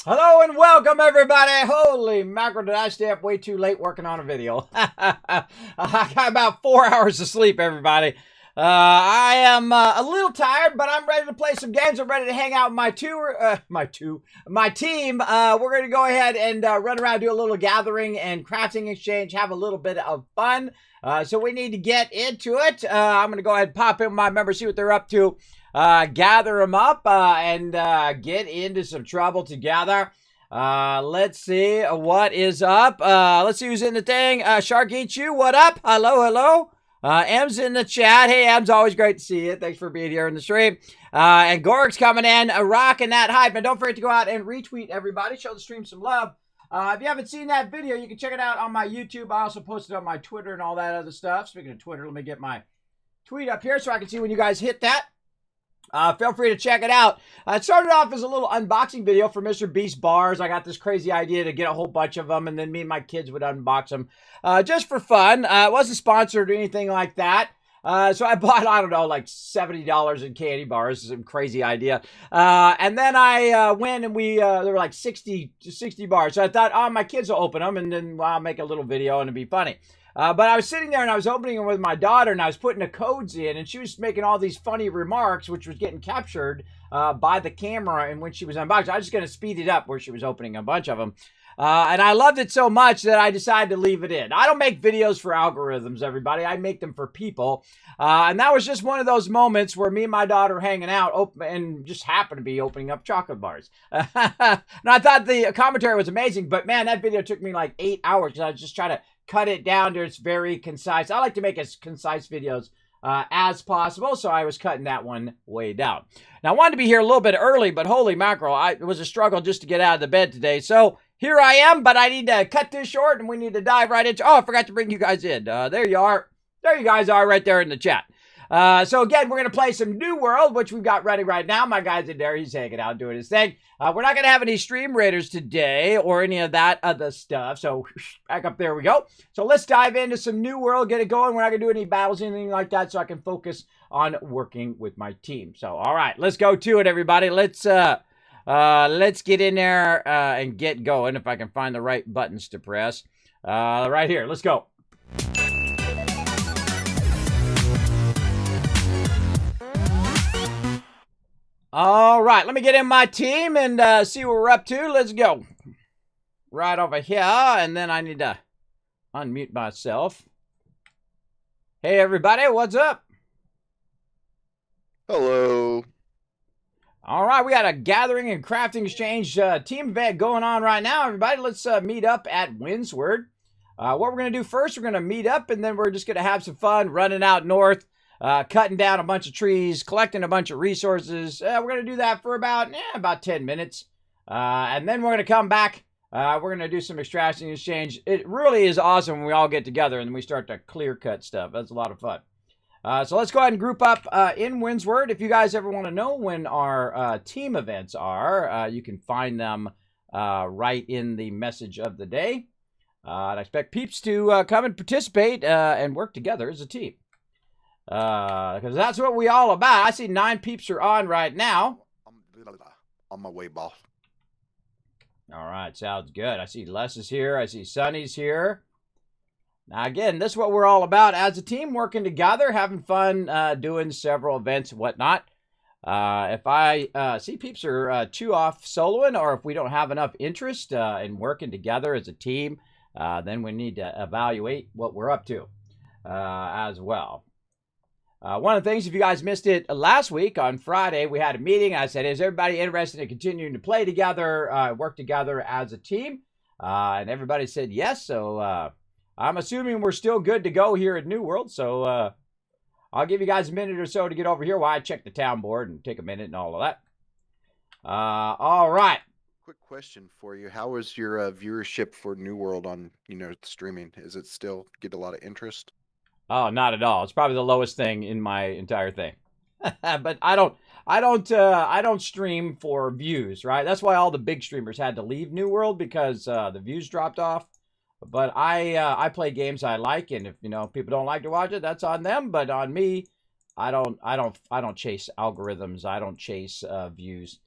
Hello and welcome, everybody. Holy mackerel, did I stay up way too late working on a video? I got about 4 hours of sleep, everybody. I am a little tired, but I'm ready to play some games. I'm ready to hang out with my team. We're going to go ahead and run around, do a little gathering and crafting exchange, have a little bit of fun. So we need to get into it. I'm going to go ahead and pop in my members, see what they're up to. Gather them up and get into some trouble together. Let's see what is up. Let's see who's in the thing. Shark Eats You, what up? Hello. M's in the chat. Hey, M's, always great to see you. Thanks for being here in the stream. And Gorg's coming in, rocking that hype. And don't forget to go out and retweet everybody. Show the stream some love. If you haven't seen that video, you can check it out on my YouTube. I also posted on my Twitter and all that other stuff. Speaking of Twitter, let me get my tweet up here so I can see when you guys hit that. Feel free to check it out. It started off as a little unboxing video for Mr. Beast bars. I got this crazy idea to get a whole bunch of them, and then me and my kids would unbox them just for fun. It wasn't sponsored or anything like that. So I bought, I don't know, like $70 in candy bars. Some crazy idea. And then I went and there were like 60 bars. So I thought, oh, my kids will open them, and then I'll make a little video and it'll be funny. But I was sitting there and I was opening them with my daughter and I was putting the codes in and she was making all these funny remarks, which was getting captured by the camera. And when she was unboxing, I was just going to speed it up where she was opening a bunch of them. And I loved it so much that I decided to leave it in. I don't make videos for algorithms, everybody. I make them for people. And that was just one of those moments where me and my daughter were hanging out and just happened to be opening up chocolate bars. And I thought the commentary was amazing, but man, that video took me like 8 hours because I was just trying to cut it down to it's very concise. I like to make as concise videos as possible, so I was cutting that one way down. Now, I wanted to be here a little bit early, but holy mackerel, it was a struggle just to get out of the bed today. So here I am, but I need to cut this short, and we need to dive right into... Oh, I forgot to bring you guys in. There you are. There you guys are right there in the chat. So again, we're going to play some New World, which we've got ready right now. My guy's in there. He's hanging out, doing his thing. We're not going to have any stream raiders today or any of that other stuff. So back up, there we go. So let's dive into some New World, get it going. We're not going to do any battles, anything like that, so I can focus on working with my team. So, all right, let's go to it, everybody. Let's get in there and get going if I can find the right buttons to press. Right here, let's go. All right, let me get in my team and see what we're up to. Let's go. Right over here, and then I need to unmute myself. Hey, everybody, what's up? Hello. All right, we got a gathering and crafting exchange team event going on right now, everybody. Let's meet up at Windsward. What we're going to do first, we're going to meet up, and then we're just going to have some fun running out north. Cutting down a bunch of trees, collecting a bunch of resources. We're going to do that for about 10 minutes. And then we're going to come back. We're going to do some extraction exchange. It really is awesome when we all get together and we start to clear cut stuff. That's a lot of fun. So let's go ahead and group up in Windsward. If you guys ever want to know when our team events are, you can find them right in the message of the day. And I expect peeps to come and participate and work together as a team. Because that's what we all about. I see 9 peeps are on right now. On my way, boss. All right, sounds good. I see Les is here. I see Sonny's here. Now, again, this is what we're all about as a team, working together, having fun, doing several events and whatnot. If I see peeps are too off soloing, or if we don't have enough interest in working together as a team, then we need to evaluate what we're up to as well. One of the things, if you guys missed it last week on Friday, we had a meeting. I said, is everybody interested in continuing to play together, work together as a team? And everybody said yes. So I'm assuming we're still good to go here at New World. So I'll give you guys a minute or so to get over here while I check the town board and take a minute and all of that. All right. Quick question for you. How is your viewership for New World on, streaming? Is it still get a lot of interest? Oh, not at all. It's probably the lowest thing in my entire thing. But I don't stream for views, right? That's why all the big streamers had to leave New World, because the views dropped off. But I play games I like, and if people don't like to watch it, that's on them. But on me, I don't chase algorithms. I don't chase views.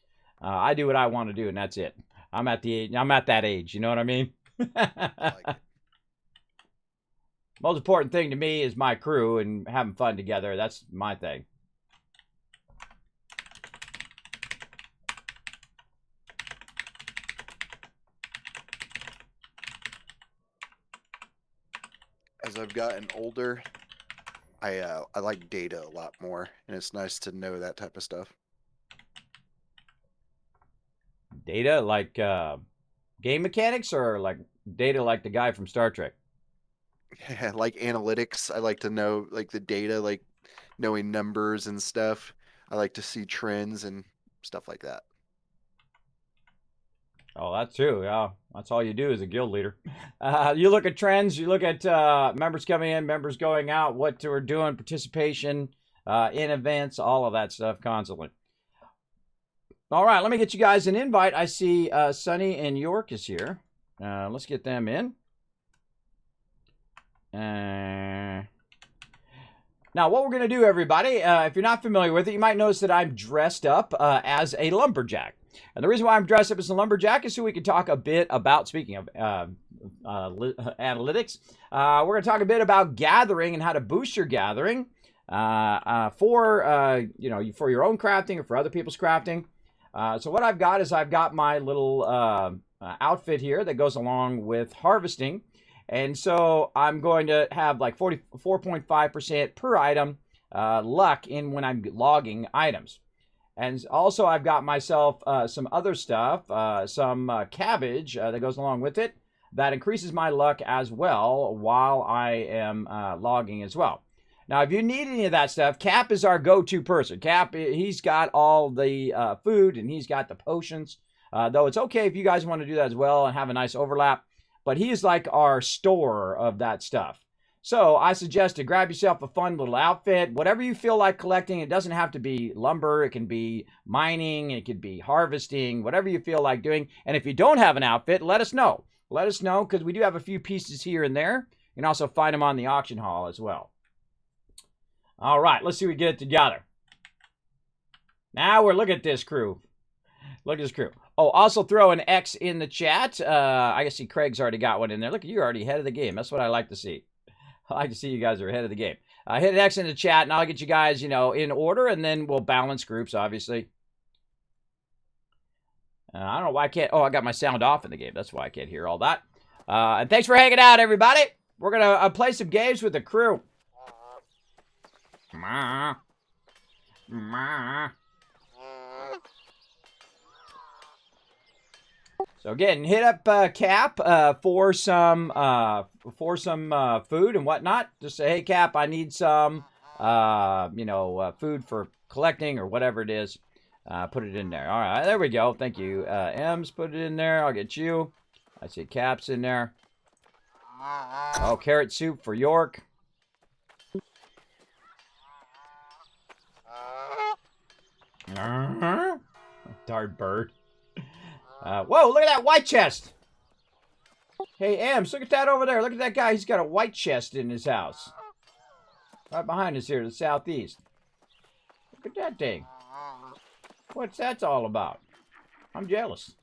I do what I want to do, and that's it. I'm at that age. You know what I mean? I like it. Most important thing to me is my crew and having fun together. That's my thing. As I've gotten older, I like data a lot more, and it's nice to know that type of stuff. Data like game mechanics, or like data like the guy from Star Trek? Yeah, like analytics, I like to know like the data, like knowing numbers and stuff. I like to see trends and stuff like that. Oh, that's true. Yeah, that's all you do as a guild leader. You look at trends. You look at members coming in, members going out, what we're doing, participation in events, all of that stuff constantly. All right, let me get you guys an invite. I see Sunny and York is here. Let's get them in. Now, what we're going to do, everybody, if you're not familiar with it, you might notice that I'm dressed up as a lumberjack. And the reason why I'm dressed up as a lumberjack is so we can talk a bit about, speaking of analytics, we're going to talk a bit about gathering and how to boost your gathering for your own crafting or for other people's crafting. So what I've got is I've got my little outfit here that goes along with harvesting. And so I'm going to have like 44.5% per item luck in when I'm logging items. And also I've got myself some other stuff, some cabbage that goes along with it that increases my luck as well while I am logging as well. Now, if you need any of that stuff, Cap is our go-to person. Cap, he's got all the food and he's got the potions, though it's okay if you guys want to do that as well and have a nice overlap. But he is like our store of that stuff. So I suggest to grab yourself a fun little outfit, whatever you feel like collecting. It doesn't have to be lumber. It can be mining. It could be harvesting, whatever you feel like doing. And if you don't have an outfit, let us know. Let us know because we do have a few pieces here and there. You can also find them on the auction hall as well. All right, let's see if we get it together. Now we're looking at this crew. Look at this crew. Oh, also throw an X in the chat. I see Craig's already got one in there. Look, you're already ahead of the game. That's what I like to see. I like to see you guys are ahead of the game. Hit an X in the chat, and I'll get you guys, in order, and then we'll balance groups, obviously. I don't know why I can't. Oh, I got my sound off in the game. That's why I can't hear all that. And thanks for hanging out, everybody. We're going to play some games with the crew. Ma. So again, hit up Cap for some food and whatnot. Just say, hey Cap, I need some food for collecting or whatever it is. Put it in there. All right, there we go. Thank you. M's put it in there. I'll get you. I see Cap's in there. Oh, carrot soup for York. Dart bird. Whoa, look at that white chest. Hey, Ems, look at that over there. Look at that guy. He's got a white chest in his house. Right behind us here to the southeast. Look at that thing. What's that all about? I'm jealous.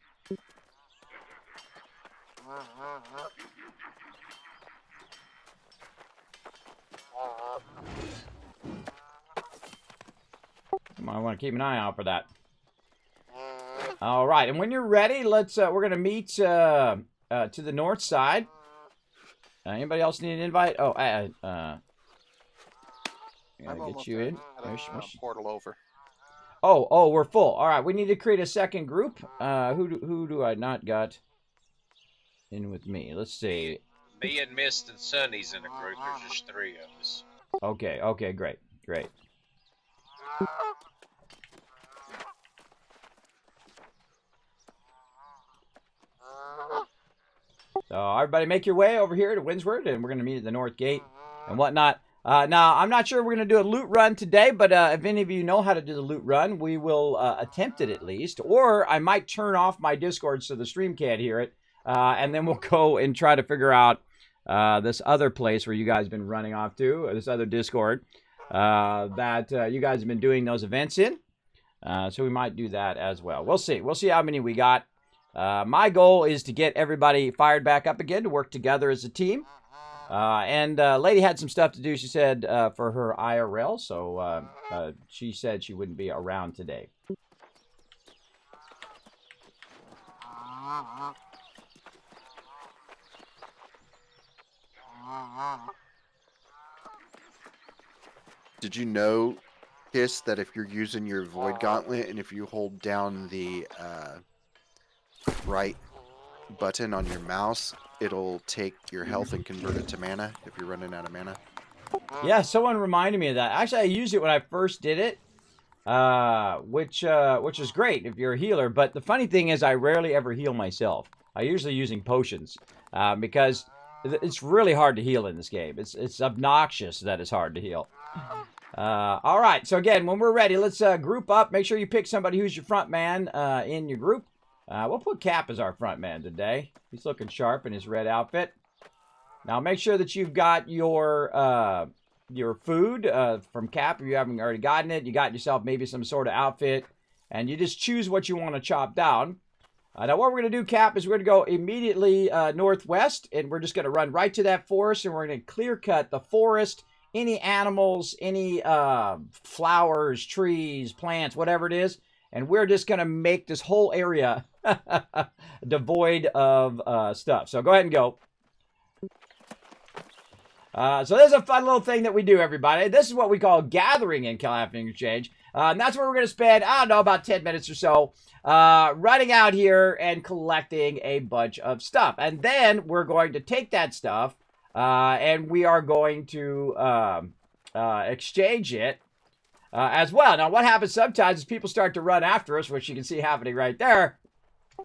I want to keep an eye out for that. All right, and when you're ready, let's. We're gonna meet to the north side. Anybody else need an invite? Oh, gotta get you in. Portal over. Oh, we're full. All right, we need to create a second group. Who do I not got in with me? Let's see. Me and Mist and Sunny's in a group. There's just 3 of us. Okay, great. So everybody make your way over here to Windsward, and we're going to meet at the North Gate and whatnot. Now, I'm not sure we're going to do a loot run today, but if any of you know how to do the loot run, we will attempt it at least. Or I might turn off my Discord so the stream can't hear it, and then we'll go and try to figure out this other place where you guys have been running off to, this other Discord that you guys have been doing those events in. So we might do that as well. We'll see. We'll see how many we got. My goal is to get everybody fired back up again to work together as a team. And lady had some stuff to do, she said, for her IRL, so she said she wouldn't be around today. Did you know, Kiss, that if you're using your Void Gauntlet and if you hold down the right button on your mouse, it'll take your health and convert it to mana if you're running out of mana? Yeah, someone reminded me of that. Actually, I used it when I first did it, which is great if you're a healer. But the funny thing is I rarely ever heal myself. I usually using potions because it's really hard to heal in this game. It's obnoxious that it's hard to heal. All right, so again, when we're ready, let's group up. Make sure you pick somebody who's your front man in your group. We'll put Cap as our front man today. He's looking sharp in his red outfit. Now make sure that you've got your food from Cap. If you haven't already gotten it, you got yourself maybe some sort of outfit, and you just choose what you want to chop down. Now what we're going to do, Cap, is we're going to go immediately northwest, and we're just going to run right to that forest, and we're going to clear cut the forest, any animals, any flowers, trees, plants, whatever it is, and we're just going to make this whole area devoid of stuff. So go ahead and go. So there's a fun little thing that we do, everybody. This is what we call gathering in Calafing Exchange. And that's where we're going to spend, I don't know, about 10 minutes or so running out here and collecting a bunch of stuff. And then we're going to take that stuff and we are going to exchange it as well. Now, what happens sometimes is people start to run after us, which you can see happening right there.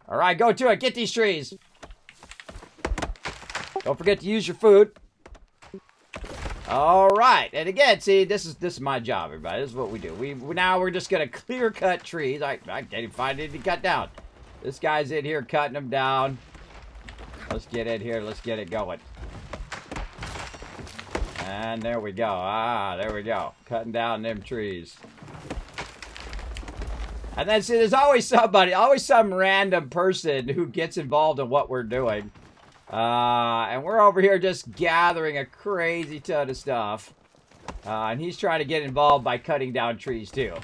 All right, go to it. Get these trees. Don't forget to use your food. All right, and again, see, this is my job, everybody. This is what we do. Now we're just gonna clear cut trees. I can't even find anything to cut down. This guy's in here cutting them down. Let's get in here. Let's get it going. And there we go. There we go. Cutting down them trees. And then see, there's always somebody, always some random person who gets involved in what we're doing. And we're over here just gathering a crazy ton of stuff. And he's trying to get involved by cutting down trees too.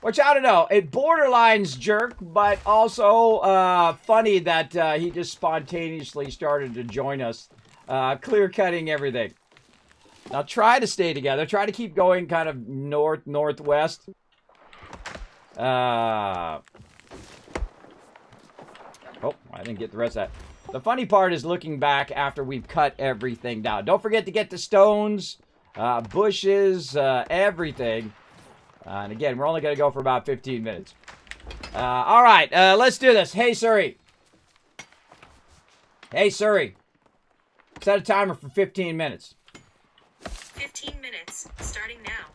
Which, I don't know, it borderlines jerk, but also funny that he just spontaneously started to join us, clear cutting everything. Now try to stay together. Try to keep going kind of northwest. Oh, I didn't get the rest of that. The funny part is looking back after we've cut everything down. Don't forget to get the stones, bushes, everything. And again, we're only going to go for about 15 minutes. All right, let's do this. Hey, Suri. Hey, Suri. Set a timer for 15 minutes. 15 minutes, starting now.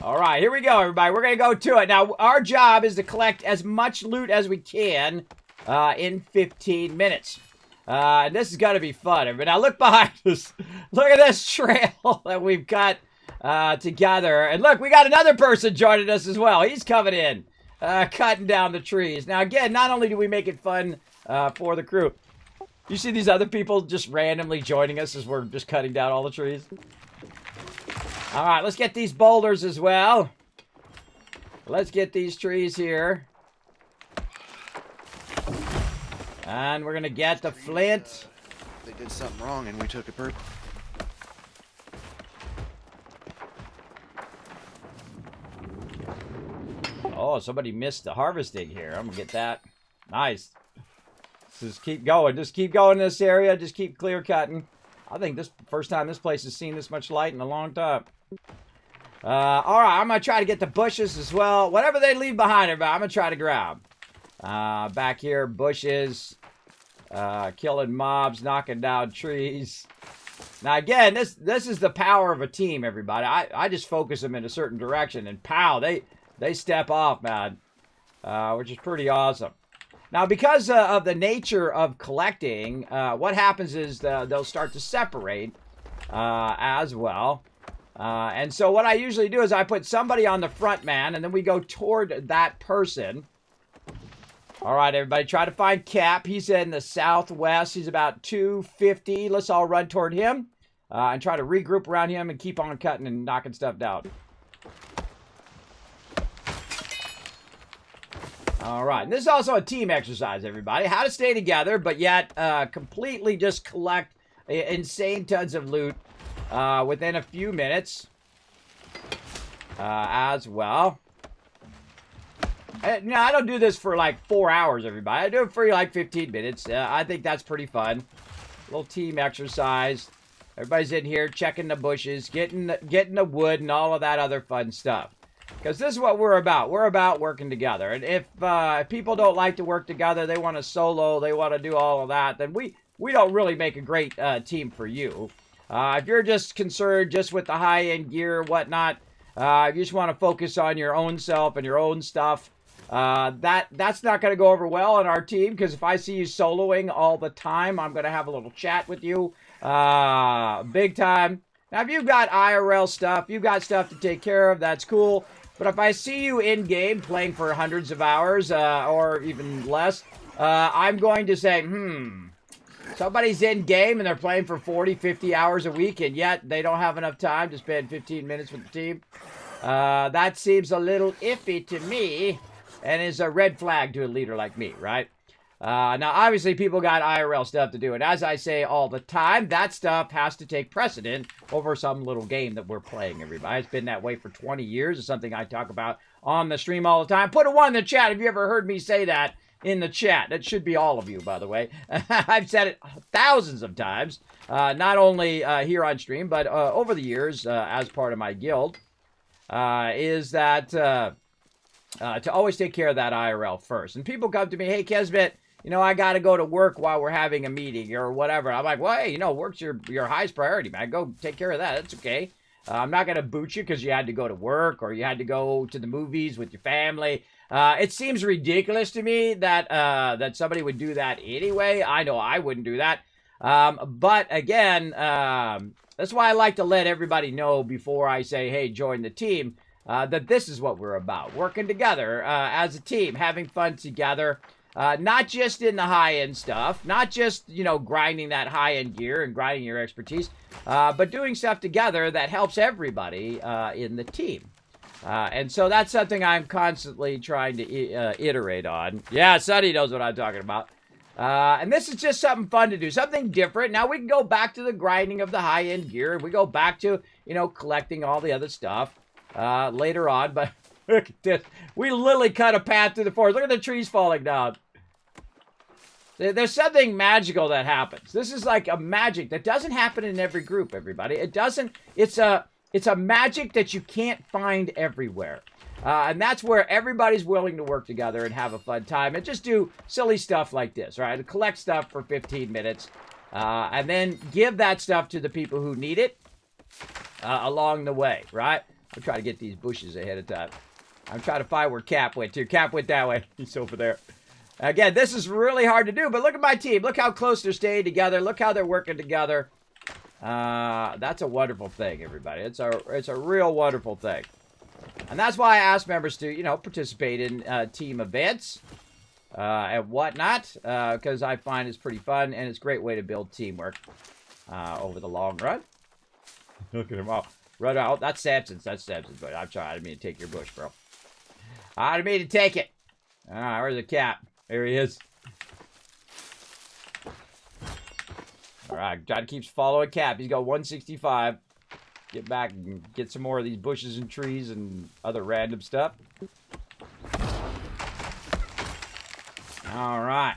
All right, here we go, everybody. We're going to go to it. Now, our job is to collect as much loot as we can in 15 minutes. And this is going to be fun. But now look behind us. Look at this trail that we've got together. And look, we got another person joining us as well. He's coming in, cutting down the trees. Now, again, not only do we make it fun for the crew, you see these other people just randomly joining us as we're just cutting down all the trees? All right, let's get these boulders as well. Let's get these trees here. And we're going to get the flint. They did something wrong and we took a purple. Oh, somebody missed the harvesting here. I'm going to get that. Nice. Just keep going. Just keep going in this area. Just keep clear cutting. I think this first time this place has seen this much light in a long time. All right, I'm going to try to get the bushes as well. Whatever they leave behind, everybody, I'm going to try to grab. Back here, bushes, killing mobs, knocking down trees. Now, again, this is the power of a team, everybody. I just focus them in a certain direction, and pow, they step off, man, which is pretty awesome. Now, because of the nature of collecting, what happens is they'll start to separate as well. And so what I usually do is I put somebody on the front man, and then we go toward that person. All right, everybody, try to find Cap. He's in the southwest. He's about 250. Let's all run toward him and try to regroup around him and keep on cutting and knocking stuff down. All right, and this is also a team exercise, everybody. How to stay together, but yet completely just collect insane tons of loot within a few minutes as well. No, I don't do this for like 4 hours, everybody. I do it for like 15 minutes. I think that's pretty fun. Little team exercise. Everybody's in here checking the bushes, getting the wood and all of that other fun stuff. Because this is what we're about. We're about working together. And if people don't like to work together, they want to solo, they want to do all of that, then we don't really make a great team for you. If you're just concerned just with the high-end gear or whatnot, you just want to focus on your own self and your own stuff, that's not going to go over well on our team, because if I see you soloing all the time, I'm going to have a little chat with you. Big time. Now, if you've got IRL stuff, you've got stuff to take care of, that's cool. But if I see you in-game playing for hundreds of hours, or even less, I'm going to say, somebody's in-game and they're playing for 40, 50 hours a week, and yet they don't have enough time to spend 15 minutes with the team. That seems a little iffy to me, and is a red flag to a leader like me, right? Now, obviously, people got IRL stuff to do, and as I say all the time, that stuff has to take precedent over some little game that we're playing, everybody. It's been that way for 20 years. It's something I talk about on the stream all the time. Put a 1 in the chat if you ever heard me say that in the chat. That should be all of you, by the way. I've said it thousands of times, not only here on stream, but over the years as part of my guild, is that to always take care of that IRL first. And people come to me, hey, Kismet, you know, I got to go to work while we're having a meeting or whatever. I'm like, well, hey, you know, work's your highest priority, man. Go take care of that. That's okay. I'm not going to boot you because you had to go to work or you had to go to the movies with your family. It seems ridiculous to me that that somebody would do that anyway. I know I wouldn't do that. But again, that's why I like to let everybody know before I say, hey, join the team, that this is what we're about. Working together as a team, having fun together. Not just in the high-end stuff, not just, you know, grinding that high-end gear and grinding your expertise, but doing stuff together that helps everybody in the team. And so that's something I'm constantly trying to iterate on. Yeah, Sonny knows what I'm talking about. And this is just something fun to do, something different. Now, we can go back to the grinding of the high-end gear. We go back to, you know, collecting all the other stuff later on, but... Look at this. We literally cut a path through the forest. Look at the trees falling down. There's something magical that happens. This is like a magic that doesn't happen in every group, everybody. It doesn't. It's a magic that you can't find everywhere. And that's where everybody's willing to work together and have a fun time and just do silly stuff like this, right? Collect stuff for 15 minutes and then give that stuff to the people who need it along the way, right? I'll try to get these bushes ahead of time. I'm trying to find where Cap went to. Cap went that way. He's over there. Again, this is really hard to do, but look at my team. Look how close they're staying together. Look how they're working together. That's a wonderful thing, everybody. It's a real wonderful thing. And that's why I ask members to, you know, participate in team events and whatnot, because I find it's pretty fun, and it's a great way to build teamwork over the long run. Look at him all. Run out. That's Samson's. That's Samson's. But I'm sorry. I didn't mean to take your bush, bro. I didn't mean to take it. All right, where's the Cap? There he is. All right, John keeps following Cap. He's got 165. Get back and get some more of these bushes and trees and other random stuff. All right.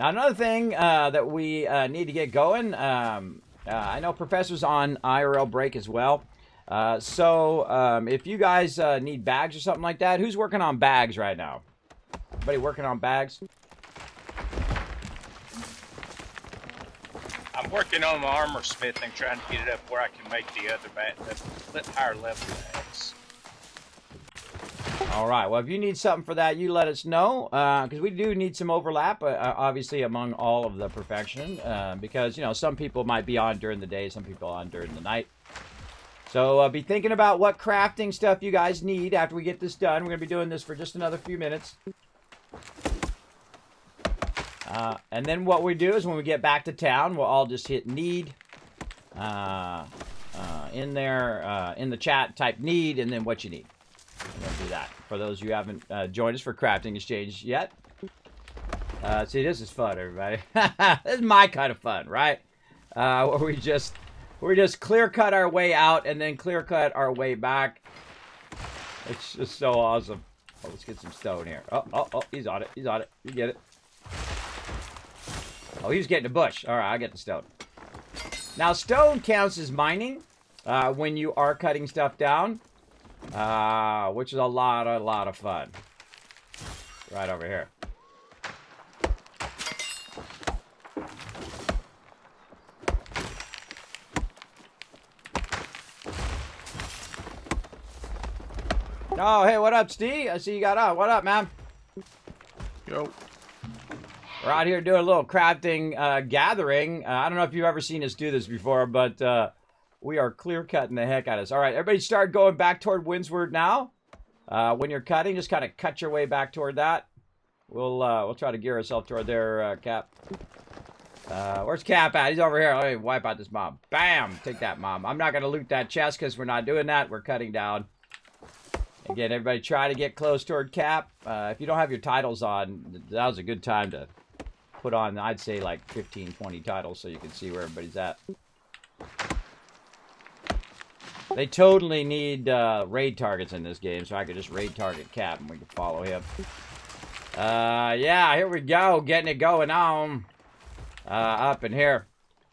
Now, another thing that we need to get going... I know Professor's on IRL break as well. So if you guys need bags or something like that, who's working on bags right now? Anybody working on bags? I'm working on my armor smithing, trying to get it up where I can make the other the higher level bags. All right. Well, if you need something for that, you let us know, because we do need some overlap, obviously, among all of the perfection, because, you know, some people might be on during the day, some people on during the night. So be thinking about what crafting stuff you guys need after we get this done. We're going to be doing this for just another few minutes. And then what we do is when we get back to town, we'll all just hit need. In there, in the chat, type need and then what you need. And we'll do that. For those of you who haven't joined us for Crafting Exchange yet. See, this is fun, everybody. This is my kind of fun, right? Where we just clear cut our way out and then clear cut our way back. It's just so awesome. Oh, let's get some stone here. Oh, he's on it. He's on it. You get it. Oh, he's getting a bush. All right, I get the stone. Now, stone counts as mining when you are cutting stuff down, which is a lot of fun. Right over here. Oh, hey, what up, Steve? I see you got on. What up, man? Yo. We're out here doing a little crafting gathering. I don't know if you've ever seen us do this before, but we are clear-cutting the heck out of this. All right, everybody start going back toward Windsward now. When you're cutting, just kind of cut your way back toward that. We'll try to gear ourselves toward there, Cap. Where's Cap at? He's over here. Let me wipe out this mob. Bam! Take that, mob. I'm not going to loot that chest because we're not doing that. We're cutting down. Again, everybody try to get close toward Cap. If you don't have your titles on, that was a good time to put on, I'd say, like 15, 20 titles so you can see where everybody's at. They totally need raid targets in this game, so I could just raid target Cap and we can follow him. Yeah, here we go. Getting it going on. Up in here.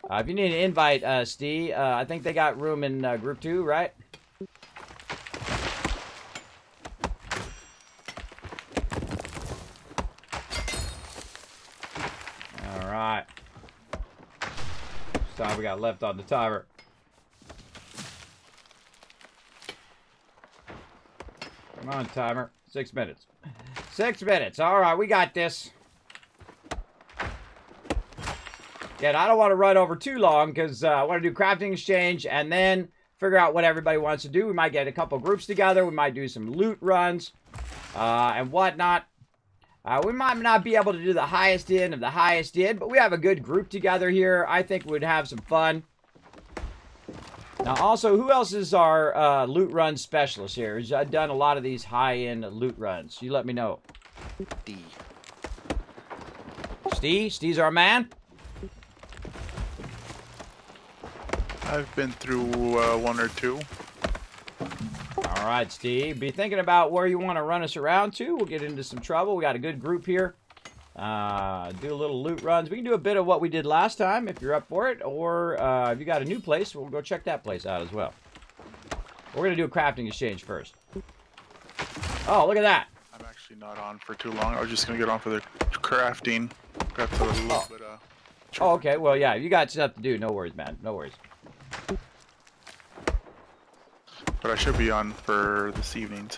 If you need an invite, Steve, I think they got room in group 2, right? Alright. That's all we got left on the timer. Come on, timer. 6 minutes. 6 minutes. Alright, we got this. Again, I don't want to run over too long because I want to do Crafting Exchange and then figure out what everybody wants to do. We might get a couple groups together. We might do some loot runs and whatnot. We might not be able to do the highest end of the highest end, but we have a good group together here. I think we'd have some fun. Now, also, who else is our loot run specialist here? Who's done a lot of these high-end loot runs? You let me know. D. Steve? Steve's our man? I've been through 1 or 2. All right, Steve. Be thinking about where you want to run us around to. We'll get into some trouble. We got a good group here. Do a little loot runs. We can do a bit of what we did last time if you're up for it. Or if you got a new place, we'll go check that place out as well. We're going to do a Crafting Exchange first. Oh, look at that. I'm actually not on for too long. I was just going to get on for the crafting. Got a little bit Oh, okay. Well, yeah. You got stuff to do. No worries, man. No worries. But I should be on for this evening's.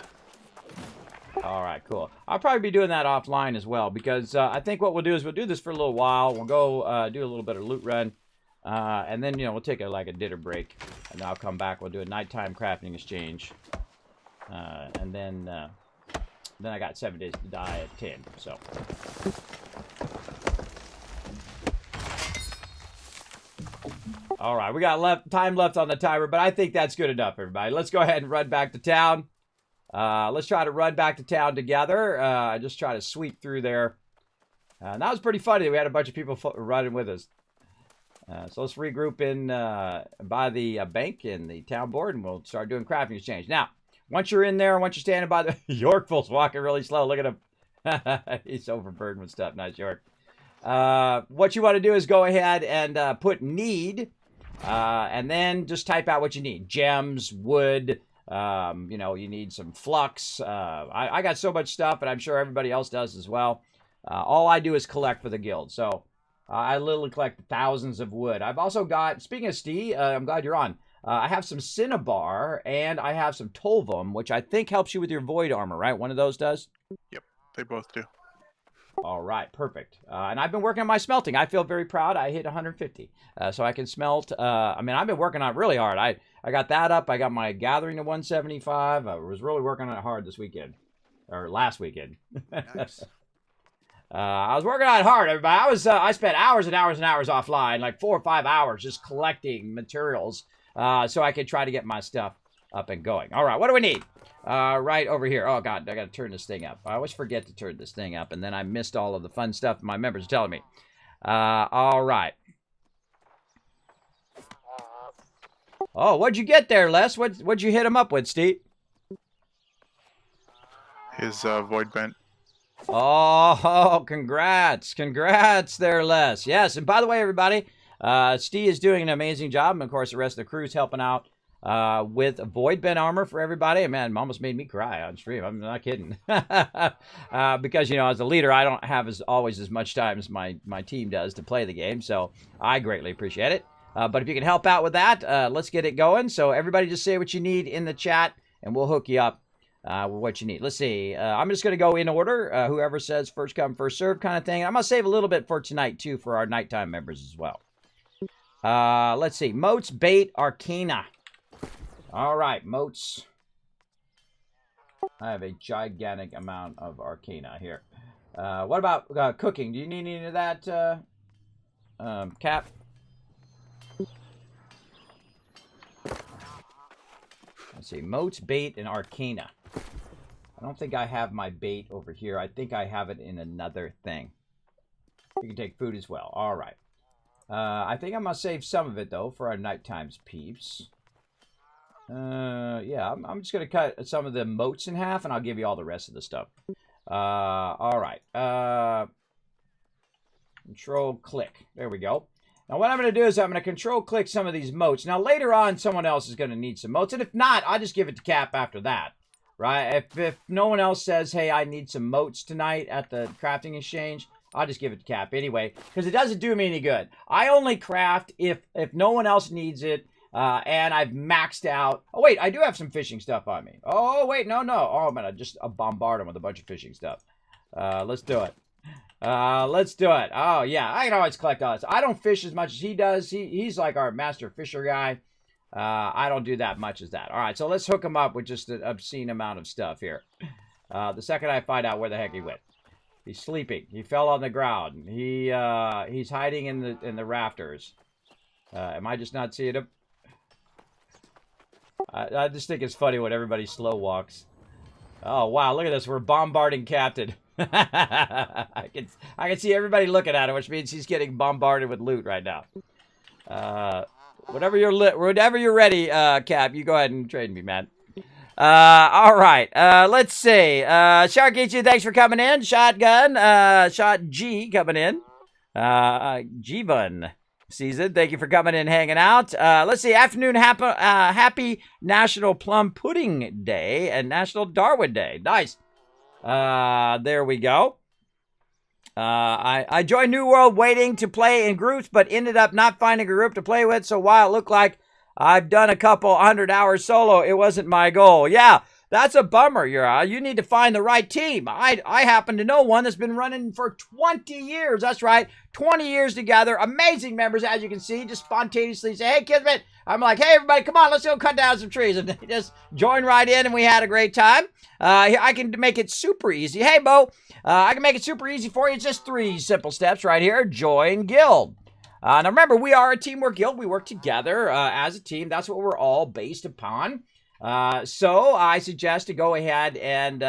All right, cool. I'll probably be doing that offline as well because I think what we'll do is we'll do this for a little while. We'll go do a little bit of loot run, and then we'll take like a dinner break, and then I'll come back. We'll do a nighttime Crafting Exchange, and then I got 7 days to die at 10. So. All right, we got time left on the timer, but I think that's good enough, everybody. Let's go ahead and run back to town. Let's try to run back to town together. Just try to sweep through there. And that was pretty funny. We had a bunch of people running with us. So let's regroup in by the bank in the town board, and we'll start doing Crafting Exchange. Now, once you're in there, once you're standing by the... Yorkville's walking really slow. Look at him. He's overburdened with stuff. Nice, York. What you want to do is go ahead and put need... and then just type out what you need. Gems, wood, you need some flux. I got so much stuff, and I'm sure everybody else does as well. All I do is collect for the guild. So I literally collect thousands of wood. I've also got, speaking of Steve, I'm glad you're on. I have some cinnabar, and I have some tolvum, which I think helps you with your void armor, right? One of those does? Yep, they both do. All right, perfect. And I've been working on my smelting. I feel very proud. I hit 150, so I can smelt. I've been working on it really hard. I got that up. I got my gathering to 175. I was really working on it hard this weekend, or last weekend. Nice. I was working on it hard, everybody. I spent hours and hours and hours offline, like 4 or 5 hours just collecting materials so I could try to get my stuff up and going. All right, what do we need? Right over here. Oh, God, I got to turn this thing up. I always forget to turn this thing up, and then I missed all of the fun stuff my members are telling me. All right. Oh, what'd you get there, Les? What'd you hit him up with, Steve? His void bent. Oh, congrats. Congrats there, Les. Yes, and by the way, everybody, Steve is doing an amazing job, and of course, the rest of the crew's helping out with void bent armor for everybody. And man, it almost made me cry on stream. I'm not kidding. Because, you know, as a leader, I don't have always as much time as my team does to play the game, so I greatly appreciate it. But if you can help out with that, let's get it going. So everybody just say what you need in the chat, and we'll hook you up with what you need. Let's see. I'm just going to go in order. Whoever says first come, first serve kind of thing. I'm going to save a little bit for tonight, too, for our nighttime members as well. Let's see. Moats, Bait, Arcana. All right, Moats. I have a gigantic amount of Arcana here. What about cooking? Do you need any of that, Cap? Let's see. Moats, Bait, and Arcana. I don't think I have my bait over here. I think I have it in another thing. You can take food as well. All right. I think I'm going to save some of it, though, for our nighttime's peeps. Yeah, I'm just going to cut some of the moats in half, and I'll give you all the rest of the stuff. All right. Control-click. There we go. Now, what I'm going to do is I'm going to control-click some of these moats. Now, later on, someone else is going to need some moats. And if not, I'll just give it to Cap after that. Right? If no one else says, hey, I need some moats tonight at the crafting exchange, I'll just give it to Cap anyway. Because it doesn't do me any good. I only craft if no one else needs it. And I've maxed out. Oh, wait, I do have some fishing stuff on me. Oh, wait, no. Oh, man, I just bombard him with a bunch of fishing stuff. Let's do it. Let's do it. Oh, yeah, I can always collect all this. I don't fish as much as he does. He's like our master fisher guy. I don't do that much as that. All right, so let's hook him up with just an obscene amount of stuff here. The second I find out where the heck he went. He's sleeping. He fell on the ground. He's hiding in the rafters. Am I just not seeing him? I just think it's funny when everybody slow walks. Oh, wow, look at this. We're bombarding Captain. I can see everybody looking at him, which means he's getting bombarded with loot right now. Whenever you're ready, Cap, you go ahead and trade me, man. All right. Let's see. Shark H2, thanks for coming in. Shotgun. Shot G coming in. G-Bun season, thank you for coming in and hanging out. Let's see. Afternoon, happy National Plum Pudding Day and National Darwin Day. Nice. There we go. I joined New World waiting to play in groups, but ended up not finding a group to play with. So while it looked like I've done a couple 100 hours solo, it wasn't my goal. Yeah, that's a bummer, you need to find the right team. I happen to know one that's been running for 20 years. That's right, 20 years together. Amazing members, as you can see, just spontaneously say, hey, Kismet. I'm like, hey, everybody, come on, let's go cut down some trees. And they just joined right in, and we had a great time. I can make it super easy. Hey, Bo, I can make it super easy for you. It's just 3 simple steps right here. Join Guild. Now, remember, we are a teamwork guild. We work together as a team. That's what we're all based upon. So I suggest to go ahead and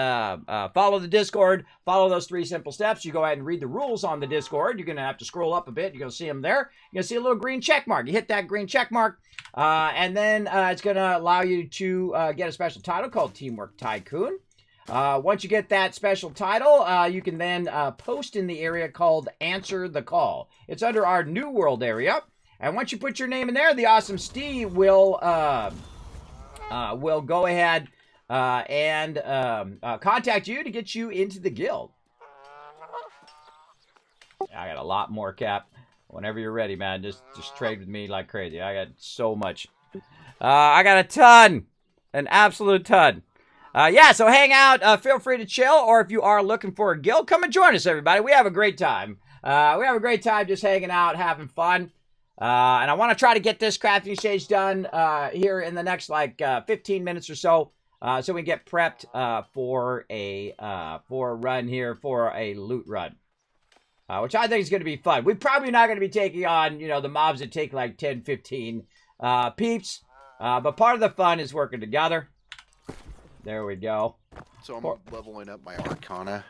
follow the Discord, follow those 3 simple steps. You go ahead and read the rules on the Discord. You're going to have to scroll up a bit. You're going to see them there. You're going to see a little green check mark. You hit that green check mark, and then it's going to allow you to get a special title called Teamwork Tycoon. Once you get that special title, you can then post in the area called Answer the Call. It's under our New World area. And once you put your name in there, the awesome Steve will go ahead and contact you to get you into the guild. I got a lot more, Cap. Whenever you're ready, man, just trade with me like crazy. I got so much. I got a ton, an absolute ton. Yeah, so hang out. Feel free to chill, or if you are looking for a guild, come and join us, everybody. We have a great time. We have a great time just hanging out, having fun. And I want to try to get this crafting stage done here in the next, 15 minutes or so, so we can get prepped for a run here, for a loot run. which I think is going to be fun. We're probably not going to be taking on, the mobs that take like 10, 15 peeps. But part of the fun is working together. There we go. So I'm leveling up my Arcana,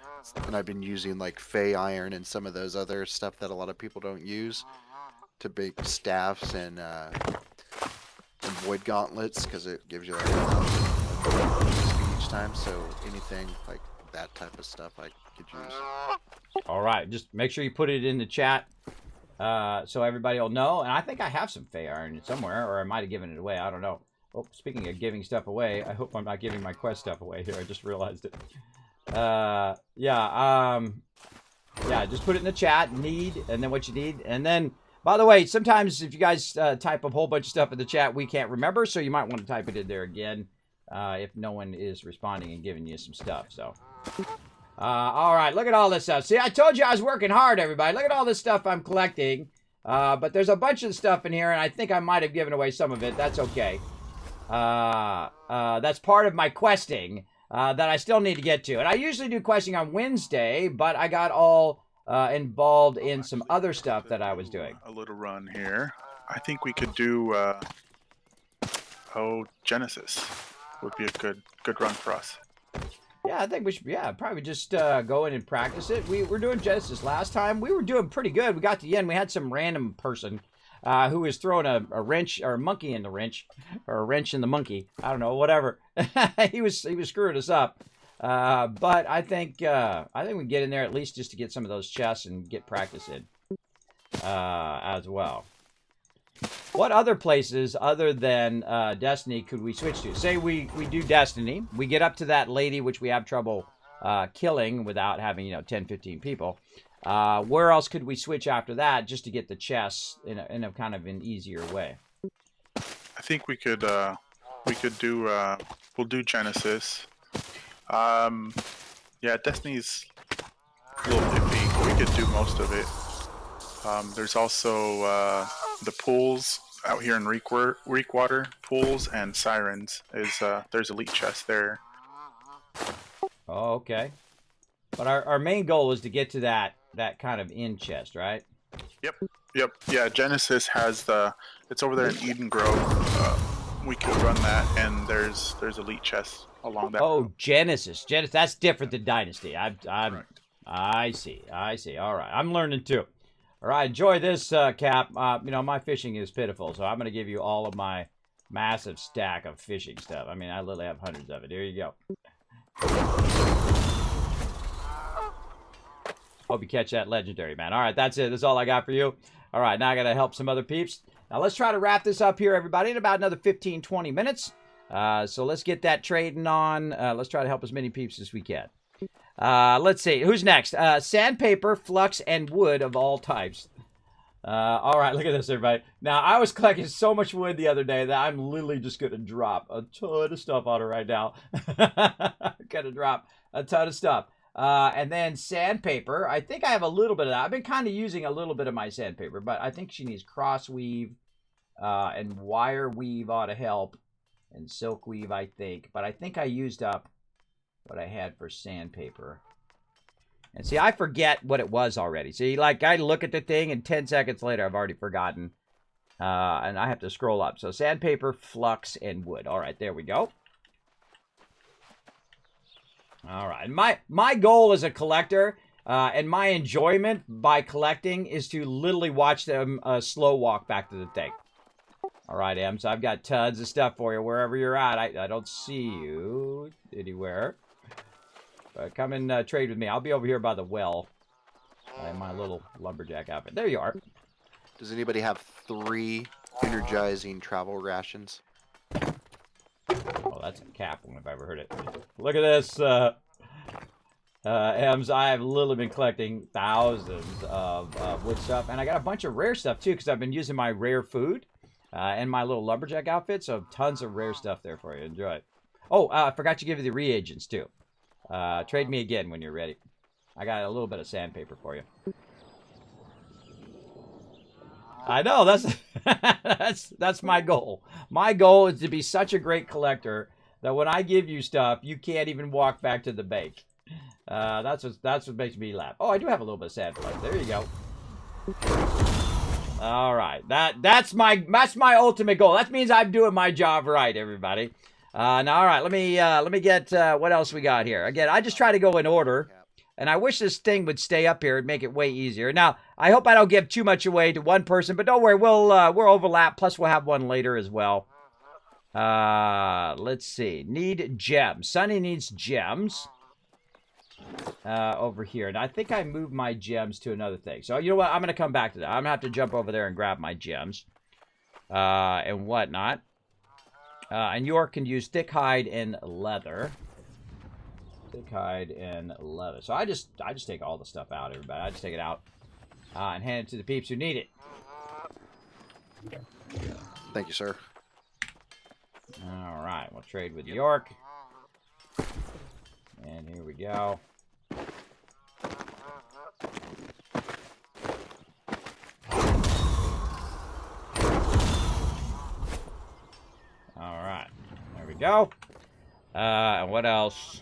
and I've been using like Fey Iron and some of those other stuff that a lot of people don't use to make staffs and Void Gauntlets, because it gives you like 1,000 speed each time. So anything like that type of stuff I could use. All right, just make sure you put it in the chat so everybody will know. And I think I have some Fey Iron somewhere, or I might have given it away. I don't know. Oh, speaking of giving stuff away, I hope I'm not giving my quest stuff away here. I just realized it. Yeah, just put it in the chat, need, and then what you need. And then, by the way, sometimes if you guys type a whole bunch of stuff in the chat, we can't remember, so you might want to type it in there again if no one is responding and giving you some stuff. So, all right, look at all this stuff. See, I told you I was working hard, everybody. Look at all this stuff I'm collecting. But there's a bunch of stuff in here, and I think I might have given away some of it. That's okay. That's part of my questing that I still need to get to. And I usually do questing on Wednesday, but I got all involved in some other stuff that I was doing. A little run here. I think we could do, Genesis would be a good run for us. Yeah, I think we should, probably just go in and practice it. We were doing Genesis last time. We were doing pretty good. We got to the end. We had some random person who was throwing a wrench or a monkey in the wrench, or a wrench in the monkey. I don't know, whatever. he was screwing us up. But I think we can get in there at least just to get some of those chests and get practice in as well. What other places other than Destiny could we switch to? Say we do Destiny, we get up to that lady which we have trouble killing without having 10, 15 people. Where else could we switch after that just to get the chests in a kind of an easier way? I think we could do we'll do Genesis. Yeah, Destiny's a little iffy. We could do most of it. There's also the pools out here in Reekwater, pools and Sirens. There's elite chests there. Oh, okay. But our main goal is to get to that kind of in chest, right? Yep. Yeah, Genesis has it's over there in Eden Grove. We could run that, and there's elite chests along that. Oh, Genesis, that's different than Dynasty. Right. I see. All right, I'm learning too. All right, enjoy this, Cap. My fishing is pitiful, so I'm going to give you all of my massive stack of fishing stuff. I mean, I literally have hundreds of it. Here you go. Hope you catch that legendary, man. All right, that's it. That's all I got for you. All right, now I got to help some other peeps. Now, let's try to wrap this up here, everybody, in about another 15, 20 minutes. So let's get that trading on. Let's try to help as many peeps as we can. Let's see. Who's next? Sandpaper, flux, and wood of all types. All right, look at this, everybody. Now, I was collecting so much wood the other day that I'm literally just going to drop a ton of stuff on it right now. I'm going to drop a ton of stuff. And then sandpaper. I think I have a little bit of that. I've been kind of using a little bit of my sandpaper, but I think she needs cross weave and wire weave ought to help. And silk weave, I think. But I think I used up what I had for sandpaper. And see, I forget what it was already. See, like, I look at the thing, and 10 seconds later, I've already forgotten. And I have to scroll up. So, sandpaper, flux, and wood. All right, there we go. All right. My goal as a collector, and my enjoyment by collecting, is to literally watch them slow walk back to the thing. All right, Ems, I've got tons of stuff for you wherever you're at. I don't see you anywhere. Come and trade with me. I'll be over here by the well. In my little lumberjack outfit. There you are. Does anybody have 3 energizing travel rations? Oh, that's a cap one if I ever heard it. Look at this. Ems, I have literally been collecting thousands of wood stuff. And I got a bunch of rare stuff, too, because I've been using my rare food. And my little lumberjack outfit, so tons of rare stuff there for you. Enjoy it. Oh, I forgot to give you the reagents, too. Trade me again when you're ready. I got a little bit of sandpaper for you. I know, that's my goal. My goal is to be such a great collector that when I give you stuff, you can't even walk back to the bank. That's what makes me laugh. Oh, I do have a little bit of sand left. There you go. All right, that's my ultimate goal. That means I'm doing my job right, everybody. Now, all right, let me get what else we got here. Again, I just try to go in order, and I wish this thing would stay up here and make it way easier. Now, I hope I don't give too much away to one person, but don't worry, we'll overlap. Plus, we'll have one later as well. Let's see. Need gems. Sunny needs gems. Over here. And I think I moved my gems to another thing. So, you know what? I'm going to come back to that. I'm going to have to jump over there and grab my gems. And whatnot. And York can use thick hide and leather. Thick hide and leather. So I just take all the stuff out, everybody. I just take it out. And hand it to the peeps who need it. Thank you, sir. All right. We'll trade with York. And here we go. All right, there we go. And what else?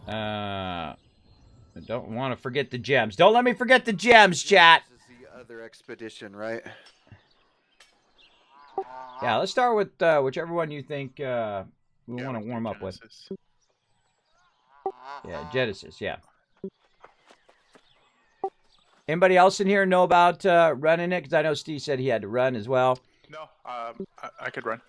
I don't want to forget the gems. Don't let me forget the gems, chat. This is the other expedition, right? Yeah, let's start with whichever one you think we want to warm up with. Yeah, Genesis, yeah. Anybody else in here know about running it? Because I know Steve said he had to run as well. No, I could run.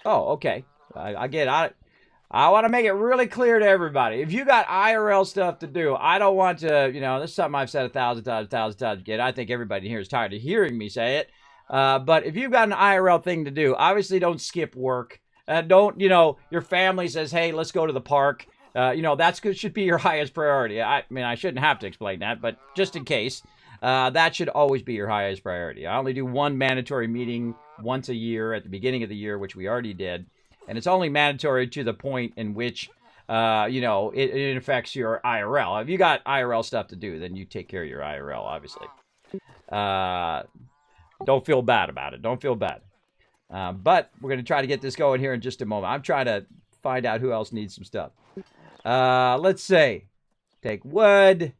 Oh, okay. I want to make it really clear to everybody. If you got IRL stuff to do, I don't want to, you know, this is something I've said 1,000 times again. I think everybody here is tired of hearing me say it. But if you've got an IRL thing to do, obviously don't skip work. Don't, you know, your family says, hey, let's go to the park. You know, should be your highest priority. I mean, I shouldn't have to explain that, but just in case, that should always be your highest priority. I only do one mandatory meeting once a year at the beginning of the year, which we already did. And it's only mandatory to the point in which, you know, it affects your IRL. If you got IRL stuff to do, then you take care of your IRL, obviously. Don't feel bad about it. Don't feel bad. But we're going to try to get this going here in just a moment. I'm trying to find out who else needs some stuff. Let's say, take wood,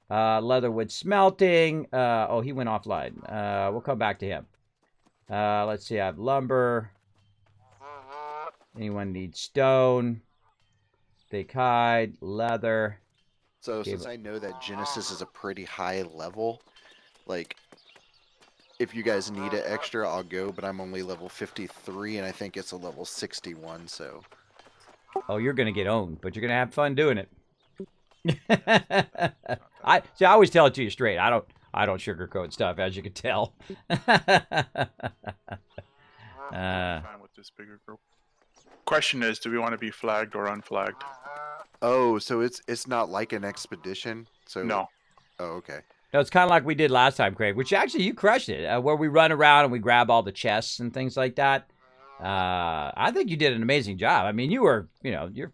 leatherwood smelting. Oh, he went offline. We'll come back to him. Let's see, I have lumber. Anyone need stone? Thick hide, leather. So since I know that Genesis is a pretty high level, like, if you guys need it extra, I'll go, but I'm only level 53, and I think it's a level 61, so... Oh, you're going to get owned, but you're going to have fun doing it. I always tell it to you straight. I don't sugarcoat stuff, as you can tell. Fine with this bigger group. Question is, do we want to be flagged or unflagged? Oh, so it's not like an expedition? So No. Oh, okay. No, it's kind of like we did last time, Craig, which actually you crushed it, where we run around and we grab all the chests and things like that. I think you did an amazing job. I mean, you're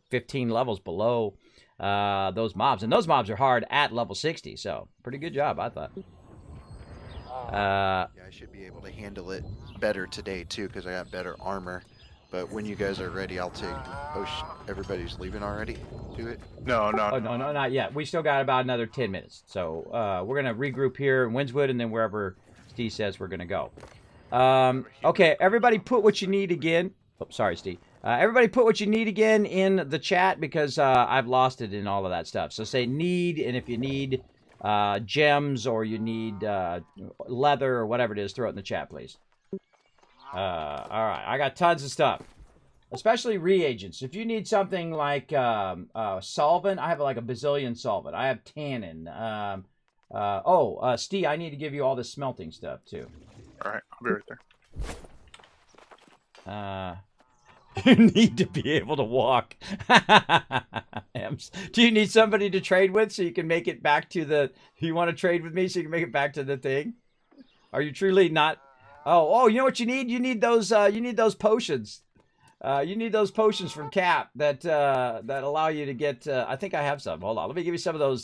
15 levels below those mobs, and those mobs are hard at level 60, so pretty good job, I thought. Yeah, I should be able to handle it better today, too, because I got better armor. But when you guys are ready, I'll take... Oh, everybody's leaving already? Do it? No. Oh, no, not yet. We still got about another 10 minutes. So we're going to regroup here in Windswood, and then wherever Steve says we're going to go. Okay, everybody put what you need again. Oh, sorry, Steve. Everybody put what you need again in the chat, because I've lost it in all of that stuff. So say need, and if you need gems or you need leather or whatever it is, throw it in the chat, please. All right, I got tons of stuff, especially reagents. If you need something like solvent, I have like a bazillion solvent. I have tannin. Steve, I need to give you all this smelting stuff too. All right, I'll be right there. You need to be able to walk. Do you need somebody to trade with so you can make it back to the... You want to trade with me so you can make it back to the thing? Are you truly not... Oh, you know what you need? You need those potions. You need those potions from Cap that allow you to get... I think I have some. Hold on. Let me give you some of those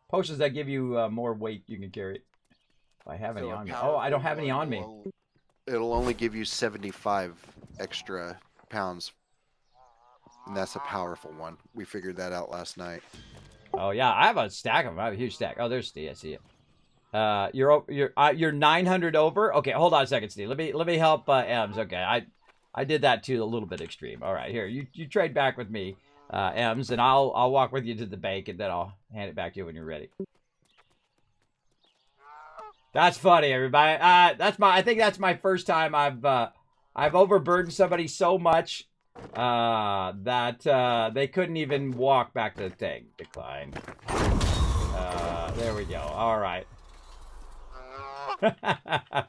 potions that give you more weight you can carry. If I have any on me. Oh, I don't have any on me. It'll only give you 75 extra pounds. And that's a powerful one. We figured that out last night. Oh yeah, I have a stack of them. I have a huge stack. Oh, there's Steve. I see it. You're 900 over. Okay, hold on a second, Steve. Let me help Ems. Okay, I did that too, a little bit extreme. All right, here you trade back with me, Ems, and I'll walk with you to the bank, and then I'll hand it back to you when you're ready. That's funny, everybody. I think that's my first time I've overburdened somebody so much that they couldn't even walk back to the thing. Decline. There we go. All right. I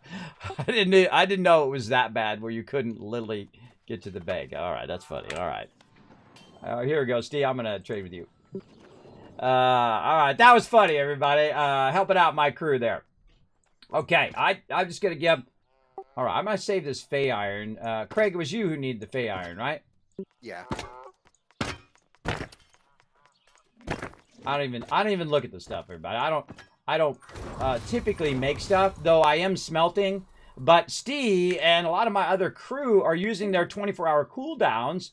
didn't know it was that bad where you couldn't literally get to the bank. All right, that's funny. All right. Here we go, Steve. I'm gonna trade with you. All right, that was funny, everybody. Helping out my crew there. Okay, I'm just gonna give. All right, I'm gonna save this Fey Iron. Craig, it was you who needed the Fey Iron, right? Yeah. I don't even look at the stuff, everybody. I don't typically make stuff, though I am smelting. But Steve and a lot of my other crew are using their 24-hour cooldowns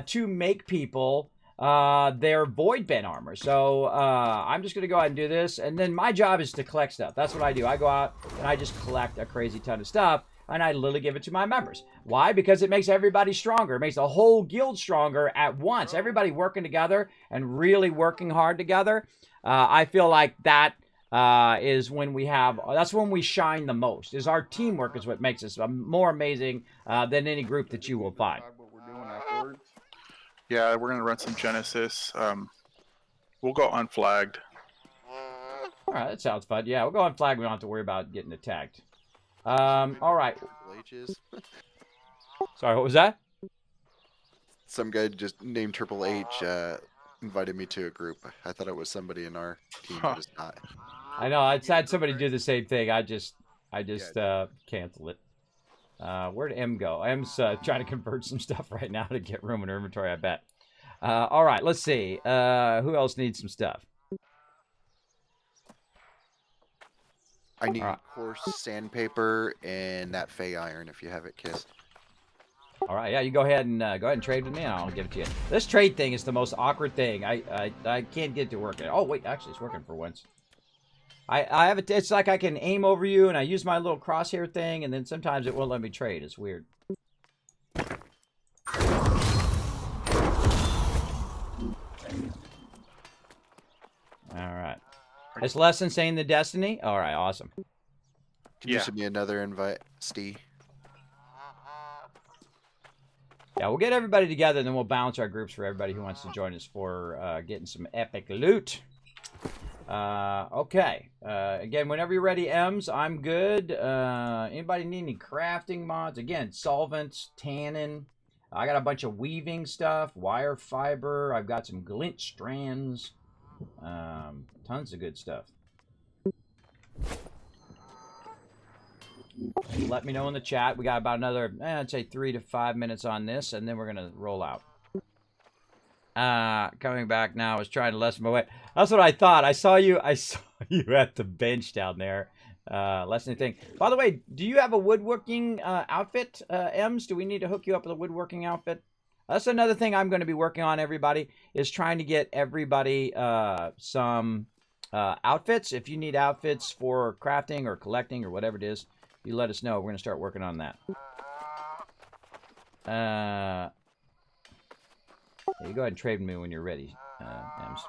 to make people their void bent armor. So I'm just gonna go ahead and do this, and then my job is to collect stuff. That's what I do. I go out and I just collect a crazy ton of stuff, and I literally give it to my members. Why? Because it makes everybody stronger. It makes the whole guild stronger at once. Everybody working together and really working hard together. I feel like that is when we have, that's when we shine the most. Is our teamwork is what makes us more amazing than any group that you will find. Yeah, we're going to run some Genesis. We'll go unflagged. All right, that sounds fun. Yeah, we'll go unflagged. We don't have to worry about getting attacked. All right. Sorry, what was that? Some guy just named Triple H invited me to a group. I thought it was somebody in our team, but it's not. I know. I had somebody do the same thing. I just canceled it. Where'd M go? M's trying to convert some stuff right now to get room in her inventory, I bet. All right, let's see. Who else needs some stuff? I need coarse sandpaper and that Fey Iron if you have it, Kiss. All right, yeah, you go ahead and trade with me, and I'll give it to you. This trade thing is the most awkward thing. I can't get it to work. Oh wait, actually, it's working for once. I have it. It's like I can aim over you, and I use my little crosshair thing, and then sometimes it won't let me trade. It's weird. All right. Is Lesson saying the Destiny? All right, awesome. Can you send me another invite, Steve? Yeah, we'll get everybody together, and then we'll balance our groups for everybody who wants to join us for getting some epic loot. Okay. Again, whenever you're ready, Ems, I'm good. Anybody need any crafting mods? Again, solvents, tannin. I got a bunch of weaving stuff, wire fiber. I've got some glint strands. Tons of good stuff. Let me know in the chat. We got about another, I'd say 3 to 5 minutes on this, and then we're going to roll out. Coming back now. I was trying to lessen my weight. That's what I thought. I saw you at the bench down there. Lessening thing. By the way, do you have a woodworking outfit, Ems? Do we need to hook you up with a woodworking outfit? That's another thing I'm going to be working on, everybody, is trying to get everybody some outfits. If you need outfits for crafting or collecting or whatever it is, you let us know. We're going to start working on that. You go ahead and trade with me when you're ready, Ems.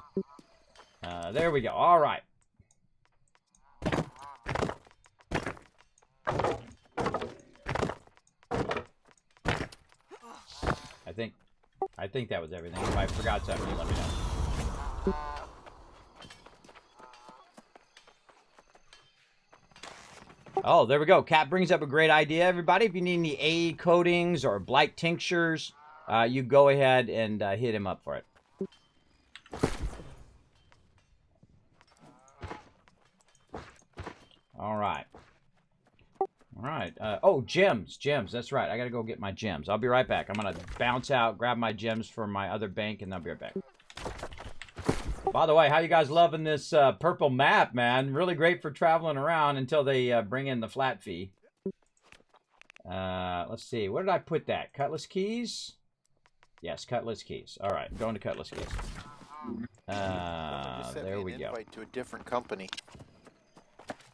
There we go. All right. I think that was everything. If I forgot something, you let me know. Oh, there we go. Cat brings up a great idea, everybody. If you need any AE coatings or blight tinctures, you go ahead and hit him up for it. All right. All right. Oh, gems. Gems. That's right. I got to go get my gems. I'll be right back. I'm going to bounce out, grab my gems from my other bank, and I'll be right back. By the way, how you guys loving this purple map, man? Really great for traveling around until they bring in the flat fee. Let's see. Where did I put that? Cutlass keys? Yes, Cutlass Keys. All right, going to Cutlass Keys. There we go. Invite to a different company.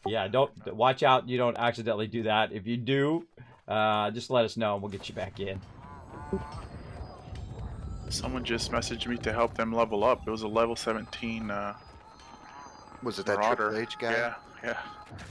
Yeah, don't watch out. You don't accidentally do that. If you do, just let us know and we'll get you back in. Someone just messaged me to help them level up. It was a level 17. Was it that Marauder. Triple H guy? Yeah, yeah.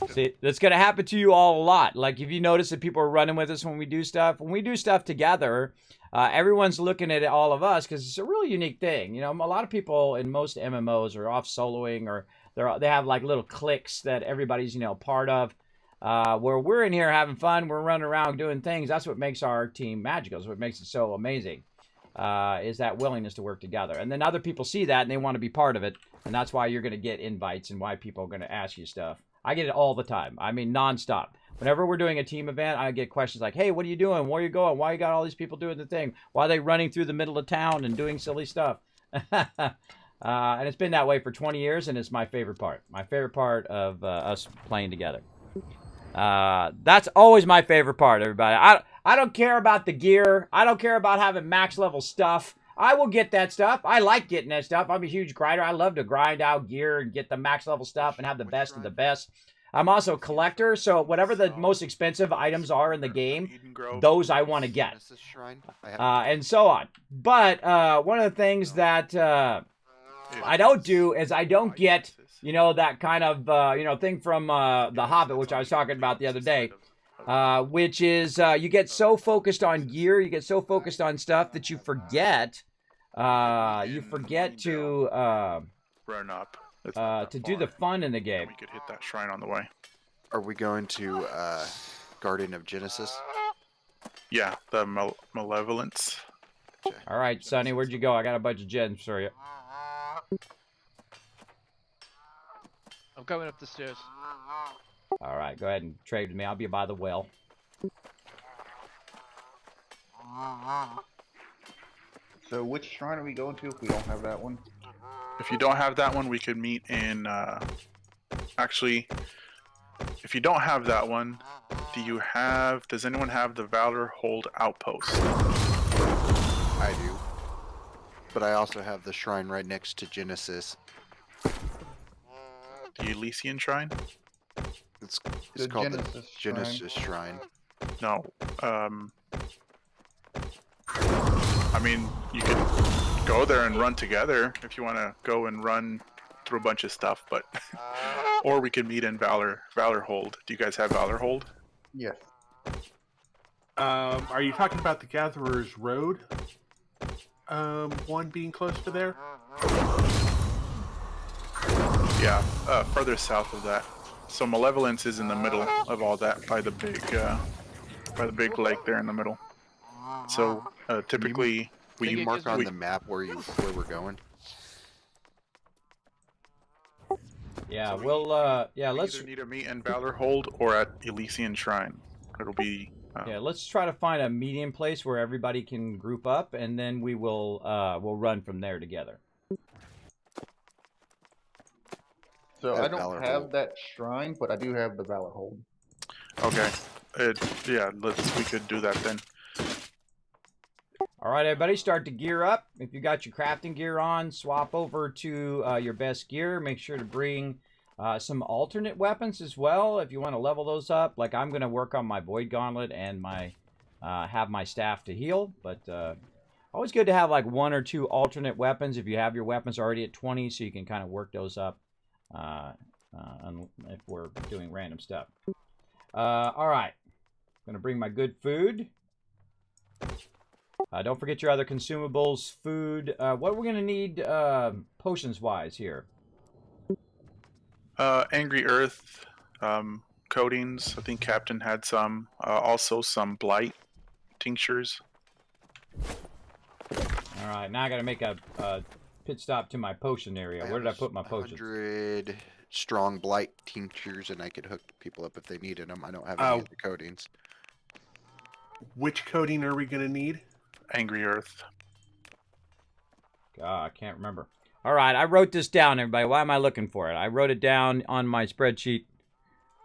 See, that's going to happen to you all a lot. Like, if you notice that people are running with us when we do stuff together, everyone's looking at all of us because it's a really unique thing. You know, a lot of people in most MMOs are off soloing or they have like little cliques that everybody's, you know, part of. Where we're in here having fun, we're running around doing things. That's what makes our team magical. That's what makes it so amazing. Is that willingness to work together. And then other people see that and they want to be part of it. And that's why you're going to get invites and why people are going to ask you stuff. I get it all the time. I mean, nonstop. Whenever we're doing a team event, I get questions like, hey, what are you doing? Where are you going? Why you got all these people doing the thing? Why are they running through the middle of town and doing silly stuff? And it's been that way for 20 years, and it's my favorite part. My favorite part of us playing together. That's always my favorite part, everybody. I don't care about the gear. I don't care about having max level stuff. I will get that stuff. I like getting that stuff. I'm a huge grinder. I love to grind out gear and get the max level stuff and have the best of the best. I'm also a collector, so whatever the most expensive items are in the game, those I want to get. And so on. But one of the things that I don't do is I don't get, you know, that kind of, you know, thing from The Hobbit, which I was talking about the other day. Which is you get so focused on gear, you get so focused on stuff that you forget to Run up. to do the fun in the game. We could hit that shrine on the way. Are we going to Guardian of Genesis? Yeah, the Malevolence. Okay. All right, Sonny, where'd you go? I got a bunch of gems for you. I'm going up the stairs. All right, go ahead and trade with me. I'll be by the well. So which shrine are we going to if we don't have that one? If you don't have that one, we could meet in, actually, if you don't have that one, does anyone have the Valor Hold Outpost? I do. But I also have the shrine right next to Genesis. The Elysian Shrine? It's The called Genesis the Genesis Shrine. No, I mean, you could go there and run together if you want to go and run through a bunch of stuff, but or we could meet in Valor Hold. Do you guys have Valor Hold? Yes. Are you talking about the Gatherer's Road? One being close to there? Yeah, further south of that. So Malevolence is in the middle of all that by the big lake there in the middle. So typically Can you mark on the map where we're going? Yeah, so we'll we let's either need to meet in Valor Hold or at Elysian Shrine. It'll be yeah, let's try to find a medium place where everybody can group up, and then we will we'll run from there together. So That I don't Valor have Hold. that shrine, but I do have the Valor Hold. okay. Yeah, we could do that then. All right, everybody, start to gear up. If you got your crafting gear on, swap over to your best gear. Make sure to bring some alternate weapons as well if you want to level those up. Like I'm going to work on my Void Gauntlet and my have my staff to heal. But always good to have like one or two alternate weapons if you have your weapons already at 20, so you can kind of work those up if we're doing random stuff. All right, I'm going to bring my good food. Don't forget your other consumables, food. What we're going to need potions-wise here? Angry Earth, coatings. I think Captain had some. Also some Blight tinctures. All right, now I got to make a pit stop to my potion area. Where did I put my potions? 100 strong blight tinctures, and I could hook people up if they needed them. I don't have any of the coatings. Which coating are we going to need? Angry Earth. God, I can't remember. All right, I wrote this down, everybody. Why am I looking for it? I wrote it down on my spreadsheet.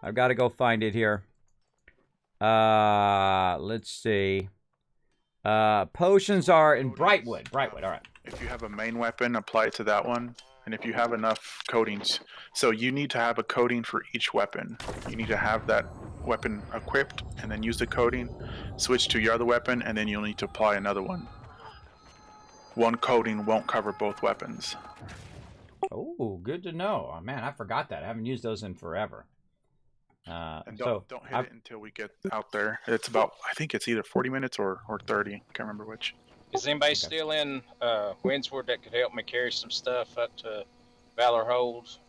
I've got to go find it here. Let's see. Potions are in Brightwood. Brightwood, all right. If you have a main weapon, apply it to that one. And if you have enough coatings, so you need to have a coating for each weapon. You need to have that weapon equipped and then use the coating, switch to your other weapon, and then you'll need to apply another one. One coating won't cover both weapons. Oh, good to know. Oh, man, I forgot that. I haven't used those in forever. And don't hit it until we get out there. It's about, I think it's either 40 minutes or 30. Can't remember which. Is anybody still in Windsward that could help me carry some stuff up to Valor Holds?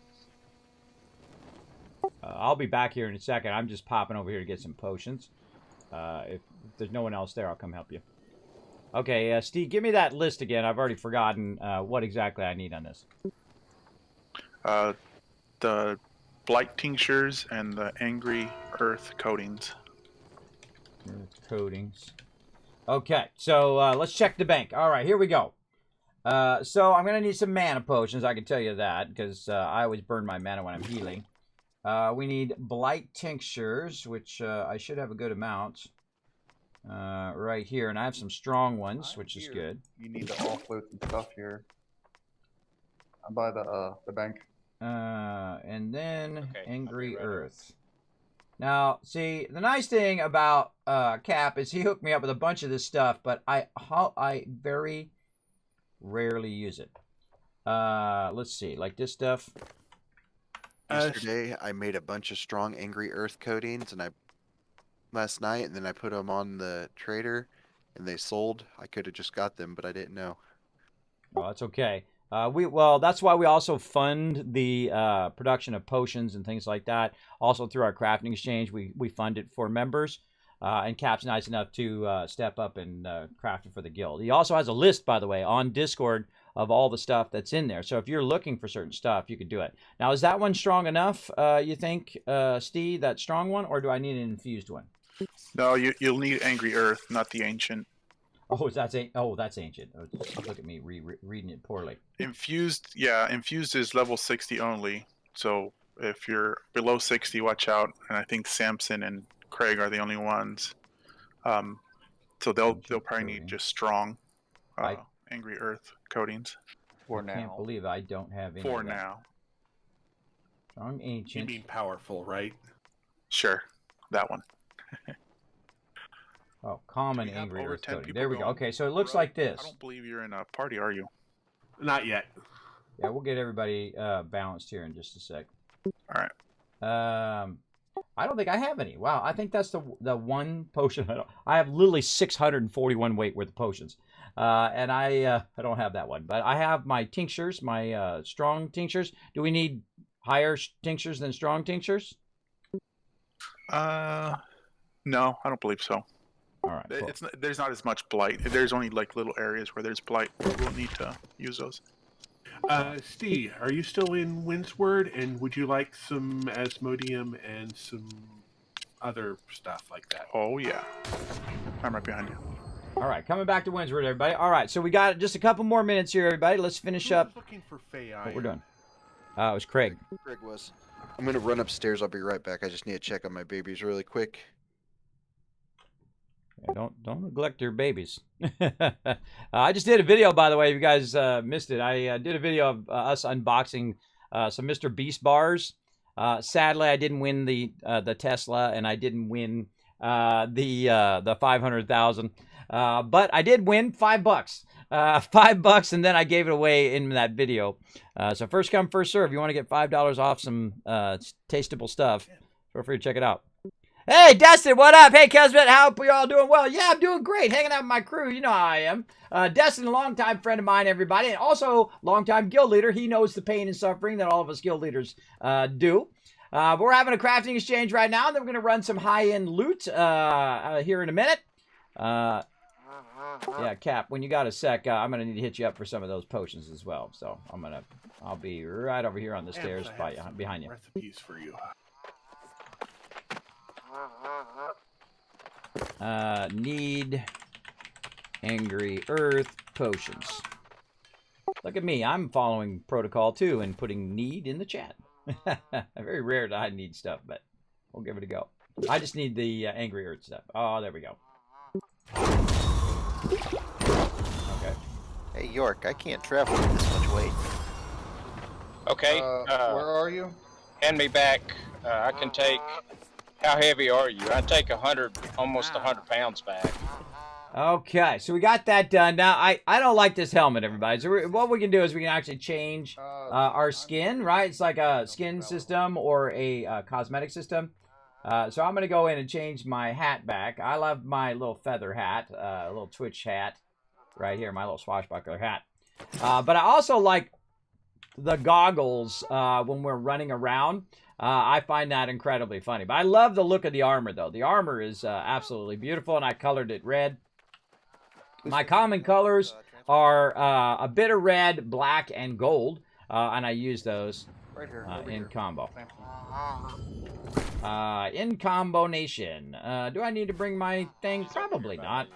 I'll be back here in a second. I'm just popping over here to get some potions. If there's no one else there, I'll come help you. Okay, Steve, give me that list again. I've already forgotten what exactly I need on this. The blight tinctures and the angry earth coatings. Coatings. Okay, so let's check the bank. All right, here we go. So I'm going to need some mana potions, I can tell you that, because I always burn my mana when I'm healing. We need blight tinctures, which I should have a good amount right here. And I have some strong ones, which is good. You need to offload some stuff here. I'm by the bank. And then Okay, Angry I'll be right Earth. Now, see, the nice thing about Cap is he hooked me up with a bunch of this stuff, but I very rarely use it. Let's see, like this stuff. Yesterday, I made a bunch of strong Angry Earth coatings, and last night, and then I put them on the trader, and they sold. I could have just got them, but I didn't know. Well, that's okay. Well, that's why we also fund the production of potions and things like that. Also through our crafting exchange, we fund it for members. And Cap's nice enough to step up and craft it for the guild. He also has a list, by the way, on Discord of all the stuff that's in there. So if you're looking for certain stuff, you could do it. Now, is that one strong enough, you think, Steve, that strong one, or do I need an infused one? No, you'll need angry earth, not the ancient. Oh, that's ancient. Oh, look at me reading it poorly. Infused, yeah, infused is level 60 only. So if you're below 60, watch out. And I think Samson and Craig are the only ones. So they'll probably need just strong angry earth coatings. For now. I can't believe I don't have any. For of that. now. Strong You ancient. mean powerful, right? Sure, that one. Oh, common We have angry over earth 10 coating. people There we go. going. Okay, so it looks Bro, like this. I don't believe you're in a party, are you? Not yet. Yeah, we'll get everybody balanced here in just a sec. All right. I don't think I have any. Wow, I think that's the one potion. I have literally 641 weight worth of potions, and I don't have that one. But I have my tinctures, my strong tinctures. Do we need higher tinctures than strong tinctures? No, I don't believe so. All right, cool. There's not as much blight. There's only like little areas where there's blight. We'll need to use those. Steve, are you still in Windsward? And would you like some Asmodeum and some other stuff like that? Oh yeah, I'm right behind you. All right, coming back to Windsor, everybody. All right, so we got just a couple more minutes here, everybody. Let's finish up Looking for Fey what we're doing. It was Craig. Greg was. I'm gonna run upstairs. I'll be right back. I just need to check on my babies really quick. Yeah, don't neglect your babies. I just did a video, by the way, if you guys missed it. I did a video of us unboxing some Mr. Beast bars. Sadly, I didn't win the Tesla, and I didn't win the 500,000. But I did win $5. $5, and then I gave it away in that video. So first come, first serve. You want to get $5 off some tasteable stuff? Feel free to check it out. Hey, Destin, what up? Hey, Kismet, how hope you all doing well? Yeah, I'm doing great. Hanging out with my crew. You know how I am. Destin, a longtime friend of mine, everybody, and also longtime guild leader. He knows the pain and suffering that all of us guild leaders do. But we're having a crafting exchange right now, and then we're going to run some high-end loot here in a minute. Yeah, Cap, when you got a sec, I'm going to need to hit you up for some of those potions as well. So I'll be right over here on the stairs behind you. Recipes for you. Need angry earth potions. Look at me, I'm following protocol too and putting need in the chat. Very rare that I need stuff, but we'll give it a go. I just need the angry earth stuff. Oh, there we go. Okay. Hey York, I can't travel with this much weight. Okay. Where are you? Hand me back. I can take. How heavy are you? I take 100, almost 100 pounds back. Okay, so we got that done. Now, I don't like this helmet, everybody. So what we can do is we can actually change our skin, right? It's like a skin system or a cosmetic system. So I'm going to go in and change my hat back. I love my little feather hat, a little Twitch hat right here, my little swashbuckler hat. But I also like the goggles when we're running around. I find that incredibly funny. But I love the look of the armor, though. The armor is absolutely beautiful, and I colored it red. My common colors are a bit of red, black, and gold, and I use those Right here. in combo. In combination. Do I need to bring my thing? Probably not.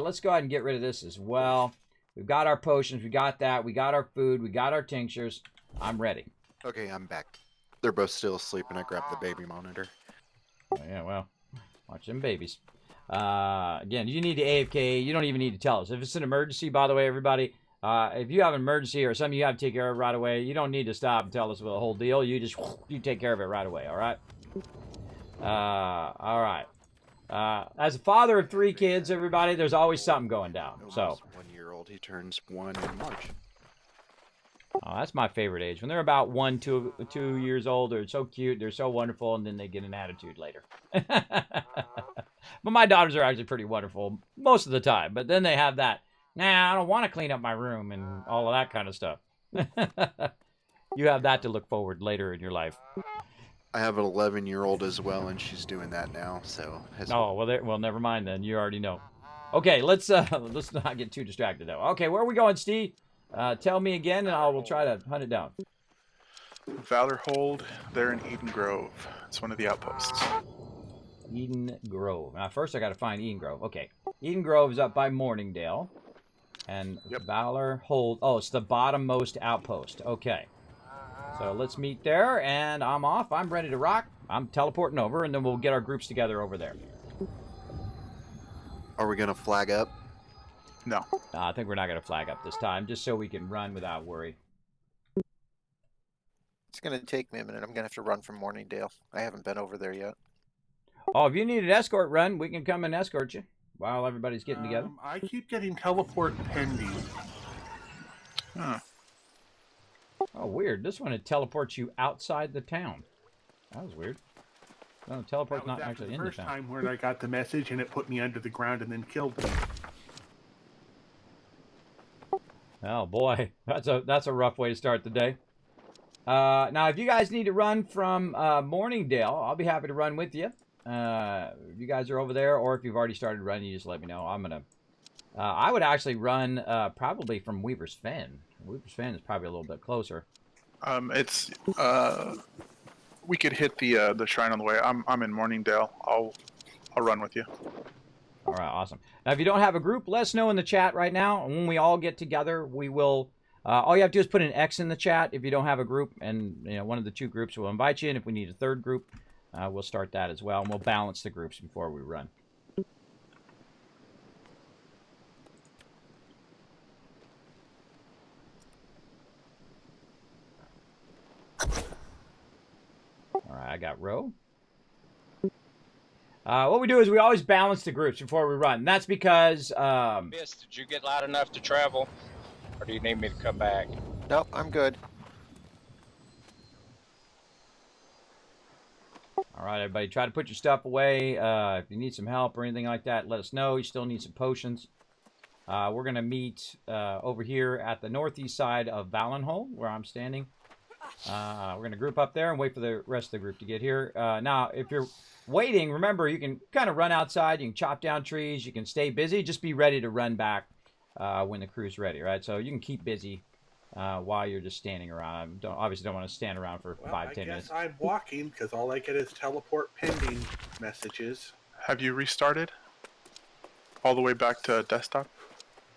Let's go ahead and get rid of this as well. We've got our potions. We got that. We got our food. We got our tinctures. I'm ready. Okay, I'm back. They're both still asleep, and I grabbed the baby monitor. Oh, yeah, well, watch them babies. Again, you need to AFK. You don't even need to tell us. If it's an emergency, by the way, everybody, if you have an emergency or something you have to take care of right away, you don't need to stop and tell us the whole deal. You just you take care of it right away, all right? All right. As a father of 3 kids, everybody, there's always something going down. So 1-year-old, he turns 1 in March. Oh, that's my favorite age. When they're about 1, 2 years old, they're so cute, they're so wonderful, and then they get an attitude later. But my daughters are actually pretty wonderful most of the time. But then they have that, nah, I don't want to clean up my room and all of that kind of stuff. You have that to look forward later in your life. I have an 11-year-old as well, and she's doing that now. So. Oh well, never mind then. You already know. Okay, let's not get too distracted though. Okay, where are we going, Steve? Tell me again, and I will try to hunt it down. Valor Hold, they're in Eden Grove. It's one of the outposts. Eden Grove. Now, first I got to find Eden Grove. Okay. Eden Grove is up by Morningdale. And Valor Hold. Oh, it's the bottommost outpost. Okay. So let's meet there, and I'm off. I'm ready to rock. I'm teleporting over, and then we'll get our groups together over there. Are we going to flag up? No. I think we're not going to flag up this time, just so we can run without worry. It's going to take me a minute. I'm going to have to run from Morningdale. I haven't been over there yet. Oh, if you need an escort run, we can come and escort you while everybody's getting together. I keep getting teleport pending. Huh. Oh, weird. This one, it teleports you outside the town. That was weird. No, teleport's not actually in the town. First time when I got the message and it put me under the ground and then killed me. Oh boy, that's a rough way to start the day. Now, if you guys need to run from Morningdale, I'll be happy to run with you. If you guys are over there, or if you've already started running, you just let me know. I'm gonna. I would actually run probably from Weaver's Fen. Weaver's Fen is probably a little bit closer. It's we could hit the shrine on the way. I'm in Morningdale. I'll run with you. All right, awesome. Now, if you don't have a group, let us know in the chat right now. And when we all get together, we will. All you have to do is put an X in the chat if you don't have a group, and one of the 2 groups will invite you. And if we need a 3rd group, we'll start that as well, and we'll balance the groups before we run. All right, I got row. What we do is we always balance the groups before we run. And that's because... Miss, did you get loud enough to travel? Or do you need me to come back? Nope, I'm good. All right, everybody, try to put your stuff away. If you need some help or anything like that, let us know. You still need some potions. We're going to meet over here at the northeast side of Valenhole, where I'm standing. We're going to group up there and wait for the rest of the group to get here. Now, if you're waiting, remember, you can kind of run outside. You can chop down trees. You can stay busy. Just be ready to run back when the crew's ready, right? So you can keep busy while you're just standing around. Obviously don't want to stand around for 5-10 minutes. I'm walking because all I get is teleport pending messages. Have you restarted? All the way back to desktop?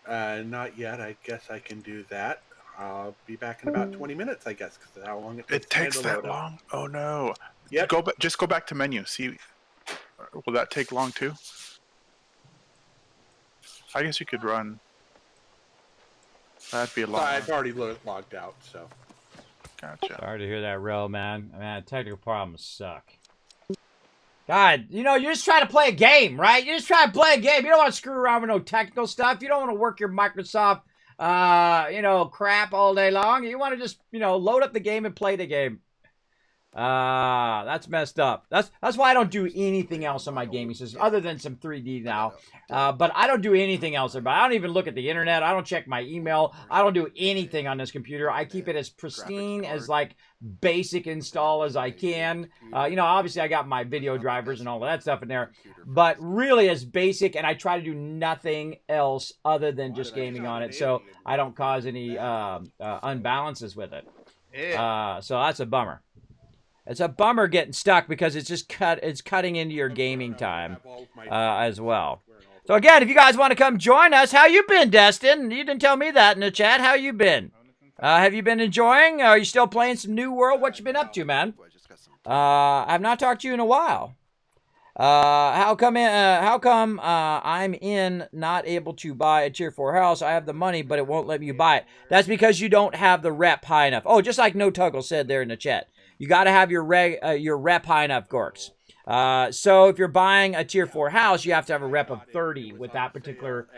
Not yet. I guess I can do that. I'll be back in about 20 minutes, I guess, because how long it takes that long? Oh no. Yep. Just go back to menu. See, will that take long too? I guess you could run. That'd be a long I've run. already logged out, so. Gotcha. Sorry to hear that, Ro, man. Man, technical problems suck. God, you know, you're just trying to play a game, right? You're just trying to play a game. You don't want to screw around with no technical stuff. You don't want to work your Microsoft, you know, crap all day long. You want to just, you know, load up the game and play the game. That's messed up. That's why I don't do anything else on my gaming system other than some 3D now. But I don't do anything else. I don't even look at the internet. I don't check my email. I don't do anything on this computer. I keep it as pristine as like basic install as I can. You know, obviously I got my video drivers and all of that stuff in there, but really as basic, and I try to do nothing else other than just gaming on it, so I don't cause any unbalances with it. So that's a bummer. It's a bummer getting stuck because it's just cutting into your gaming time as well. So again, if you guys want to come join us, how you been, Destin? You didn't tell me that in the chat. How you been? Have you been enjoying? Are you still playing some New World? What you been up to, man? I've not talked to you in a while. How come I'm not able to buy a tier 4 house? I have the money, but it won't let me buy it. That's because you don't have the rep high enough. Oh, just like No Tuggle said there in the chat. You got to have your rep high enough, Gorks. So if you're buying a tier 4 house, you have to have a rep of 30 with that particular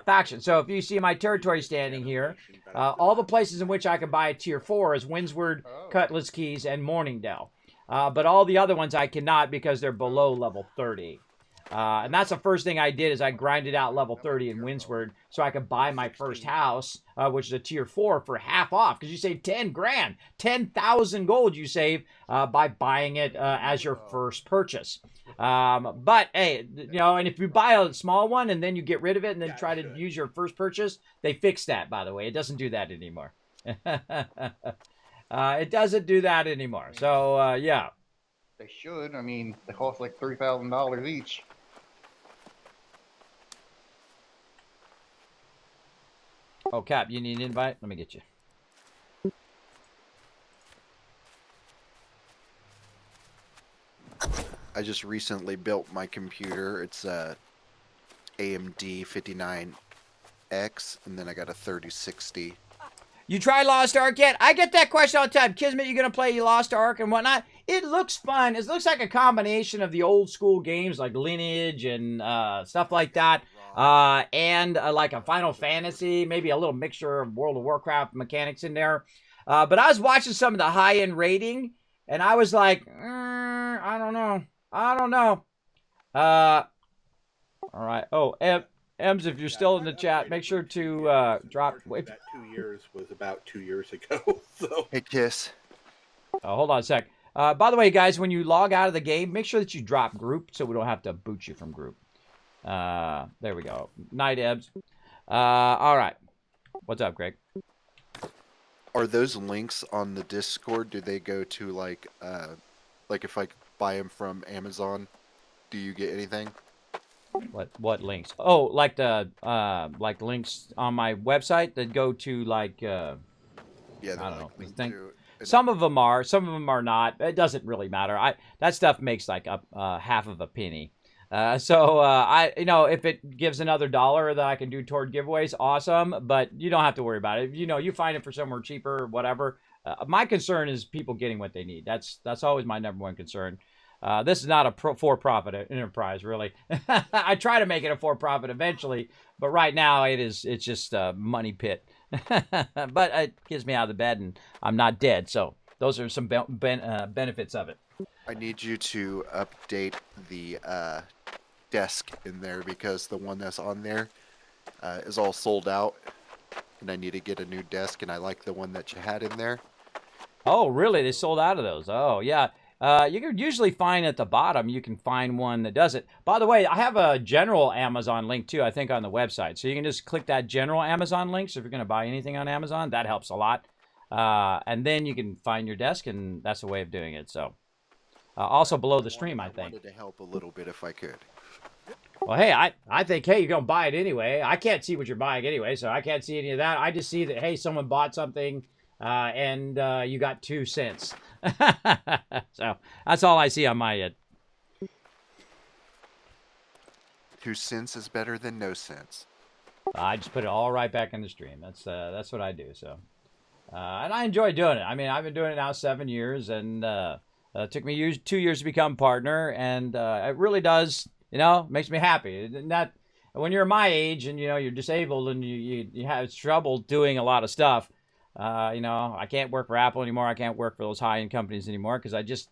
faction. So if you see my territory standing here, all the places in which I can buy a tier 4 is Windsward, Cutlass Keys, and Morningdale. But all the other ones I cannot because they're below level 30. And that's the first thing I did is I grinded out level 30 in Windsward so I could buy my first house, which is a tier 4 for half off because you save 10 grand, 10,000 gold you save by buying it as your first purchase. But hey, you know, and if you buy a small one and then you get rid of it and then try to use your first purchase, they fixed that, by the way. It doesn't do that anymore. It doesn't do that anymore. So, yeah. They should. I mean, they cost like $3,000 each. Oh, Cap, you need an invite? Let me get you. I just recently built my computer. It's a AMD 59X, and then I got a 3060. You try Lost Ark yet? I get that question all the time. Kismet, you going to play Lost Ark and whatnot? It looks fun. It looks like a combination of the old school games like Lineage and stuff like that. And like a Final Fantasy, maybe a little mixture of World of Warcraft mechanics in there. But I was watching some of the high-end rating, and I was like, I don't know. All right. Oh, Ems, if you're still in the chat, make sure to drop. Wait. That 2 years was about 2 years ago. So. Hey, Kiss. Hold on a sec. By the way, guys, when you log out of the game, make sure that you drop group so we don't have to boot you from group. There we go. Night, Ebs. All right. What's up, Greg? Are those links on the Discord? Do they go to like if I buy them from Amazon, do you get anything? What links? Oh, like the like links on my website that go to like yeah, I don't know. To, some of them are not. It doesn't really matter. That stuff makes like a half of a penny. So you know, if it gives another $1 that I can do toward giveaways, awesome. But you don't have to worry about it. You know, you find it for somewhere cheaper or whatever. My concern is people getting what they need. That's always my number one concern. This is not a for-profit enterprise, really. I try to make it a for-profit eventually, but right now it's just a money pit. But it gets me out of the bed, and I'm not dead. So those are some benefits of it. I need you to update the desk in there because the one that's on there is all sold out, and I need to get a new desk, and I like the one that you had in there. Oh, really? They sold out of those? Oh, yeah. You can usually find at the bottom, you can find one that does it. By the way, I have a general Amazon link too, I think, on the website. So you can just click that general Amazon link. So if you're going to buy anything on Amazon, that helps a lot. And then you can find your desk, and that's a way of doing it. So also below the stream, I think. I wanted to help a little bit if I could. Well, hey, I think, hey, you're going to buy it anyway. I can't see what you're buying anyway, so I can't see any of that. I just see that, hey, someone bought something and you got 2 cents. So that's all I see on my end. 2 cents is better than no cents. I just put it all right back in the stream. That's what I do. So, and I enjoy doing it. I mean, I've been doing it now 7 years, and it took me 2 years to become partner, and it really does, makes me happy. And that when you're my age and you're disabled and you have trouble doing a lot of stuff, I can't work for Apple anymore. I can't work for those high-end companies anymore because I just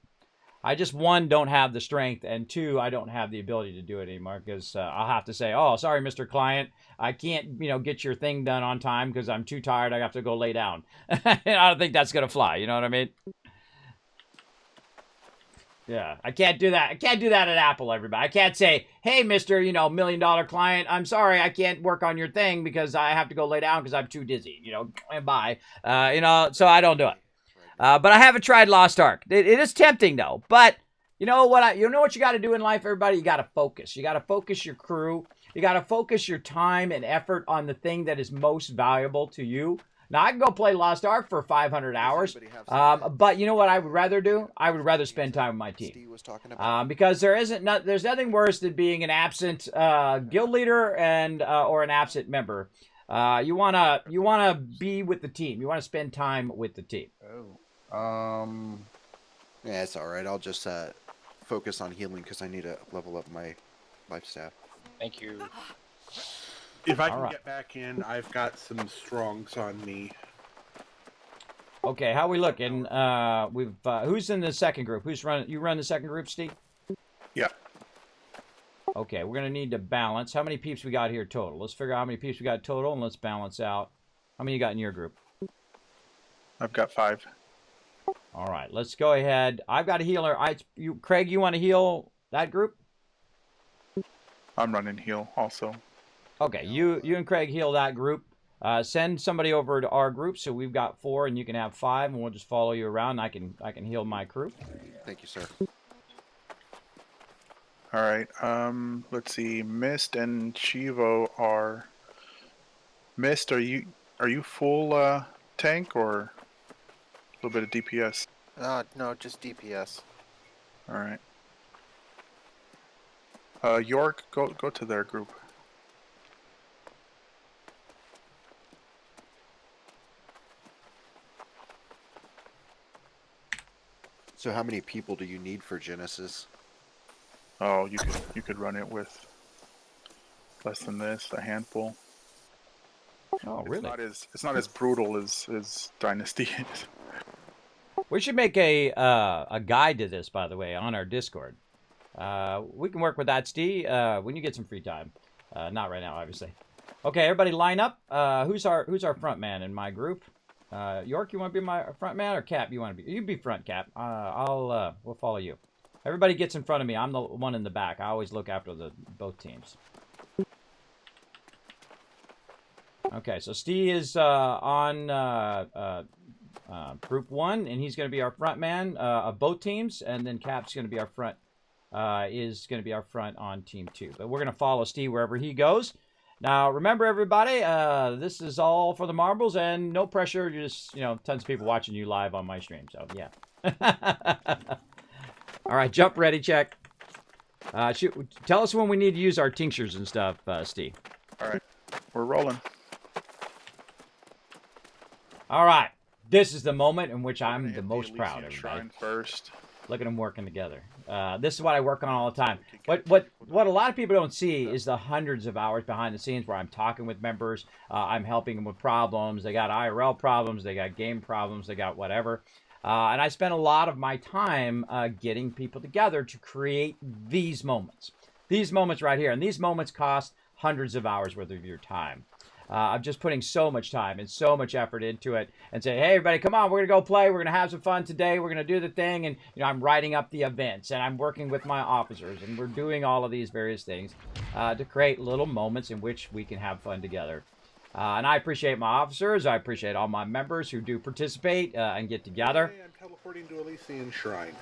one, don't have the strength, and two, I don't have the ability to do it anymore because I'll have to say, oh, sorry, Mr. Client, I can't, get your thing done on time because I'm too tired. I have to go lay down. I don't think that's gonna fly. You know what I mean? Yeah, I can't do that. I can't do that at Apple, everybody. I can't say, hey, Mr. $1 million client, I'm sorry, I can't work on your thing because I have to go lay down because I'm too dizzy. Bye. So I don't do it. But I haven't tried Lost Ark. It is tempting though. But you know what you got to do in life, everybody? You got to focus. You got to focus your crew. You got to focus your time and effort on the thing that is most valuable to you. Now I can go play Lost Ark for 500 hours. But you know what I would rather do? I would rather spend time with my team. Because there's nothing worse than being an absent guild leader and or an absent member. You wanna be with the team. You wanna spend time with the team. Yeah, it's all right. I'll just focus on healing because I need to level up my life staff. Thank you. If I can get back in, I've got some strongs on me. Okay, how we looking? Who's in the second group? You run the second group, Steve? Yeah. Okay, we're gonna need to balance. How many peeps we got here total? Let's figure out how many peeps we got total, and let's balance out. How many you got in your group? I've got 5. All right, let's go ahead. I've got a healer. Craig, you want to heal that group? I'm running heal also. Okay, you and Craig heal that group. Send somebody over to our group, so we've got 4, and you can have 5, and we'll just follow you around. I can heal my crew. Thank you, sir. All right. Let's see. Mist and Chivo are. Mist, are you full tank or a little bit of DPS? No, just DPS. All right. York, go to their group. So how many people do you need for Genesis? Oh, you could run it with less than this, a handful. Oh, really? It's not as brutal as Dynasty is. We should make a guide to this, by the way, on our Discord. We can work with that, Steve, when you get some free time. Not right now, obviously. Okay, everybody line up. Who's our front man in my group? York, you want to be my front man, or Cap? You be front, Cap. We'll follow you. Everybody gets in front of me. I'm the one in the back. I always look after both teams. Okay, so Steve is on group 1, and he's going to be our front man of both teams, and then Cap's going to be our front. Is going to be our front on team 2. But we're going to follow Steve wherever he goes. Now, remember, everybody, this is all for the marbles, and no pressure. You're just, tons of people watching you live on my stream. So, yeah. All right, jump ready, check. Tell us when we need to use our tinctures and stuff, Steve. All right, we're rolling. All right, this is the moment in which I'm the most proud, everybody. Shrine first. Look at them working together. This is what I work on all the time. What a lot of people don't see is the hundreds of hours behind the scenes where I'm talking with members. I'm helping them with problems. They got IRL problems. They got game problems. They got whatever. And I spend a lot of my time getting people together to create these moments. These moments right here. And these moments cost hundreds of hours worth of your time. I'm just putting so much time and so much effort into it and say, hey, everybody, come on, we're going to go play. We're going to have some fun today. We're going to do the thing. And, I'm writing up the events, and I'm working with my officers, and we're doing all of these various things to create little moments in which we can have fun together. And I appreciate my officers. I appreciate all my members who do participate and get together. Hey, I'm teleporting to Elysian Shrine.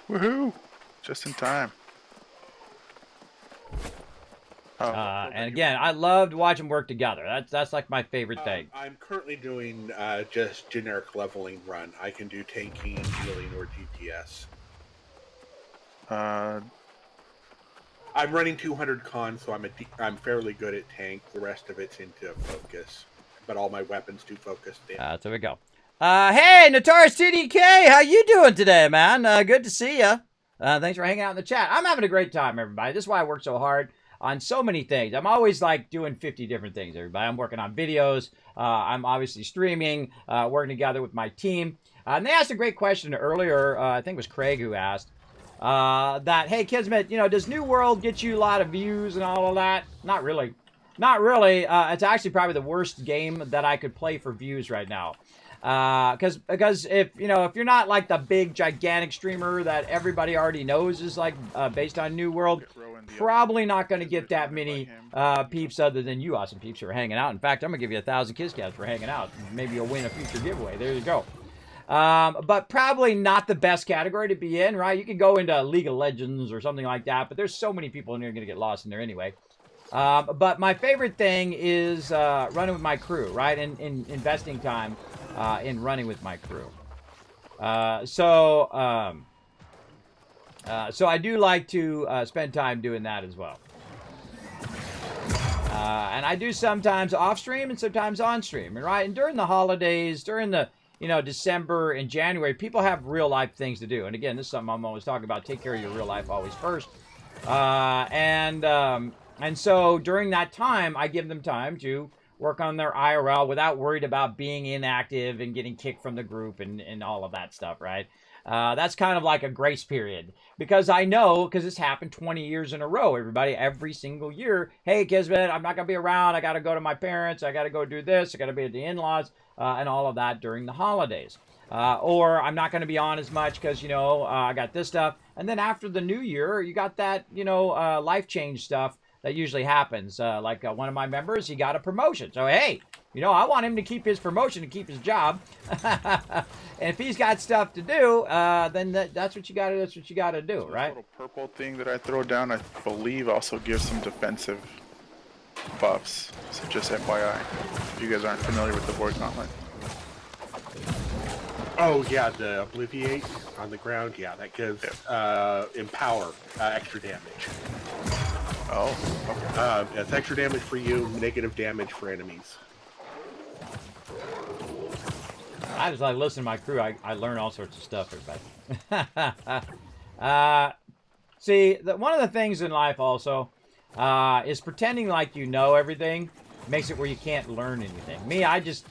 Woohoo! Just in time. And again, I love to watch them work together. That's like my favorite thing. I'm currently doing just generic leveling run. I can do tanking, healing, or DPS. I'm running 200 con, so I'm fairly good at tank. The rest of it's into focus, but all my weapons do focus damage. So we go. Hey, Notorious TDK, how you doing today, man? Good to see you. Thanks for hanging out in the chat. I'm having a great time, everybody. This is why I work so hard on so many things. I'm always like doing 50 different things, everybody. I'm working on videos. I'm obviously streaming, working together with my team. And they asked a great question earlier. I think it was Craig who asked that, hey, Kismet, you know, does New World get you a lot of views and all of that? Not really. Not really. It's actually probably the worst game that I could play for views right now. Because if you're not like the big gigantic streamer that everybody already knows is like based on New World, probably not going to get that many peeps other than you awesome peeps who are hanging out. In fact, I'm gonna give you 1,000 Kiscats for hanging out. Maybe you'll win a future giveaway. There you go. But probably not the best category to be in, right? You could go into League of Legends or something like that, but there's so many people in there going to get lost in there anyway. But my favorite thing is running with my crew, right? And investing time in running with my crew. So I do like to spend time doing that as well. And I do sometimes off stream and sometimes on stream, right? And during the holidays, during the December and January, people have real life things to do. And again, this is something I'm always talking about. Take care of your real life always first. And so during that time, I give them time to work on their IRL without worried about being inactive and getting kicked from the group and all of that stuff, right? That's kind of like a grace period. Because I know, because it's happened 20 years in a row, everybody, every single year, hey, Kismet, I'm not going to be around. I got to go to my parents. I got to go do this. I got to be at the in-laws and all of that during the holidays. Or I'm not going to be on as much because, I got this stuff. And then after the new year, you got that, life change stuff that usually happens. Like one of my members, he got a promotion. So, hey, I want him to keep his promotion and keep his job. And if he's got stuff to do, then that's what you got to. That's what you got to do, right? This little purple thing that I throw down, I believe, also gives some defensive buffs. So just FYI, if you guys aren't familiar with the Void Gauntlet. Oh yeah, the Obliviate on the ground. Yeah, that gives Empower extra damage. Oh, okay. It's extra damage for you, negative damage for enemies. I just like listen to my crew. I learn all sorts of stuff, everybody. See, one of the things in life also is pretending like you know everything makes it where you can't learn anything. Me, I just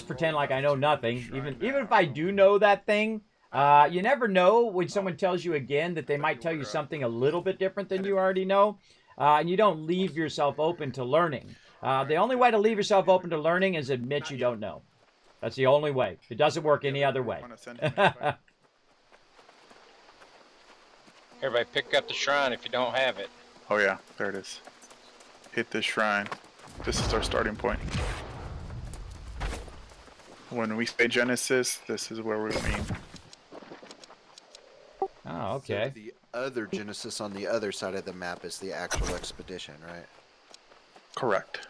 pretend like I know nothing. Even if I do know that thing, you never know when someone tells you again that they might tell you something a little bit different than you already know. And you don't leave yourself open to learning. The only way to leave yourself open to learning is admit you don't know. That's the only way. It doesn't work any other way. Everybody pick up the shrine if you don't have it. Oh yeah, there it is. Hit this shrine. This is our starting point. When we say Genesis, this is where we mean. Oh, okay. So the other Genesis on the other side of the map is the actual expedition, right? Correct.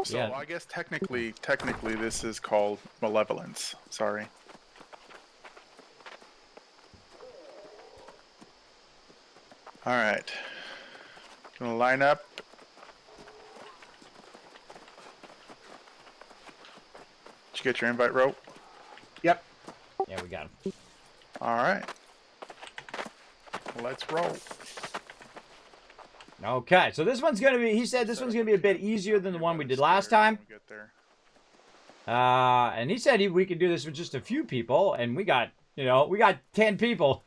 So Yeah. I guess technically this is called Malevolence. Sorry. All right. Gonna line up. Did you get your invite rope? Yep. Yeah, we got him. All right. Let's roll. Okay, so this one's going to be, he said this one's going to be a bit easier than the one we did last time. And he said we could do this with just a few people, and we got 10 people.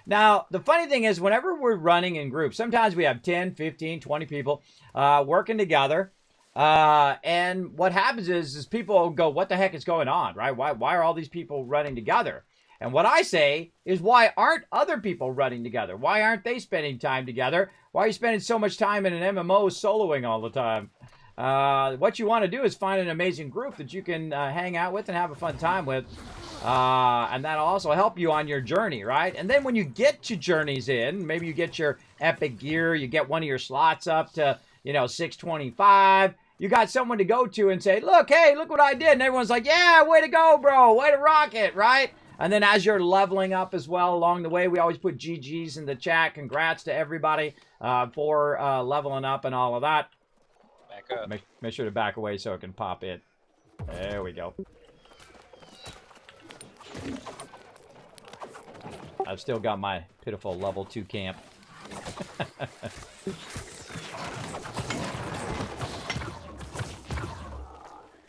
Now, the funny thing is, whenever we're running in groups, sometimes we have 10, 15, 20 people working together. And what happens is people go, what the heck is going on, right? Why are all these people running together? And what I say is, why aren't other people running together? Why aren't they spending time together? Why are you spending so much time in an MMO soloing all the time? What you want to do is find an amazing group that you can hang out with and have a fun time with. And that'll also help you on your journey, right? And then when you get your journeys in, maybe you get your epic gear, you get one of your slots up to, 625. You got someone to go to and say, look, hey, look what I did. And everyone's like, yeah, way to go, bro. Way to rock it, right? And then as you're leveling up as well along the way, we always put GGs in the chat. Congrats to everybody for leveling up and all of that. Back up. Make sure to back away so it can pop in. There we go. I've still got my pitiful level 2 camp.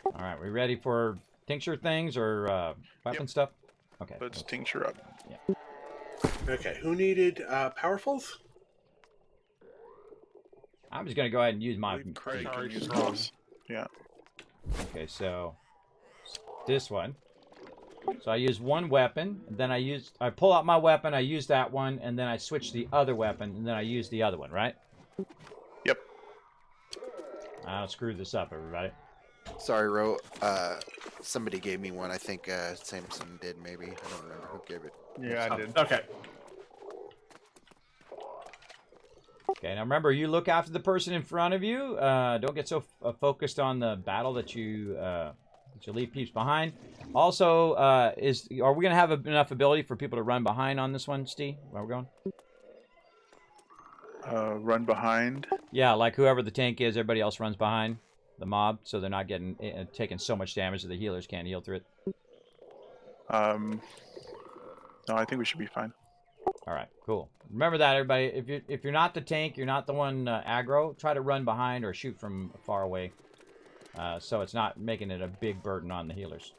All right, we ready for tincture things or weapon stuff? Okay. Let's tincture up. Yeah. Okay, who needed powerfuls? I'm just gonna go ahead and use I my. believe Craig Sorry, can use strong. those. Yeah. Okay, so this one. So I use one weapon, then I pull out my weapon, I use that one, and then I switch the other weapon, and then I use the other one, right? Yep. I'll screw this up, everybody. Sorry, Ro. Somebody gave me one. I think Samson did, maybe. I don't remember who gave it. Yeah, I did. Okay. Okay, now remember, you look after the person in front of you. Don't get so focused on the battle that you leave peeps behind. Also, are we gonna have enough ability for people to run behind on this one, Steve? Where we're going? Run behind. Yeah, like whoever the tank is, everybody else runs behind the mob, so they're not getting taking so much damage that the healers can't heal through it. No, I think we should be fine. All right, cool. Remember that, everybody. If you're not the tank, you're not the one aggro. Try to run behind or shoot from far away, so it's not making it a big burden on the healers.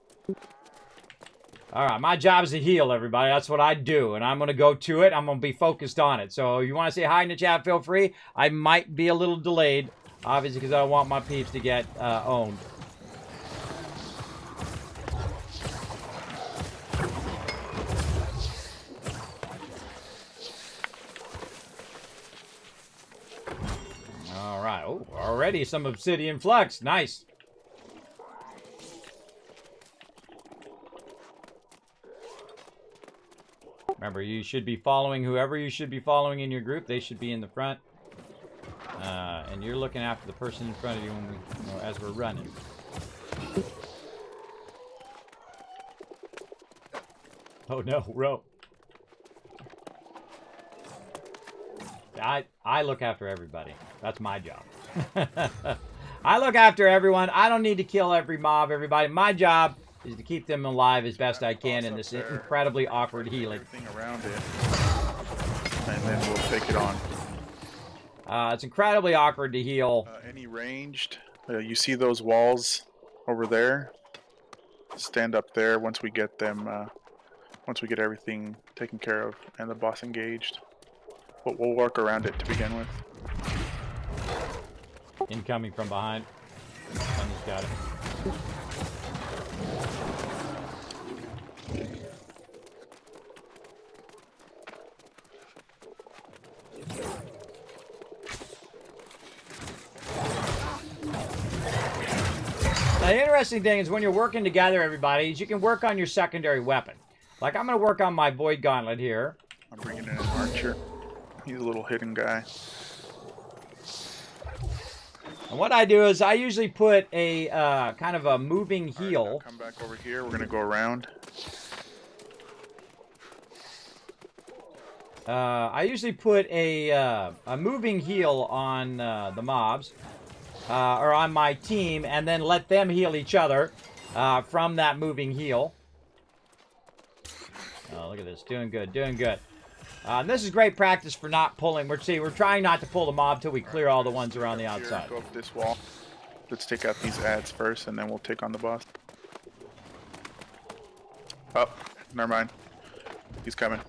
All right, my job is to heal, everybody. That's what I do, and I'm gonna go to it. I'm gonna be focused on it. So if you want to say hi in the chat, feel free. I might be a little delayed, obviously, because I don't want my peeps to get owned. All right. Oh, already some obsidian flux. Nice. Remember, you should be following whoever you should be following in your group. They should be in the front. And you're looking after the person in front of you when as we're running. Oh no, Ro. I look after everybody. That's my job. I look after everyone. I don't need to kill every mob, everybody. My job is to keep them alive as best I can in this incredibly awkward healing. Everything around it, and then we'll take it on. It's incredibly awkward to heal. Any ranged? You see those walls over there? Stand up there once we get them. Once we get everything taken care of and the boss engaged. But we'll work around it to begin with. Incoming from behind. Someone's got it. Now, the interesting thing is when you're working together, everybody, is you can work on your secondary weapon. Like, I'm going to work on my Void Gauntlet here. I'm bringing in an archer. He's a little hidden guy. And what I do is I usually put a kind of a moving heal. Right, come back over here. We're going to go around. I usually put a moving heal on the mobs. Or on my team, and then let them heal each other from that moving heal. Oh, look at this. Doing good, doing good. And this is great practice for not pulling. We're trying not to pull the mob till we clear all the ones around the outside. Go up this wall. Let's take out these ads first, and then we'll take on the boss. Oh, never mind. He's coming.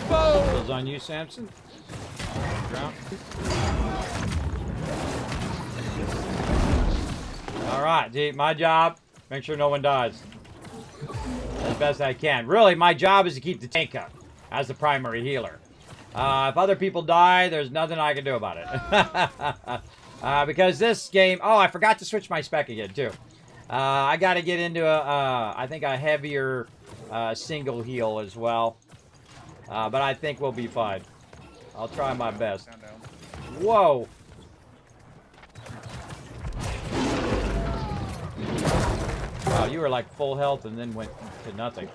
Those on you, Samson. Ground. All right, dude, my job, make sure no one dies. As best I can. Really, my job is to keep the tank up as the primary healer. If other people die, there's nothing I can do about it. Because this game... Oh, I forgot to switch my spec again, too. I got to get into, I think, a heavier single heal as well. But I think we'll be fine. I'll try my best. Whoa! Wow, you were like full health and then went to nothing.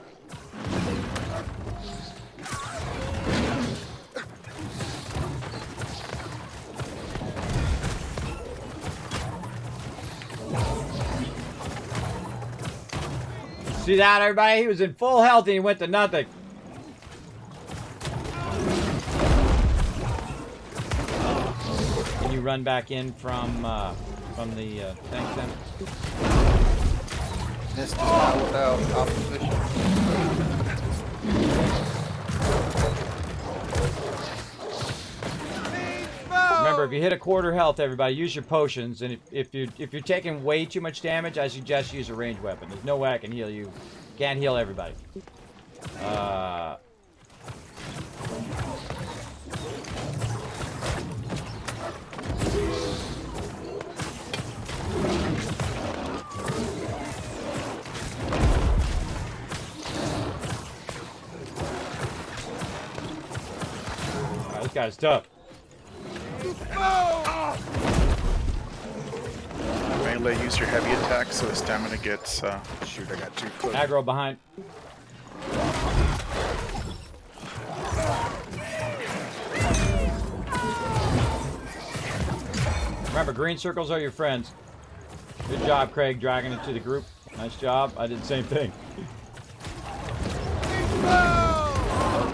See that, everybody? He was in full health and he went to nothing. Can you run back in from the tank then? Missed the spot without opposition. Remember, if you hit a quarter health, everybody, use your potions. And if you're taking way too much damage, I suggest use a ranged weapon. There's no way I can heal you. Can't heal everybody. This guy's tough. Melee, use your heavy attack so the stamina gets. Shoot, I got too close. Aggro behind. Remember, green circles are your friends. Good job, Craig, dragging it to the group. Nice job. I did the same thing.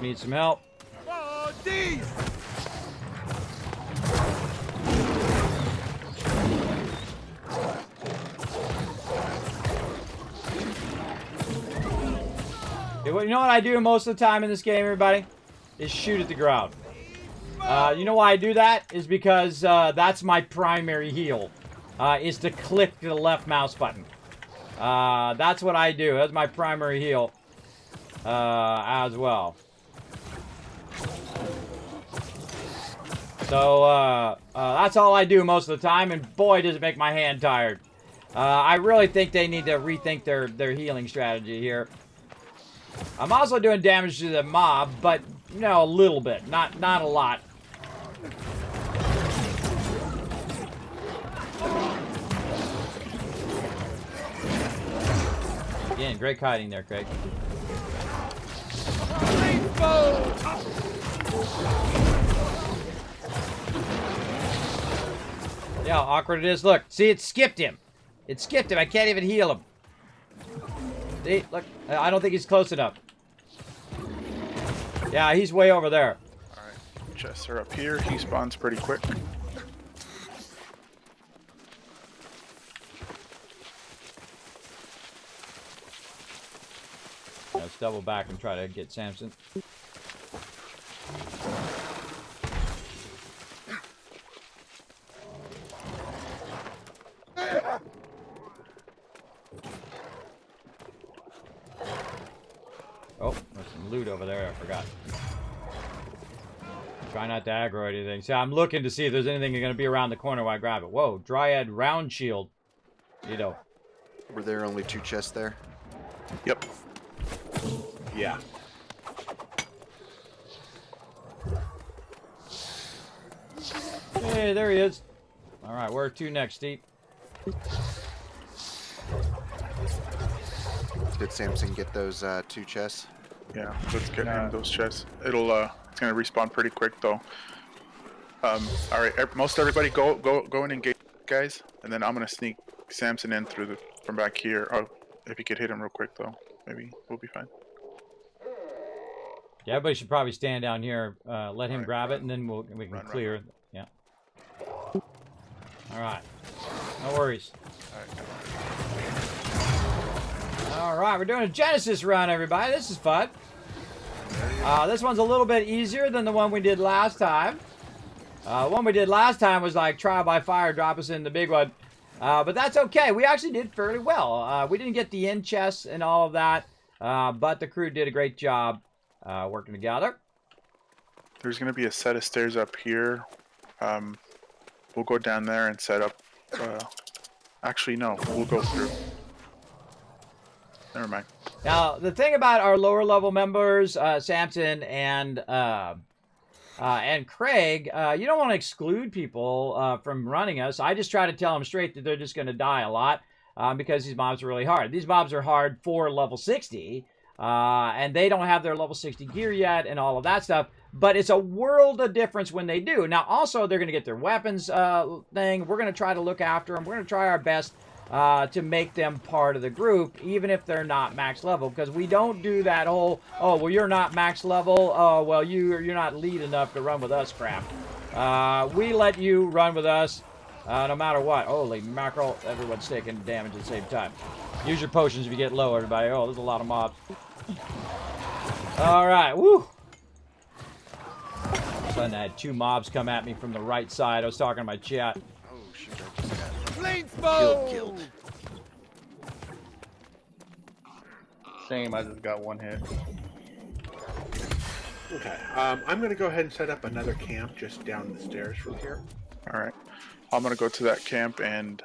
Need some help. You know what I do most of the time in this game, everybody? Is shoot at the ground. You know why I do that? Is because that's my primary heal. Is to click the left mouse button. That's what I do. That's my primary heal. As well. So, that's all I do most of the time, and boy, does it make my hand tired. I really think they need to rethink their healing strategy here. I'm also doing damage to the mob, but, you know, a little bit. Not a lot. Again, great kiting there, Craig. Yeah, how awkward it is. Look, see, it skipped him. It skipped him. I can't even heal him. See, look, I don't think he's close enough. Yeah, he's way over there. Alright, chests are up here. He spawns pretty quick. Let's double back and try to get Samson. Oh, there's some loot over there. I forgot. Try not to aggro anything. See, I'm looking to see if there's anything going to be around the corner while I grab it. Whoa, Dryad round shield. You know. Were there only 2 chests there? Yep. Yeah. Hey, there he is. All right, where to next, Steve? Did Samson get those 2 chests? Yeah, let's get him those chests. It'll it's gonna respawn pretty quick though. All right, most everybody go and engage, guys, and then I'm gonna sneak Samson in from back here. Oh, if you could hit him real quick though, maybe we'll be fine. Yeah, everybody should probably stand down here. Let him grab it, and then we can clear. Run. Yeah. All right. No worries. All right, we're doing a Genesis run, everybody. This is fun. This one's a little bit easier than the one we did last time. The one we did last time was like trial by fire, drop us in the big one. But that's okay. We actually did fairly well. We didn't get the end chests and all of that, but the crew did a great job working together. There's gonna be a set of stairs up here. We'll go down there and set up. Actually, no, we'll go through. Never mind. Now, the thing about our lower level members, Samson and Craig, you don't want to exclude people from running us. I just try to tell them straight that they're just going to die a lot because these mobs are really hard. These mobs are hard for level 60, and they don't have their level 60 gear yet and all of that stuff. But it's a world of difference when they do. Now, also, they're going to get their weapons thing. We're going to try to look after them. We're going to try our best to make them part of the group, even if they're not max level, because we don't do that whole, oh, well, you're not max level, oh, well, you're not lead enough to run with us crap. We let you run with us no matter what. Holy mackerel, everyone's taking damage at the same time. Use your potions if you get low, everybody. Oh, there's a lot of mobs. All right, woo. All of a sudden, I had 2 mobs come at me from the right side. I was talking to my chat. Oh, shoot, I just got killed. Same, I just got 1 hit. Okay, I'm going to go ahead and set up another camp just down the stairs from here. All right. I'm gonna go to that camp, and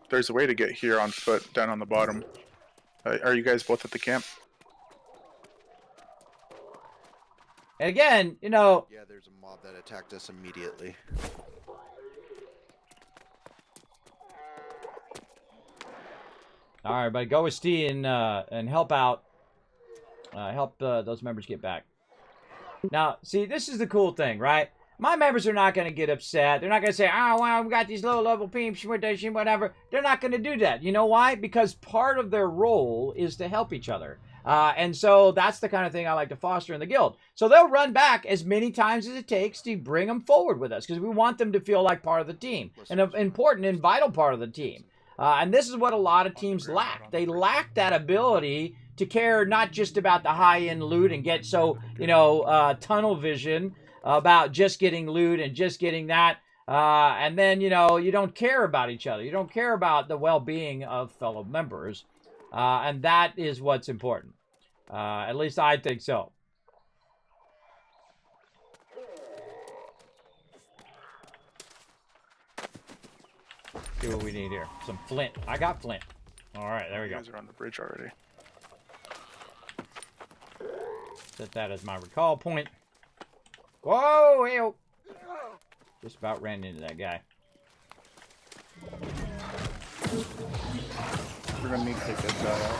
there's a way to get here on foot down on the bottom. Are you guys both at the camp? And again, you know... Yeah, there's a mob that attacked us immediately. All right, everybody, go with Steve and help out. Help those members get back. Now, see, this is the cool thing, right? My members are not going to get upset. They're not going to say, oh, well, we got these low-level peeps, whatever. They're not going to do that. You know why? Because part of their role is to help each other. And so that's the kind of thing I like to foster in the guild. So they'll run back as many times as it takes to bring them forward with us, because we want them to feel like part of the team, an important and vital part of the team. And this is what a lot of teams lack. They lack that ability to care not just about the high-end loot and get so, you know, tunnel vision about just getting loot and just getting that. And then, you know, you don't care about each other. You don't care about the well-being of fellow members. And that is what's important. At least I think so. See what we need here. Some flint. I got flint. All right, there we go. You guys are on the bridge already. Set that as my recall point. Whoa, hey-oh. Just about ran into that guy. We're gonna need to take this guy out.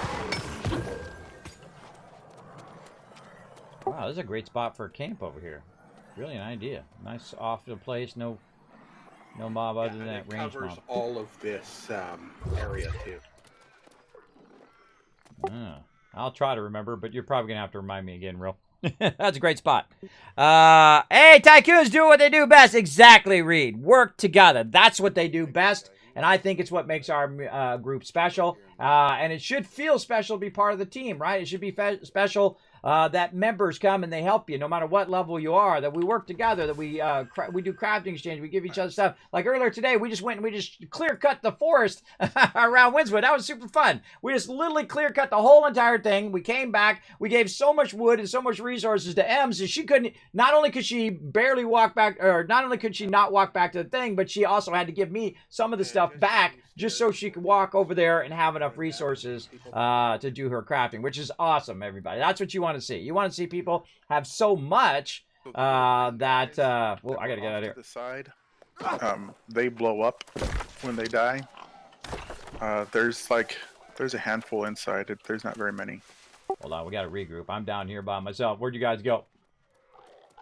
Wow, this is a great spot for a camp over here. Really an idea. Nice off the place. No mob other than that range covers mob. all of this area too. I'll try to remember, but you're probably gonna have to remind me again, real. That's a great spot. Hey, Tycoons do what they do best. Exactly, Reed. Work together. That's what they do best. And I think it's what makes our group special. And it should feel special to be part of the team, right? It should be special that members come and they help you no matter what level you are, that we work together, that we do crafting exchange, we give each other stuff. Like earlier today, we just went and we just clear cut the forest around Windswood. That was super fun. We just literally clear cut the whole entire thing. We came back, we gave so much wood and so much resources to Ems that she couldn't, not only could she barely walk back, or not only could she not walk back to the thing, but she also had to give me some of the stuff back just so she could walk over there and have enough resources to do her crafting, which is awesome, everybody. That's what you want to see. You want to see people have so much that... well, I got to get out of here. The side, they blow up when they die. There's a handful inside. There's not very many. Hold on, we got to regroup. I'm down here by myself. Where'd you guys go?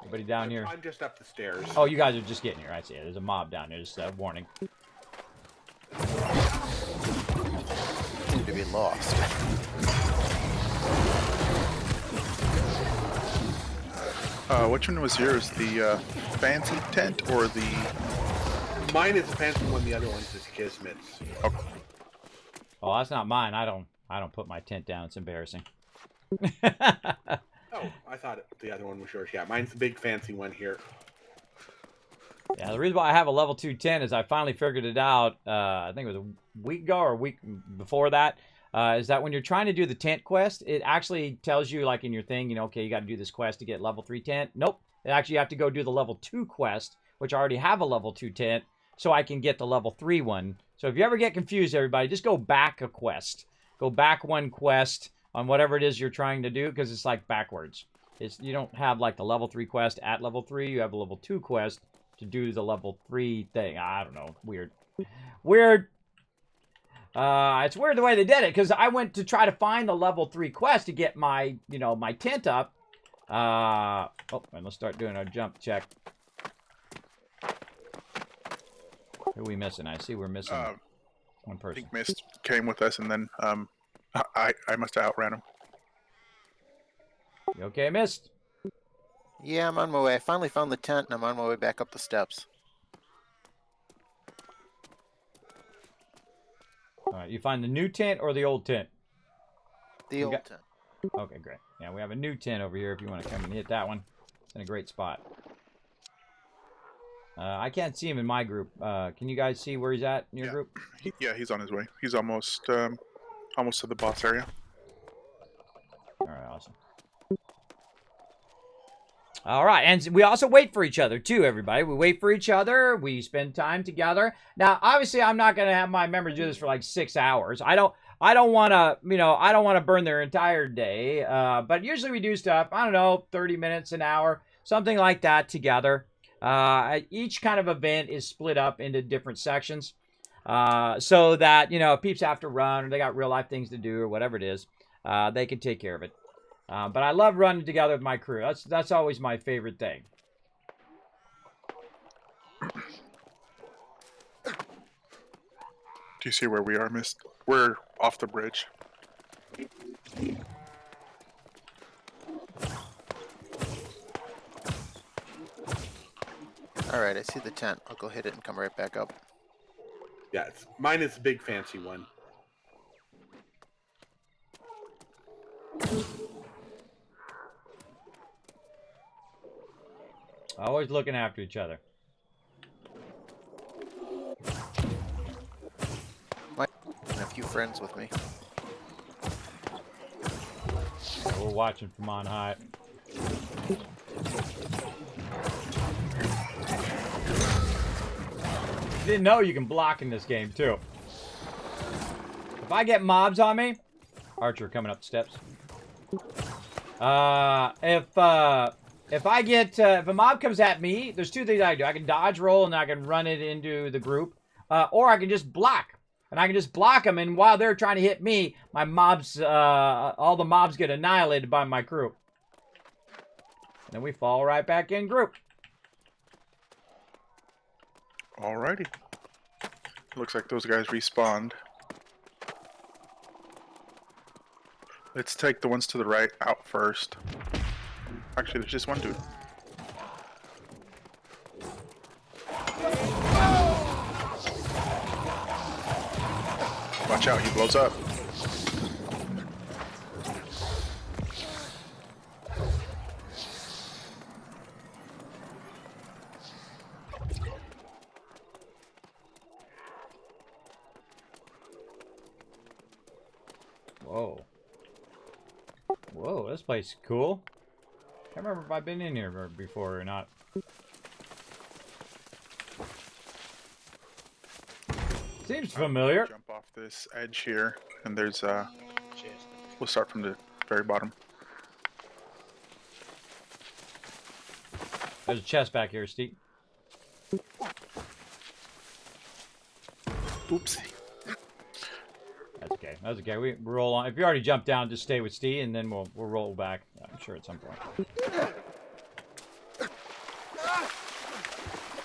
Anybody down here? I'm just up the stairs. Oh, you guys are just getting here. I see. There's a mob down here. Just a warning. Seem to be lost. Which one was yours? The fancy tent or the... Mine is the fancy one. The other one's is Kismet's. Okay. Oh, that's not mine. I don't put my tent down. It's embarrassing. Oh, I thought the other one was yours. Yeah, mine's the big fancy one here. Yeah, the reason why I have a level 2 tent is I finally figured it out, I think it was a week ago or a week before that, is that when you're trying to do the tent quest, it actually tells you, like in your thing, you know, okay, you got to do this quest to get level 3 tent. Nope. Actually, you have to go do the level 2 quest, which I already have a level 2 tent, so I can get the level 3 one. So if you ever get confused, everybody, just go back a quest. Go back one quest on whatever it is you're trying to do, because it's like backwards. You don't have like the level 3 quest at level 3. You have a level 2 quest to do the level 3 thing. I don't know. Weird. Weird. It's weird the way they did it, because I went to try to find the level 3 quest to get my, my tent up. Oh, and let's start doing our jump check. Who are we missing? I see we're missing one I person. think Mist came with us, and then I must have outran him. You okay, Mist? Yeah, I'm on my way. I finally found the tent, and I'm on my way back up the steps. All right, you find the new tent or the old tent? The old tent. Okay, great. Yeah, we have a new tent over here if you want to come and hit that one. It's in a great spot. I can't see him in my group. Can you guys see where he's at in your group? Yeah, he's on his way. He's almost to the boss area. All right, awesome. All right, and we also wait for each other too, everybody. We wait for each other. We spend time together. Now, obviously, I'm not going to have my members do this for like 6 hours. I don't want to, I don't want to burn their entire day. But usually we do stuff, I don't know, 30 minutes, an hour, something like that together. Each kind of event is split up into different sections. So that, if peeps have to run or they got real life things to do or whatever it is, they can take care of it. But I love running together with my crew. That's always my favorite thing. Do you see where we are, Mist? We're off the bridge. Alright, I see the tent. I'll go hit it and come right back up. Yeah, mine is the big fancy one. Always looking after each other. And a few friends with me. We're watching from on high. Didn't know you can block in this game too. If I get mobs on me, Archer coming up the steps. If a mob comes at me, there's two things I can do. I can dodge roll and I can run it into the group, or I can just block. And I can just block them, and while they're trying to hit me, my mobs, all the mobs get annihilated by my crew. And then we fall right back in group. Alrighty. Looks like those guys respawned. Let's take the ones to the right out first. Actually, there's just one dude. Watch out, he blows up. Whoa. Whoa, this place is cool. Can't remember if I've been in here before or not. Seems familiar. Jump off this edge here, and there's we'll start from the very bottom. There's a chest back here, Steve. Oopsie. That's okay. That's okay. We roll on. If you already jumped down, just stay with Steve, and then we'll roll back. I'm sure at some point.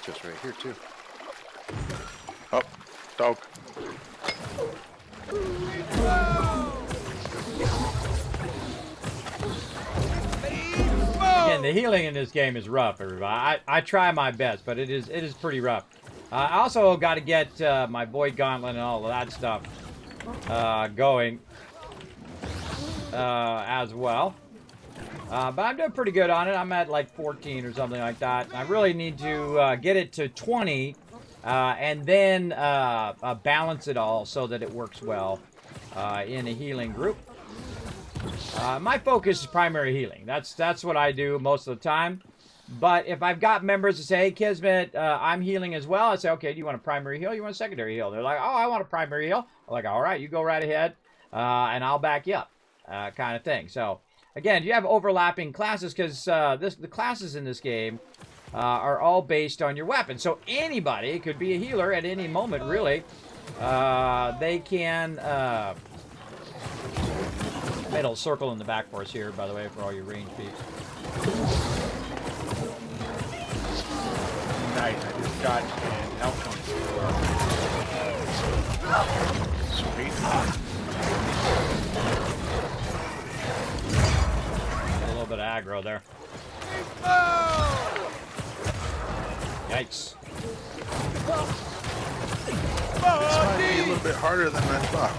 Just right here too. Oh, dog. Again, the healing in this game is rough, everybody. I try my best, but it is pretty rough. I also got to get my Void Gauntlet and all of that stuff going as well. But I'm doing pretty good on it. I'm at like 14 or something like that. I really need to get it to 20 and then balance it all so that it works well in a healing group. My focus is primary healing. That's what I do most of the time. But if I've got members that say, hey, Kismet, I'm healing as well, I say, okay, do you want a primary heal? You want a secondary heal? They're like, oh, I want a primary heal. I'm like, all right, you go right ahead, and I'll back you up. kind of thing. So, again, you have overlapping classes because the classes in this game are all based on your weapon. So anybody could be a healer at any moment, really. They can... made a little circle in the back for us here, by the way, for all your range peeps. Nice. I just got an elf one. Sweet. Got a little bit of aggro there. Yikes. This might be a little bit harder than I thought.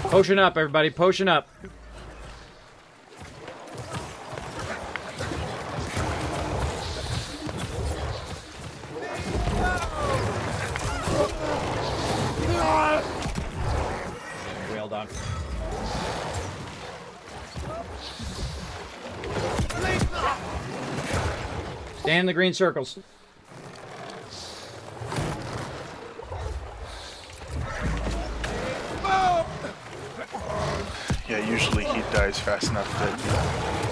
Potion up, everybody. Potion up. Well done. Stay in the green circles. Yeah, usually he dies fast enough that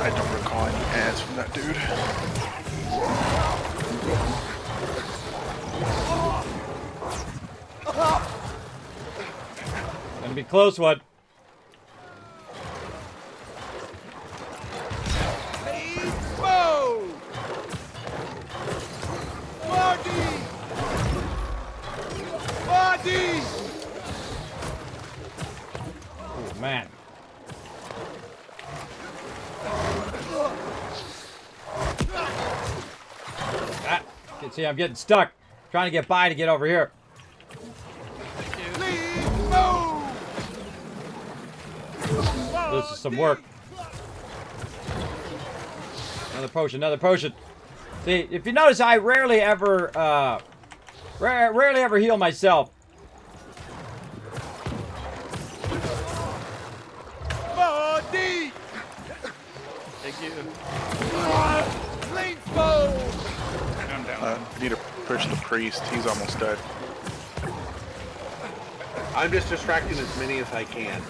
I don't recall any ads from that dude. Gonna be close one. Oh, man. Ah, you can see I'm getting stuck. Trying to get by to get over here. This is some work. Another potion, another potion. See, if you notice, I rarely ever heal myself. Thank you. I'm down. Need to push the priest. He's almost dead. I'm just distracting as many as I can.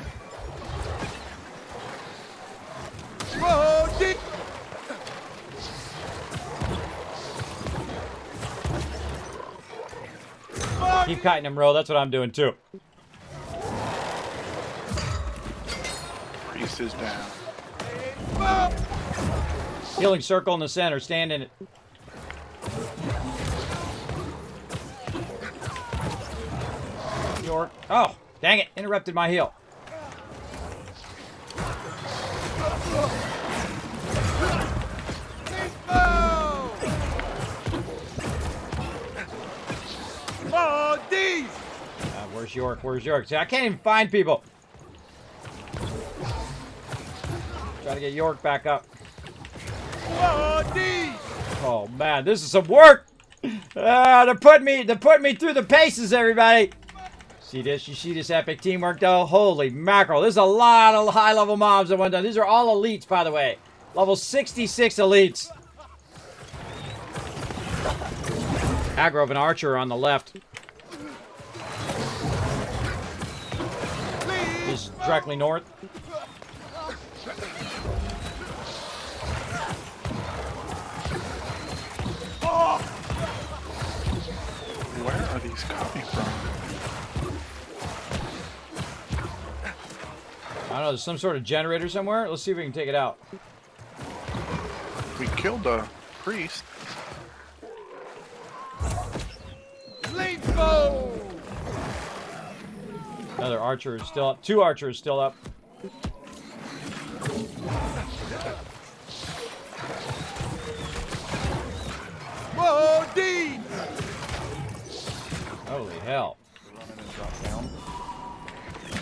Keep kiting him, Ro. That's what I'm doing too. Priest is down. Healing circle in the center. Stand in it. York. Oh, dang it. Interrupted my heal. Where's York? Where's York? See, I can't even find people. Try to get York back up. Oh man, this is some work. They're putting me through the paces, everybody. See this? You see this epic teamwork, though? Holy mackerel! There's a lot of high-level mobs that went down. These are all elites, by the way. Level 66 elites. Aggro of an archer on the left. He's directly north. Where are these coming from? I don't know, there's some sort of generator somewhere. Let's see if we can take it out. We killed the priest. Another archer is still up. 2 archers still up. Holy hell. Run in and drop down.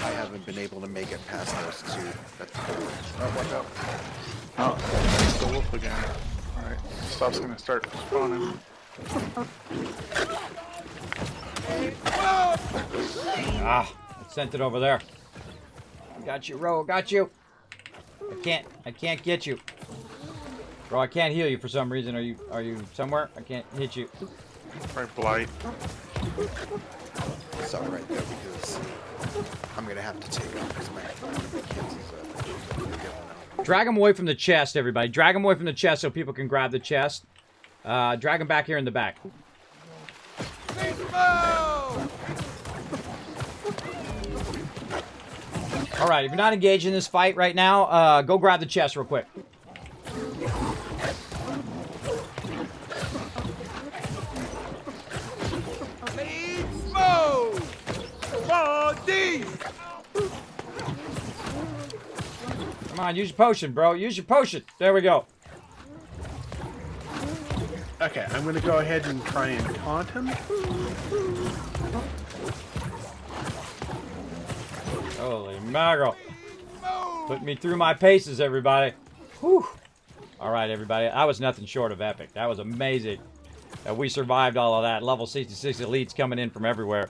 I haven't been able to make it past those two. That's oh, watch out. Oh, it's the wolf again. Alright, stuff's gonna start spawning. Ah, I sent it over there. Got you, Ro. Got you. I can't get you. Bro, I can't heal you for some reason. Are you somewhere? I can't hit you. Right, blight. It's all right though because I'm gonna have to take off because my kids is up. Drag him away from the chest, everybody. Drag him away from the chest so people can grab the chest. Drag him back here in the back. All right, if you're not engaged in this fight right now, go grab the chest real quick. Come on, use your potion, bro. Use your potion. There we go. Okay, I'm going to go ahead and try and taunt him. Holy mackerel. Put me through my paces, everybody. Whew. All right, everybody. That was nothing short of epic. That was amazing. We survived all of that. Level 66 elites coming in from everywhere.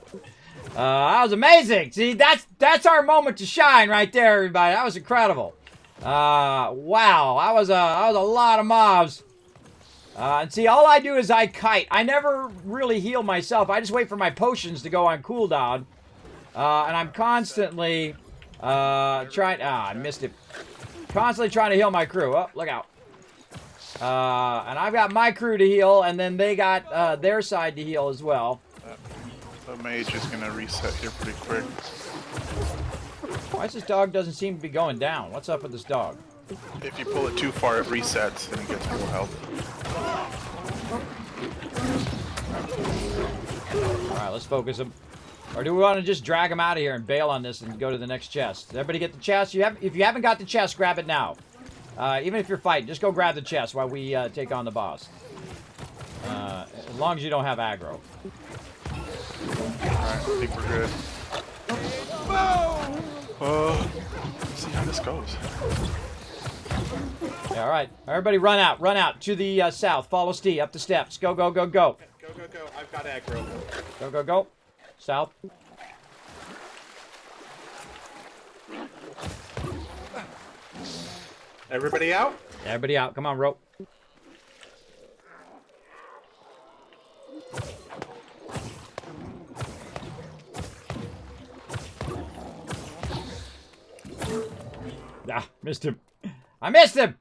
That was amazing. See, that's our moment to shine right there, everybody. That was incredible. Wow. That was a lot of mobs. And see, all I do is I kite. I never really heal myself. I just wait for my potions to go on cooldown. And I'm constantly trying... I missed it. Constantly trying to heal my crew. Oh, look out. And I've got my crew to heal, and then they got their side to heal as well. The mage is going to reset here pretty quick. Why is this dog doesn't seem to be going down? What's up with this dog? If you pull it too far, it resets and it gets full health. Alright, let's focus him. Or do we want to just drag him out of here and bail on this and go to the next chest? Does everybody get the chest? If you haven't got the chest, grab it now. Even if you're fighting, just go grab the chest while we take on the boss. As long as you don't have aggro. Alright, I think we're good. Let's see how this goes. Yeah, alright. Everybody run out. Run out to the south. Follow Steve up the steps. Go, go, go, go. Go, go, go. I've got aggro. Go, go, go. South. Everybody out? Everybody out. Come on, rope. Ah, missed him. I missed him!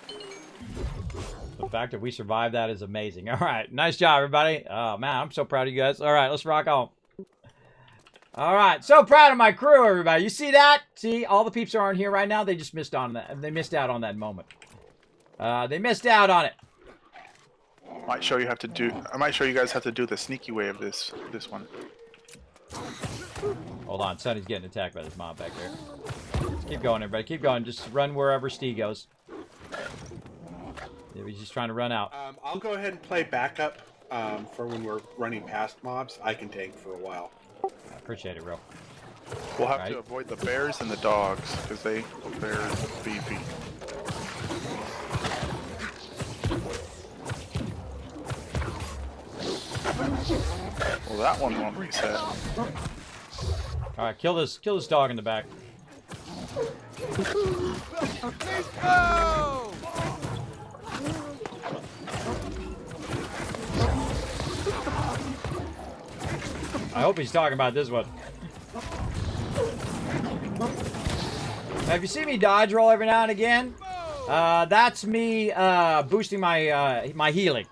The fact that we survived that is amazing. All right. Nice job, everybody. Oh, man, I'm so proud of you guys. All right, let's rock on. All right. So proud of my crew, everybody. You see that? See, all the peeps aren't here right now. They just missed on that. They missed out on that moment. They missed out on it. I might show you guys how to do the sneaky way of this one. Hold on. Sonny's getting attacked by this mob back there. Keep going, everybody. Keep going. Just run wherever Steve goes. Yeah, he's just trying to run out. I'll go ahead and play backup for when we're running past mobs. I can tank for a while. I appreciate it, bro. We'll have to avoid the bears and the dogs because they're beefy. Well, that one won't reset. All right, kill this dog in the back. I hope he's talking about this one. Now, if you see me dodge roll every now and again, that's me boosting my my healing.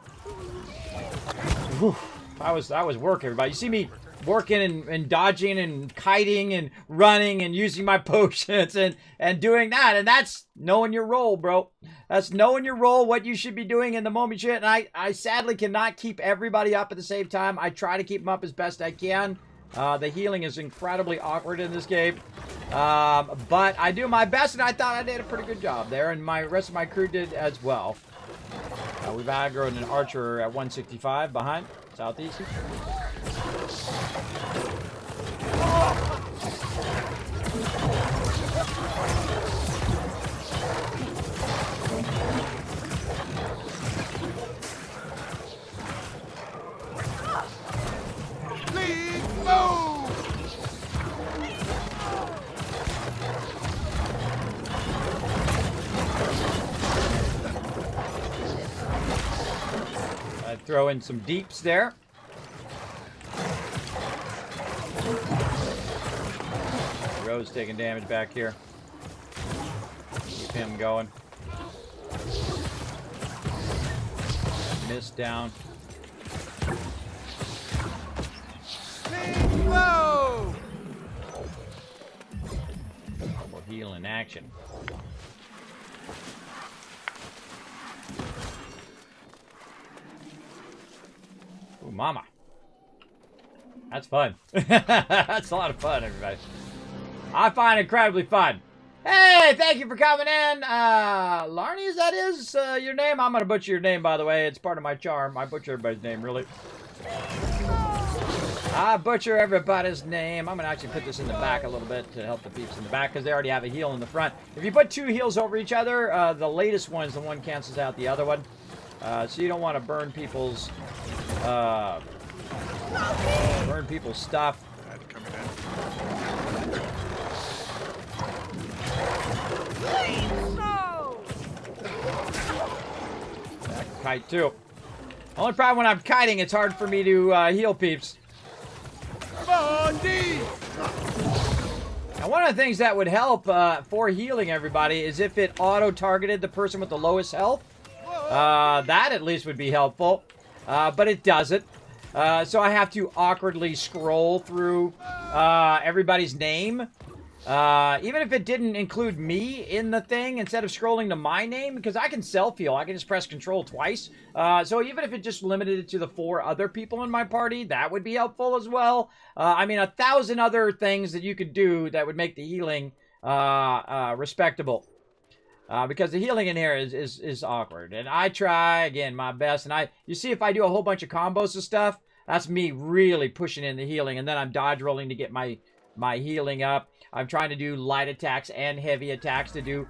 Whew. That was work, everybody. You see me working and dodging and kiting and running and using my potions and doing that, and that's knowing your role, bro. That's knowing your role, what you should be doing in the moment shit. And I sadly cannot keep everybody up at the same time. I try to keep them up as best I can. The healing is incredibly awkward in this game, but I do my best, and I thought I did a pretty good job there, and my rest of my crew did as well. We've aggroed an archer at 165 behind southeast. throw in some deeps there. Rose taking damage back here. Keep him going. Mist down. Whoa! We'll heal in action. Ooh, mama. That's fun. That's a lot of fun, everybody. I find it incredibly fun. Hey, thank you for coming in. Larny, is that your name? I'm going to butcher your name, by the way. It's part of my charm. I butcher everybody's name, really. I butcher everybody's name. I'm going to actually put this in the back a little bit to help the peeps in the back because they already have a heal in the front. If you put 2 heals over each other, the latest one's the one cancels out the other one. So you don't want to burn people's stuff. Coming in. I can kite too. Only problem when I'm kiting, it's hard for me to heal peeps. Now, one of the things that would help for healing everybody is if it auto-targeted the person with the lowest health. That at least would be helpful. But it doesn't. So I have to awkwardly scroll through everybody's name. Even if it didn't include me in the thing, instead of scrolling to my name, because I can self-heal. I can just press control twice. So even if it just limited it to the 4 other people in my party, that would be helpful as well. I mean, 1,000 other things that you could do that would make the healing respectable. Because the healing in here is awkward. And I try, again, my best. And you see if I do a whole bunch of combos of stuff, that's me really pushing in the healing. And then I'm dodge rolling to get my healing up. I'm trying to do light attacks and heavy attacks to do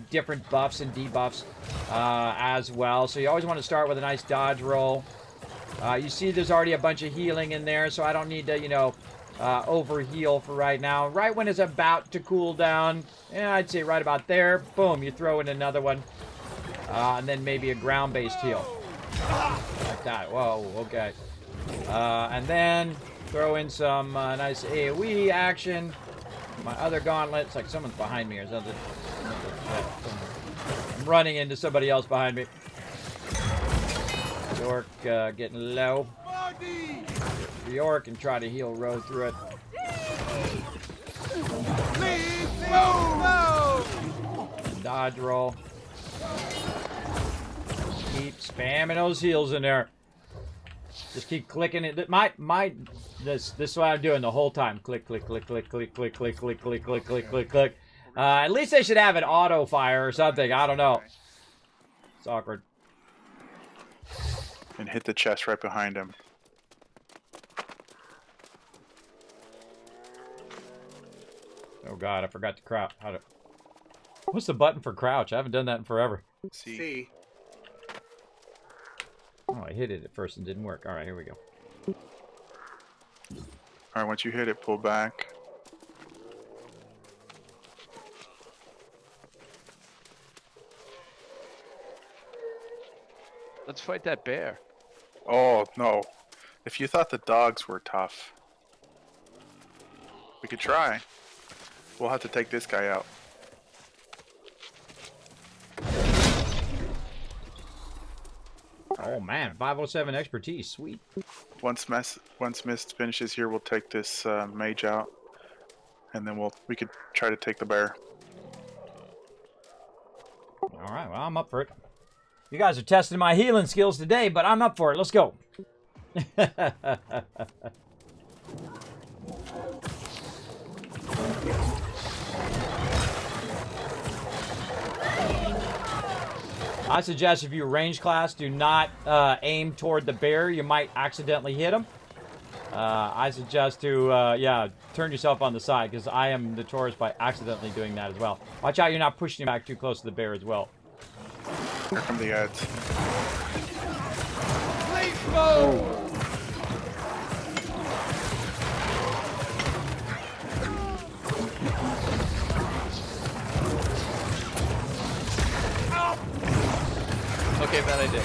different buffs and debuffs as well. So you always want to start with a nice dodge roll. You see there's already a bunch of healing in there, so I don't need to, over heal for right now. Right when it's about to cool down, I'd say right about there, boom, you throw in another one. And then maybe a ground-based heal. Like that. Whoa, okay. And then throw in some nice AoE action. My other gauntlet. It's like someone's behind me or something. I'm running into somebody else behind me. York getting low. York and try to heal Row through it. Dodge roll. Keep spamming those heals in there. Just keep clicking it. This is what I'm doing the whole time. Click, click, click, click, click, click, click, click, click, click, click, click, click. At least they should have an auto fire or something. I don't know. It's awkward. And hit the chest right behind him. Oh god, I forgot to crouch. What's the button for crouch? I haven't done that in forever. C. Oh, I hit it at first and didn't work. Alright, here we go. Alright, once you hit it, pull back. Let's fight that bear. Oh, no. If you thought the dogs were tough, we could try. We'll have to take this guy out. Oh man, 507 expertise, sweet. Once Mist finishes here, we'll take this mage out, and then we could try to take the bear. All right, well I'm up for it. You guys are testing my healing skills today, but I'm up for it. Let's go. I suggest if you're range class, do not aim toward the bear. You might accidentally hit him. I suggest to, turn yourself on the side, because I am notorious by accidentally doing that as well. Watch out you're not pushing him back too close to the bear as well. Here come the ads. Okay, bad idea.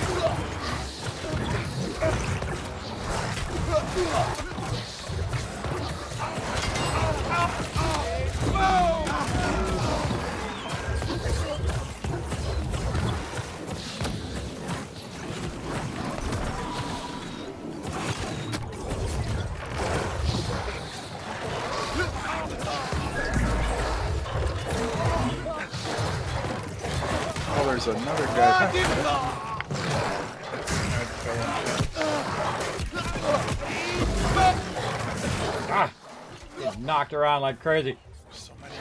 There's another guy. Ah, get knocked around like crazy. So many.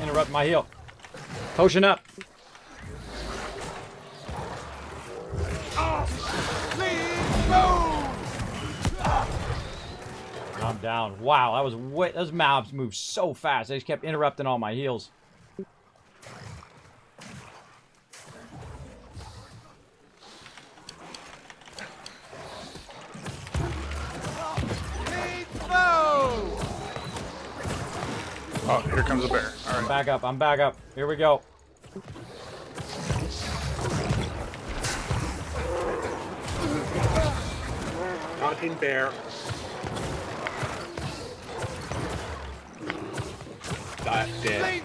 Interrupt my heal. Potion up. I'm down. Wow, that was way. Those mobs move so fast. They just kept interrupting all my heals. Oh, here comes a bear. All I'm right. back up. I'm back up. Here we go. Mountain bear. Dead.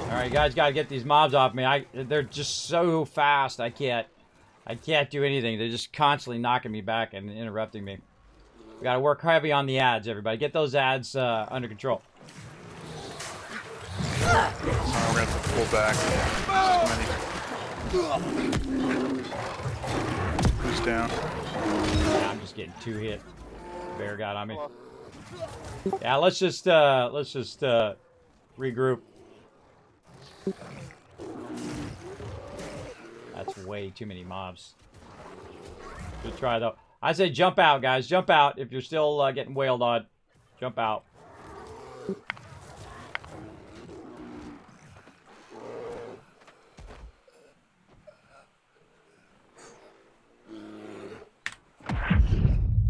Alright, you guys gotta get these mobs off me. They're just so fast. I can't do anything. They're just constantly knocking me back and interrupting me. We gotta work heavy on the ads, everybody. Get those ads under control. We're gonna have to pull back. Who's down? Yeah, I'm just getting 2 hit. Bear got on me. Yeah, let's just regroup. That's way too many mobs. Good try though. I say jump out, guys. Jump out if you're still getting wailed on. Jump out.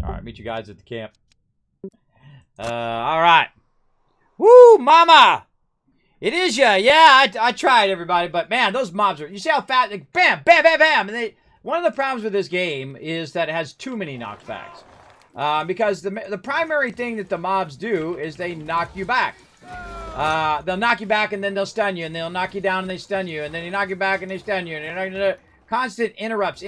All right, meet you guys at the camp. All right. Woo, mama! It is ya. Yeah, I tried, everybody, but man, those mobs are. You see how fast? Like, bam, bam, bam, bam. And one of the problems with this game is that it has too many knockbacks. Because the primary thing that the mobs do is they knock you back. They'll knock you back and then they'll stun you, and they'll knock you down and they stun you, and then you knock you back and they stun you, and constant interrupts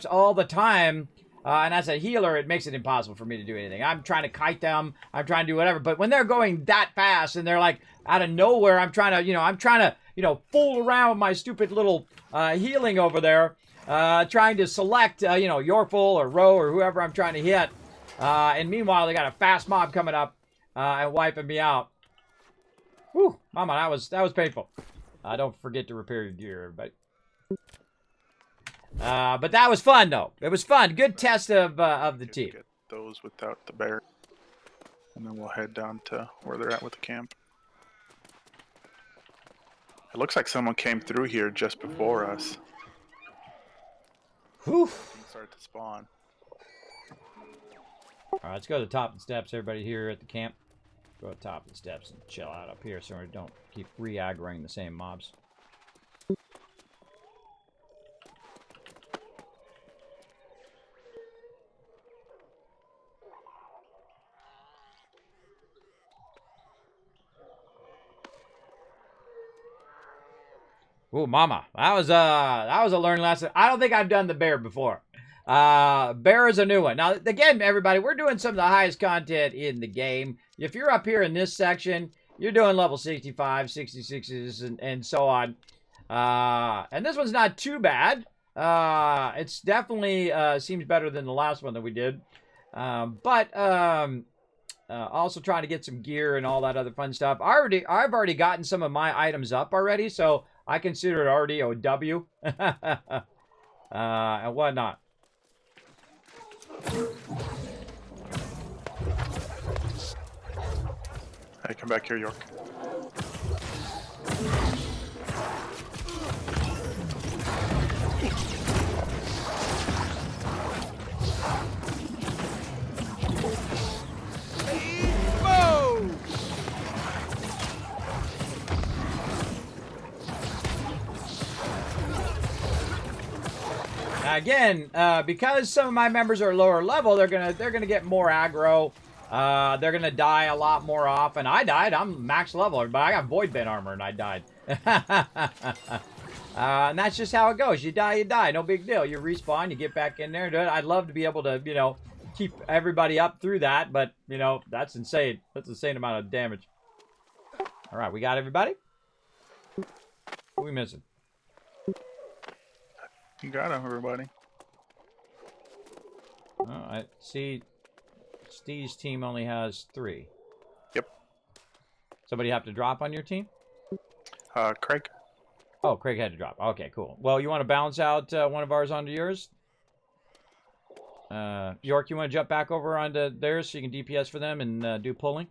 all the time. And as a healer, it makes it impossible for me to do anything. I'm trying to kite them. I'm trying to do whatever. But when they're going that fast and they're like out of nowhere, I'm trying to, fool around with my stupid little healing over there, trying to select, Yorkful or Row or whoever I'm trying to hit. And meanwhile, they got a fast mob coming up and wiping me out. Whew, mama, that was painful. Don't forget to repair your gear, everybody. But that was fun, though. It was fun. Good test of the team. Get those without the bear, and then we'll head down to where they're at with the camp. It looks like someone came through here just before us. Whew. Started to spawn. All right, let's go to the top of the steps. Everybody here at the camp, go to the top of the steps and chill out up here so we don't keep re-aggroing the same mobs. Ooh, mama. That was a learning lesson. I don't think I've done the bear before. Bear is a new one. Now, again, everybody, we're doing some of the highest content in the game. If you're up here in this section, you're doing level 65, 66s, and so on. And this one's not too bad. It's definitely seems better than the last one that we did. But also trying to get some gear and all that other fun stuff. I've already gotten some of my items up already, so I consider it already a W. And whatnot. Hey, come back here, York. Again, because some of my members are lower level, they're gonna get more aggro. They're gonna die a lot more often. I died. I'm max level, but I got void bent armor and I died. And that's just how it goes. You die, you die. No big deal. You respawn, you get back in there and do it. I'd love to be able to, you know, keep everybody up through that, but, you know, that's insane. That's an insane amount of damage. All right, we got everybody? Who are we missing? You got him, everybody. Oh, I see Steve's team only has 3. Yep. Somebody have to drop on your team? Craig. Oh, Craig had to drop. Okay, cool. Well, you want to balance out one of ours onto yours? York, you want to jump back over onto theirs so you can DPS for them and do pulling?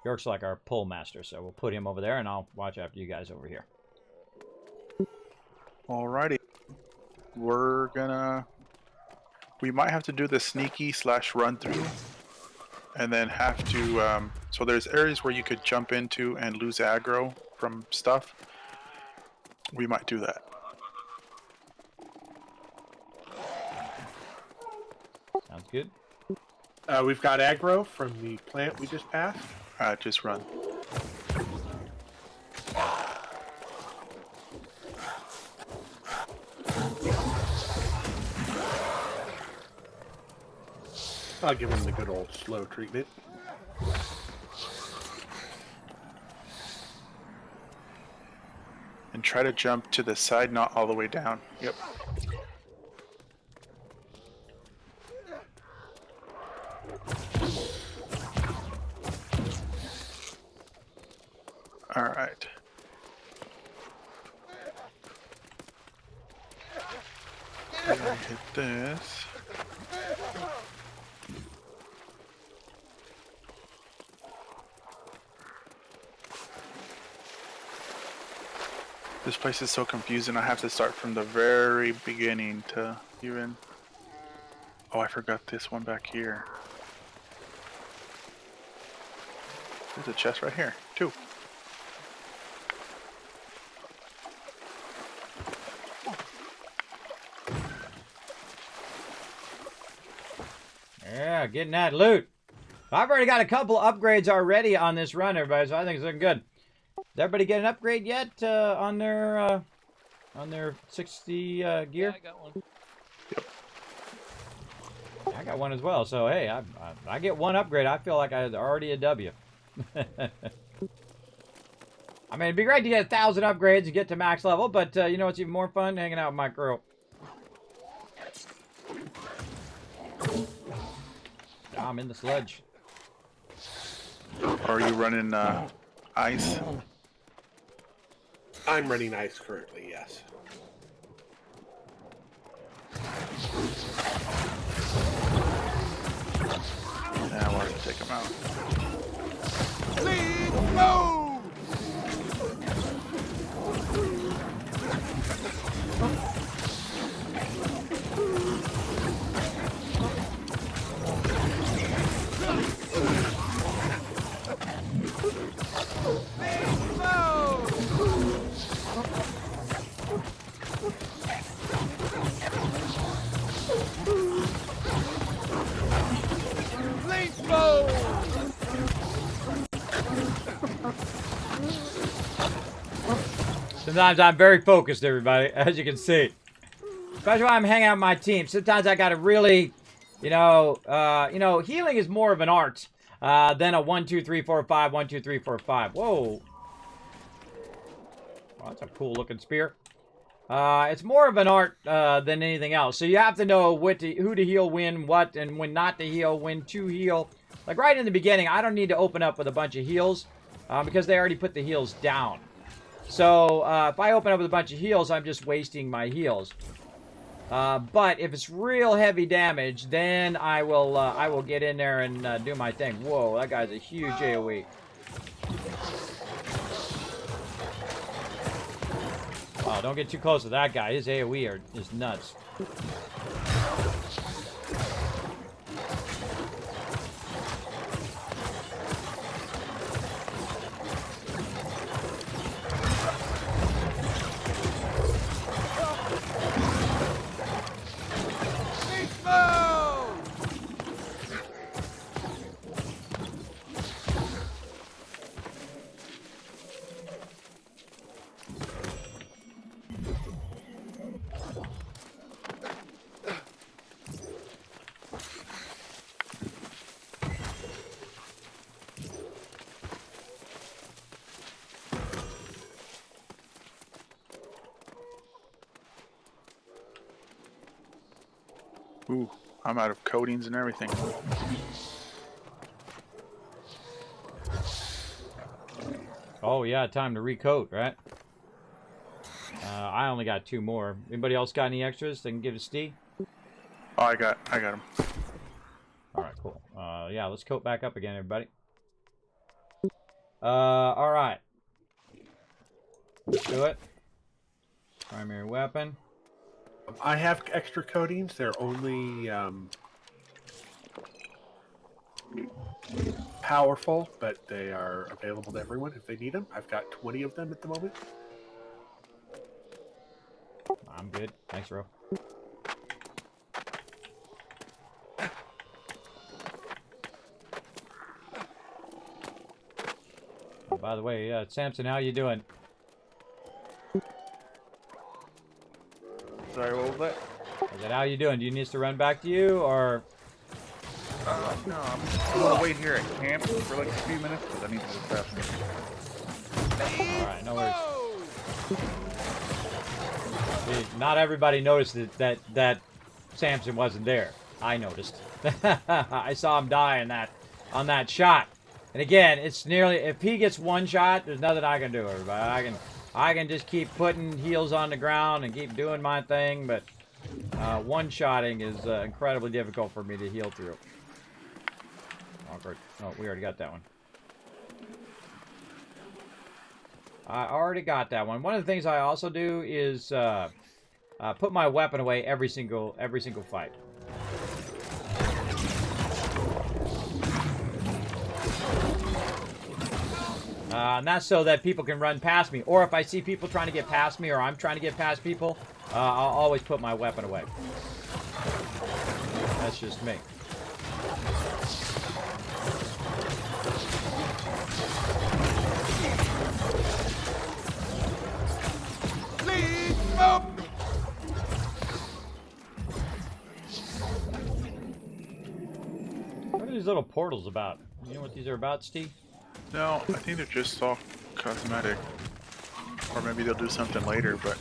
York's like our pull master, so we'll put him over there, and I'll watch after you guys over here. Alrighty. We might have to do the sneaky / run through. And then have to, so there's areas where you could jump into and lose aggro from stuff. We might do that. Sounds good. We've got aggro from the plant we just passed. Just run. I'll give him the good old slow treatment. And try to jump to the side, not all the way down. Yep. Alright. Hit this. This place is so confusing. I have to start from the very beginning to even... Oh, I forgot this one back here. There's a chest right here, too. Yeah, getting that loot. I've already got a couple upgrades already on this run, everybody, so I think it's looking good. Did everybody get an upgrade yet on their 60 gear? Yeah, I got one. I got one as well. So hey, I get one upgrade. I feel like I had already a W. I mean, it'd be great to get 1,000 upgrades and get to max level, but you know what's even more fun? Hanging out with my crew. I'm in the sludge. Are you running ice? I'm running ice currently, yes. Yeah, we'll have to take him out. Let's go! Sometimes I'm very focused, everybody, as you can see. Especially when I'm hanging out with my team. Sometimes I gotta really, healing is more of an art than a 1, 2, 3, 4, 5, 1, 2, 3, 4, 5. Whoa. Well, that's a cool looking spear. It's more of an art than anything else. So you have to know who to heal, when, what, and when not to heal, when to heal. Like right in the beginning, I don't need to open up with a bunch of heals because they already put the heals down. So if I open up with a bunch of heals, I'm just wasting my heals. But if it's real heavy damage, then I will get in there and do my thing. Whoa, that guy's a huge AoE. Wow, don't get too close to that guy. His AoE is nuts. Ooh, I'm out of coatings and everything. Oh yeah, time to recoat, right? I only got 2 more. Anybody else got any extras they can give to Steve? Oh, I got them. All right, cool. Yeah, let's coat back up again, everybody. All right. Let's do it. Primary weapon. I have extra coatings. They're only powerful, but they are available to everyone if they need them. I've got 20 of them at the moment. I'm good. Thanks, Ro. Oh, by the way, Samson, how you doing? Sorry, what was that? I said, how you doing? Do you need us to run back to you, or? No, I'm gonna wait here at camp for like a few minutes because I need to go fast. All right, no worries. See, not everybody noticed that Samson wasn't there. I noticed. I saw him die on that shot. And again, it's nearly, if he gets 1 shot, there's nothing I can do, everybody. I can just keep putting heals on the ground and keep doing my thing, but one-shotting is incredibly difficult for me to heal through. Awkward. Oh, we already got that one. I already got that one. One of the things I also do is put my weapon away every single fight. And that's so that people can run past me. Or if I see people trying to get past me or I'm trying to get past people, I'll always put my weapon away. That's just me. Please smoke! What are these little portals about? You know what these are about, Steve? No, I think they're just all cosmetic. Or maybe they'll do something later, but...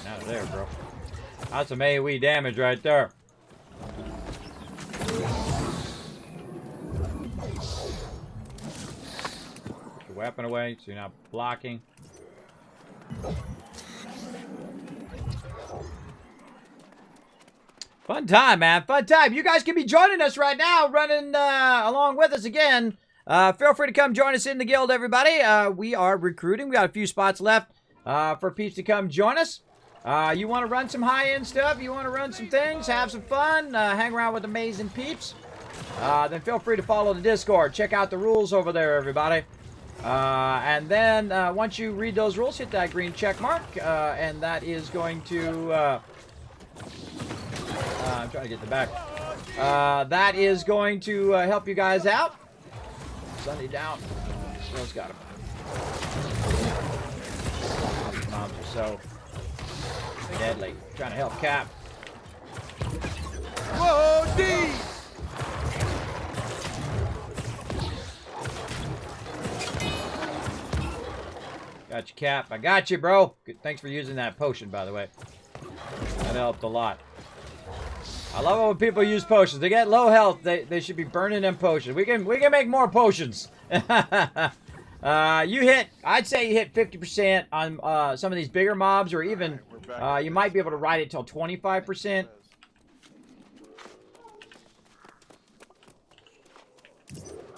Out of there, bro. That's some AoE damage right there. Put your weapon away so you're not blocking. Fun time, man. Fun time. You guys can be joining us right now, running along with us again. Feel free to come join us in the guild, everybody. We are recruiting. We got a few spots left for peeps to come join us. You want to run some high-end stuff? You want to run some things? Have some fun? Hang around with amazing peeps? Then feel free to follow the Discord. Check out the rules over there, everybody. And then once you read those rules, hit that green check mark. And that is going to... I'm trying to get the back. That is going to help you guys out. Sunday down. Rose got him. These mobs are so deadly. Trying to help Cap. Whoa, D! Got you, Cap. I got you, bro. Good. Thanks for using that potion, by the way. That helped a lot. I love it when people use potions. They get low health. They should be burning them potions. We can make more potions. I'd say you hit 50% on some of these bigger mobs, or even you might be able to ride it till 25%.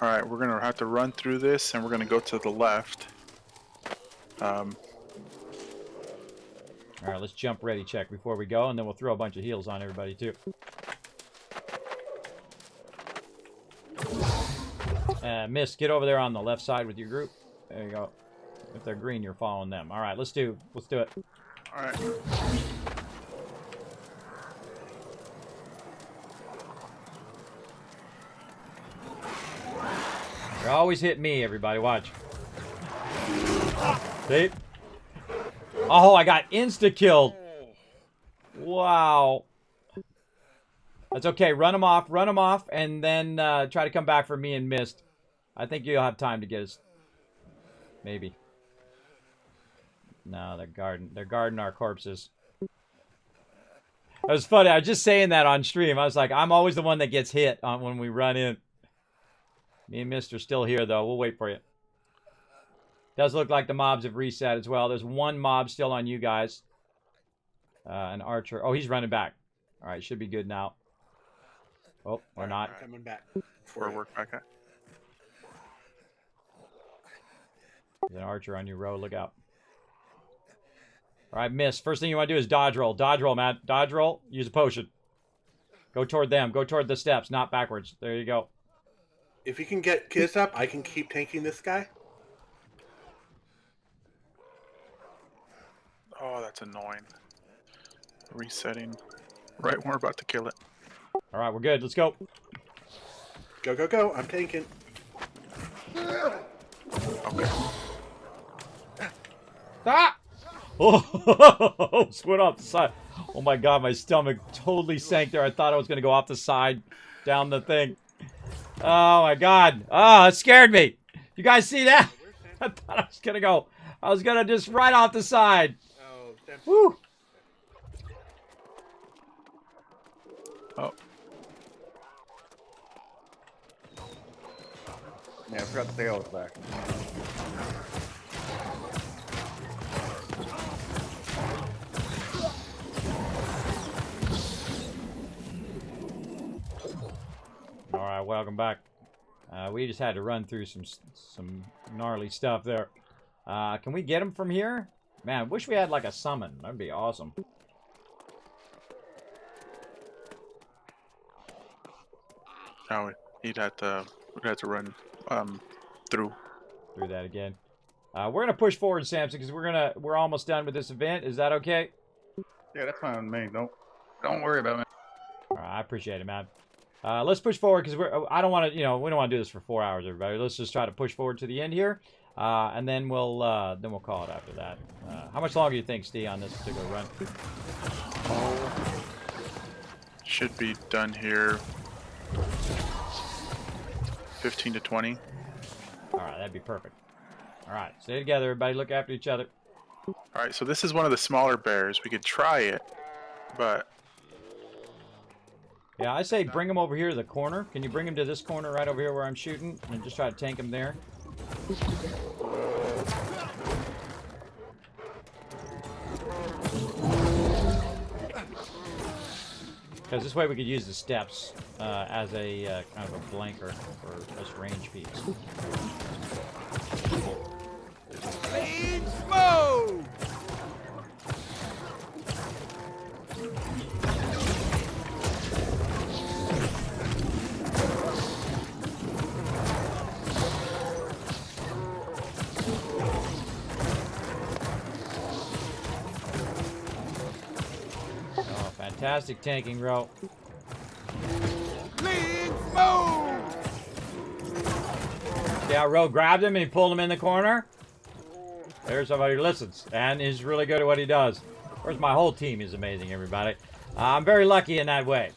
Alright, we're gonna have to run through this, and we're gonna go to the left. Alright, let's jump ready check before we go, and then we'll throw a bunch of heals on everybody, too. Mist, get over there on the left side with your group. There you go. If they're green, you're following them. Alright, let's do it. Alright. They always hit me, everybody. Watch. See? Oh, I got insta-killed. Wow. That's okay. Run them off, and then try to come back for me and Mist. I think you'll have time to get us. Maybe. No, they're guarding our corpses. That was funny. I was just saying that on stream. I was like, I'm always the one that gets hit when we run in. Me and Mist are still here, though. We'll wait for you. Does look like the mobs have reset as well. There's one mob still on you guys. An archer. Oh, he's running back. All right, should be good now. Oh, or not. Coming back. Before I work back at. There's an archer on your row. Look out. All right, Miss. First thing you want to do is dodge roll. Dodge roll, man. Dodge roll. Use a potion. Go toward them. Go toward the steps, not backwards. There you go. If you can get Kiss up, I can keep tanking this guy. Oh, that's annoying. Resetting. Right when we're about to kill it. All right, we're good. Let's go. Go, go, go. I'm tanking. Okay. Ah! Oh, went off the side. Oh my god, my stomach totally sank there. I thought I was going to go off the side down the thing. Oh my god. Oh, it scared me. You guys see that? I thought I was going to go. I was going to just right off the side. Woo! Oh. Yeah, I forgot to say I was back. All right, welcome back. We just had to run through some gnarly stuff there. Can we get him from here? Man, I wish we had like a summon. That'd be awesome. Now we'd have to run through that again. We're gonna push forward, Samson, because we're almost done with this event. Is that okay? Yeah, that's fine with me. Don't worry about me. All right, I appreciate it, man. Let's push forward because I don't want to, we don't want to do this for 4 hours, everybody. Let's just try to push forward to the end here, and then we'll call it after that. How much longer do you think, Steve, on this particular run? should be done here 15 to 20. All right, that'd be perfect. All right, stay together, everybody. Look after each other. All right, so this is one of the smaller bears. We could try it, but yeah, I say bring him over here to the corner. Can you bring him to this corner right over here where I'm shooting and just try to tank him there? Because this way we could use the steps as a kind of a blanker for us range peeps. Clean smoke! Oh, fantastic tanking, Ro. Clean smoke! Yeah, Ro grabbed him and he pulled him in the corner. There's somebody who listens and is really good at what he does. Of course, my whole team is amazing, everybody. I'm very lucky in that way.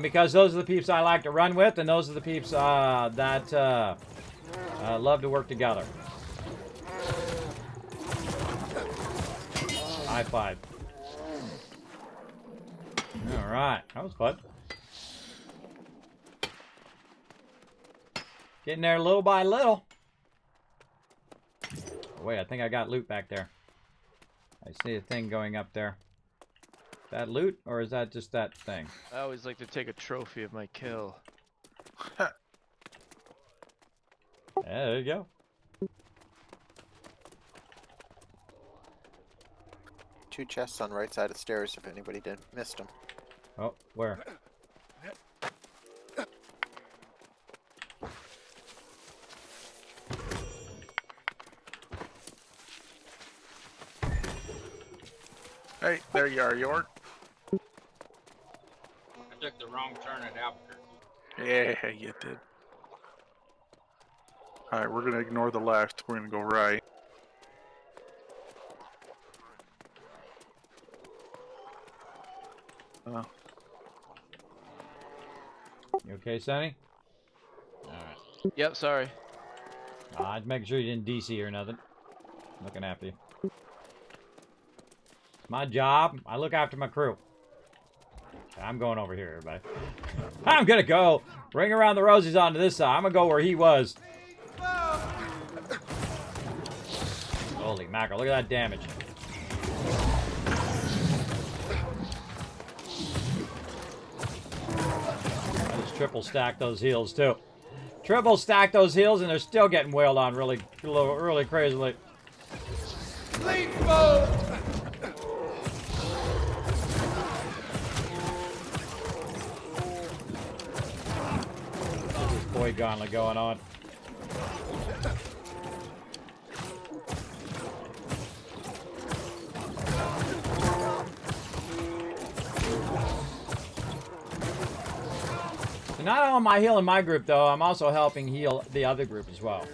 Because those are the peeps I like to run with, and those are the peeps that love to work together. High five. All right, that was fun. Getting there little by little. Wait, I think I got loot back there. I see a thing going up there. Is that loot, or is that just that thing? I always like to take a trophy of my kill. Yeah, there you go. Two chests on right side of stairs if anybody missed them. Oh, where? hey, there you are, York. I took the wrong turn at Albuquerque. Yeah, you did. All right, we're gonna ignore the left. We're gonna go right. You okay, Sonny? Alright. Yep, sorry. I'd make sure you didn't DC or nothing. Looking after you. It's my job. I look after my crew. I'm going over here, everybody. I'm gonna go ring around the rosies onto this side. I'm gonna go where he was. Holy mackerel, look at that damage. I just triple stack those heals too. Triple stack those heals and they're still getting wailed on really crazily. Sleep mode! There's this boy gauntlet going on. Not only am I healing my group, though, I'm also helping heal the other group as well.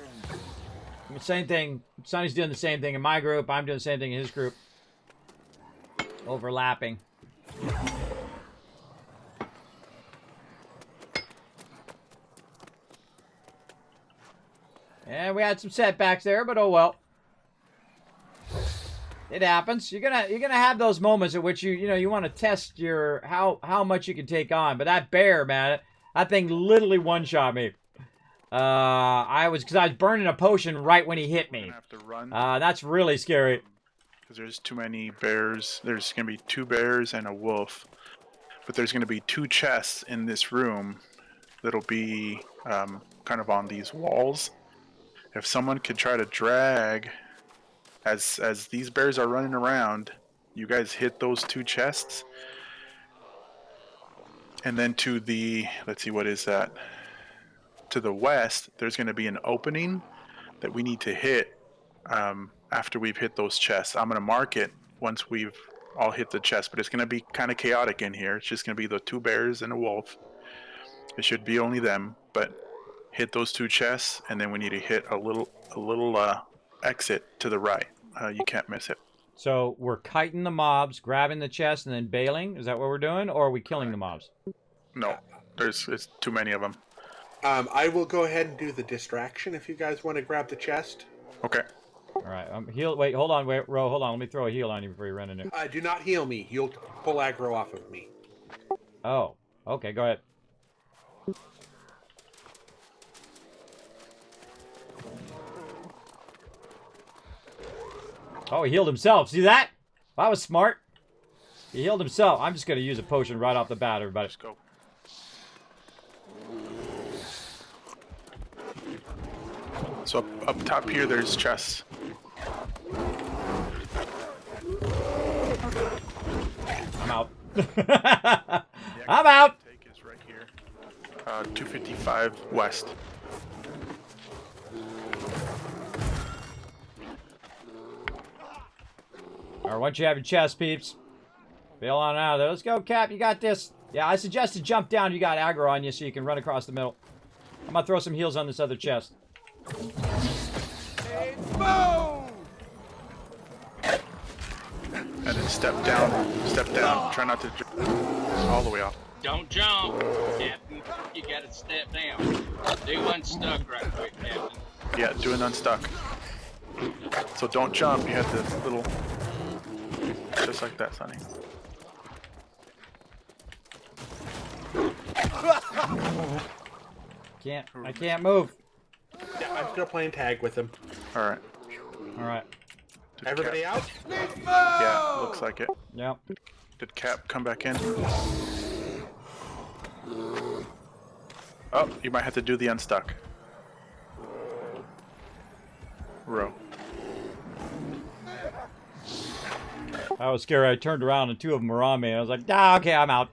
Same thing. Sonny's doing the same thing in my group. I'm doing the same thing in his group. Overlapping. And we had some setbacks there, but oh well. It happens. You're gonna have those moments at which you want to test your how much you can take on. But that bear, man. That thing literally one-shot me. I was burning a potion right when he hit me. Have to run. That's really scary. Because there's too many bears. There's going to be 2 bears and a wolf. But there's going to be 2 chests in this room that'll be kind of on these walls. If someone could try to drag, as these bears are running around, you guys hit those 2 chests. And then to the, let's see, what is that? To the west, there's going to be an opening that we need to hit after we've hit those chests. I'm going to mark it once we've all hit the chest, but it's going to be kind of chaotic in here. It's just going to be the 2 bears and a wolf. It should be only them, but hit those 2 chests, and then we need to hit a little exit to the right. You can't miss it. So we're kiting the mobs, grabbing the chest, and then bailing? Is that what we're doing? Or are we killing the mobs? No, it's too many of them. I will go ahead and do the distraction if you guys want to grab the chest. Okay. Alright, heal. Wait, hold on. Wait, Ro, hold on. Let me throw a heal on you before you run in there. Do not heal me. You'll pull aggro off of me. Oh, okay, go ahead. Oh, he healed himself. See that? That was smart. He healed himself. I'm just going to use a potion right off the bat, everybody. Let's go. So up top here, there's chests. I'm out. I'm out. Take is right here. 255 west. Alright, once you have your chest, peeps, bail on out of there. Let's go, Cap. You got this. Yeah, I suggest to jump down. You got aggro on you so you can run across the middle. I'm going to throw some heals on this other chest. And then step down. Step down. Try not to jump all the way off. Don't jump, Captain. You gotta step down. Do unstuck right quick, Captain. Yeah, do an unstuck. So don't jump. You have to little, just like that, Sonny. I can't move. Yeah, I'm still playing tag with him. All right. All right. Did Everybody Cap... out? Yeah, looks like it. Yep. Did Cap come back in? Oh, you might have to do the unstuck. Row. That was scary. I turned around and 2 of them were on me. And I was like, ah, okay, I'm out.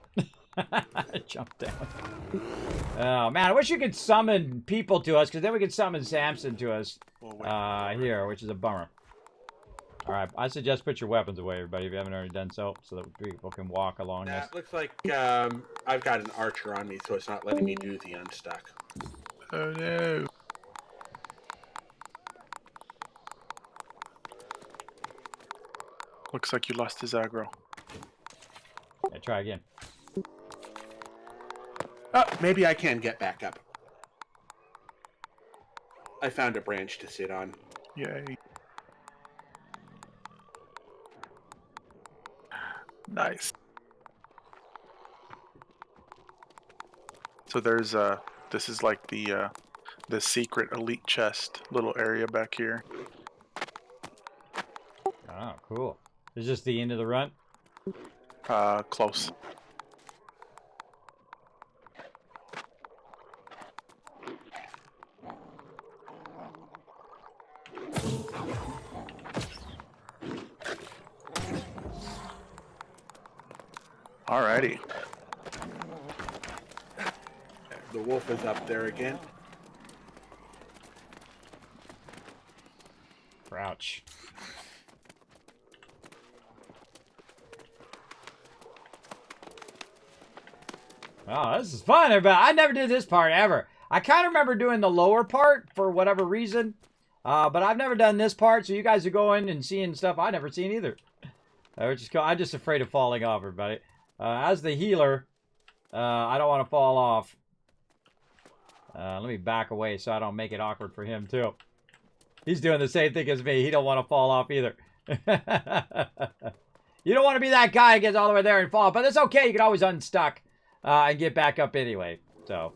I jumped down. Oh, man, I wish you could summon people to us, because then we could summon Samson to us here, which is a bummer. All right, I suggest put your weapons away, everybody, if you haven't already done so that people can walk along this. Looks like I've got an archer on me, so it's not letting me do the unstuck. Oh, no. Looks like you lost his aggro. Yeah, try again. Oh, maybe I can get back up. I found a branch to sit on. Yay. Nice. So there's this is like the secret elite chest little area back here. Oh, cool. Is this the end of the run? Close. Alrighty. The wolf is up there again. Crouch. Oh, this is fun, everybody. I never did this part ever. I kind of remember doing the lower part for whatever reason. But I've never done this part, so you guys are going and seeing stuff I've never seen either. I'm just afraid of falling off, everybody. As the healer, I don't want to fall off. Let me back away so I don't make it awkward for him, too. He's doing the same thing as me. He don't want to fall off either. You don't want to be that guy who gets all the way there and fall. But it's okay. You can always unstuck and get back up anyway. So.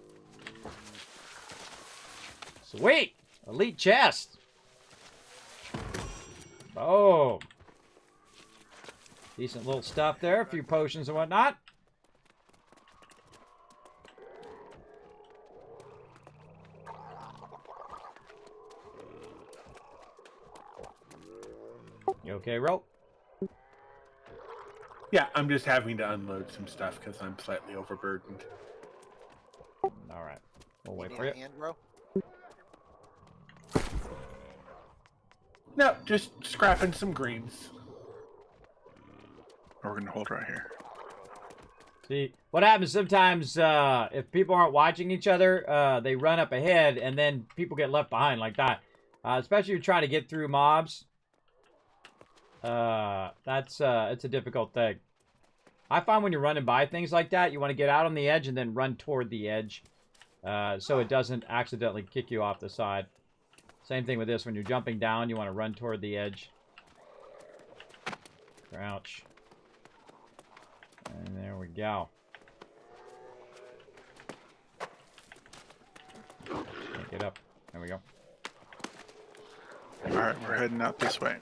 Sweet. Elite chest. Oh. Decent little stuff there. A few potions and whatnot. You okay, Ro? Yeah, I'm just having to unload some stuff because I'm slightly overburdened. All right. We'll wait for you. Hand, bro? No, just scrapping some greens. We're going to hold right here. See, what happens sometimes if people aren't watching each other, they run up ahead and then people get left behind like that. Especially if you're trying to get through mobs. It's a difficult thing. I find when you're running by things like that, you want to get out on the edge and then run toward the edge. So it doesn't accidentally kick you off the side. Same thing with this. When you're jumping down, you want to run toward the edge. Crouch. And there we go. Can't get up. There we go. Alright, we're heading out this way.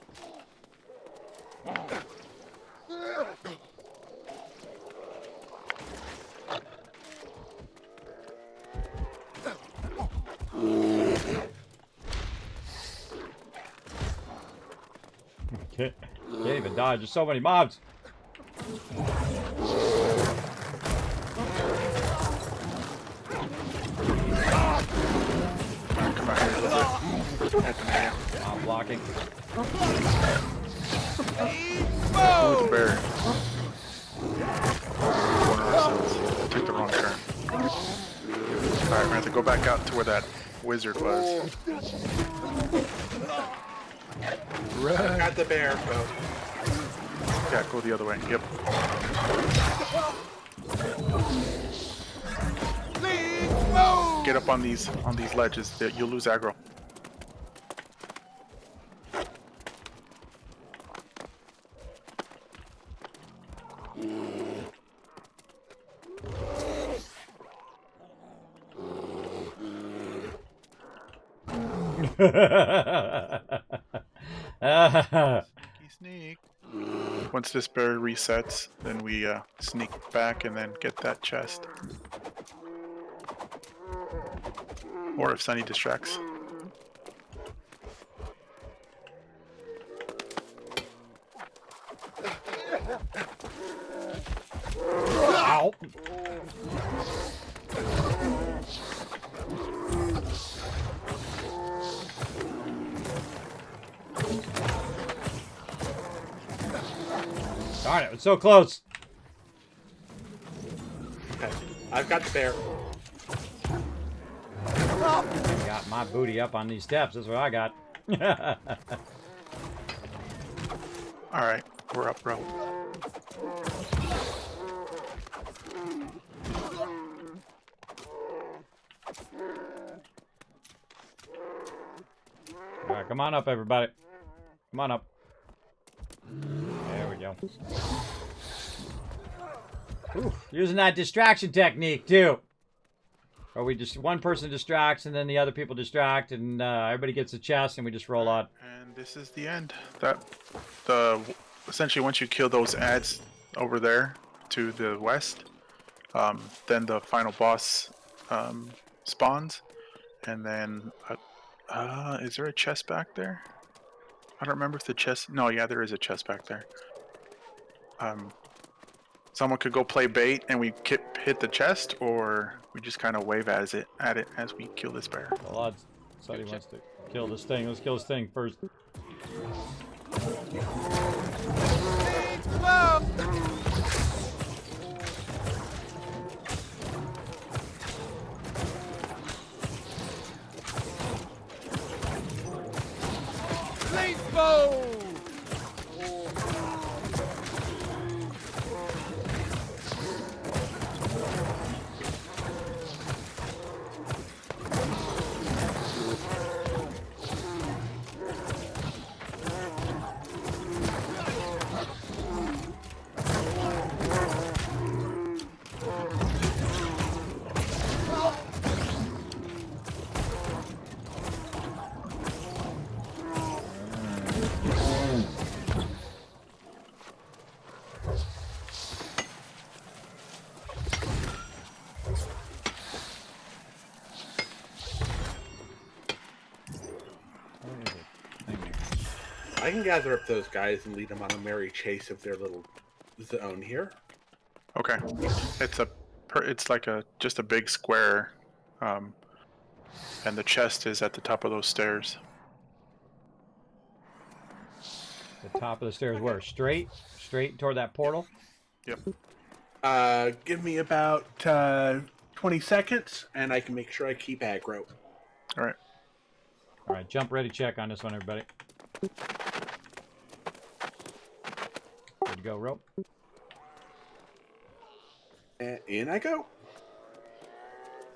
Can't even dodge. There's so many mobs. Come out here a little bit. I'm blocking. Ooh, the bear. Corner ourselves. Took the wrong turn. Alright, we're going to have to go back out to where that wizard was. I got the bear, bro. Yeah, go the other way. Yep. Get up on these ledges. You'll lose aggro. Sneak. Once this bear resets, then we sneak back and then get that chest. Or if Sunny distracts. Ow. Darn it, it's so close. Okay, I've got the bear. Got my booty up on these steps. That's what I got. Alright, we're up, bro. All right, come on up, everybody. Come on up. There we go. Ooh, using that distraction technique too. Or we just one person distracts and then the other people distract and everybody gets a chest and we just roll on. And this is the end. Essentially once you kill those ads over there to the west, then the final boss spawns, and then is there a chest back there? I don't remember if the chest. No, yeah, there is a chest back there. Someone could go play bait and we hit the chest, or we just kind of wave at it as we kill this bear. Well, Sonny wants to kill this thing. Let's kill this thing first. I can gather up those guys and lead them on a merry chase of their little zone here. Okay, it's like just a big square, and the chest is at the top of those stairs. The top of the stairs where? Straight toward that portal? Yep. Give me about 20 seconds, and I can make sure I keep aggro. All right. All right, jump ready check on this one, everybody. Good to go, rope. And in I go.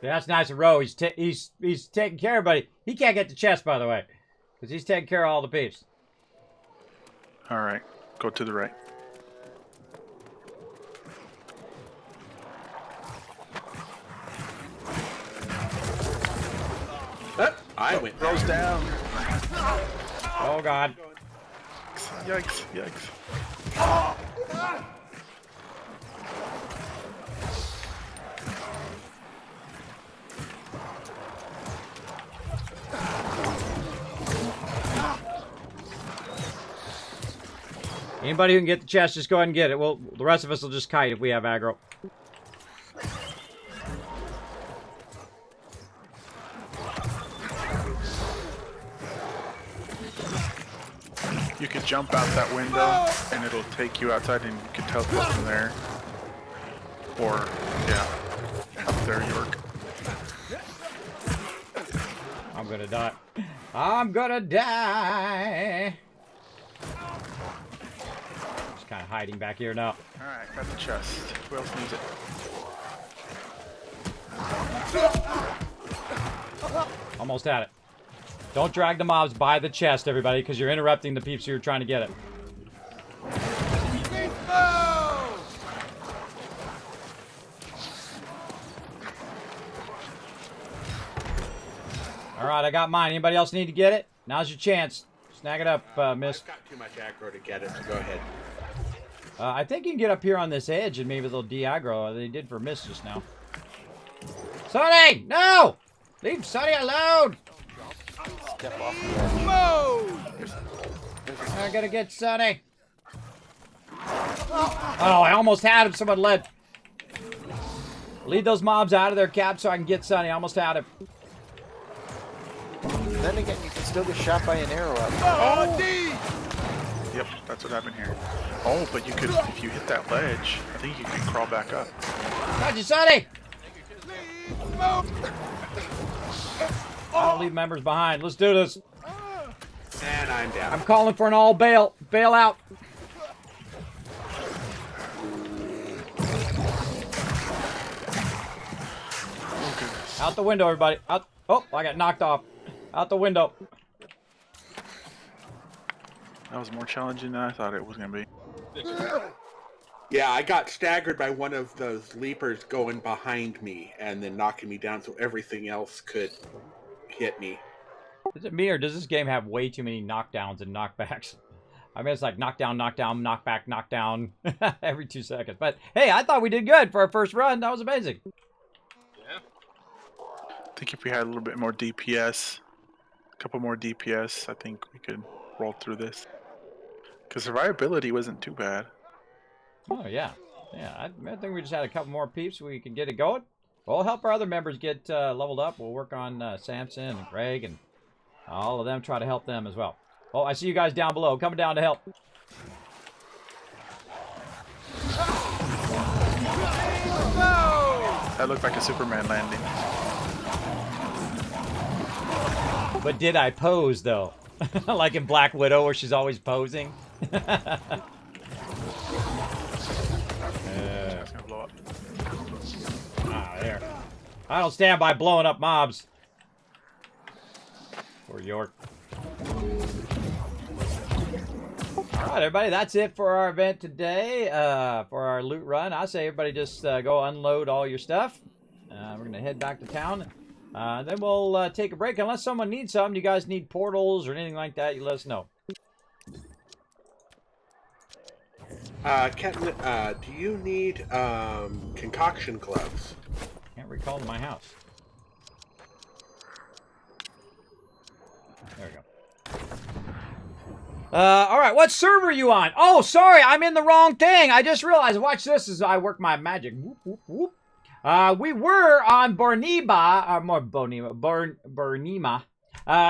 Yeah, that's nice of Ro. He's taking care of everybody. He can't get the chest, by the way, because he's taking care of all the peeps. All right, go to the right. I went Rose down. Oh God. Yikes! Yikes! Anybody who can get the chest, just go ahead and get it. Well, the rest of us will just kite if we have aggro. You could jump out that window, and it'll take you outside, and you can teleport from there. Or, yeah, up there, York. I'm gonna die. I'm gonna die. Just kind of hiding back here now. All right, got the chest. Who else needs it? Almost at it. Don't drag the mobs by the chest, everybody, because you're interrupting the peeps who are trying to get it. All right, I got mine. Anybody else need to get it? Now's your chance. Snag it up, miss. I've got too much aggro to get it, so go ahead. I think you can get up here on this edge and maybe they'll de-aggro. They did for miss just now. Sonny! No! Leave Sonny alone! Step off the edge. I gotta get Sonny. Oh, I almost had him. Someone led. Lead those mobs out of their cap so I can get Sonny. I almost had him. Then again, you can still get shot by an arrow up. Oh, yep, that's what happened here. Oh, but you could, if you hit that ledge, I think you can crawl back up. Got you, Sonny! Don't leave members behind. Let's do this. And I'm down. I'm calling for an all bail. Bail out. Oh, goodness. Out the window, everybody. Out. Oh, I got knocked off. Out the window. That was more challenging than I thought it was going to be. Yeah, I got staggered by one of those leapers going behind me and then knocking me down so everything else could hit me. Is it me, or does this game have way too many knockdowns and knockbacks? I mean, it's like knockdown, knockdown, knockback, knockdown every 2 seconds. But, hey, I thought we did good for our first run. That was amazing. Yeah. I think if we had a little bit more DPS, a couple more DPS, I think we could roll through this. Because survivability wasn't too bad. Oh, yeah. Yeah, I think we just had a couple more peeps. We can get it going. We'll help our other members get leveled up. We'll work on Samson and Greg and all of them. Try to help them as well. Oh, I see you guys down below. Coming down to help. That looked like a Superman landing. But did I pose, though? Like in Black Widow, where she's always posing? It's gonna blow up. Ah, there. I don't stand by blowing up mobs. Or York. Alright, everybody, that's it for our event today. For our loot run. I say everybody just go unload all your stuff. We're going to head back to town. Then we'll take a break. Unless someone needs something, you guys need portals or anything like that, you let us know. Captain, do you need concoction gloves? Can't recall my house. There we go. Alright, what server are you on? Oh, sorry, I'm in the wrong thing. I just realized. Watch this as I work my magic. Whoop, whoop, whoop. We were on Bernima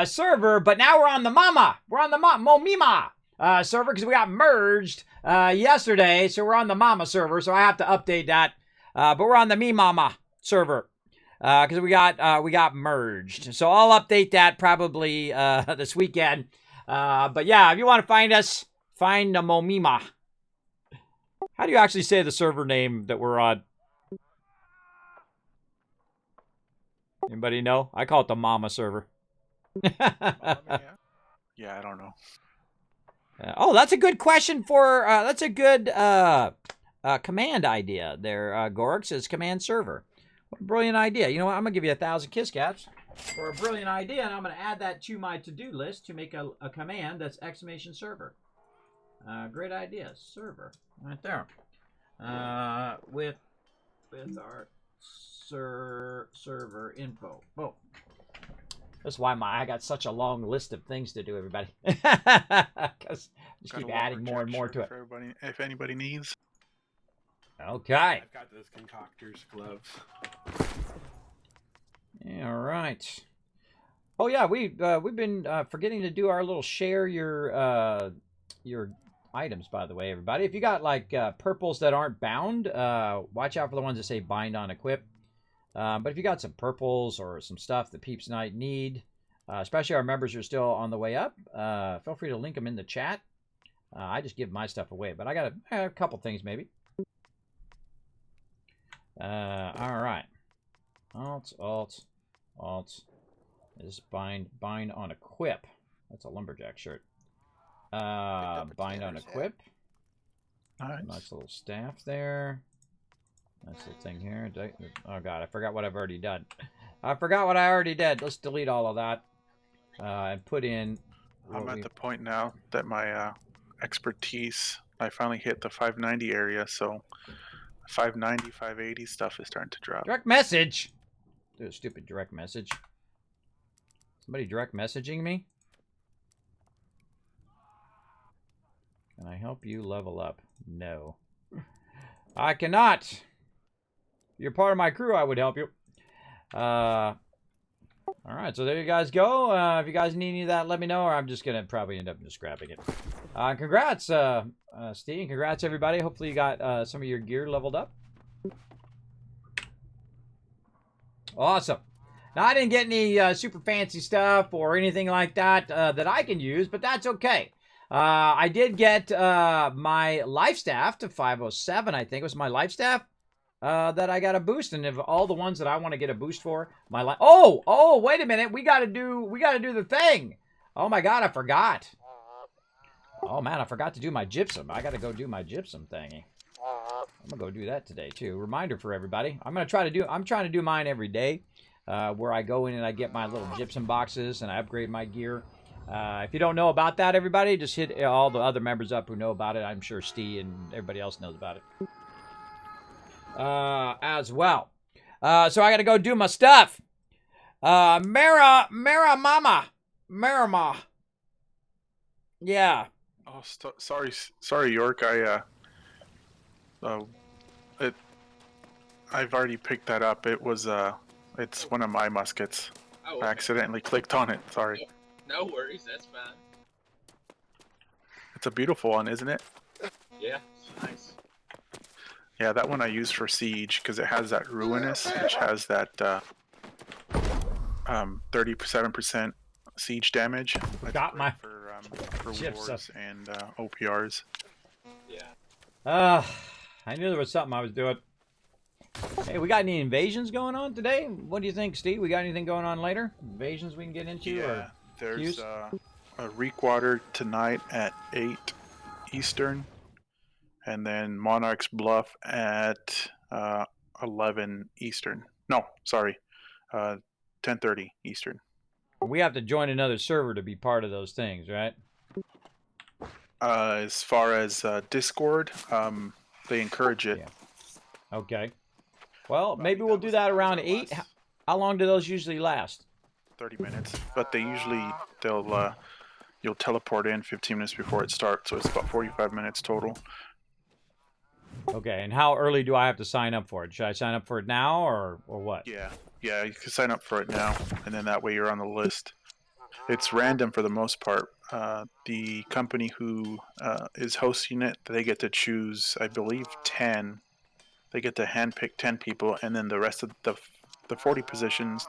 server, but now we're on the Mama. We're on the Momima server because we got merged yesterday, so we're on the Mama server, so I have to update that. But we're on the Me Mama server because we got merged. So I'll update that probably this weekend. But yeah, if you want to find us, find the Momima. How do you actually say the server name that we're on? Anybody know? I call it the Mama server. Yeah, I don't know. Oh, that's a good question for, that's a good command idea there, Gorix, is command server. What a brilliant idea. You know what? I'm going to give you 1,000 kiss caps for a brilliant idea, and I'm going to add that to my to-do list to make a command that's exclamation server. Great idea. Server. Right there. With our server info. Boom. That's why I got such a long list of things to do, everybody. Because just keep adding more and more to it. For everybody, if anybody needs. Okay. I've got those concoctors gloves. Yeah, all right. Oh yeah, we've been forgetting to do our little share your items, by the way, everybody. If you got like purples that aren't bound, watch out for the ones that say bind on equip. But if you got some purples or some stuff that peeps might need, especially our members who are still on the way up, feel free to link them in the chat. I just give my stuff away, but I got a couple things maybe. All right. Alt. Is bind on equip. That's a lumberjack shirt. Bind on equip. Nice little staff there. Nice little thing here. Oh god, I forgot what I've already done. I forgot what I already did. Let's delete all of that. And put in... I'm at the point now that my expertise, I finally hit the 590 area, so 590, 580 stuff is starting to drop. Direct message! Do a stupid direct message. Somebody direct messaging me? Can I help you level up? No. I cannot! If you're part of my crew, I would help you. Alright, so there you guys go. If you guys need any of that, let me know, or I'm just going to probably end up just grabbing it. Congrats, Steve, and congrats, everybody. Hopefully you got some of your gear leveled up. Awesome. Now, I didn't get any super fancy stuff or anything like that that I can use, but that's okay. I did get my life staff to 507, I think. It was my life staff that I got a boost. And of all the ones that I want to get a boost for, my life... Oh, wait a minute. We got to do the thing. Oh, my God, I forgot. Oh man, I forgot to do my gypsum. I gotta go do my gypsum thingy. I'm gonna go do that today too. Reminder for everybody. I'm trying to do mine every day, where I go in and I get my little gypsum boxes and I upgrade my gear. If you don't know about that, everybody, just hit all the other members up who know about it. I'm sure Steve and everybody else knows about it as well. So I gotta go do my stuff. Marama. Yeah. Oh, sorry, York. I've already picked that up. It's one of my muskets. Oh, I accidentally clicked on it. Sorry. No worries, that's fine. It's a beautiful one, isn't it? Yeah, it's nice. Yeah, that one I use for siege because it has that ruinous, which has that 37% siege damage. Got my for wars and OPRs. Yeah. I knew there was something I was doing. Hey, we got any invasions going on today? What do you think, Steve? We got anything going on later? Invasions we can get into? Yeah, or there's a Reekwater tonight at 8 Eastern, and then Monarch's Bluff at 11 Eastern. No, sorry, 10:30 Eastern. We have to join another server to be part of those things, right? As far as Discord, they encourage it. Yeah. Okay. Well, maybe we'll do that around 8. How long do those usually last? 30 minutes, but you'll teleport in 15 minutes before it starts, so it's about 45 minutes total. Okay, and how early do I have to sign up for it? Should I sign up for it now or what? Yeah, you can sign up for it now, and then that way you're on the list. It's random for the most part. The company who is hosting it, they get to choose, I believe, 10. They get to handpick 10 people, and then the rest of the 40 positions,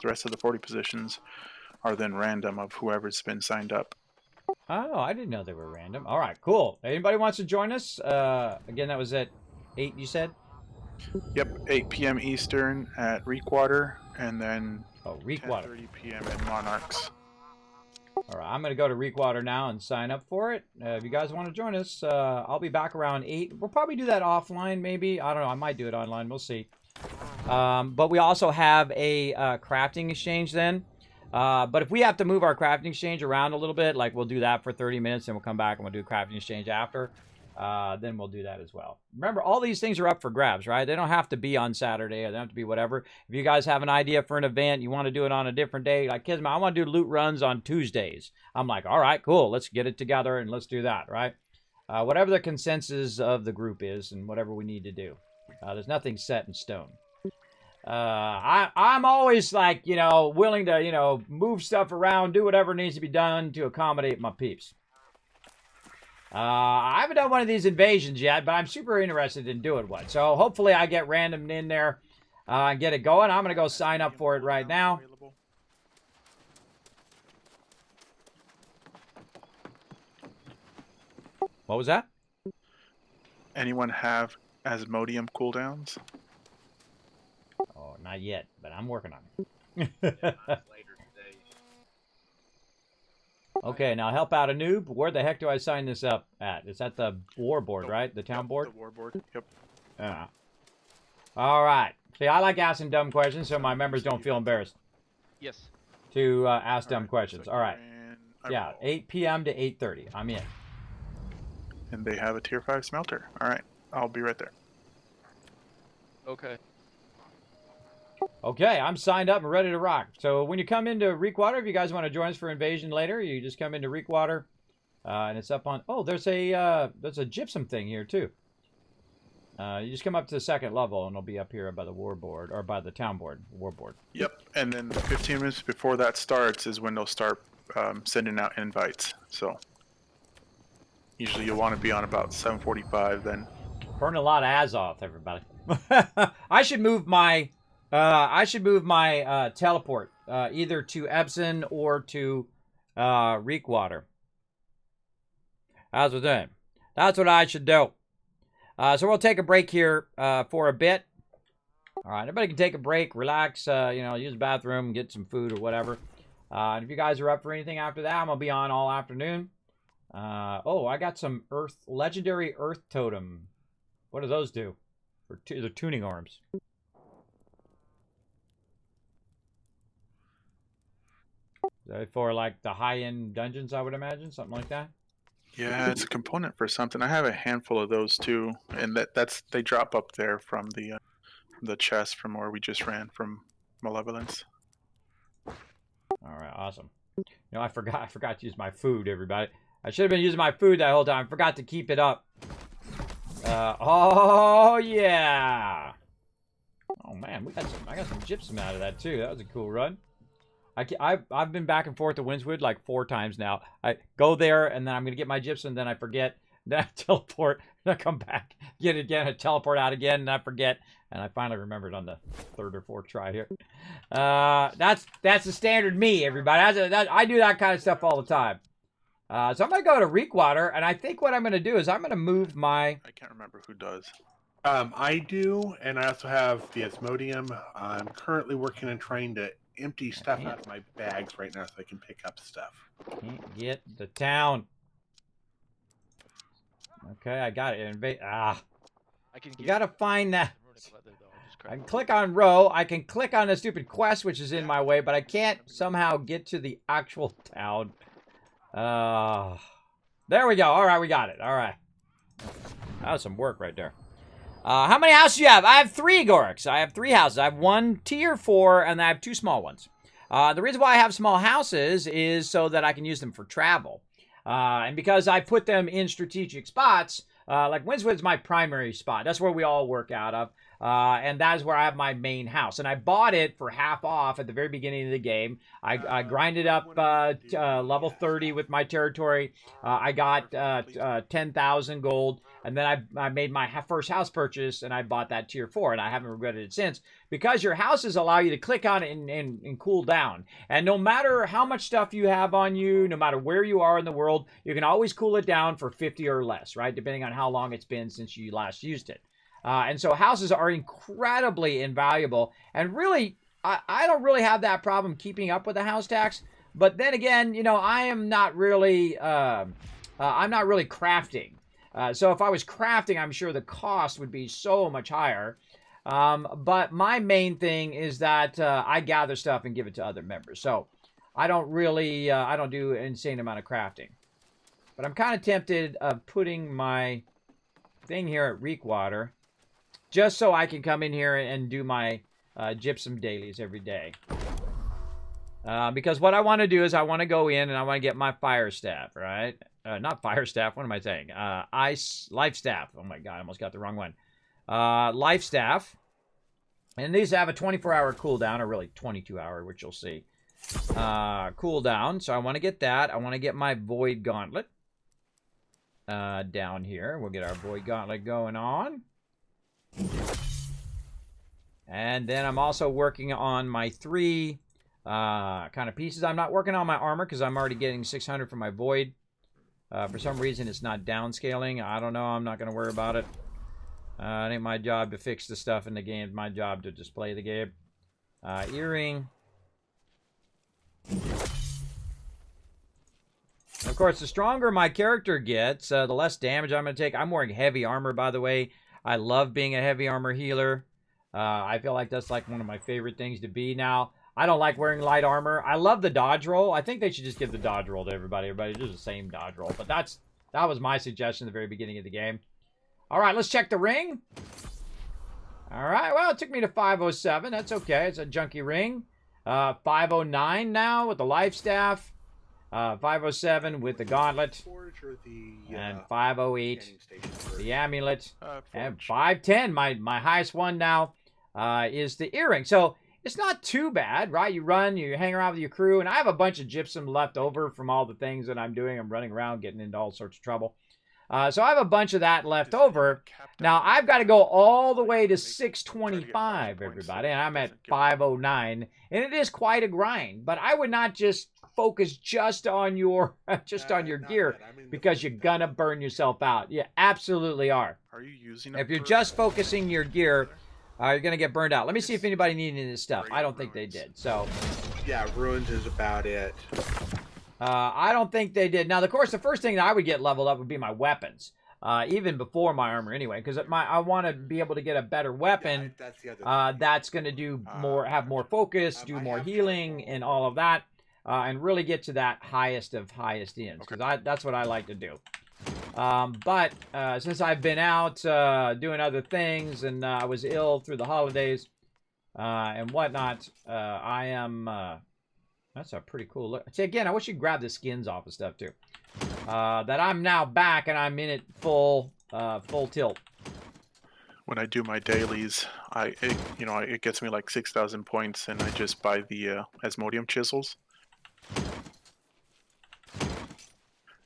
are then random of whoever's been signed up. Oh, I didn't know they were random. All right, cool. Anybody wants to join us? Again, that was at 8, you said? Yep, 8 p.m. Eastern at Reekwater, and then 10:30 p.m. at Monarchs. All right, I'm going to go to Reekwater now and sign up for it. If you guys want to join us, I'll be back around 8. We'll probably do that offline, maybe. I don't know. I might do it online. We'll see. But we also have a crafting exchange then. But if we have to move our crafting exchange around a little bit, like we'll do that for 30 minutes and we'll come back and we'll do a crafting exchange after, then we'll do that as well. Remember, all these things are up for grabs, right? They don't have to be on Saturday or they don't have to be whatever. If you guys have an idea for an event, you want to do it on a different day, like Kismet, I want to do loot runs on Tuesdays. I'm like, all right, cool. Let's get it together and let's do that, right? Whatever the consensus of the group is and whatever we need to do. There's nothing set in stone. I'm always like, willing to, move stuff around, do whatever needs to be done to accommodate my peeps. I haven't done one of these invasions yet, but I'm super interested in doing one. So hopefully I get random in there and get it going. I'm going to go sign up for it right now. What was that? Anyone have Asmodeum cooldowns? Oh, not yet, but I'm working on it. Okay, now help out a noob. Where the heck do I sign this up at? It's at the war board, right? The town board? The war board, yep. All right. See, I like asking dumb questions so my members don't feel embarrassed. Yes. To ask dumb questions. All right. Yeah, 8 p.m. to 8:30. I'm in. And they have a tier 5 smelter. All right, I'll be right there. Okay. Okay, I'm signed up and ready to rock. So when you come into Reekwater, if you guys want to join us for invasion later, you just come into Reekwater, and it's up on. Oh, there's a gypsum thing here too. You just come up to the second level, and it'll be up here by the war board or by the town board, war board. Yep, and then 15 minutes before that starts is when they'll start sending out invites. So usually you'll want to be on about 7:45 then. Burn a lot of Azoth, everybody. I should move my. Teleport either to Epson or to Reekwater. That's what I should do. So we'll take a break here for a bit. All right, everybody can take a break, relax, use the bathroom, get some food or whatever. And if you guys are up for anything after that, I'm gonna be on all afternoon. Oh, I got some legendary earth totem. What do those do? For the tuning arms. Is that for like the high-end dungeons, I would imagine, something like that. Yeah, it's a component for something. I have a handful of those too, and that's they drop up there from the chest from where we just ran from Malevolence. All right, awesome. You know, I forgot to use my food, everybody. I should have been using my food that whole time. I forgot to keep it up. Oh yeah. Oh man, I got some gypsum out of that too. That was a cool run. I've been back and forth to Windswood like 4 times now. I go there, and then I'm going to get my gypsum, then I forget. Then I teleport, and I come back, get it again, I teleport out again, and I forget. And I finally remembered on the 3rd or 4th try here. That's the standard me, everybody. I do that kind of stuff all the time. So I'm going to go to Reekwater, and I think what I'm going to do is I'm going to move my... I can't remember who does. I do, and I also have the Asmodium. I'm currently working on trying to empty stuff out of my bags right now so I can pick up stuff. Can't get the town. Okay, I got it. You gotta find that. I can click on row. I can click on the stupid quest, which is in my way, but I can't somehow get to the actual town. There we go. All right, we got it. All right. That was some work right there. How many houses do you have? I have 3, Gorix. I have 3 houses. I have 1 tier 4, and I have 2 small ones. The reason why I have small houses is so that I can use them for travel. And because I put them in strategic spots, like Windswood's my primary spot. That's where we all work out of. And that is where I have my main house. And I bought it for half off at the very beginning of the game. I grinded up level 30 with my territory. I got 10,000 gold. And then I made my first house purchase, and I bought that tier 4, and I haven't regretted it since. Because your houses allow you to click on it and cool down. And no matter how much stuff you have on you, no matter where you are in the world, you can always cool it down for 50 or less, right? Depending on how long it's been since you last used it. And so houses are incredibly invaluable. And really, I don't really have that problem keeping up with the house tax. But then again, you know, I'm not really crafting. So if I was crafting, I'm sure the cost would be so much higher. But my main thing is that I gather stuff and give it to other members. So I don't really, I don't do an insane amount of crafting. But I'm kind of tempted of putting my thing here at Reekwater just so I can come in here and do my gypsum dailies every day. Because what I want to do is I want to go in and I want to get my fire staff, right? Not fire staff, what am I saying? Life staff. Oh my god, I almost got the wrong one. Life staff. And these have a 24-hour cooldown, or really 22-hour, which you'll see. Cooldown, so I want to get that. I want to get my Void Gauntlet down here. We'll get our Void Gauntlet going on. And then I'm also working on my 3 kind of pieces. I'm not working on my armor because I'm already getting 600 from my Void. For some reason, it's not downscaling. I don't know. I'm not going to worry about it. It ain't my job to fix the stuff in the game. It's my job to display the game. Earring. Of course, the stronger my character gets, the less damage I'm going to take. I'm wearing heavy armor, by the way. I love being a heavy armor healer. I feel like that's like one of my favorite things to be now. I don't like wearing light armor. I love the dodge roll. I think they should just give the dodge roll to everybody. Everybody does the same dodge roll. But that was my suggestion at the very beginning of the game. All right, let's check the ring. All right, well, it took me to 507. That's okay. It's a junky ring. 509 now with the life staff. 507 with the gauntlet. And 508 the amulet. And 510, my highest one now, is the earring. So it's not too bad, right? You run, you hang around with your crew, and I have a bunch of gypsum left over from all the things that I'm doing. I'm running around getting into all sorts of trouble. So I have a bunch of that left over. Now, I've got to go all the way to 625, everybody, and I'm at 509, and it is quite a grind. But I would not just focus just on your gear, because you're gonna burn yourself out. You absolutely are. Are you using? If you're just focusing your gear, you're gonna get burned out. Let me see if anybody needed any of this stuff. I don't think they did. So, yeah, ruins is about it. I don't think they did. Now, of course, the first thing that I would get leveled up would be my weapons. Even before my armor anyway, because I want to be able to get a better weapon That's the other thing. that's going to do more, have more focus, do more healing, and all of that, and really get to that highest of highest ends, because that's what I like to do. But since I've been out doing other things, and I was ill through the holidays and whatnot, I am... that's a pretty cool look. See, again, I wish you'd grab the skins off of stuff, too. That I'm now back, and I'm in it full tilt. When I do my dailies, it gets me like 6,000 points, and I just buy the Asmodium chisels.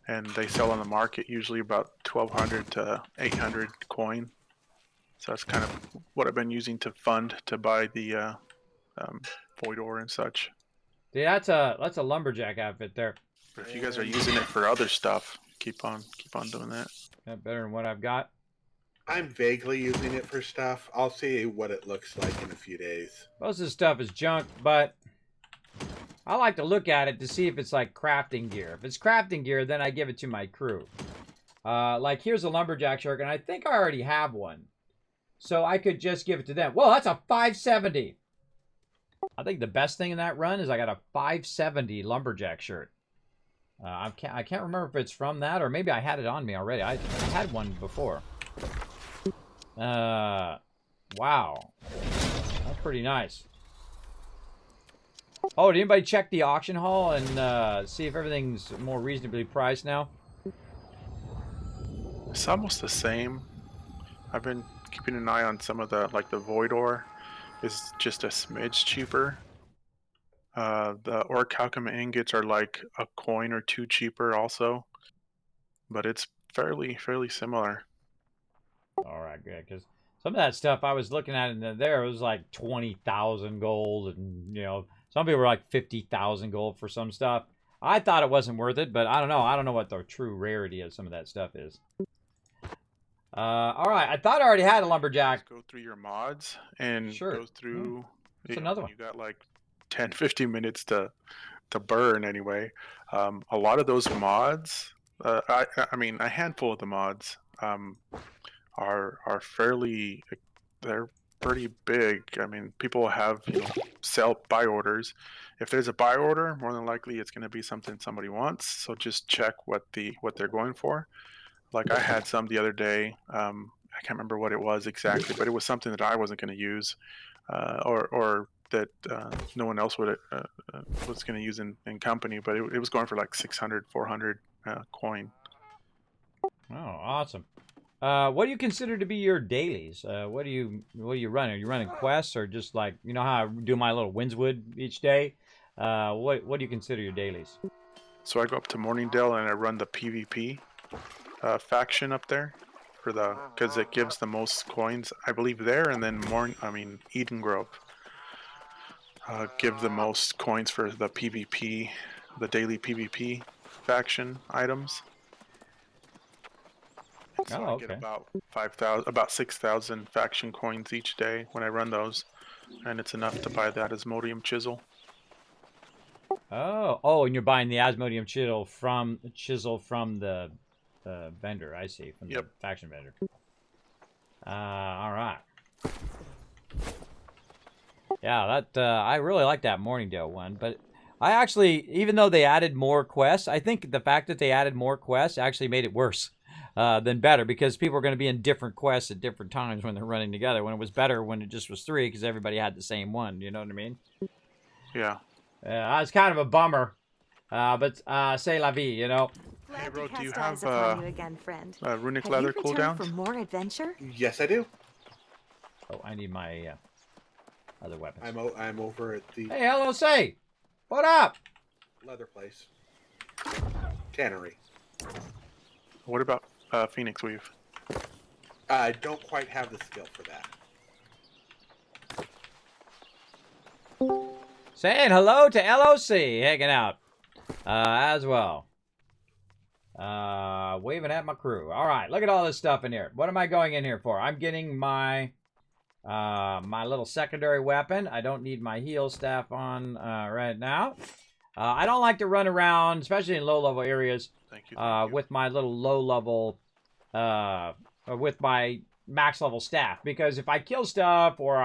And they sell on the market usually about 1,200 to 800 coin. So that's kind of what I've been using to fund to buy the void ore and such. Dude, that's a lumberjack outfit there. But if you guys are using it for other stuff, keep on doing that. Yeah, better than what I've got. I'm vaguely using it for stuff. I'll see what it looks like in a few days. Most of the stuff is junk, but I like to look at it to see if it's like crafting gear. If it's crafting gear, then I give it to my crew. Like here's a lumberjack shark, and I think I already have one. So I could just give it to them. Whoa, that's a 570. I think the best thing in that run is I got a 570 lumberjack shirt. I can't remember if it's from that, or maybe I had it on me already. I had one before. Wow. That's pretty nice. Oh, did anybody check the auction hall and see if everything's more reasonably priced now? It's almost the same. I've been keeping an eye on some of the, like the void ore is just a smidge cheaper. The orichalcum ingots are like a coin or two cheaper also, but it's fairly similar. All right, good, because some of that stuff I was looking at in there, it was like 20,000 gold, and you know, some people were like 50,000 gold for some stuff. I thought it wasn't worth it, but I don't know. I don't know what the true rarity of some of that stuff is. All right, I thought I already had a lumberjack. Just go through your mods and go through. It's another one. You got like 10-15 minutes to burn anyway. A lot of those mods, I mean a handful of the mods are fairly, they're pretty big. I mean, people have buy orders. If there's a buy order, more than likely it's going to be something somebody wants, so just check what they're going for. Like I had some the other day, I can't remember what it was exactly, but it was something that I wasn't going to use, or that no one else was going to use in company, but it was going for like 600, 400 coin. Oh, awesome. What do you consider to be your dailies? What do you run? Are you running quests, or just like, you know how I do my little Windswood each day? What do you consider your dailies? So I go up to Morningdale and I run the PvP faction up there for because it gives the most coins, I believe, there, and then Eden Grove give the most coins for the PvP, the daily PvP faction items. So I get about 6,000 faction coins each day when I run those, and it's enough to buy that Asmodium chisel. Oh, and you're buying the Asmodium chisel from the vendor. I see, from the faction vendor. All right. Yeah, that I really like that Morningdale one, but I actually, even though they added more quests, I think the fact that they added more quests actually made it worse than better, because people are going to be in different quests at different times when they're running together. When it was better when it just was 3, because everybody had the same one. You know what I mean? Yeah. It's kind of a bummer, but c'est la vie, you know. Hey, bro, do you have friend. runic leather cooldown? For more adventure? Yes, I do. Oh, I need my other weapons. I'm over at the... Hey, LOC! What up? Leather place. Tannery. What about Phoenix Weave? I don't quite have the skill for that. Saying hello to LOC, hanging out as well. Waving at my crew. All right, look at all this stuff in here. What am I going in here for? I'm getting my my little secondary weapon. I don't need my heal staff on right now. I don't like to run around, especially in low-level areas, Thank you. with my little low-level, with my max-level staff. Because if I kill stuff or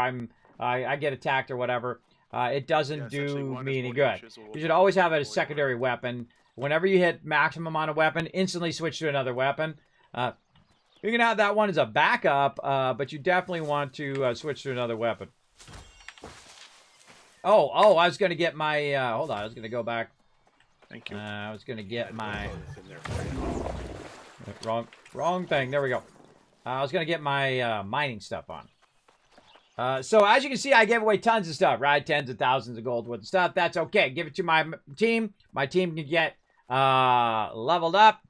I get attacked or whatever, it doesn't do me any good. You should always have a secondary weapon. Whenever you hit maximum on a weapon, instantly switch to another weapon. You can have that one as a backup, but you definitely want to switch to another weapon. Oh, I was going to get my... hold on, I was going to go back. Thank you. I was going to get my... Wrong thing. There we go. I was going to get my mining stuff on. So as you can see, I gave away tons of stuff, right? Tens of thousands of gold worth of stuff. That's okay. Give it to my team. My team can get leveled up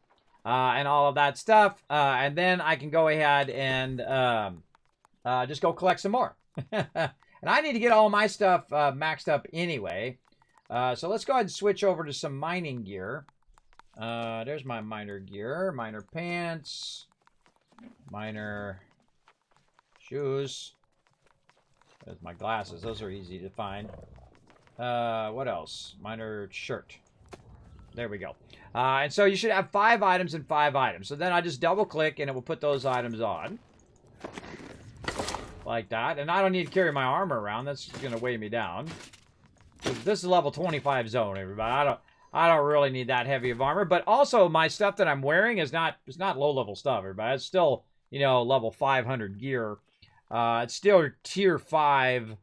and all of that stuff. And then I can go ahead and just go collect some more. And I need to get all my stuff maxed up anyway. So let's go ahead and switch over to some mining gear. There's my miner gear. Miner pants. Miner shoes. There's my glasses. Those are easy to find. What else? Miner shirt. There we go. And so you should have 5 items and 5 items. So then I just double click and it will put those items on. Like that. And I don't need to carry my armor around. That's going to weigh me down. This is level 25 zone, everybody. I don't really need that heavy of armor. But also my stuff that I'm wearing is not low level stuff, everybody. It's still, you know, level 500 gear. It's still tier 5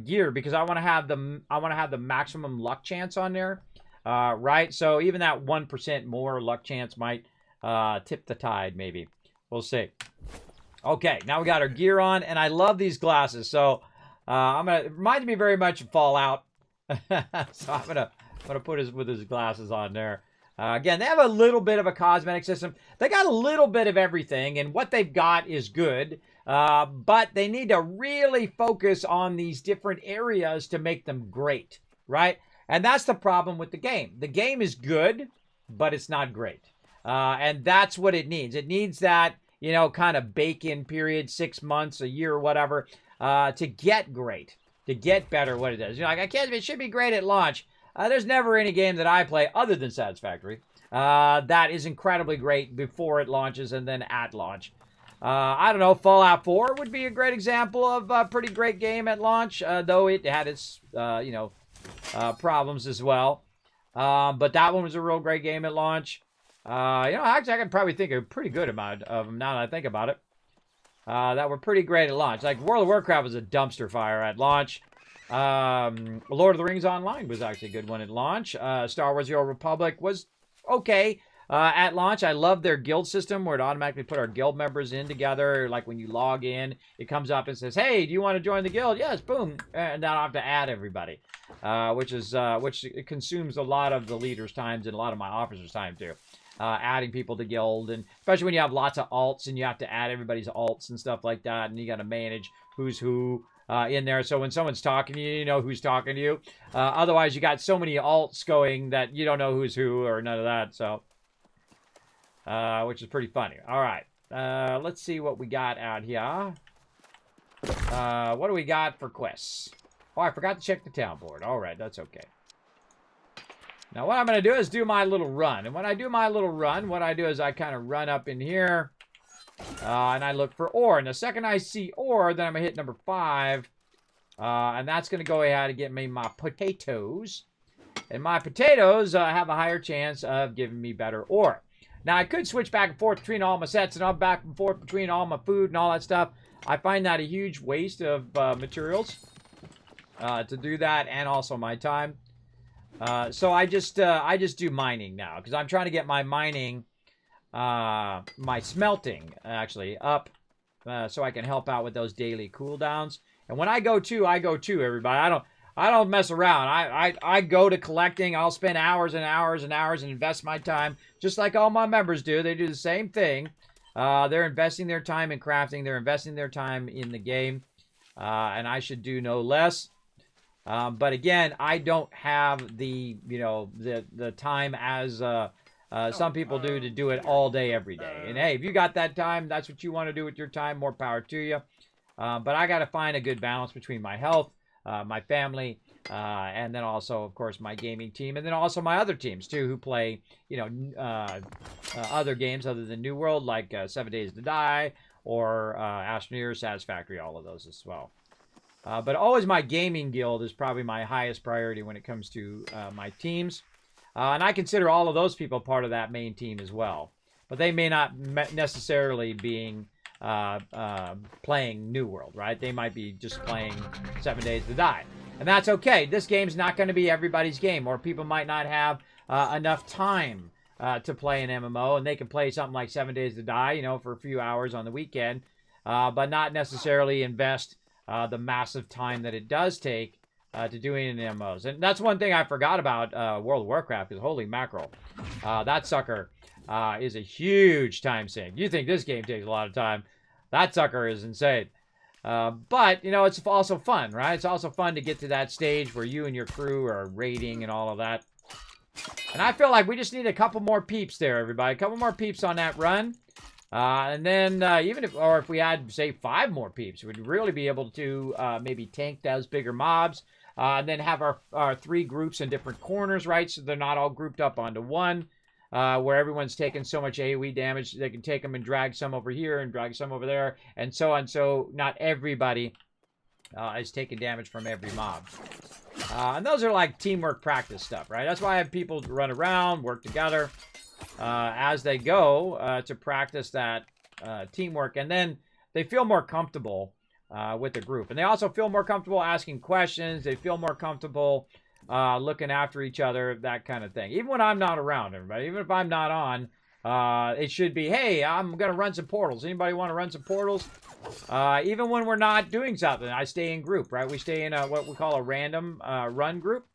gear because I want to have the maximum luck chance on there. Right? So even that 1% more luck chance might tip the tide, maybe. We'll see. Okay, now we got our gear on, and I love these glasses. So it reminds me very much of Fallout. So I'm gonna put his glasses on there. Again, they have a little bit of a cosmetic system. They got a little bit of everything, and what they've got is good. But they need to really focus on these different areas to make them great, right? And that's the problem with the game. The game is good, but it's not great. And that's what it needs. It needs that, you know, kind of bake-in period, 6 months, a year, or whatever, to get great, to get better what it does. You know, like, it should be great at launch. There's never any game that I play other than Satisfactory that is incredibly great before it launches and then at launch. I don't know, Fallout 4 would be a great example of a pretty great game at launch, though it had its, problems as well. But that one was a real great game at launch. Actually, I can probably think of a pretty good amount of them now that I think about it. That were pretty great at launch. Like, World of Warcraft was a dumpster fire at launch. Lord of the Rings Online was actually a good one at launch. Star Wars The Old Republic was okay. At launch, I love their guild system where it automatically put our guild members in together. Like when you log in, it comes up and says, "Hey, do you want to join the guild?" Yes, boom, and now I have to add everybody, which consumes a lot of the leaders' times and a lot of my officers' time too. Adding people to guild, and especially when you have lots of alts and you have to add everybody's alts and stuff like that, and you got to manage who's who in there. So when someone's talking to you, you know who's talking to you. Otherwise, you got so many alts going that you don't know who's who or none of that. So. Which is pretty funny. All right. Let's see what we got out here. What do we got for quests? Oh, I forgot to check the town board. All right, that's okay. Now, what I'm going to do is do my little run. And when I do my little run, what I do is I kind of run up in here. And I look for ore. And the second I see ore, then I'm going to hit number 5. And that's going to go ahead and get me my potatoes. And my potatoes have a higher chance of giving me better ore. Now, I could switch back and forth between all my sets and all back and forth between all my food and all that stuff. I find that a huge waste of materials to do that, and also my time. So I just do mining now because I'm trying to get my mining, my smelting actually up, so I can help out with those daily cooldowns. And when I go to, everybody. I don't mess around. I go to collecting. I'll spend hours and hours and hours and invest my time, just like all my members do. They do the same thing. They're investing their time in crafting. They're investing their time in the game. And I should do no less. But again, I don't have the time as some people do to do it all day, every day. And hey, if you got that time, that's what you want to do with your time, more power to you. But I got to find a good balance between my health, my family, And then also, of course, my gaming team, and then also my other teams too, who play, you know, other games other than New World, like 7 Days to Die or Astroneer, Satisfactory, all of those as well. But always my gaming guild is probably my highest priority when it comes to my teams. And I consider all of those people part of that main team as well. But they may not necessarily being playing New World, right? They might be just playing 7 Days to Die. And that's okay. This game's not going to be everybody's game, or people might not have enough time to play an MMO, and they can play something like 7 Days to Die, you know, for a few hours on the weekend, but not necessarily invest the massive time that it does take to doing an MMOs. And that's one thing I forgot about World of Warcraft, is holy mackerel. That sucker is a huge time sink. You think this game takes a lot of time. That sucker is insane. But, you know, it's also fun, right? It's also fun to get to that stage where you and your crew are raiding and all of that. And I feel like we just need a couple more peeps there, everybody. A couple more peeps on that run. And then even if we had, say, 5 more peeps, we'd really be able to maybe tank those bigger mobs. And then have our 3 groups in different corners, right? So they're not all grouped up onto one. Where everyone's taking so much AoE damage, they can take them and drag some over here and drag some over there, and so on. So not everybody is taking damage from every mob. And those are like teamwork practice stuff, right? That's why I have people run around, work together as they go to practice that teamwork. And then they feel more comfortable with the group. And they also feel more comfortable asking questions. They feel more comfortable looking after each other, that kind of thing. Even when I'm not around, everybody, even if I'm not on, it should be, hey, I'm going to run some portals. Anybody want to run some portals? Even when we're not doing something, I stay in group, right? We stay in what we call a random run group,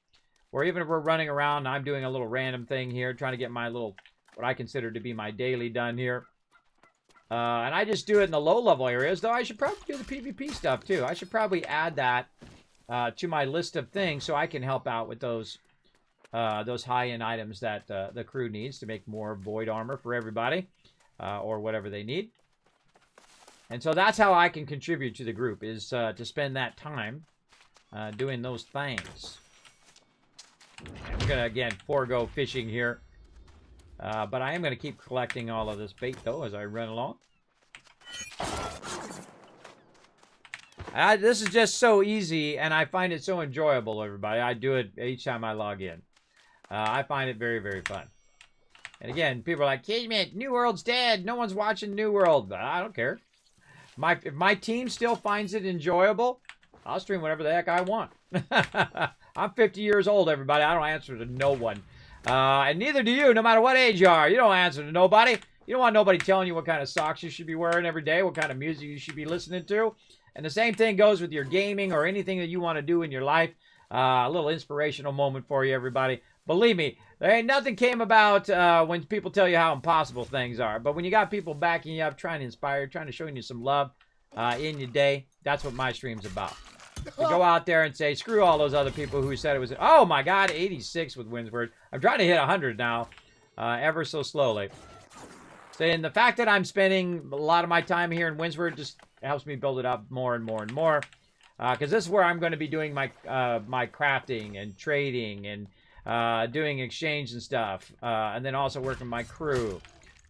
or even if we're running around, I'm doing a little random thing here, trying to get my little, what I consider to be my daily done here. And I just do it in the low-level areas, though I should probably do the PvP stuff, too. I should probably add that to my list of things so I can help out with those high-end items that the crew needs to make more void armor for everybody, or whatever they need. And so that's how I can contribute to the group, is to spend that time doing those things. I'm going to, again, forego fishing here. But I am going to keep collecting all of this bait, though, as I run along. This is just so easy, and I find it so enjoyable, everybody. I do it each time I log in. I find it very, very fun. And again, people are like, Kismet, New World's dead. No one's watching New World. I don't care. If my team still finds it enjoyable, I'll stream whatever the heck I want. I'm 50 years old, everybody. I don't answer to no one. And neither do you, no matter what age you are. You don't answer to nobody. You don't want nobody telling you what kind of socks you should be wearing every day, what kind of music you should be listening to. And the same thing goes with your gaming or anything that you want to do in your life. A little inspirational moment for you, everybody. Believe me, there ain't nothing came about when people tell you how impossible things are. But when you got people backing you up, trying to inspire, trying to show you some love in your day, that's what my stream's about. To go out there and say, screw all those other people who said it was, oh my God, 86 with Windsward. I'm trying to hit 100 now, ever so slowly. So, and the fact that I'm spending a lot of my time here in Windsward just helps me build it up more and more and more. Because this is where I'm going to be doing my my crafting and trading and doing exchange and stuff. And then also working with my crew.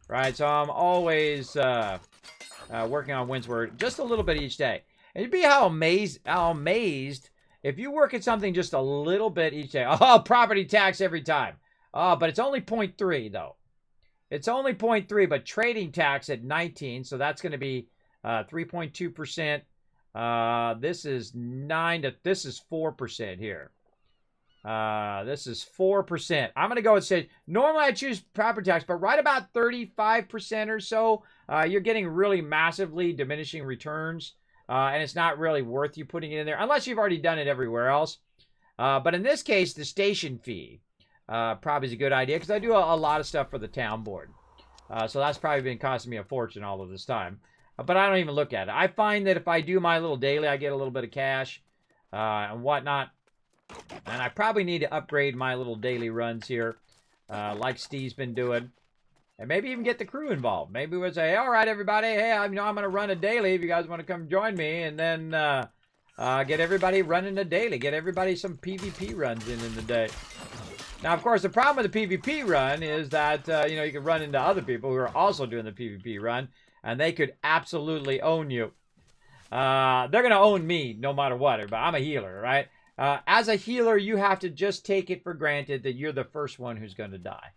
Right, so I'm always working on Windsward just a little bit each day. And you'd be how amazed if you work at something just a little bit each day. Oh, property tax every time. Oh, but it's only 0.3 though. It's only 0.3, but trading tax at 19, so that's going to be 3.2%. This is 4% here. This is 4%. I'm going to go and say, normally I choose property tax, but right about 35% or so, you're getting really massively diminishing returns. And it's not really worth you putting it in there, unless you've already done it everywhere else. But in this case, the station fee probably is a good idea, because I do a lot of stuff for the town board. So that's probably been costing me a fortune all of this time. But I don't even look at it. I find that if I do my little daily, I get a little bit of cash and whatnot. And I probably need to upgrade my little daily runs here, like Steve's been doing. And maybe even get the crew involved. Maybe we'll say, all right, everybody, hey, I'm going to run a daily if you guys want to come join me. And then Get everybody running a daily. Get everybody some PvP runs in the day. Now, of course, the problem with the PvP run is that, you know, you can run into other people who are also doing the PvP run, and they could absolutely own you. They're going to own me no matter what, but I'm a healer, right? As a healer, you have to just take it for granted that you're the first one who's going to die.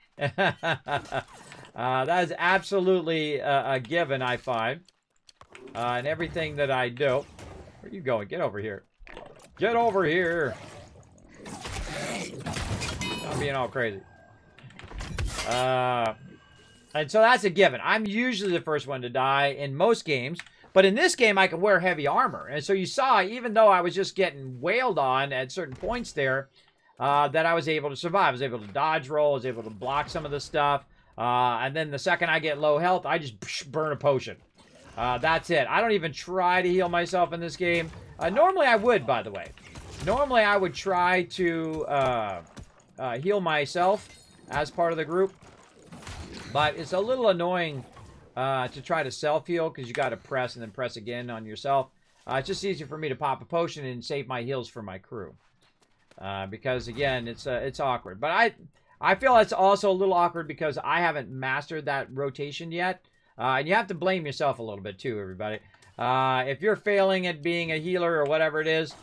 That is absolutely a given, I find, in everything that I do. Where are you going? Get over here. Get over here. I'm being all crazy. And so that's a given. I'm usually the first one to die in most games. But in this game, I can wear heavy armor. And so you saw, even though I was just getting wailed on at certain points there, that I was able to survive. I was able to dodge roll. I was able to block some of the stuff. And then the second I get low health, I just burn a potion. That's it. I don't even try to heal myself in this game. Normally I would, by the way. Normally I would try to heal myself as part of the group. But it's a little annoying to try to self-heal because you got to press and then press again on yourself. It's just easier for me to pop a potion and save my heals for my crew. Because, again, it's awkward. But I feel it's also a little awkward because I haven't mastered that rotation yet. And you have to blame yourself a little bit too, everybody. If you're failing at being a healer or whatever it is,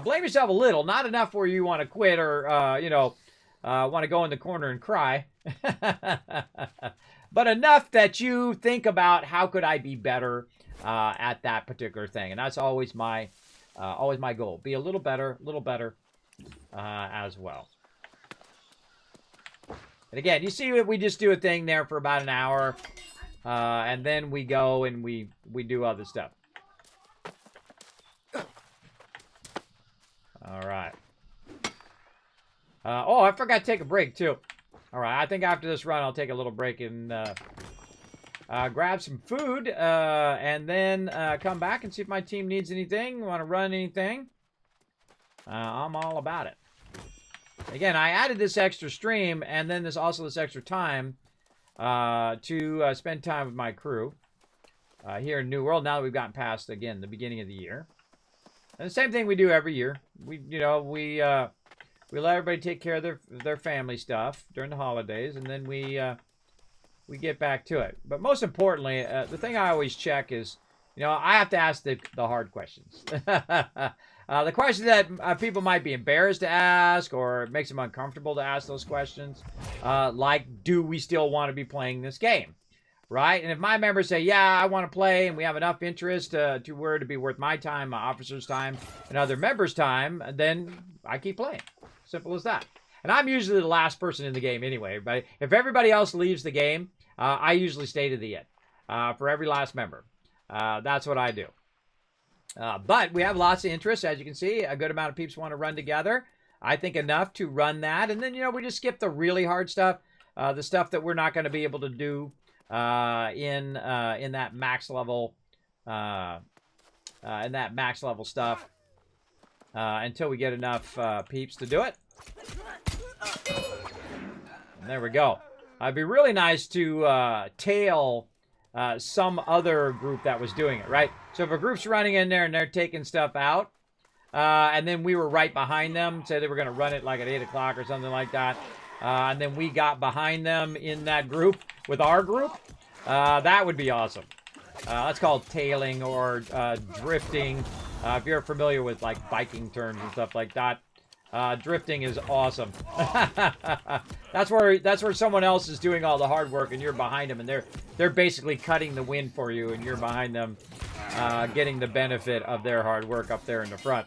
blame yourself a little. Not enough where you want to quit or, you know, want to go in the corner and cry. But enough that you think about how could I be better at that particular thing. And that's always my goal. Be a little better as well. And again, you see we just do a thing there for about an hour. And then we go and we do other stuff. All right. Oh, I forgot to take a break, too. All right, I think after this run, I'll take a little break and grab some food. And then come back and see if my team needs anything. Want to run anything? I'm all about it. Again, I added this extra stream and then this extra time to spend time with my crew here in New World. Now that we've gotten past, again, the beginning of the year. And the same thing we do every year. We let everybody take care of their family stuff during the holidays, and then we get back to it. But most importantly, the thing I always check is, you know, I have to ask the hard questions. The questions that people might be embarrassed to ask, or it makes them uncomfortable to ask those questions, like, do we still want to be playing this game? Right? And if my members say, yeah, I want to play, and we have enough interest to where to be worth my time, my officers' time, and other members' time, then I keep playing. Simple as that. And I'm usually the last person in the game anyway. But if everybody else leaves the game, I usually stay to the end for every last member. That's what I do. But we have lots of interest, as you can see. A good amount of peeps want to run together. I think enough to run that. And then, you know, we just skip the really hard stuff. The stuff that we're not going to be able to do in that max level stuff until we get enough peeps to do it. And there we go. It'd be really nice to tail some other group that was doing it, right? So if a group's running in there and they're taking stuff out, and then we were right behind them, say they were going to run it like at 8 o'clock or something like that, and then we got behind them in that group with our group, that would be awesome. That's called tailing or drifting. If you're familiar with like biking terms and stuff like that, drifting is awesome. That's where someone else is doing all the hard work and you're behind them, and they're basically cutting the wind for you, and you're behind them, getting the benefit of their hard work up there in the front.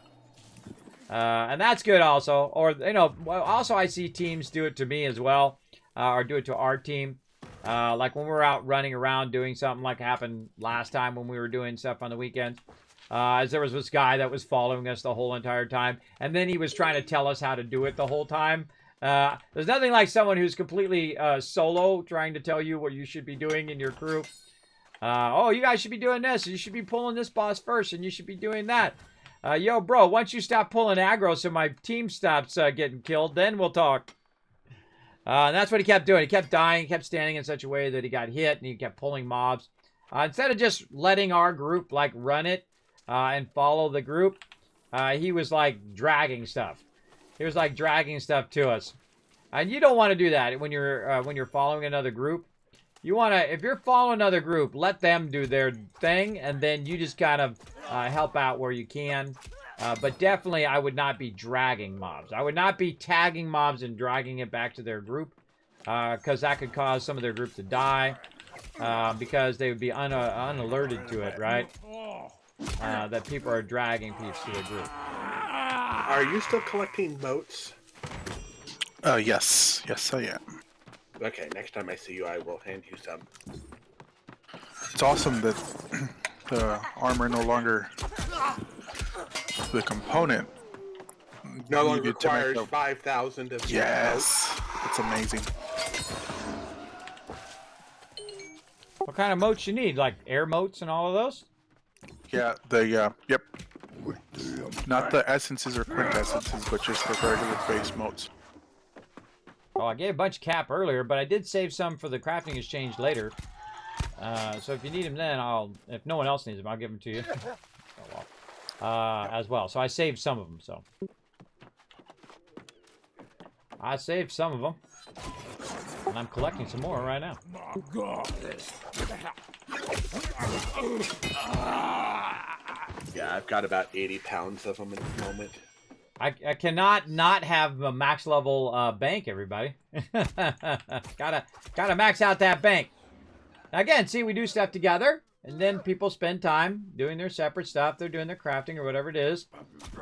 And that's good also. Or, you know, also I see teams do it to me as well, or do it to our team. Like when we're out running around doing something like happened last time when we were doing stuff on the weekends. As there was this guy that was following us the whole entire time, and then he was trying to tell us how to do it the whole time. There's nothing like someone who's completely solo trying to tell you what you should be doing in your crew. Oh, you guys should be doing this. You should be pulling this boss first, and you should be doing that. Yo, bro, once you stop pulling aggro so my team stops getting killed, then we'll talk. And that's what he kept doing. He kept dying. He kept standing in such a way that he got hit, and he kept pulling mobs. Instead of just letting our group, like, run it, and follow the group, he was like dragging stuff. He was like dragging stuff to us. And you don't want to do that when you're following another group. You want to, if you're following another group, let them do their thing, and then you just kind of help out where you can. But definitely, I would not be dragging mobs. I would not be tagging mobs and dragging it back to their group, because that could cause some of their group to die, because they would be unalerted to it, right? That people are dragging peeps to the group. Are you still collecting moats? Yes. Yes, I am. Okay, next time I see you, I will hand you some. It's awesome that the armor no longer... The component... No you longer get to make requires a- 5,000 of Yes! It's amazing. What kind of moats you need? Like air moats and all of those? Yeah, yep. Not the essences or quintessences, but just the regular base modes. Oh, I gave a bunch of cap earlier, but I did save some for the crafting exchange later. So if you need them then, if no one else needs them, I'll give them to you. Oh, well. As well. So I saved some of them, so. I saved some of them. And I'm collecting some more right now. Yeah, I've got about 80 pounds of them at the moment. I cannot not have a max level bank, everybody. gotta max out that bank. Now again, see, we do stuff together, and then people spend time doing their separate stuff. They're doing their crafting or whatever it is.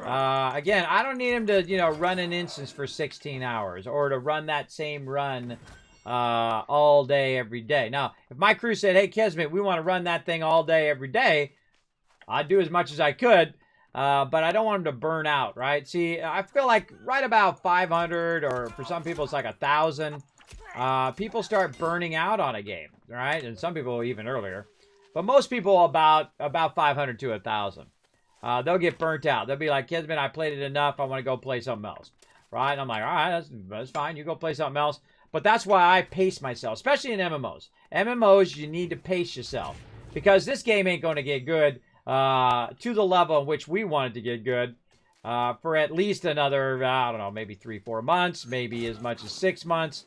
Again, I don't need them to, run an instance for 16 hours or to run that same run all day, every day. Now, if my crew said, hey, Kismet, we want to run that thing all day, every day, I'd do as much as I could. But I don't want them to burn out, right? See, I feel like right about 500, or for some people it's like 1,000, people start burning out on a game, right? And some people even earlier. But most people about 500 to 1,000. They'll get burnt out. They'll be like, Kismet, I played it enough. I want to go play something else, right? And I'm like, all right, that's fine. You go play something else. But that's why I pace myself, especially in MMOs. MMOs, you need to pace yourself because this game ain't going to get good to the level in which we wanted to get good for at least another, I don't know, maybe 3-4 months, maybe as much as 6 months,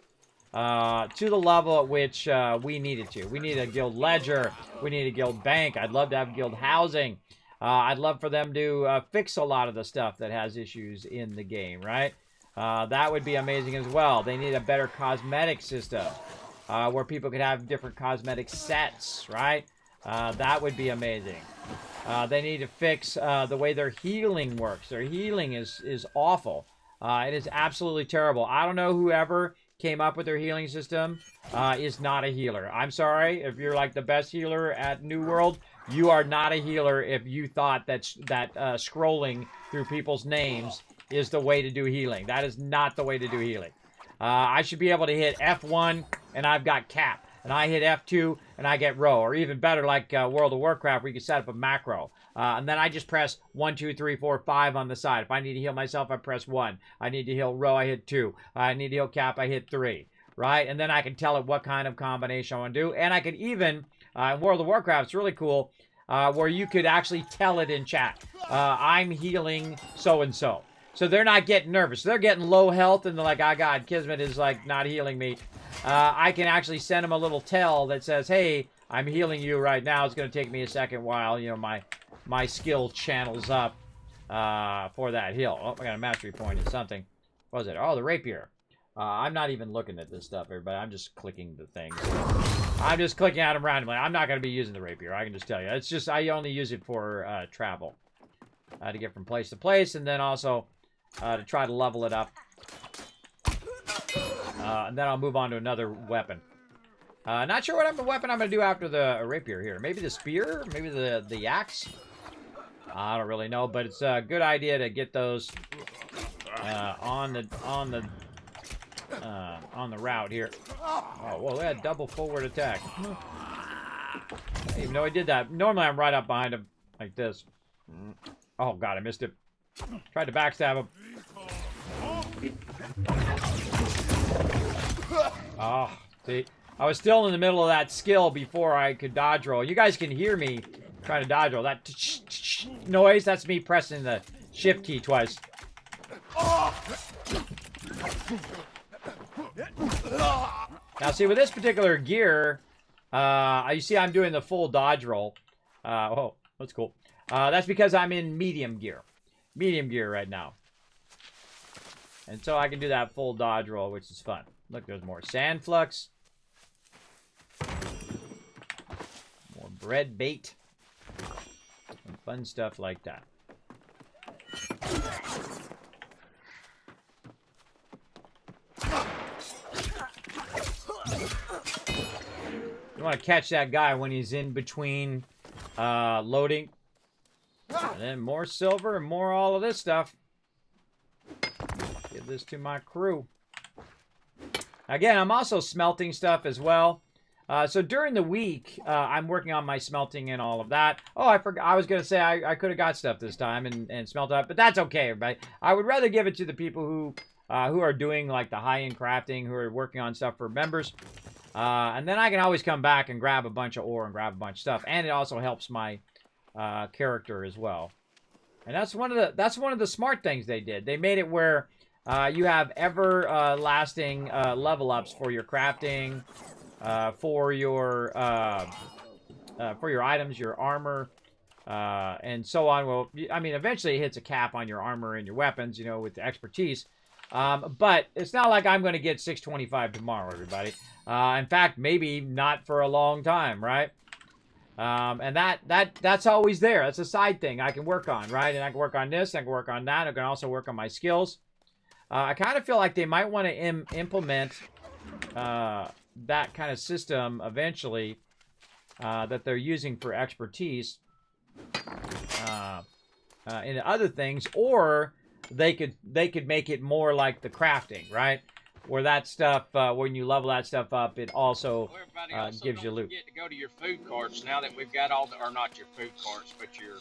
to the level at which we needed to. We need a guild ledger. We need a guild bank. I'd love to have guild housing. I'd love for them to fix a lot of the stuff that has issues in the game, right? That would be amazing as well. They need a better cosmetic system where people could have different cosmetic sets, right? That would be amazing. They need to fix the way their healing works. Their healing is awful. It is absolutely terrible. I don't know whoever came up with their healing system is not a healer. I'm sorry if you're like the best healer at New World. You are not a healer if you thought that scrolling through people's names is the way to do healing. That is not the way to do healing. I should be able to hit F1 and I've got cap. And I hit F2 and I get row. Or even better, like World of Warcraft, where you can set up a macro. And then I just press 1, 2, 3, 4, 5 on the side. If I need to heal myself, I press 1. I need to heal row, I hit 2. I need to heal cap, I hit 3. Right? And then I can tell it what kind of combination I want to do. And I can even, in World of Warcraft, it's really cool, where you could actually tell it in chat. I'm healing so-and-so. So they're not getting nervous. They're getting low health and they're like, oh God, Kismet is like not healing me. I can actually send them a little tell that says, hey, I'm healing you right now. It's going to take me a second while, my skill channels up for that heal. Oh, I got a mastery point in something. What was it? Oh, the rapier. I'm not even looking at this stuff, everybody. I'm just clicking the things. I'm just clicking at them randomly. I'm not going to be using the rapier. I can just tell you. It's just, I only use it for travel. To get from place to place, and then also to try to level it up. And then I'll move on to another weapon. Not sure what weapon I'm going to do after the rapier here. Maybe the spear? Maybe the axe? I don't really know, but it's a good idea to get those on the route here. Oh, whoa, they had double forward attack. I didn't even know I did that. Normally I'm right up behind him like this. Oh God, I missed it. Tried to backstab him. Oh, see, I was still in the middle of that skill before I could dodge roll. You guys can hear me trying to dodge roll. That noise, that's me pressing the Shift key twice. Now, see, with this particular gear, you see I'm doing the full dodge roll. Oh, that's cool. That's because I'm in medium gear. Medium gear right now. And so I can do that full dodge roll, which is fun. Look, there's more sand flux. More bread bait. And fun stuff like that. You want to catch that guy when he's in between loading. And then more silver and more all of this stuff. Give this to my crew. Again, I'm also smelting stuff as well. So during the week, I'm working on my smelting and all of that. Oh, I forgot. I was going to say I could have got stuff this time and smelt up, but that's okay, everybody. I would rather give it to the people who are doing like the high-end crafting, who are working on stuff for members. And then I can always come back and grab a bunch of ore and grab a bunch of stuff. And it also helps my character as well. And that's one of the smart things they did. They made it where you have everlasting level ups for your crafting, for your items, your armor, and so on. Well, I mean, eventually it hits a cap on your armor and your weapons, you know, with the expertise. But it's not like I'm going to get 625 tomorrow, everybody. In fact, maybe not for a long time, right? And that's always there. That's a side thing I can work on, right? And I can work on this, I can work on that. I can also work on my skills. I kind of feel like they might want to implement that kind of system eventually that they're using for expertise in other things, or they could make it more like the crafting, right? Where that stuff, when you level that stuff up, it also, gives you loot. Get to go to your food carts now that we've got all the, or not your food carts, but your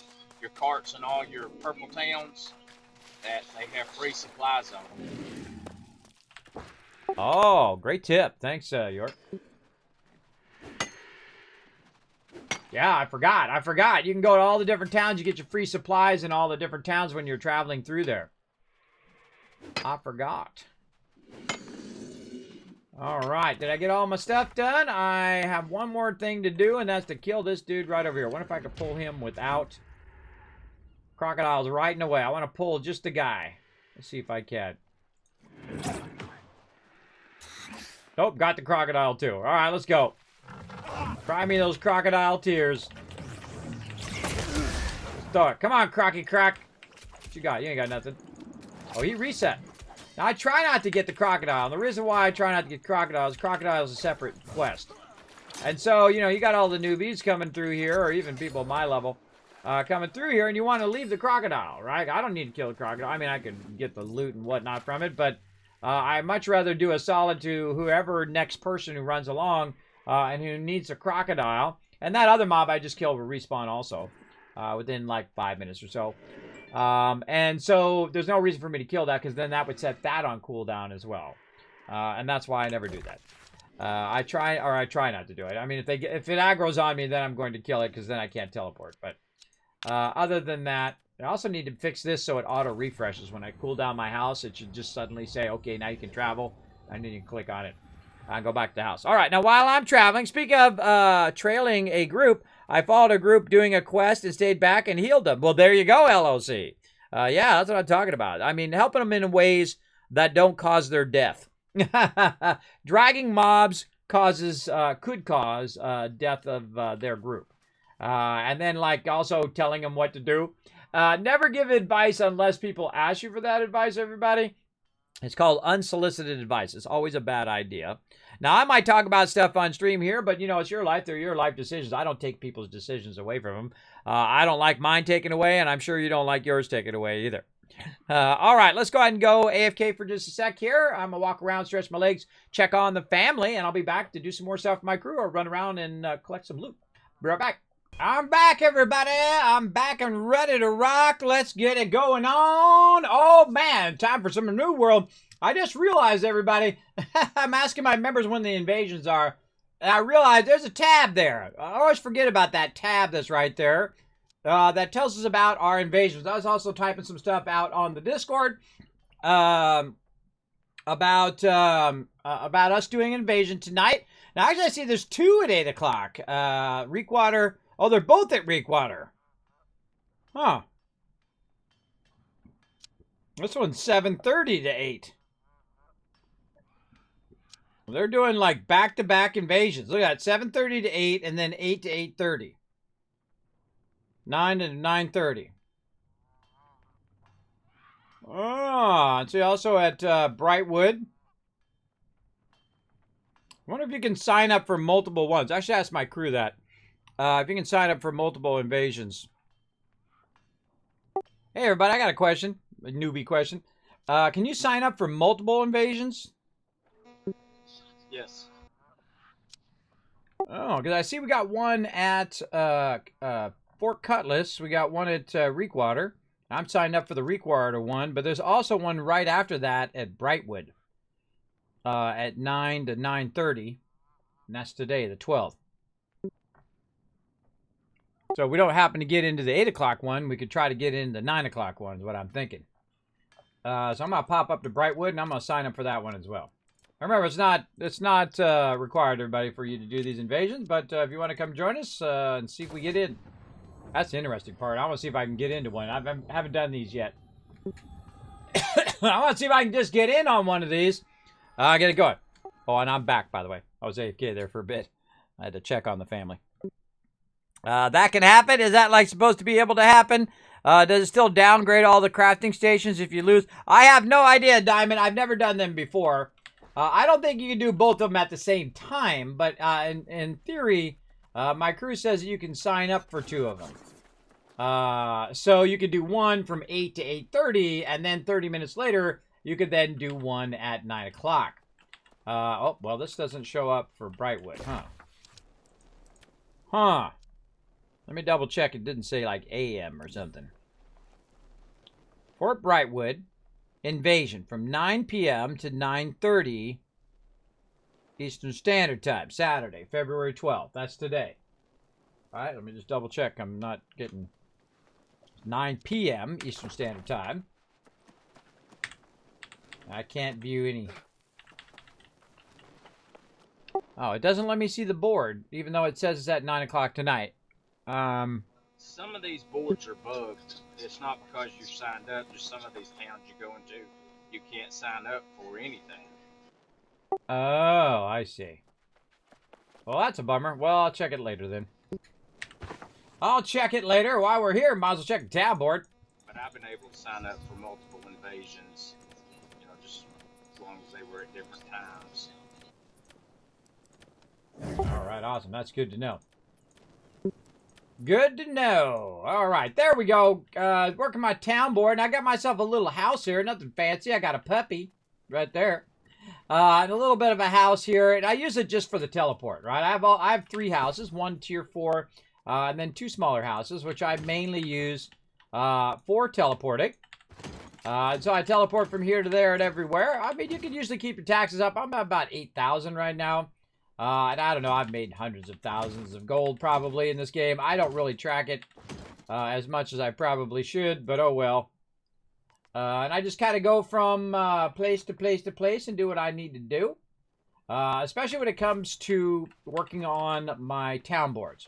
carts and all your purple towns that they have free supplies on. Oh, great tip. Thanks, York. Yeah, I forgot. You can go to all the different towns. You get your free supplies in all the different towns when you're traveling through there. I forgot. All right, did I get all my stuff done? I have one more thing to do, and that's to kill this dude right over here. I wonder if I could pull him without crocodiles right in the way. I want to pull just the guy. Let's see if I can. Nope, got the crocodile too. All right, let's go. Cry me those crocodile tears. Let's do it. Come on, Crocky Crack. What you got? You ain't got nothing. Oh, he reset. Now, I try not to get the crocodile. And the reason why I try not to get crocodile is a separate quest. And so, you know, you got all the newbies coming through here, or even people at my level, coming through here, and you want to leave the crocodile, right? I don't need to kill the crocodile. I mean, I could get the loot and whatnot from it, but I'd much rather do a solid to whoever next person who runs along and who needs a crocodile. And that other mob I just killed will respawn also within like 5 minutes or so. And so there's no reason for me to kill that, because then that would set that on cooldown as well. And that's why I never do that. I try not to do it. I mean, if it aggroes on me, then I'm going to kill it, because then I can't teleport. But other than that, I also need to fix this so it auto refreshes. When I cool down my house, it should just suddenly say, okay, now you can travel. And then you can click on it and go back to the house. All right, now while I'm traveling, speak of trailing a group, I followed a group doing a quest and stayed back and healed them. Well, there you go, LOC. Yeah, that's what I'm talking about. I mean, helping them in ways that don't cause their death. Dragging mobs could cause death of their group. And then, like, also telling them what to do. Never give advice unless people ask you for that advice, everybody. It's called unsolicited advice. It's always a bad idea. Now, I might talk about stuff on stream here, but, you know, it's your life. They're your life decisions. I don't take people's decisions away from them. I don't like mine taken away, and I'm sure you don't like yours taken away either. All right, let's go ahead and go AFK for just a sec here. I'm going to walk around, stretch my legs, check on the family, and I'll be back to do some more stuff for my crew or run around and collect some loot. Be right back. I'm back, everybody. I'm back and ready to rock. Let's get it going on. Oh, man, time for some New World. I just realized, everybody, I'm asking my members when the invasions are, and I realized there's a tab there. I always forget about that tab that's right there. that tells us about our invasions. I was also typing some stuff out on the Discord about us doing an invasion tonight. Now, actually, I see there's 2 at 8 o'clock. Reekwater. Oh, they're both at Reekwater. Huh. This one's 7:30 to 8. They're doing like back-to-back invasions. Look at that, 7:30 to 8, and then 8 to 8:30. 9 to 9:30. Oh, and see also at Brightwood. I wonder if you can sign up for multiple ones. I should ask my crew that. If you can sign up for multiple invasions. Hey, everybody, I got a question. A newbie question. Can you sign up for multiple invasions? Yes. Oh, because I see we got one at Fort Cutlass. We got one at Reekwater. I'm signed up for the Reekwater one, but there's also one right after that at Brightwood at 9 to 9:30. And that's today, the 12th. So if we don't happen to get into the 8 o'clock one, we could try to get into the 9 o'clock one is what I'm thinking. So I'm going to pop up to Brightwood, and I'm going to sign up for that one as well. Remember, it's not required, everybody, for you to do these invasions, but if you want to come join us and see if we get in. That's the interesting part. I want to see if I can get into one. I haven't done these yet. I want to see if I can just get in on one of these. Get it going. Oh, and I'm back, by the way. I was AFK there for a bit. I had to check on the family. That can happen. Is that like supposed to be able to happen? Does it still downgrade all the crafting stations if you lose? I have no idea, Diamond. I've never done them before. I don't think you can do both of them at the same time, but in theory, my crew says you can sign up for 2 of them. So you could do one from 8 to 8:30, and then 30 minutes later, you could then do one at 9 o'clock. Oh, well, this doesn't show up for Brightwood, huh? Huh. Let me double check. It didn't say like AM or something. Fort Brightwood. Invasion from 9 p.m. to 9:30 Eastern Standard Time, Saturday, February 12th. That's today. All right, let me just double check. I'm not getting 9 p.m. Eastern Standard Time. I can't view any. Oh, it doesn't let me see the board, even though it says it's at 9 o'clock tonight. Some of these boards are bugged. It's not because you signed up. Just some of these towns you go into, you can't sign up for anything. Oh, I see. Well, that's a bummer. Well, I'll check it later then. I'll check it later. While we're here, might as well check the tab board. But I've been able to sign up for multiple invasions, you know, just as long as they were at different times. All right, awesome. That's good to know. Good to know. All right, there we go. Working my town board, and I got myself a little house here. Nothing fancy. I got a puppy right there. And a little bit of a house here, and I use it just for the teleport, right? I have 3 houses, 1 tier 4, and then 2 smaller houses, which I mainly use for teleporting. So I teleport from here to there and everywhere. I mean, you can usually keep your taxes up. I'm at about 8,000 right now. And I don't know, I've made hundreds of thousands of gold probably in this game. I don't really track it as much as I probably should, but oh well. And I just kind of go from place to place to place and do what I need to do. Especially when it comes to working on my town boards.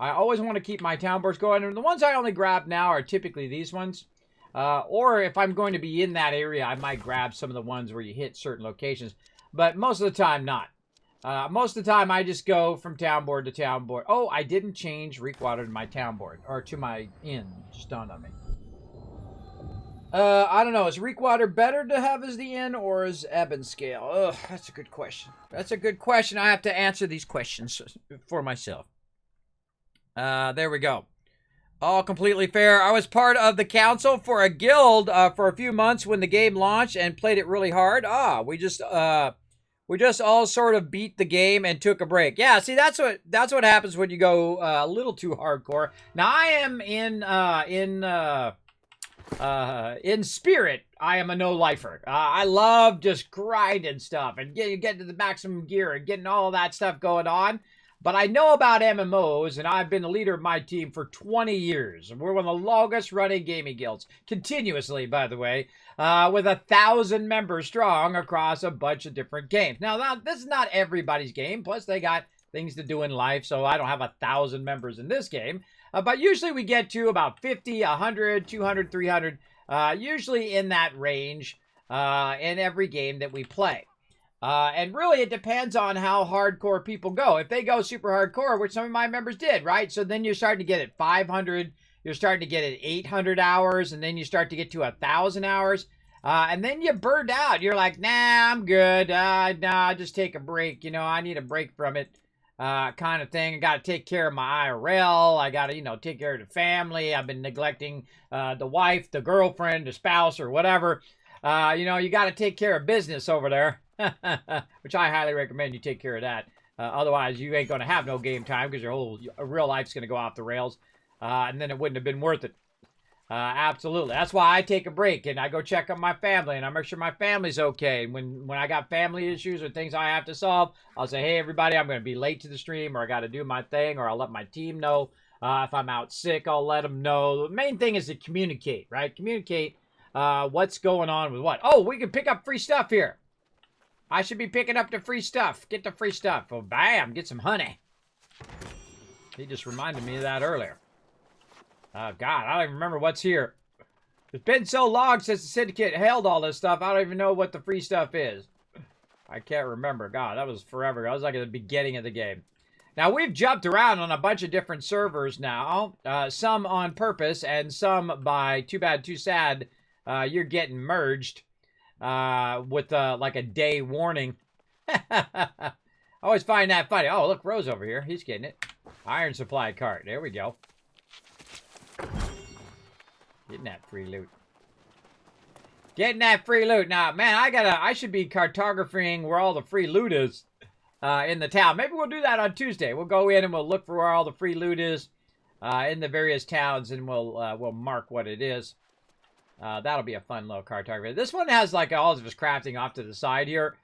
I always want to keep my town boards going. And the ones I only grab now are typically these ones. Or if I'm going to be in that area, I might grab some of the ones where you hit certain locations. But most of the time, not. Most of the time, I just go from town board to town board. Oh, I didn't change Reekwater to my town board. Or to my inn. Just dawned on me. I don't know. Is Reekwater better to have as the inn or as Ebonscale? Ugh, that's a good question. That's a good question. I have to answer these questions for myself. There we go. All completely fair. I was part of the council for a guild for a few months when the game launched and played it really hard. We just all sort of beat the game and took a break. Yeah, see, that's what happens when you go a little too hardcore. Now I am in spirit, I am a no-lifer. I love just grinding stuff and getting to the maximum gear and getting all that stuff going on. But I know about MMOs, and I've been the leader of my team for 20 years. We're one of the longest running gaming guilds, continuously, by the way, with 1,000 members strong across a bunch of different games. Now, this is not everybody's game. Plus, they got things to do in life, so I don't have 1,000 members in this game. But usually we get to about 50, 100, 200, 300, usually in that range in every game that we play. And really, it depends on how hardcore people go. If they go super hardcore, which some of my members did, right? So then you're starting to get at 500, you're starting to get at 800 hours, and then you start to get to 1,000 hours. And then you burned out. You're like, nah, I'm good. Nah, just take a break. You know, I need a break from it kind of thing. I got to take care of my IRL. I got to, take care of the family. I've been neglecting the wife, the girlfriend, the spouse, or whatever. You got to take care of business over there. Which I highly recommend you take care of that. Otherwise, you ain't going to have no game time because your whole real life's going to go off the rails. And then it wouldn't have been worth it. Absolutely. That's why I take a break and I go check on my family and I make sure my family's okay. And when I got family issues or things I have to solve, I'll say, hey, everybody, I'm going to be late to the stream, or I got to do my thing, or I'll let my team know. If I'm out sick, I'll let them know. The main thing is to communicate, right? Communicate what's going on with what. Oh, we can pick up free stuff here. I should be picking up the free stuff. Get the free stuff. Oh, bam. Get some honey. He just reminded me of that earlier. God, I don't even remember what's here. It's been so long since the Syndicate held all this stuff, I don't even know what the free stuff is. I can't remember. God, that was forever ago. That was like at the beginning of the game. Now, we've jumped around on a bunch of different servers now. Some on purpose and some by too bad, too sad. You're getting merged. With like a day warning. I always find that funny. Oh, look, Rose over here. He's getting it. Iron supply cart. There we go. Getting that free loot. Getting that free loot. Now, man, I should be cartographing where all the free loot is in the town. Maybe we'll do that on Tuesday. We'll go in and we'll look for where all the free loot is in the various towns, and we'll mark what it is. That'll be a fun little cartography. This one has like all of his crafting off to the side here,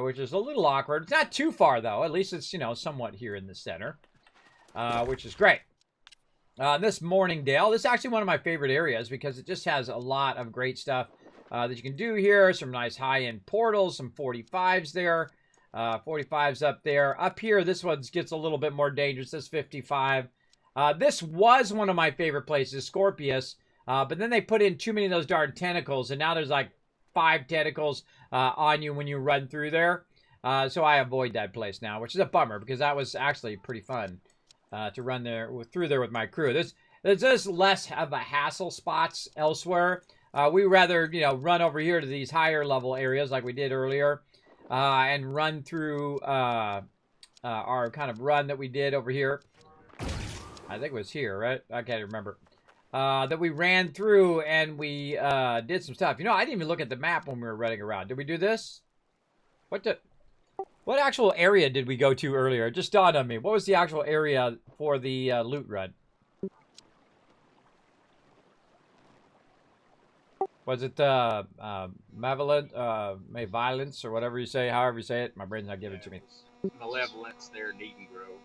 which is a little awkward. It's not too far though. At least it's, somewhat here in the center, which is great. This Morningdale, this is actually one of my favorite areas because it just has a lot of great stuff that you can do here. Some nice high-end portals, some 45s there. 45s up there. Up here, this one gets a little bit more dangerous. This 55. This was one of my favorite places, Scorpius. But then they put in too many of those darn tentacles, and now there's like 5 tentacles on you when you run through there. So I avoid that place now, which is a bummer because that was actually pretty fun to run through there with my crew. There's just less of a hassle spots elsewhere. We rather run over here to these higher level areas like we did earlier, and run through our kind of run that we did over here. I think it was here, right? I can't remember. That we ran through and we did some stuff. I didn't even look at the map when we were running around. Did we do this? What actual area did we go to earlier? It just dawned on me. What was the actual area for the loot run? Was it Malevolence or whatever you say, however you say it? My brain's not giving it to me. Malevolence there in Eden Grove.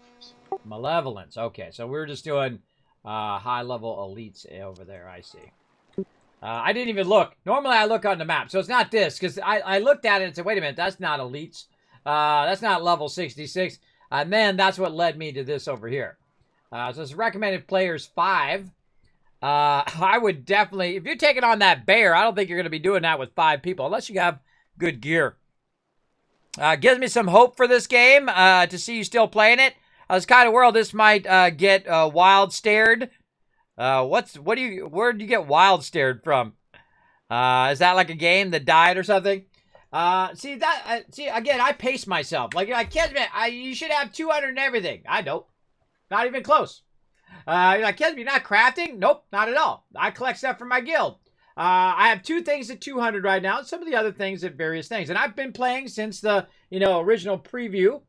Malevolence. Okay, so we were just doing high-level elites over there, I see. I didn't even look. Normally, I look on the map, so it's not this, because I looked at it and said, wait a minute, that's not elites. That's not level 66. And then that's what led me to this over here. So it's recommended players 5. I would definitely, if you're taking on that bear, I don't think you're going to be doing that with 5 people, unless you have good gear. Gives me some hope for this game, to see you still playing it. This kind of world, this might get wild stared. Where do you get wild stared from? Is that like a game that died or something? See again, I pace myself. Like Kismet, you should have 200 and everything. I don't. Not even close. Like Kismet, you're not crafting? Nope, not at all. I collect stuff from my guild. I have 2 things at 200 right now, and some of the other things at various things. And I've been playing since the original preview.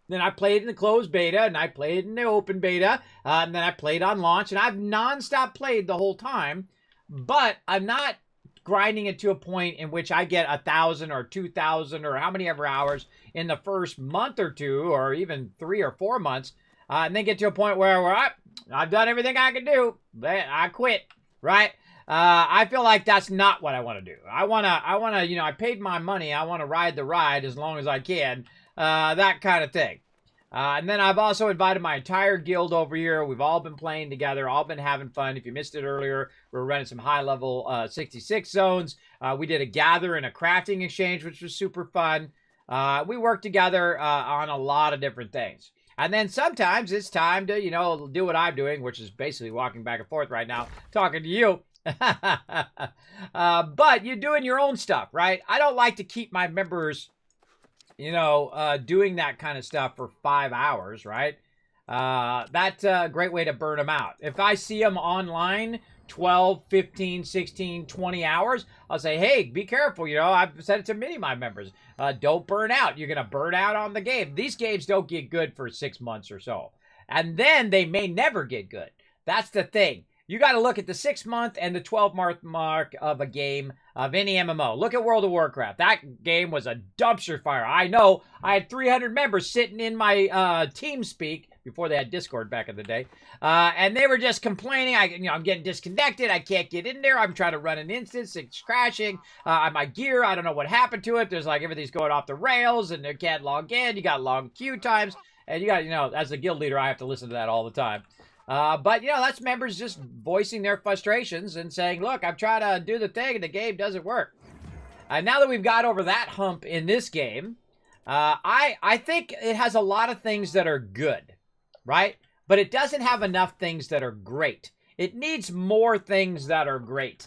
Then I played in the closed beta, and I played in the open beta, and then I played on launch, and I've nonstop played the whole time. But I'm not grinding it to a point in which I get 1,000 or 2,000 or how many ever hours in the first month or two, or even 3 or 4 months, and then get to a point where I've done everything I can do. I quit, right? I feel like that's not what I want to do. I want to, you know, I paid my money. I want to ride the ride as long as I can, that kind of thing. And then I've also invited my entire guild over here. We've all been playing together, all been having fun. If you missed it earlier, we're running some high-level 66 zones. We did a gather and a crafting exchange, which was super fun. We worked together on a lot of different things. And then sometimes it's time to, you know, do what I'm doing, which is basically walking back and forth right now, talking to you. But you're doing your own stuff, right? I don't like to keep my members, you know, doing that kind of stuff for 5 hours, right? That's a great way to burn them out. If I see them online 12, 15, 16, 20 hours, I'll say, hey, be careful. You know, I've said it to many of my members. Don't burn out. You're going to burn out on the game. These games don't get good for 6 months or so. And then they may never get good. That's the thing. You got to look at the 6-month and the 12-month mark of a game of any MMO. Look at World of Warcraft. That game was a dumpster fire. I know. I had 300 members sitting in my TeamSpeak before they had Discord back in the day, and they were just complaining. I'm getting disconnected. I can't get in there. I'm trying to run an instance. It's crashing. My gear, I don't know what happened to it. There's like everything's going off the rails, and they can't log in. You got long queue times, and you got, you know, as a guild leader, I have to listen to that all the time. But, you know, that's members just voicing their frustrations and saying, look, I'm trying to do the thing and the game doesn't work. Now that we've got over that hump in this game, I think it has a lot of things that are good, right? But it doesn't have enough things that are great. It needs more things that are great,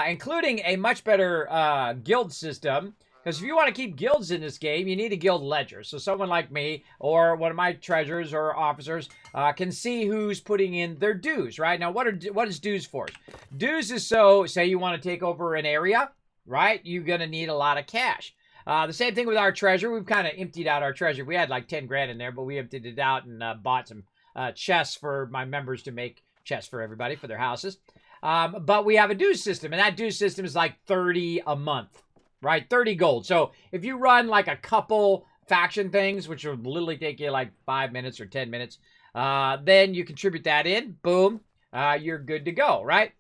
including a much better guild system. Because if you want to keep guilds in this game, you need a guild ledger. So someone like me or one of my treasurers or officers can see who's putting in their dues, right? Now, what is dues for? Dues is so, say you want to take over an area, right? You're going to need a lot of cash. The same thing with our treasure. We've kind of emptied out our treasure. We had like 10 grand in there, but we emptied it out and bought some chests for my members to make chests for everybody for their houses. But we have a dues system, and that dues system is like 30 a month. Right, 30 gold. So if you run like a couple faction things, which will literally take you like 5 minutes or 10 minutes, then you contribute that in, boom, you're good to go, right?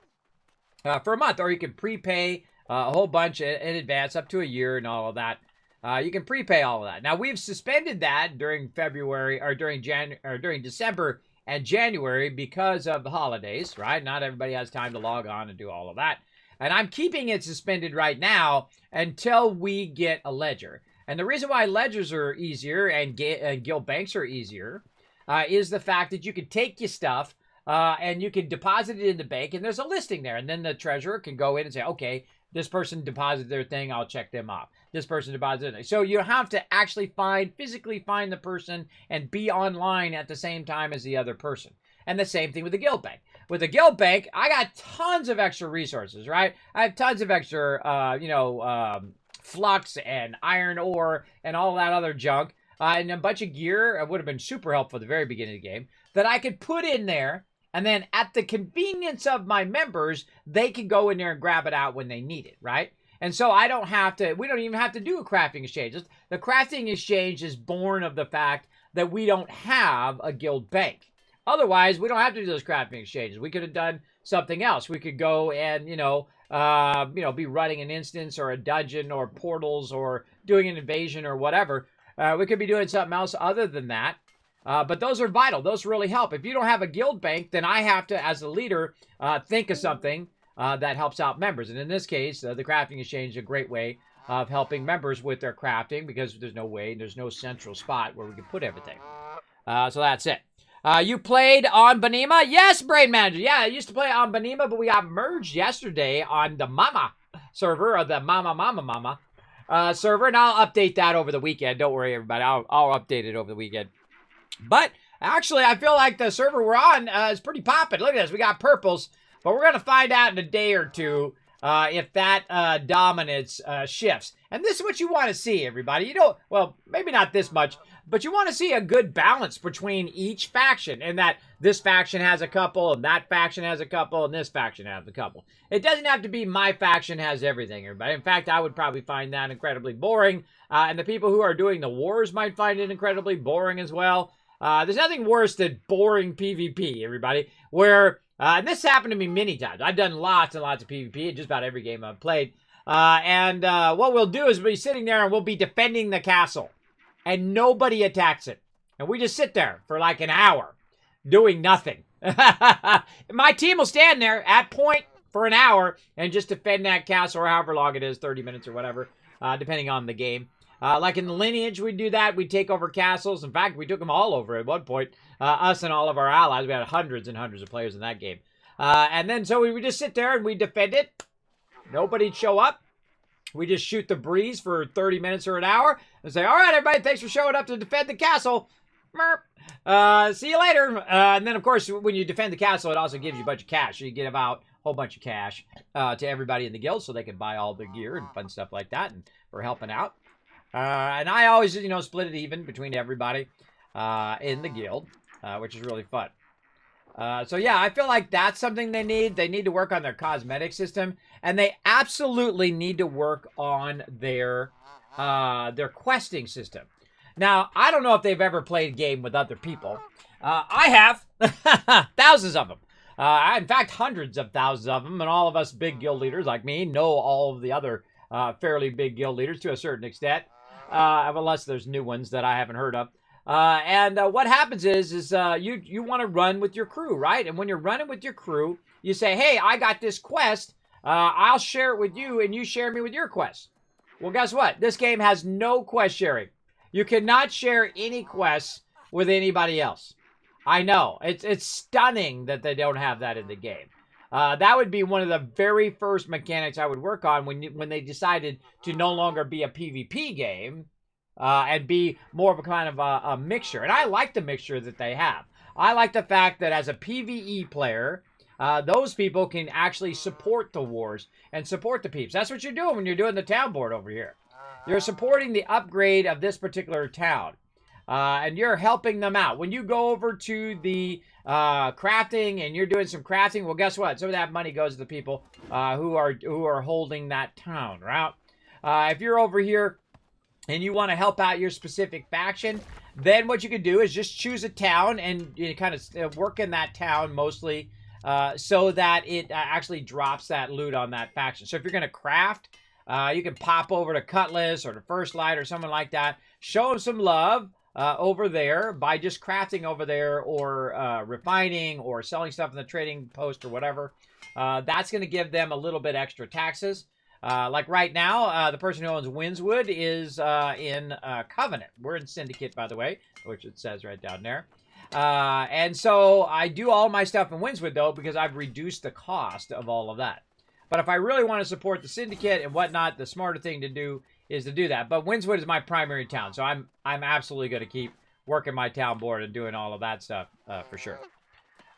For a month, or you can prepay a whole bunch in advance, up to a year and all of that. You can prepay all of that. Now we've suspended that during February or during December and January because of the holidays, right? Not everybody has time to log on and do all of that. And I'm keeping it suspended right now until we get a ledger. And the reason why ledgers are easier and guild banks are easier is the fact that you can take your stuff and you can deposit it in the bank, and there's a listing there. And then the treasurer can go in and say, okay, this person deposited their thing, I'll check them off. This person deposited it. So you have to actually physically find the person and be online at the same time as the other person. And the same thing with the guild bank. With the guild bank, I got tons of extra resources, right? I have tons of extra, flux and iron ore and all that other junk. And a bunch of gear. It would have been super helpful at the very beginning of the game. That I could put in there. And then at the convenience of my members, they can go in there and grab it out when they need it, right? And so we don't even have to do a crafting exchange. The crafting exchange is born of the fact that we don't have a guild bank. Otherwise, we don't have to do those crafting exchanges. We could have done something else. We could go and, be running an instance or a dungeon or portals or doing an invasion or whatever. We could be doing something else other than that. But those are vital. Those really help. If you don't have a guild bank, then I have to, as a leader, think of something that helps out members. And in this case, the crafting exchange is a great way of helping members with their crafting because there's no central spot where we can put everything. So that's it. You played on Banima? Yes, Brain Manager. Yeah, I used to play on Banima, but we got merged yesterday on the Mama server, or the Mama server, and I'll update that over the weekend. Don't worry, everybody. I'll update it over the weekend. But actually, I feel like the server we're on is pretty popping. Look at this. We got purples, but we're going to find out in a day or two if that dominance shifts. And this is what you want to see, everybody. You don't, well, maybe not this much, but you want to see a good balance between each faction, and that this faction has a couple, and that faction has a couple, and this faction has a couple. It doesn't have to be my faction has everything, everybody. In fact, I would probably find that incredibly boring, and the people who are doing the wars might find it incredibly boring as well. There's nothing worse than boring PvP, everybody, where, and this happened to me many times. I've done lots and lots of PvP in just about every game I've played. And what we'll do is we'll be sitting there and we'll be defending the castle. And nobody attacks it. And we just sit there for like an hour doing nothing. My team will stand there at point for an hour and just defend that castle, or however long it is, 30 minutes or whatever, depending on the game. Like in the Lineage, we do that. We take over castles. In fact, we took them all over at one point. Us and all of our allies. We had hundreds and hundreds of players in that game. And then so we would just sit there and we defend it. Nobody'd show up. We just shoot the breeze for 30 minutes or an hour and say, all right, everybody, thanks for showing up to defend the castle. See you later. And then, of course, when you defend the castle, it also gives you a bunch of cash. So you give out a whole bunch of cash to everybody in the guild so they can buy all the gear and fun stuff like that, and for helping out. And I always, you know, split it even between everybody in the guild, which is really fun. So yeah, I feel like that's something they need. They need to work on their cosmetic system, and they absolutely need to work on their questing system. Now, I don't know if they've ever played a game with other people. I have. Thousands of them. In fact, hundreds of thousands of them, and all of us big guild leaders like me know all of the other fairly big guild leaders to a certain extent, unless there's new ones that I haven't heard of. And what happens is you want to run with your crew, right? And when you're running with your crew, you say, hey, I got this quest. I'll share it with you, and you share me with your quest. Well, guess what? This game has no quest sharing. You cannot share any quests with anybody else. I know. It's stunning that they don't have that in the game. That would be one of the very first mechanics I would work on when they decided to no longer be a PvP game, and be more of a kind of a mixture. And I like the mixture that they have. I like the fact that as a PvE player, those people can actually support the wars and support the peeps. That's what you're doing when you're doing the town board over here. You're supporting the upgrade of this particular town. And you're helping them out. When you go over to the crafting and you're doing some crafting, well, guess what? Some of that money goes to the people who are holding that town, right? If you're over here and you want to help out your specific faction, then what you can do is just choose a town and you kind of work in that town mostly so that it actually drops that loot on that faction. So if you're going to craft, you can pop over to Cutlass or to First Light or someone like that. Show them some love over there by just crafting over there, or refining, or selling stuff in the trading post or whatever. That's going to give them a little bit extra taxes. Like right now, the person who owns Windswood is in Covenant. We're in Syndicate, by the way, which it says right down there. And so I do all my stuff in Windswood, though, because I've reduced the cost of all of that. But if I really want to support the Syndicate and whatnot, the smarter thing to do is to do that. But Windswood is my primary town, so I'm absolutely going to keep working my town board and doing all of that stuff for sure.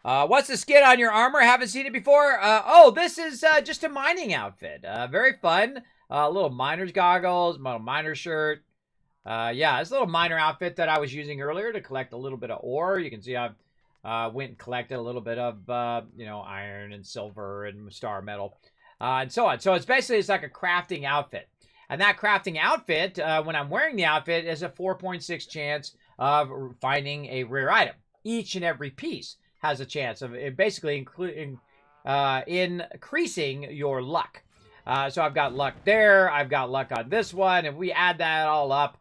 What's the skin on your armor? Haven't seen it before. Oh, this is just a mining outfit. Very fun. Little miner's goggles, little miner shirt. Yeah, it's a little miner outfit that I was using earlier to collect a little bit of ore. You can see I've went and collected a little bit of iron and silver and star metal. And so on. So it's like a crafting outfit. And that crafting outfit, when I'm wearing the outfit, is a 4.6 chance of finding a rare item. Each and every piece has a chance of it, basically increasing your luck. So I've got luck there. I've got luck on this one. If we add that all up,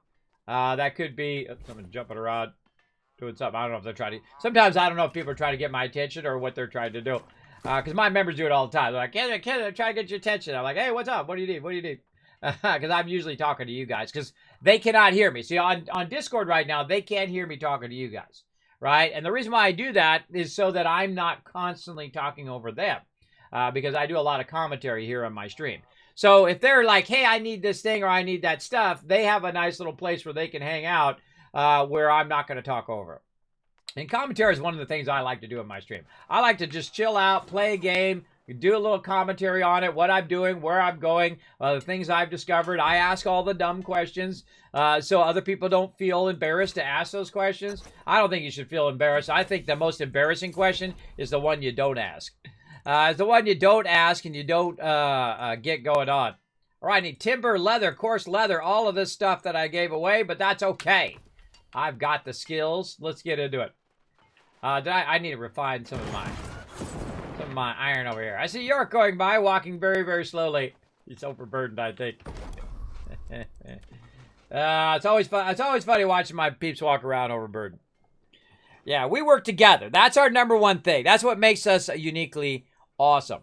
that could be... someone jumping around doing something. I don't know if they're trying to... Sometimes I don't know if people are trying to get my attention or what they're trying to do. Because my members do it all the time. They're like, Ken, I'm trying to get your attention. I'm like, hey, what's up? What do you need? What do you need? Because I'm usually talking to you guys. Because they cannot hear me. See, on Discord right now, they can't hear me talking to you guys. Right? And the reason why I do that is so that I'm not constantly talking over them. Because I do a lot of commentary here on my stream. So if they're like, hey, I need this thing or I need that stuff, they have a nice little place where they can hang out where I'm not going to talk over them. And commentary is one of the things I like to do in my stream. I like to just chill out, play a game, do a little commentary on it, what I'm doing, where I'm going, the things I've discovered. I ask all the dumb questions so other people don't feel embarrassed to ask those questions. I don't think you should feel embarrassed. I think the most embarrassing question is the one you don't ask. It's the one you don't ask and you don't get going on. All right, I need timber, leather, coarse leather, all of this stuff that I gave away, but that's okay. I've got the skills. Let's get into it. I need to refine some of my iron over here. I see York going by, walking very, very slowly. He's overburdened, I think. It's always fun. It's always funny watching my peeps walk around overburdened. Yeah, we work together. That's our number one thing. That's what makes us uniquely awesome.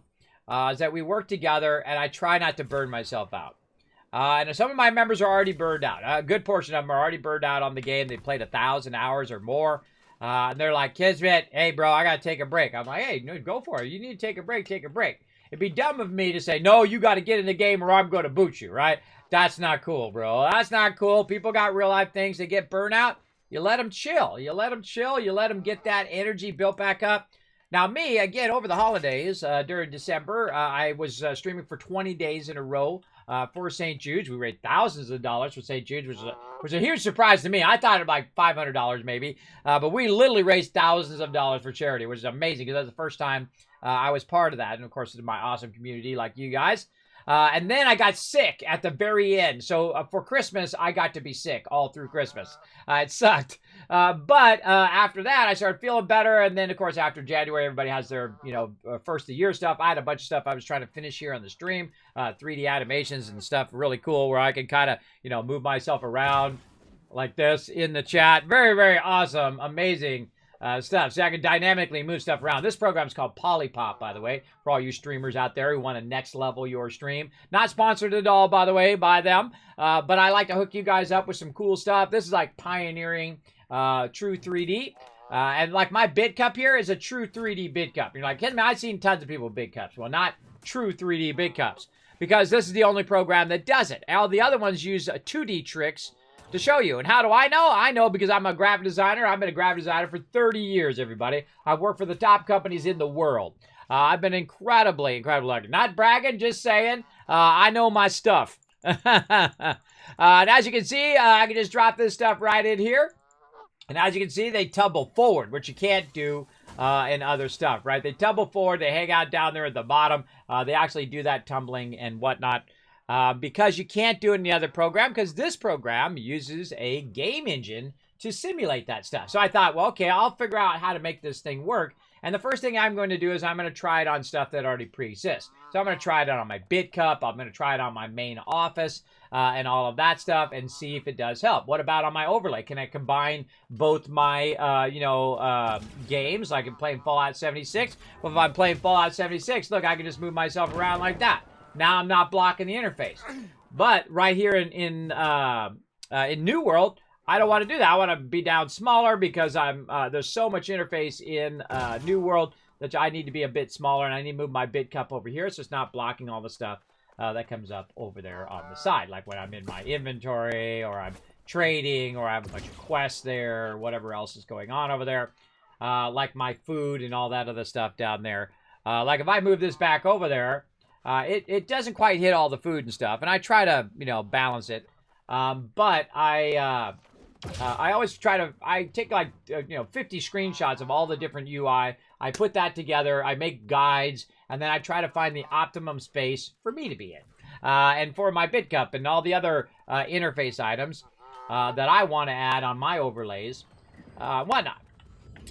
Is that we work together, and I try not to burn myself out. And some of my members are already burned out. A good portion of them are already burned out on the game. They played 1,000 hours or more. And they're like, Kismet, hey, bro, I got to take a break. I'm like, hey, no, go for it. You need to take a break, take a break. It'd be dumb of me to say, no, you got to get in the game or I'm going to boot you, right? That's not cool, bro. That's not cool. People got real life things. They get burnt out. You let them chill. You let them chill. You let them get that energy built back up. Now, me, again, over the holidays, during December, I was streaming for 20 days in a row for St. Jude's. We raised thousands of dollars for St. Jude's, which was a huge surprise to me. I thought it was like $500 maybe, but we literally raised thousands of dollars for charity, which is amazing because that's the first time I was part of that. And, of course, it's my awesome community like you guys. And then I got sick at the very end. So for Christmas, I got to be sick all through Christmas. It sucked. But after that, I started feeling better. And then, of course, after January, everybody has their, first of the year stuff. I had a bunch of stuff I was trying to finish here on the stream. 3D animations and stuff really cool where I can kind of, move myself around like this in the chat. Very, very awesome. Amazing. Stuff. So I can dynamically move stuff around. This program is called Polypop, by the way, for all you streamers out there who want to next level your stream. Not sponsored at all, by the way, by them. But I like to hook you guys up with some cool stuff. This is like pioneering true 3D. And like my bid cup here is a true 3D bid cup. You're like, man, I've seen tons of people with bid cups. Well, not true 3D bid cups. Because this is the only program that does it. All the other ones use 2D tricks to show you. And how do I know? I know because I'm a graphic designer. I've been a graphic designer for 30 years, everybody. I've worked for the top companies in the world. I've been incredibly lucky. Not bragging, just saying. I know my stuff. And as you can see, I can just drop this stuff right in here. And as you can see, they tumble forward, which you can't do in other stuff, right? They tumble forward. They hang out down there at the bottom. They actually do that tumbling and whatnot. Because you can't do it in the other program, because this program uses a game engine to simulate that stuff. So I thought, well, okay, I'll figure out how to make this thing work. And the first thing I'm going to do is I'm going to try it on stuff that already pre-exists. So I'm going to try it on my bid cup. I'm going to try it on my main office and all of that stuff and see if it does help. What about on my overlay? Can I combine both my, games, like I'm playing Fallout 76? Well, if I'm playing Fallout 76, look, I can just move myself around like that. Now I'm not blocking the interface. But right here in New World, I don't want to do that. I want to be down smaller because there's so much interface in New World that I need to be a bit smaller, and I need to move my bid cup over here so it's not blocking all the stuff that comes up over there on the side. Like when I'm in my inventory, or I'm trading, or I have a bunch of quests there, or whatever else is going on over there. Like my food and all that other stuff down there. Like if I move this back over there, it doesn't quite hit all the food and stuff, and I try to, balance it. But I always try to, I take like, 50 screenshots of all the different UI. I put that together. I make guides, and then I try to find the optimum space for me to be in. And for my bid cup and all the other interface items that I want to add on my overlays, whatnot.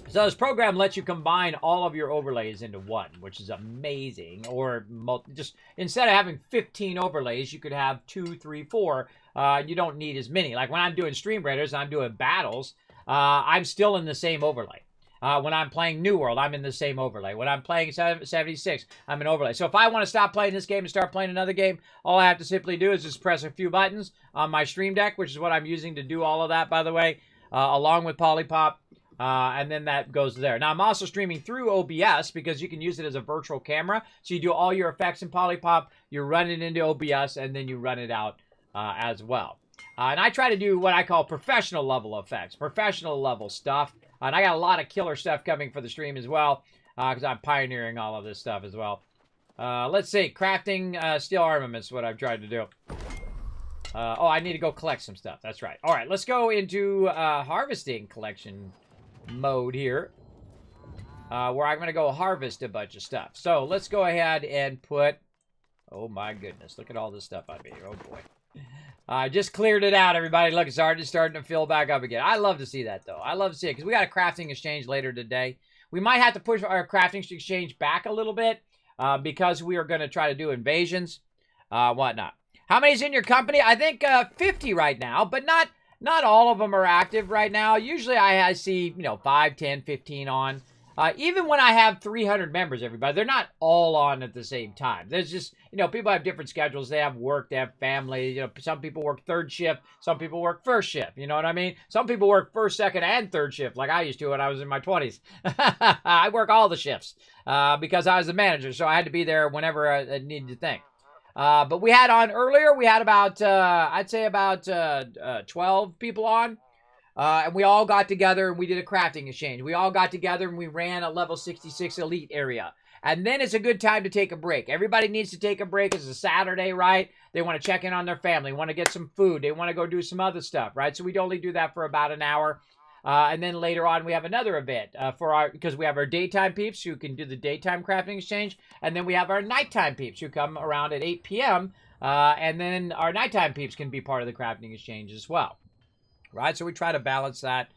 So this program lets you combine all of your overlays into one, which is amazing. Or just instead of having 15 overlays, you could have 2, 3, 4. You don't need as many. Like when I'm doing Stream Raiders, I'm doing battles, I'm still in the same overlay. When I'm playing New World, I'm in the same overlay. When I'm playing 76, I'm in overlay. So if I want to stop playing this game and start playing another game, all I have to simply do is just press a few buttons on my Stream Deck, which is what I'm using to do all of that, by the way, along with Polypop. And then that goes there. Now, I'm also streaming through OBS because you can use it as a virtual camera. So you do all your effects in Polypop, you run it into OBS, and then you run it out as well. And I try to do what I call professional level effects, professional level stuff. And I got a lot of killer stuff coming for the stream as well because I'm pioneering all of this stuff as well. Let's see. Crafting steel armaments is what I've tried to do. Oh, I need to go collect some stuff. That's right. All right, let's go into harvesting collection mode here. Where I'm going to go harvest a bunch of stuff. So let's go ahead and put... Oh, my goodness. Look at all this stuff on me. Oh, boy. I just cleared it out, everybody. Look, it's already starting to fill back up again. I love to see that, though. I love to see it because we got a crafting exchange later today. We might have to push our crafting exchange back a little bit because we are going to try to do invasions, whatnot. How many's in your company? I think 50 right now, but not all of them are active right now. Usually I see, 5, 10, 15 on. Even when I have 300 members, everybody, they're not all on at the same time. There's just, people have different schedules. They have work, they have family. Some people work third shift. Some people work first shift. You know what I mean? Some people work first, second, and third shift like I used to when I was in my 20s. I work all the shifts because I was the manager, so I had to be there whenever I needed to think. But we had on earlier, we had about, I'd say about 12 people on. And we all got together and we did a crafting exchange. We all got together and we ran a level 66 elite area. And then it's a good time to take a break. Everybody needs to take a break. It's a Saturday, right? They want to check in on their family, want to get some food. They want to go do some other stuff, right? So we'd only do that for about an hour. And then later on, we have another event because we have our daytime peeps who can do the daytime crafting exchange. And then we have our nighttime peeps who come around at 8 p.m. And then our nighttime peeps can be part of the crafting exchange as well. Right, so we try to balance that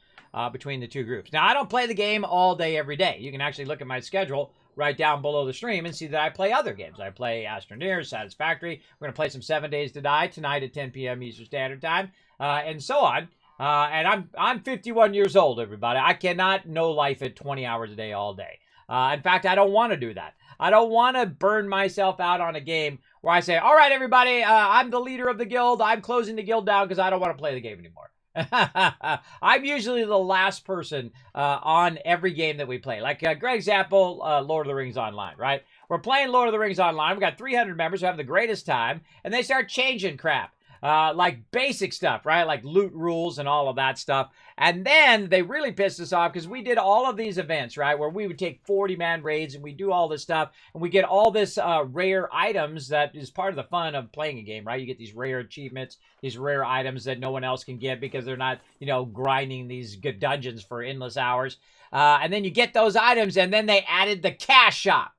between the two groups. Now, I don't play the game all day, every day. You can actually look at my schedule right down below the stream and see that I play other games. I play Astroneer, Satisfactory. We're going to play some 7 Days to Die tonight at 10 p.m. Eastern Standard Time, and so on. And I'm 51 years old, everybody. I cannot know life at 20 hours a day all day. In fact, I don't want to do that. I don't want to burn myself out on a game where I say, all right, everybody, I'm the leader of the guild. I'm closing the guild down because I don't want to play the game anymore. I'm usually the last person on every game that we play. Like great example, Lord of the Rings Online, right? We're playing Lord of the Rings Online. We've got 300 members who have the greatest time, and they start changing crap. Like basic stuff, right? Like loot rules and all of that stuff. And then they really pissed us off because we did all of these events, right? Where we would take 40-man raids and we do all this stuff. And we get all this rare items that is part of the fun of playing a game, right? You get these rare achievements, these rare items that no one else can get because they're not, grinding these good dungeons for endless hours. And then you get those items and then they added the cash shop.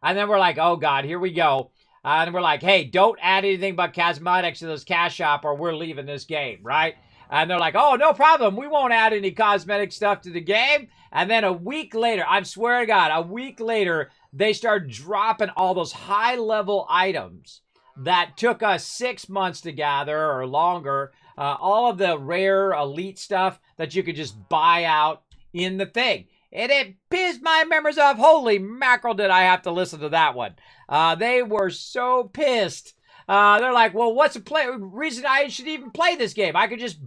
And then we're like, oh God, here we go. And we're like, hey, don't add anything but cosmetics to this cash shop or we're leaving this game, right? And they're like, oh, no problem. We won't add any cosmetic stuff to the game. And then a week later, I swear to God, a week later, they start dropping all those high-level items that took us 6 months to gather or longer. All of the rare elite stuff that you could just buy out in the thing. And it pissed my members off. Holy mackerel, did I have to listen to that one. They were so pissed. They're like, well, what's the reason I should even play this game? I could just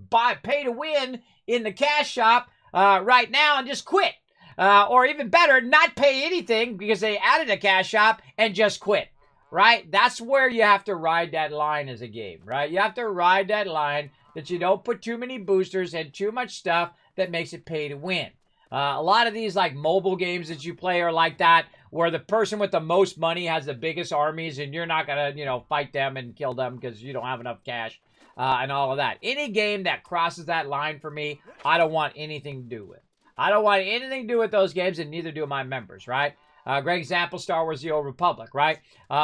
pay to win in the cash shop right now and just quit. Or even better, not pay anything because they added a cash shop and just quit. Right? That's where you have to ride that line as a game, right? You have to ride that line that you don't put too many boosters and too much stuff that makes it pay to win. A lot of these like mobile games that you play are like that, where the person with the most money has the biggest armies and you're not going to, fight them and kill them because you don't have enough cash and all of that. Any game that crosses that line for me, I don't want anything to do with. I don't want anything to do with those games and neither do my members, right? Great example, Star Wars The Old Republic, right?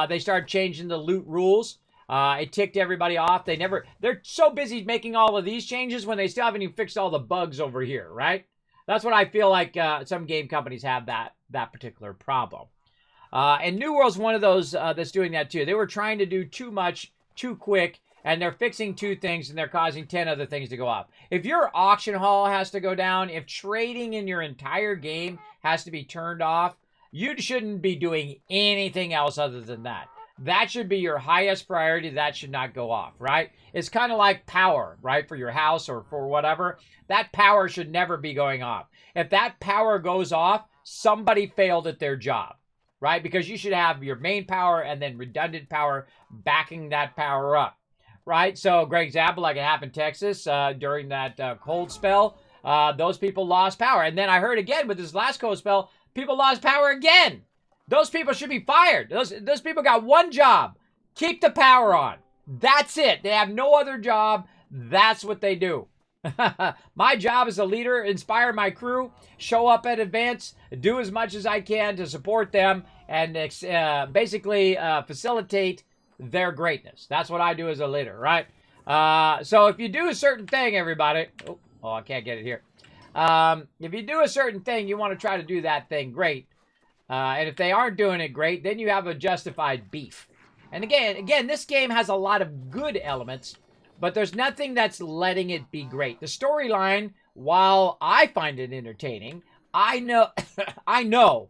They started changing the loot rules. It ticked everybody off. They're so busy making all of these changes when they still haven't even fixed all the bugs over here, right? That's what I feel like some game companies have that particular problem. And New World's one of those that's doing that too. They were trying to do too much, too quick, and they're fixing 2 things and they're causing 10 other things to go up. If your auction hall has to go down, if trading in your entire game has to be turned off, you shouldn't be doing anything else other than that. That should be your highest priority. That should not go off, right? It's kind of like power, right? For your house or for whatever. That power should never be going off. If that power goes off, somebody failed at their job, right? Because you should have your main power and then redundant power backing that power up, right? So, great example, like it happened in Texas during that cold spell. Those people lost power. And then I heard again with this last cold spell, people lost power again. Those people should be fired. Those people got one job. Keep the power on. That's it. They have no other job. That's what they do. My job as a leader, inspire my crew, show up at events, do as much as I can to support them, and basically facilitate their greatness. That's what I do as a leader, right? So if you do a certain thing, everybody... Oh, I can't get it here. If you do a certain thing, you want to try to do that thing great. And if they aren't doing it great, then you have a justified beef. And again, this game has a lot of good elements, but there's nothing that's letting it be great. The storyline, while I find it entertaining, I know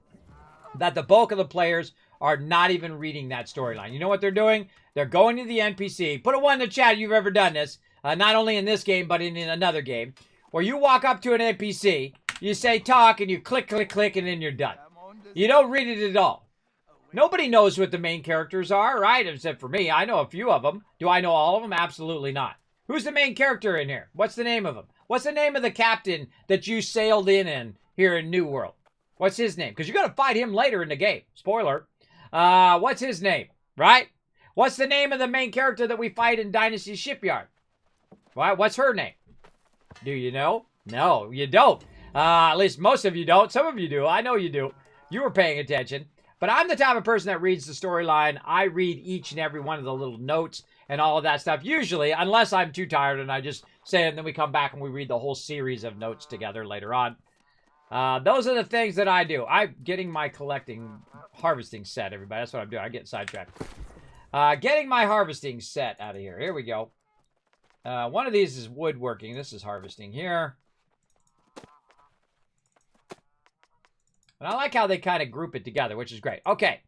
that the bulk of the players are not even reading that storyline. You know what they're doing? They're going to the NPC. Put a 1 in the chat if you've ever done this, not only in this game, but in another game, where you walk up to an NPC, you say talk, and you click, click, click, and then you're done. You don't read it at all. Nobody knows what the main characters are, right? Except for me. I know a few of them. Do I know all of them? Absolutely not. Who's the main character in here? What's the name of him? What's the name of the captain that you sailed in here in New World? What's his name? Because you're going to fight him later in the game. Spoiler. What's his name? Right? What's the name of the main character that we fight in Dynasty Shipyard? Right? What's her name? Do you know? No, you don't. At least most of you don't. Some of you do. I know you do. You were paying attention. But I'm the type of person that reads the storyline. I read each and every one of the little notes and all of that stuff. Usually, unless I'm too tired and I just say it, and then we come back and we read the whole series of notes together later on. Those are the things that I do. I'm getting my harvesting set, everybody. That's what I'm doing. I'm getting sidetracked. Getting my harvesting set out of here. Here we go. One of these is woodworking. This is harvesting here. And I like how they kind of group it together, which is great. Okay.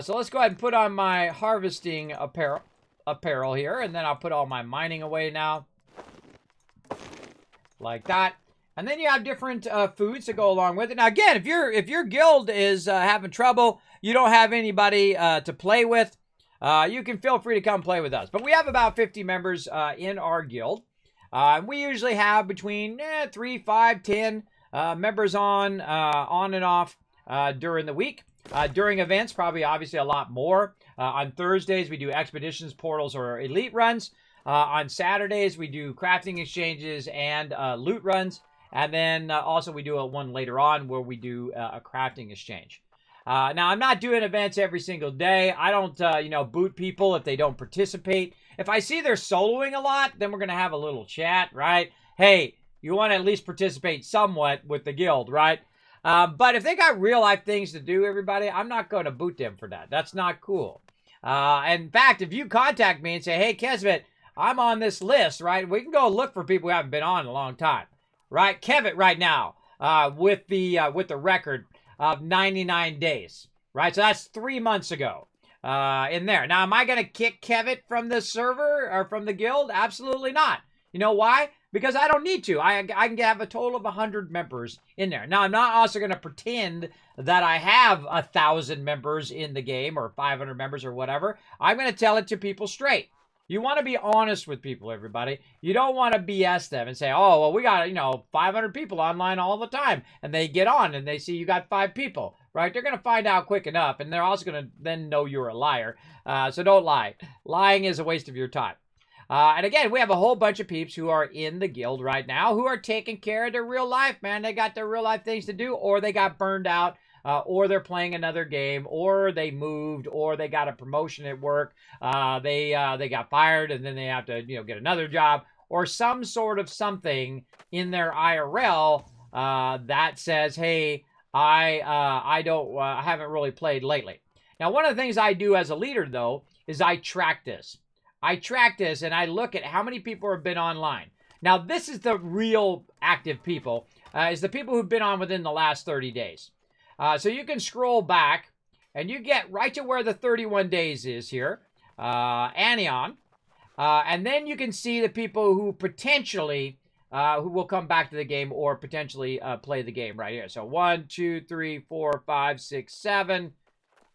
So let's go ahead and put on my harvesting apparel here. And then I'll put all my mining away now. Like that. And then you have different foods to go along with it. Now, again, if your guild is having trouble, you don't have anybody to play with, you can feel free to come play with us. But we have about 50 members in our guild. We usually have between 3, 5, 10 members on and off during the week. During events, probably obviously a lot more. On Thursdays, we do expeditions, portals, or elite runs. On Saturdays, we do crafting exchanges and loot runs. And then also we do one later on where we do a crafting exchange. Now, I'm not doing events every single day. I don't, boot people if they don't participate. If I see they're soloing a lot, then we're going to have a little chat, right? Hey, you want to at least participate somewhat with the guild, right? But if they got real life things to do, everybody, I'm not going to boot them for that. That's not cool. In fact, if you contact me and say, hey, Kismet, I'm on this list, right? We can go look for people who haven't been on in a long time, right? Kevin right now with the record of 99 days, right? So that's 3 months ago in there. Now, am I going to kick Kevin from the server or from the guild? Absolutely not. You know why? Because I don't need to. I can have a total of 100 members in there. Now, I'm not also going to pretend that I have 1,000 members in the game or 500 members or whatever. I'm going to tell it to people straight. You want to be honest with people, everybody. You don't want to BS them and say, oh, well, we got, 500 people online all the time. And they get on and they see you got 5 people, right? They're going to find out quick enough. And they're also going to then know you're a liar. So don't lie. Lying is a waste of your time. And again, we have a whole bunch of peeps who are in the guild right now who are taking care of their real life, man. They got their real life things to do, or they got burned out, or they're playing another game, or they moved, or they got a promotion at work. They got fired, and then they have to, get another job, or some sort of something in their IRL that says, hey, I haven't really played lately. Now, one of the things I do as a leader, though, is I track this. I track this and I look at how many people have been online. Now, this is the real active people, is the people who've been on within the last 30 days. So you can scroll back and you get right to where the 31 days is here, Anion. And then you can see the people who potentially, who will come back to the game or potentially play the game right here. So 1, 2, 3, 4, 5, 6, 7.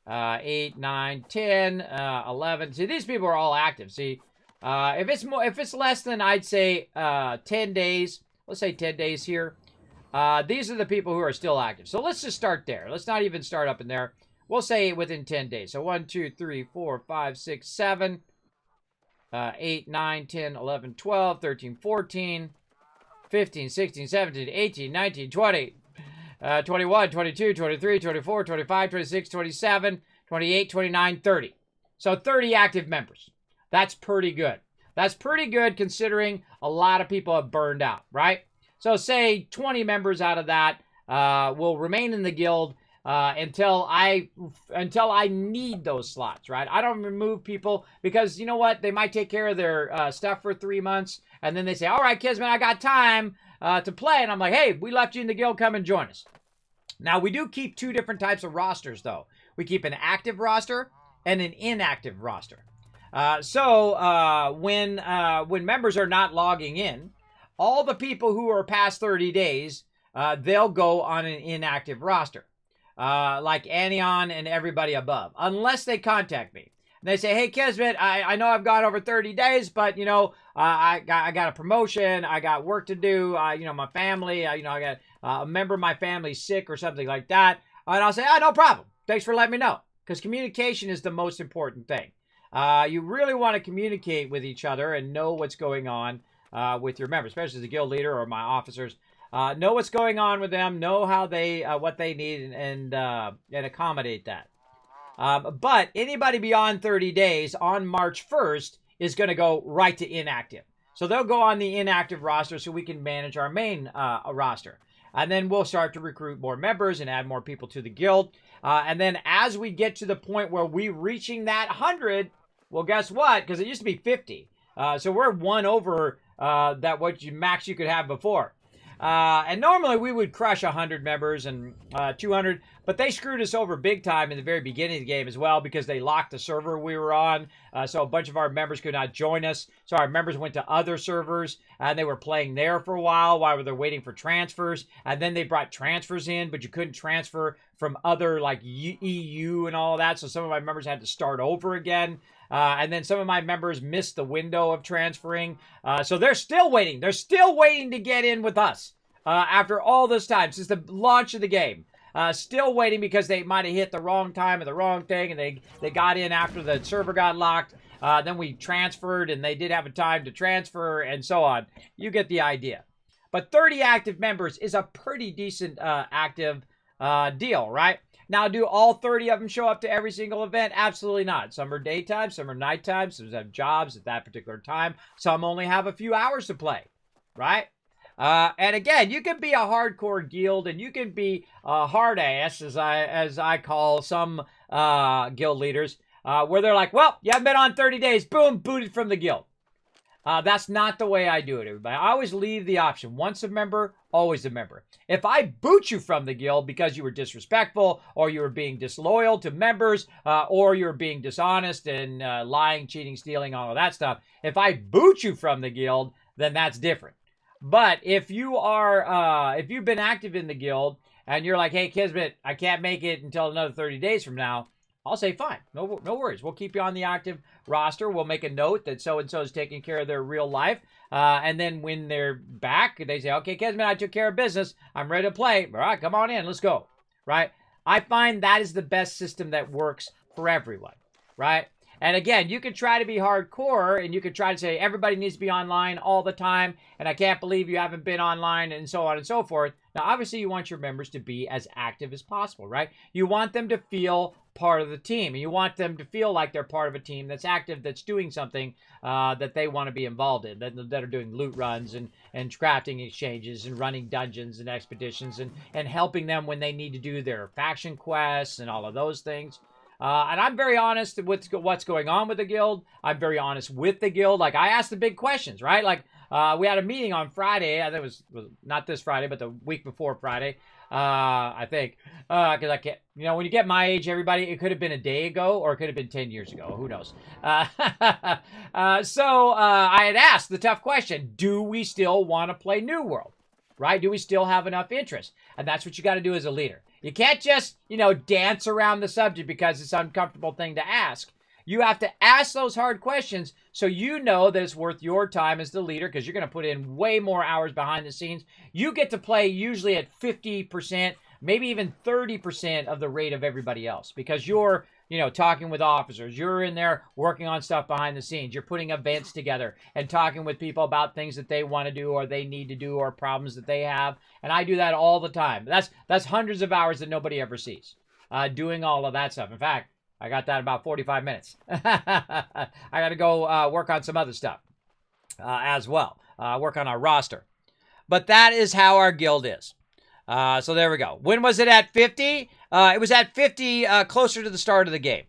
8, 9, 10, 11. See, these people are all active. See, if it's less than, I'd say, 10 days, let's say 10 days here, these are the people who are still active. So let's just start there. Let's not even start up in there. We'll say within 10 days. So 1, 2, 3, 4, 5, 6, 7, 8, 9, 10, 11, 12, 13, 14, 15, 16, 17, 18, 19, 20, 21, 22, 23, 24, 25, 26, 27, 28, 29, 30. So 30 active members. That's pretty good. That's pretty good considering a lot of people have burned out, right? So say 20 members out of that will remain in the guild until I need those slots, right? I don't remove people because you know what? They might take care of their stuff for 3 months, and then they say, all right, Kismet, I got time to play. And I'm like, hey, we left you in the guild. Come and join us. Now, we do keep 2 different types of rosters, though. We keep an active roster and an inactive roster. So when members are not logging in, all the people who are past 30 days, they'll go on an inactive roster, like Anion and everybody above, unless they contact me. And they say, hey, Kismet, I know I've gone over 30 days, but, you know, I got a promotion, I got work to do, you know, my family, I got a member of my family sick or something like that. And I'll say, no problem. Thanks for letting me know. Because communication is the most important thing. You really want to communicate with each other and know what's going on with your members, especially as a guild leader or my officers. Know what's going on with them, know how they what they need, and accommodate that. But anybody beyond 30 days on March 1st is going to go right to inactive. So they'll go on the inactive roster so we can manage our main roster. And then we'll start to recruit more members and add more people to the guild. And then as we get to the point where we're reaching that 100, well, guess what? Because it used to be 50. So we're 1 over that max you could have before. And normally we would crush 100 members and 200, but they screwed us over big time in the very beginning of the game as well because they locked the server we were on. So a bunch of our members could not join us. So our members went to other servers and they were playing there for a while they're waiting for transfers. And then they brought transfers in, but you couldn't transfer from other like EU and all of that. So some of my members had to start over again. And then some of my members missed the window of transferring. So they're still waiting. They're still waiting to get in with us after all this time, since the launch of the game. Still waiting because they might have hit the wrong time or the wrong thing, and they got in after the server got locked. Then we transferred, and they did have a time to transfer, and so on. You get the idea. But 30 active members is a pretty decent active deal, right? Now, do all 30 of them show up to every single event? Absolutely not. Some are daytime, some are nighttime, some have jobs at that particular time. Some only have a few hours to play, right? And again, you can be a hardcore guild, and you can be a hard ass, as I call some guild leaders, where they're like, well, you haven't been on 30 days, boom, booted from the guild. That's not the way I do it, everybody. I always leave the option. Once a member, always a member. If I boot you from the guild because you were disrespectful, or you were being disloyal to members, or you were being dishonest and lying, cheating, stealing, all of that stuff, if I boot you from the guild, then that's different. But if you are, if you've been active in the guild and you're like, hey, Kismet, I can't make it until another 30 days from now, I'll say, fine, no worries. We'll keep you on the active roster. We'll make a note that so-and-so is taking care of their real life. And then when they're back, they say, okay, Kismet, I took care of business. I'm ready to play. All right, come on in. Let's go. Right? I find that is the best system that works for everyone. Right? And again, you could try to be hardcore, and you could try to say everybody needs to be online all the time, and I can't believe you haven't been online, and so on and so forth. Now, obviously, you want your members to be as active as possible, right? You want them to feel part of the team, and you want them to feel like they're part of a team that's active, that's doing something that they want to be involved in, that are doing loot runs and crafting exchanges and running dungeons and expeditions and helping them when they need to do their faction quests and all of those things. And I'm very honest with what's going on with the guild. I'm very honest with the guild. Like, I ask the big questions, right? Like, we had a meeting on Friday. I think it was not this Friday, but the week before Friday, I think. Because I can't, you know, when you get my age, everybody, it could have been a day ago or it could have been 10 years ago. Who knows? So I had asked the tough question, do we still want to play New World? Right? Do we still have enough interest? And that's what you got to do as a leader. You can't just, you know, dance around the subject because it's an uncomfortable thing to ask. You have to ask those hard questions so you know that it's worth your time as the leader, because you're going to put in way more hours behind the scenes. You get to play usually at 50%, maybe even 30% of the rate of everybody else, because you're, you know, talking with officers, you're in there working on stuff behind the scenes, you're putting events together and talking with people about things that they want to do or they need to do or problems that they have. And I do that all the time. That's hundreds of hours that nobody ever sees, doing all of that stuff. In fact, I got that in about 45 minutes. I got to go work on some other stuff as well, work on our roster. But that is how our guild is. So there we go. When was it at 50? It was at 50 closer to the start of the game.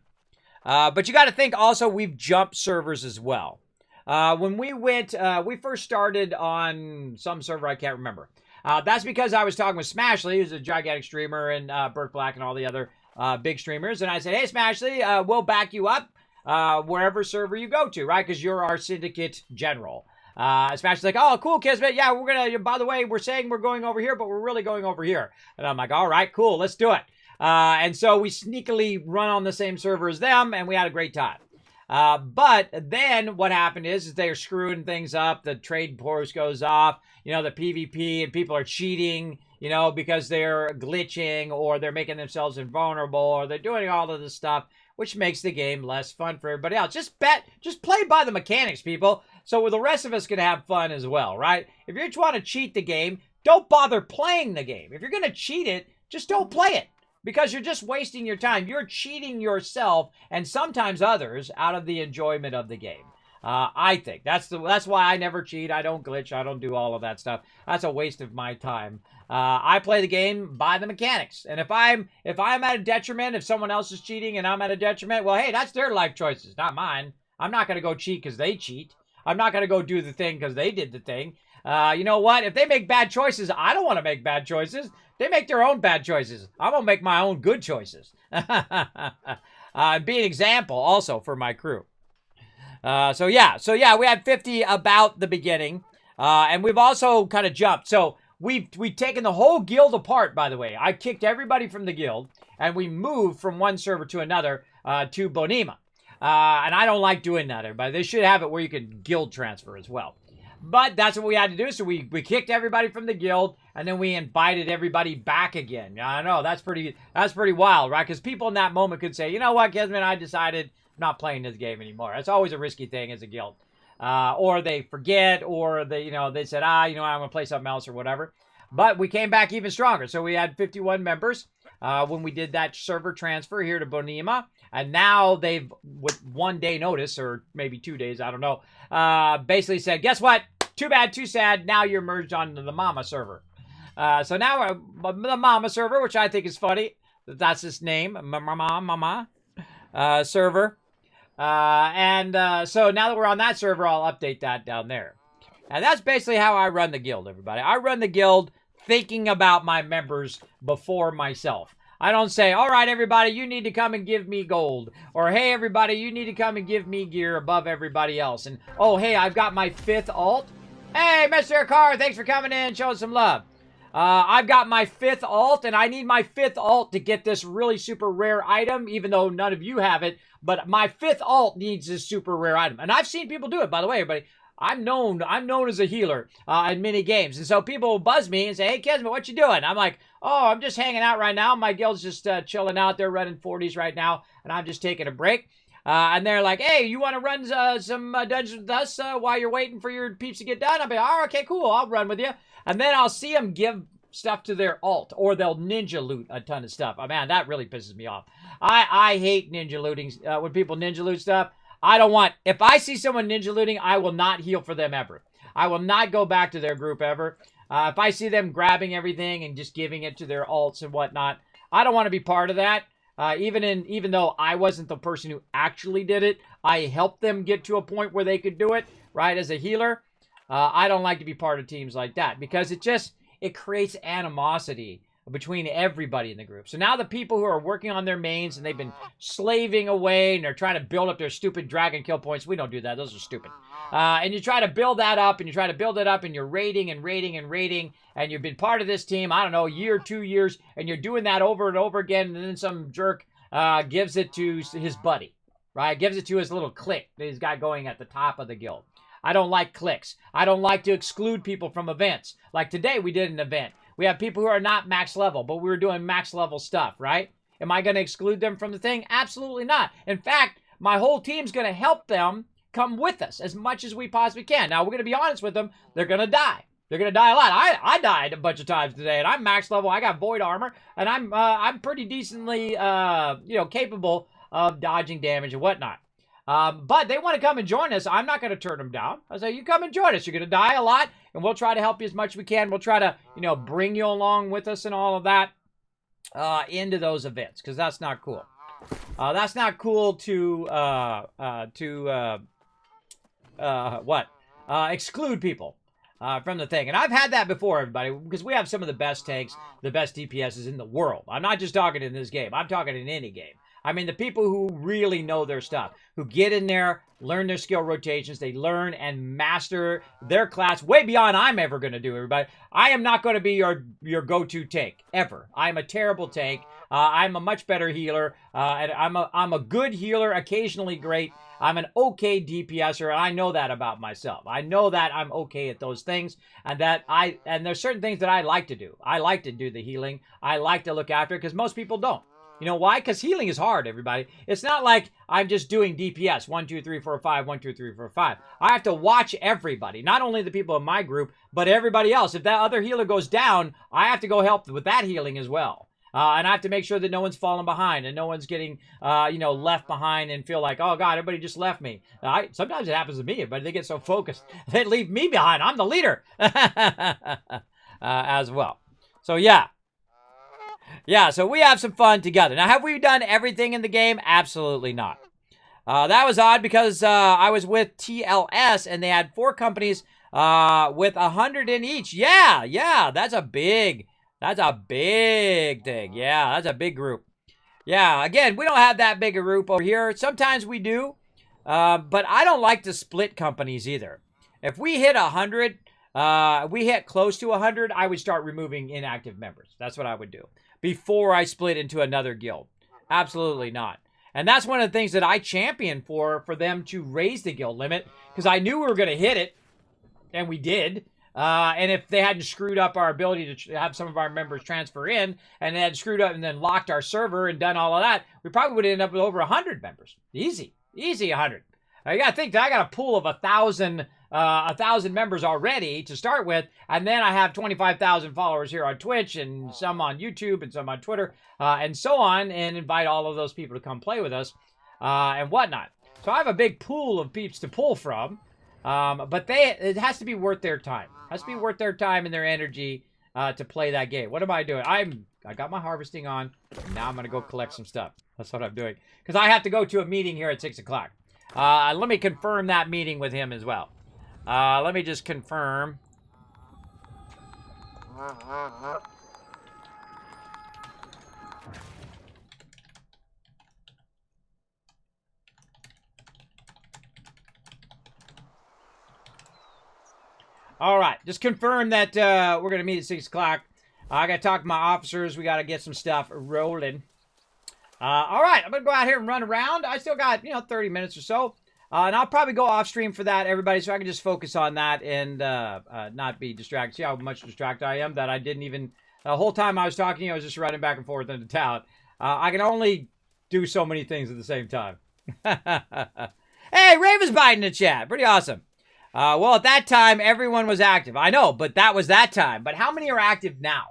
But you got to think also we've jumped servers as well. When we went, we first started on some server, I can't remember. That's because I was talking with Smashley, who's a gigantic streamer, and Burt Black and all the other big streamers. And I said, hey, Smashley, we'll back you up wherever server you go to, right? Because you're our syndicate general. Smashley's like, oh, cool, Kismet. Yeah, we're going to, by the way, we're saying we're going over here, but we're really going over here. And I'm like, all right, cool, let's do it. And so we sneakily run on the same server as them, and we had a great time. But then what happened is they're screwing things up. The trade post goes off, you know, the PvP, and people are cheating, you know, because they're glitching or they're making themselves invulnerable or they're doing all of this stuff, which makes the game less fun for everybody else. Just play by the mechanics, people, so the rest of us can have fun as well, right? If you just want to cheat the game, don't bother playing the game. If you're going to cheat it, just don't play it, because you're just wasting your time. You're cheating yourself and sometimes others out of the enjoyment of the game. I think that's why I never cheat. I don't glitch. I don't do all of that stuff. That's a waste of my time. I play the game by the mechanics. And if I'm at a detriment, if someone else is cheating and I'm at a detriment, well, hey, that's their life choices, not mine. I'm not going to go cheat because they cheat. I'm not going to go do the thing because they did the thing. You know what? If they make bad choices, I don't want to make bad choices. They make their own bad choices. I'm going to make my own good choices. Be an example also for my crew. So yeah, we had 50 about the beginning. And we've also kind of jumped. So we've taken the whole guild apart, by the way. I kicked everybody from the guild, and we moved from one server to another to Bonima. And I don't like doing that, everybody. They should have it where you can guild transfer as well. But that's what we had to do. So we kicked everybody from the guild, and then we invited everybody back again. I know, that's pretty wild, right? Because people in that moment could say, you know what, Kismet, I decided I'm not playing this game anymore. That's always a risky thing as a guild. Or they forget, or they said, I'm going to play something else or whatever. But we came back even stronger. So we had 51 members when we did that server transfer here to Bonima. And now they've, with 1 day notice, or maybe 2 days, I don't know, basically said, guess what? Too bad, too sad. Now you're merged onto the Mama server. So now the Mama server, which I think is funny. That's its name, Mama server. So now that we're on that server, I'll update that down there. And that's basically how I run the guild, everybody. I run the guild thinking about my members before myself. I don't say, all right, everybody, you need to come and give me gold. Or, hey, everybody, you need to come and give me gear above everybody else. And, oh, hey, I've got my 5th alt. Hey, Mr. Carr, thanks for coming in and showing some love. I've got my 5th alt, and I need my 5th alt to get this really super rare item, even though none of you have it. But my 5th alt needs this super rare item. And I've seen people do it, by the way, everybody. I'm known as a healer in many games. And so people will buzz me and say, hey, Kismet, what you doing? I'm like, oh, I'm just hanging out right now. My guild's just chilling out. They're running 40s right now, and I'm just taking a break. And they're like, hey, you want to run some dungeons with us while you're waiting for your peeps to get done? I'll be like, oh, okay, cool. I'll run with you. And then I'll see them give stuff to their alt, or they'll ninja loot a ton of stuff. Oh, man, that really pisses me off. I hate ninja looting. When people ninja loot stuff, if I see someone ninja looting, I will not heal for them ever. I will not go back to their group ever. If I see them grabbing everything and just giving it to their alts and whatnot, I don't want to be part of that. Even though I wasn't the person who actually did it, I helped them get to a point where they could do it, right, as a healer. I don't like to be part of teams like that, because it creates animosity between everybody in the group. So now the people who are working on their mains and they've been slaving away and they're trying to build up their stupid dragon kill points. We don't do that. Those are stupid. And you try to build that up, and you try to build it up, and you're raiding and raiding and raiding, and you've been part of this team, I don't know, a year, 2 years, and you're doing that over and over again, and then some jerk gives it to his buddy, right? Gives it to his little clique that he's got going at the top of the guild. I don't like cliques. I don't like to exclude people from events. Like today, we did an event We have people who are not max level, but we were doing max level stuff, right? Am I going to exclude them from the thing? Absolutely not. In fact, my whole team's going to help them come with us as much as we possibly can. Now, we're going to be honest with them. They're going to die. They're going to die a lot. I died a bunch of times today, and I'm max level. I got void armor, and I'm pretty decently, capable of dodging damage and whatnot. But they want to come and join us. I'm not going to turn them down. I say, you come and join us. You're going to die a lot, and we'll try to help you as much as we can. We'll try to, bring you along with us and all of that into those events, because that's not cool. That's not cool to exclude people from the thing. And I've had that before, everybody, because we have some of the best tanks, the best DPSs in the world. I'm not just talking in this game. I'm talking in any game. I mean, the people who really know their stuff, who get in there, learn their skill rotations, they learn and master their class way beyond I'm ever going to do, everybody. I am not going to be your go-to tank, ever. I'm a terrible tank. I'm a much better healer, and I'm a good healer, occasionally great. I'm an okay DPSer, and I know that about myself. I know that I'm okay at those things, and there's certain things that I like to do. I like to do the healing. I like to look after it, because most people don't. You know why? Because healing is hard, everybody. It's not like I'm just doing DPS. 1, 2, 3, 4, 5. 1, 2, 3, 4, 5. I have to watch everybody. Not only the people in my group, but everybody else. If that other healer goes down, I have to go help with that healing as well. And I have to make sure that no one's falling behind and no one's getting, left behind and feel like, oh, God, everybody just left me. Sometimes it happens to me, but they get so focused, they leave me behind. I'm the leader as well. So, yeah. Yeah, so we have some fun together. Now, have we done everything in the game? Absolutely not. That was odd because I was with TLS, and they had 4 companies with 100 in each. Yeah, that's a big thing. Yeah, that's a big group. Yeah, again, we don't have that big a group over here. Sometimes we do, but I don't like to split companies either. If we hit 100, we hit close to 100, I would start removing inactive members. That's what I would do before I split into another guild. Absolutely not. And that's one of the things that I champion for them to raise the guild limit, because I knew we were going to hit it, and we did. And if they hadn't screwed up our ability to have some of our members transfer in, and they had screwed up and then locked our server and done all of that, we probably would end up with over 100 members. Easy 100. You got to think that I got a pool of 1,000 members already to start with, and then I have 25,000 followers here on Twitch, and some on YouTube, and some on Twitter, and so on, and invite all of those people to come play with us, and whatnot. So I have a big pool of peeps to pull from, but it has to be worth their time. It has to be worth their time and their energy to play that game. What am I doing? I got my harvesting on, and now I'm going to go collect some stuff. That's what I'm doing, because I have to go to a meeting here at 6 o'clock. Let me confirm that meeting with him as well. Let me just confirm. All right, just confirm that we're going to meet at 6 o'clock. I got to talk to my officers. We got to get some stuff rolling. All right, I'm going to go out here and run around. I still got, 30 minutes or so. And I'll probably go off stream for that, everybody, so I can just focus on that and not be distracted. See how much distracted I am that I didn't even... The whole time I was talking to you, I was just running back and forth into town. I can only do so many things at the same time. Hey, Raven's biting the chat. Pretty awesome. Well, at that time, everyone was active. I know, but that was that time. But how many are active now?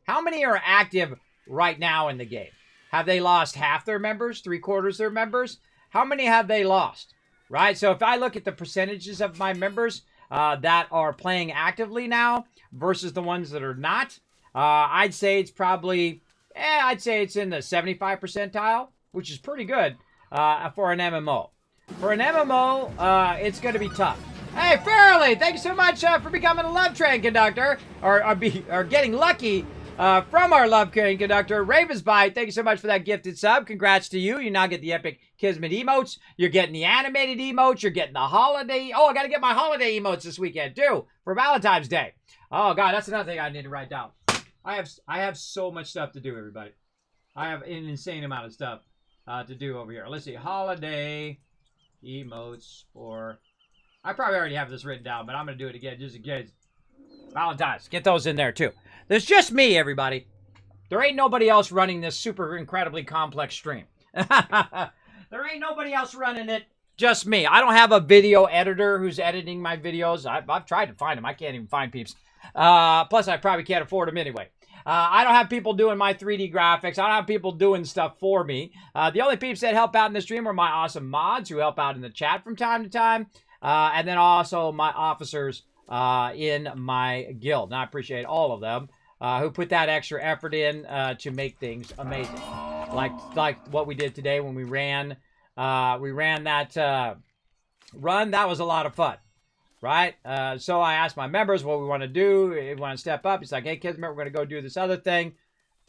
How many are active right now in the game? Have they lost half their members? 3/4 their members? How many have they lost? Right? So if I look at the percentages of my members that are playing actively now versus the ones that are not, I'd say it's probably, I'd say it's in the 75 percentile, which is pretty good for an MMO. For an MMO, it's going to be tough. Hey, Fairly, thank you so much for becoming a Love Train conductor, or getting lucky from our Love Train conductor, Ravensbite. Thank you so much for that gifted sub. Congrats to you. You now get the epic Kismet emotes. You're getting the animated emotes. You're getting the holiday. Oh, I got to get my holiday emotes this weekend, too, for Valentine's Day. Oh, God, that's another thing I need to write down. I have so much stuff to do, everybody. I have an insane amount of stuff to do over here. Let's see. Holiday emotes for... I probably already have this written down, but I'm going to do it again just in case. Valentine's. Get those in there, too. There's just me, everybody. There ain't nobody else running this super incredibly complex stream. There ain't nobody else running it. Just me. I don't have a video editor who's editing my videos. I've tried to find them. I can't even find peeps. Plus, I probably can't afford them anyway. I don't have people doing my 3D graphics. I don't have people doing stuff for me. The only peeps that help out in the stream are my awesome mods who help out in the chat from time to time. And then also my officers in my guild. And I appreciate all of them who put that extra effort in to make things amazing. Like what we did today when we ran that run. That was a lot of fun. Right? So I asked my members what we want to do. If we want to step up. He's like, hey, Kismet, we're going to go do this other thing.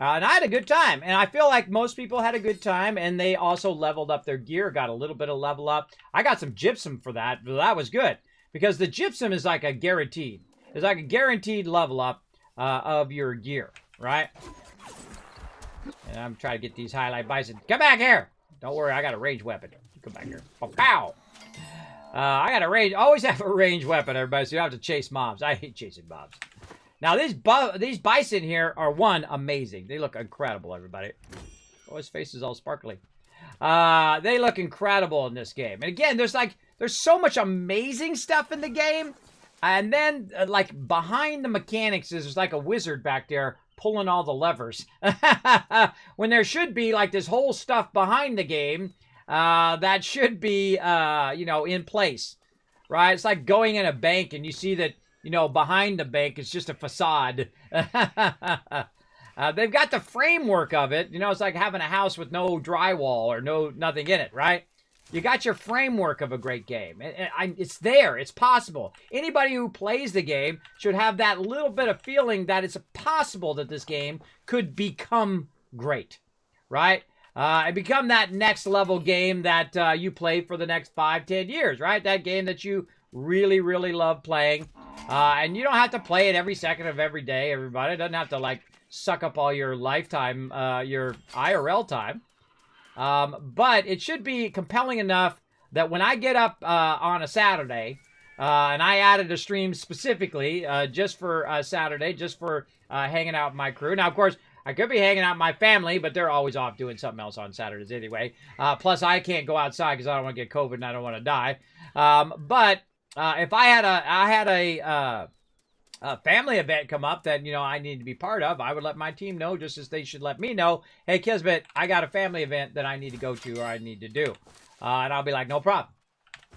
And I had a good time. And I feel like most people had a good time. And they also leveled up their gear. Got a little bit of level up. I got some gypsum for that. But that was good. Because the gypsum is like a guaranteed. It's like a guaranteed level up of your gear. Right? And I'm trying to get these highlight bison. Come back here. Don't worry. I got a ranged weapon. Come back here. Oh, pow. I got a range. Always have a ranged weapon, everybody, so you don't have to chase mobs. I hate chasing mobs. Now, these bison here are, one, amazing. They look incredible, everybody. Oh, his face is all sparkly. They look incredible in this game. And again, there's so much amazing stuff in the game. And then, like, behind the mechanics is there's like a wizard back there pulling all the levers. When there should be, like, this whole stuff behind the game that should be, you know, in place, right? It's like going in a bank and you see that, you know, behind the bank is just a facade. They've got the framework of it. You know, it's like having a house with no drywall or nothing in it, right? You got your framework of a great game. It's there. It's possible. Anybody who plays the game should have that little bit of feeling that it's possible that this game could become great, right? And become that next level game that you play for the next 5-10 years, right? That game that you really, really love playing. And you don't have to play it every second of every day, everybody. It doesn't have to, like, suck up all your lifetime, your IRL time. But it should be compelling enough that when I get up on a Saturday, and I added a stream specifically just for Saturday, just for hanging out with my crew. Now, of course, I could be hanging out with my family, but they're always off doing something else on Saturdays anyway. Plus, I can't go outside because I don't want to get COVID and I don't want to die. But if I had a family event come up that, you know, I need to be part of, I would let my team know just as they should let me know, hey, Kismet, I got a family event that I need to go to or I need to do. And I'll be like, no problem.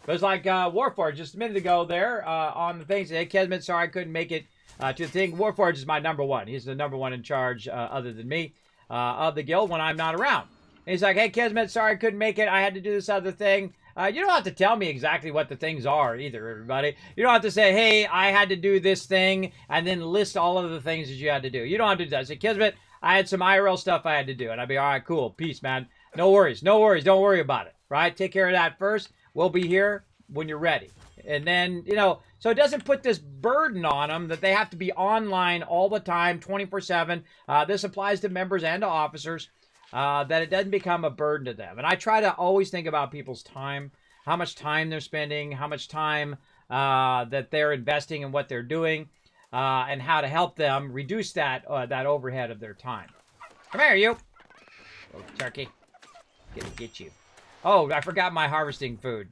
It was like Warforged just a minute ago there on the thing. Hey, Kismet, sorry I couldn't make it to the thing. Warforged is my #1. He's the #1 in charge other than me of the guild when I'm not around. And he's like, hey, Kismet, sorry I couldn't make it. I had to do this other thing. You don't have to tell me exactly what the things are either, everybody. You don't have to say, hey, I had to do this thing, and then list all of the things that you had to do. You don't have to do that. Say, Kismet, I had some IRL stuff I had to do. And I'd be, all right, cool, peace, man. No worries, don't worry about it, right? Take care of that first. We'll be here when you're ready. And then, you know, so it doesn't put this burden on them that they have to be online all the time, 24/7. This applies to members and to officers. That it doesn't become a burden to them. And I try to always think about people's time, how much time they're spending, how much time that they're investing in what they're doing, and how to help them reduce that overhead of their time. Come here, you. Oh, turkey. Gonna get you. Oh, I forgot my harvesting food.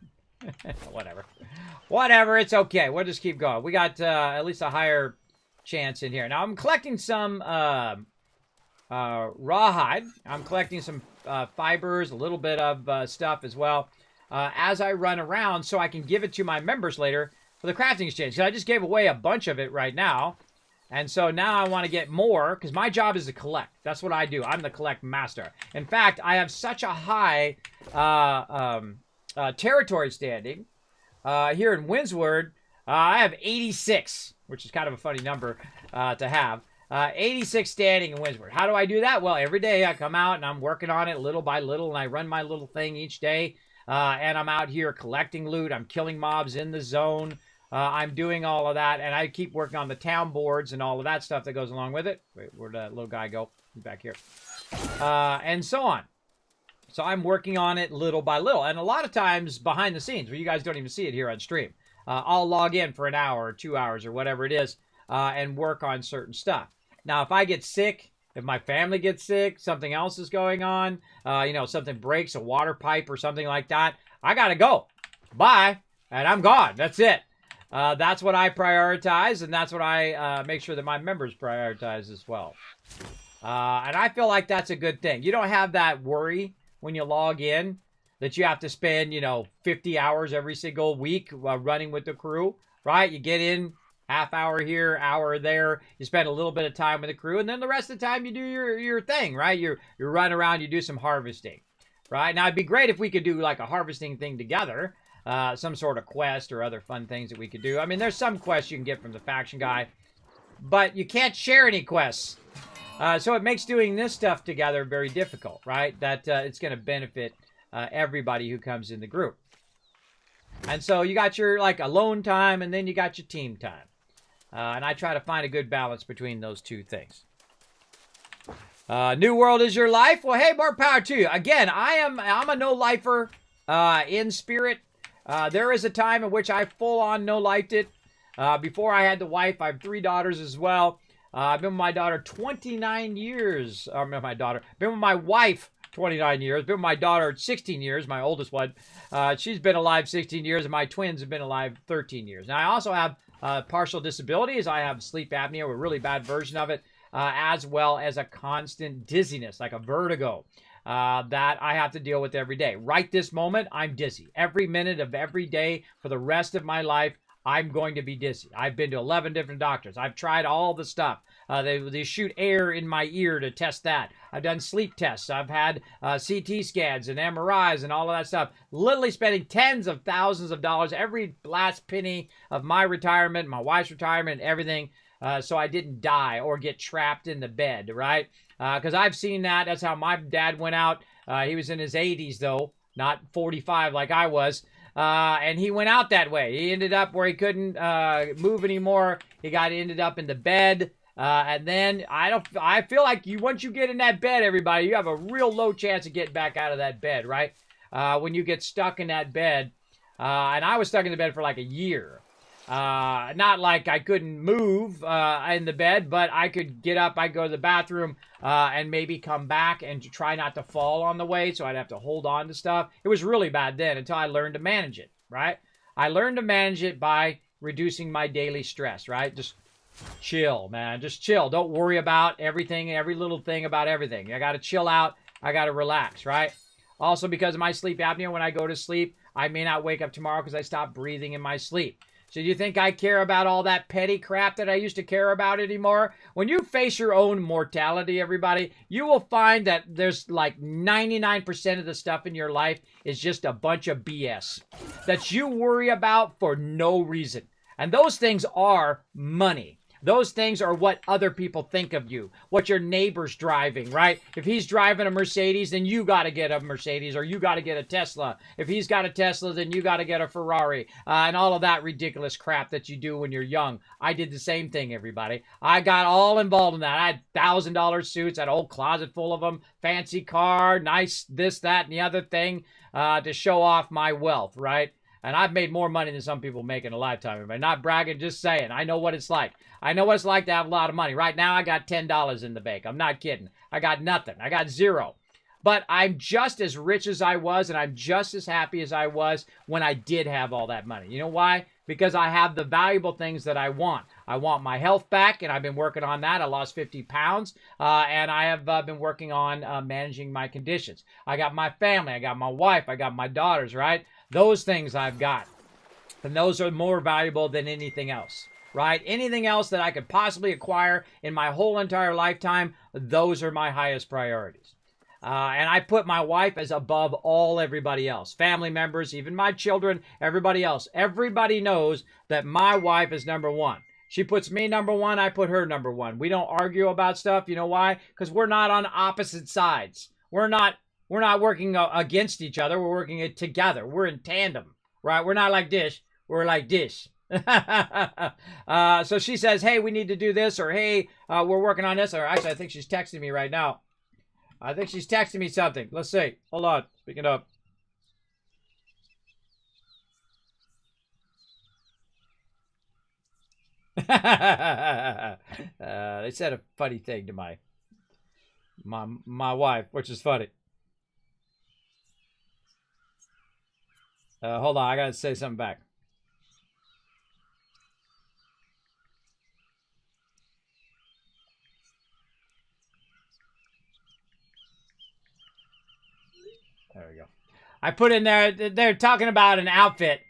Whatever, it's okay. We'll just keep going. We got at least a higher chance in here. Now, I'm collecting some rawhide. I'm collecting some fibers, a little bit of stuff as well as I run around so I can give it to my members later for the crafting exchange. I just gave away a bunch of it right now. And so now I want to get more because my job is to collect. That's what I do. I'm the collect master. In fact, I have such a high territory standing here in Windsward. I have 86, which is kind of a funny number to have. 86 standing in Windsward. How do I do that? Well, every day I come out and I'm working on it little by little, and I run my little thing each day. And I'm out here collecting loot. I'm killing mobs in the zone. I'm doing all of that, and I keep working on the town boards and all of that stuff that goes along with it. Wait, where'd that little guy go? He's back here. And so on. So I'm working on it little by little. And a lot of times behind the scenes, where you guys don't even see it here on stream, I'll log in for an hour or 2 hours or whatever it is and work on certain stuff. Now, if I get sick, if my family gets sick, something else is going on, you know, something breaks, a water pipe or something like that, I got to go. Bye. And I'm gone. That's it. That's what I prioritize, and that's what I make sure that my members prioritize as well. And I feel like that's a good thing. You don't have that worry when you log in that you have to spend, you know, 50 hours every single week running with the crew, right? You get in, half hour here, hour there. You spend a little bit of time with the crew, and then the rest of the time you do your thing, right? You run around, you do some harvesting, right? Now, it'd be great if we could do like a harvesting thing together, some sort of quest or other fun things that we could do. I mean, there's some quests you can get from the faction guy, but you can't share any quests. So it makes doing this stuff together very difficult, right? That it's going to benefit everybody who comes in the group. And so you got your like alone time, and then you got your team time. And I try to find a good balance between those two things. New World is your life? Well, hey, more power to you. Again, I'm a no-lifer in spirit. There is a time in which I full-on no-lifed it. Before I had the wife, I have 3 daughters as well. I've been with my daughter 29 years. Been with my wife 29 years. Been with my daughter 16 years, my oldest one. She's been alive 16 years, and my twins have been alive 13 years. Now, I also have partial disabilities. I have sleep apnea, a really bad version of it, as well as a constant dizziness, like a vertigo, that I have to deal with every day. Right this moment, I'm dizzy. Every minute of every day for the rest of my life, I'm going to be dizzy. I've been to 11 different doctors. I've tried all the stuff. They shoot air in my ear to test that. I've done sleep tests. I've had CT scans and MRIs and all of that stuff. Literally spending tens of thousands of dollars, every last penny of my retirement, my wife's retirement, everything, so I didn't die or get trapped in the bed, right? Because I've seen that. That's how my dad went out. He was in his 80s, though, not 45 like I was. And he went out that way. He ended up where he couldn't move anymore. He ended up in the bed. And then I feel like once you get in that bed, everybody, you have a real low chance of getting back out of that bed, right? When you get stuck in that bed. And I was stuck in the bed for like a year. Not like I couldn't move in the bed, but I could get up, I'd go to the bathroom, and maybe come back and try not to fall on the way, so I'd have to hold on to stuff. It was really bad then until I learned to manage it, right? I learned to manage it by reducing my daily stress, right? Just chill, man. Just chill. Don't worry about everything, every little thing about everything. I got to chill out. I got to relax, right? Also, because of my sleep apnea, when I go to sleep, I may not wake up tomorrow because I stopped breathing in my sleep. So do you think I care about all that petty crap that I used to care about anymore? When you face your own mortality, everybody, you will find that there's like 99% of the stuff in your life is just a bunch of BS that you worry about for no reason. And those things are money. Those things are what other people think of you, what your neighbor's driving, right? If he's driving a Mercedes, then you got to get a Mercedes, or you got to get a Tesla. If he's got a Tesla, then you got to get a Ferrari, and all of that ridiculous crap that you do when you're young. I did the same thing, everybody. I got all involved in that. I had $1,000 suits, I had a whole closet full of them, fancy car, nice this, that, and the other thing, to show off my wealth, right? And I've made more money than some people make in a lifetime. Everybody. Not bragging, just saying. I know what it's like. I know what it's like to have a lot of money. Right now, I got $10 in the bank. I'm not kidding. I got nothing. I got zero. But I'm just as rich as I was, and I'm just as happy as I was when I did have all that money. You know why? Because I have the valuable things that I want. I want my health back, and I've been working on that. I lost 50 pounds, and I have been working on managing my conditions. I got my family. I got my wife. I got my daughters, right? Those things I've got. And those are more valuable than anything else, right? Anything else that I could possibly acquire in my whole entire lifetime, those are my highest priorities. And I put my wife as above all everybody else. Family members, even my children, everybody else. Everybody knows that my wife is number one. She puts me number one, I put her number one. We don't argue about stuff. You know why? Because we're not on opposite sides. We're not working against each other. We're working together. We're in tandem, right? We're not like this. We're like this. So she says, hey, we need to do this, or hey, we're working on this. Or actually, I think she's texting me right now. I think she's texting me something. Let's see. Hold on. Speaking up. They said a funny thing to my wife, which is funny. Hold on, I gotta say something back. There we go. I put in there, they're talking about an outfit.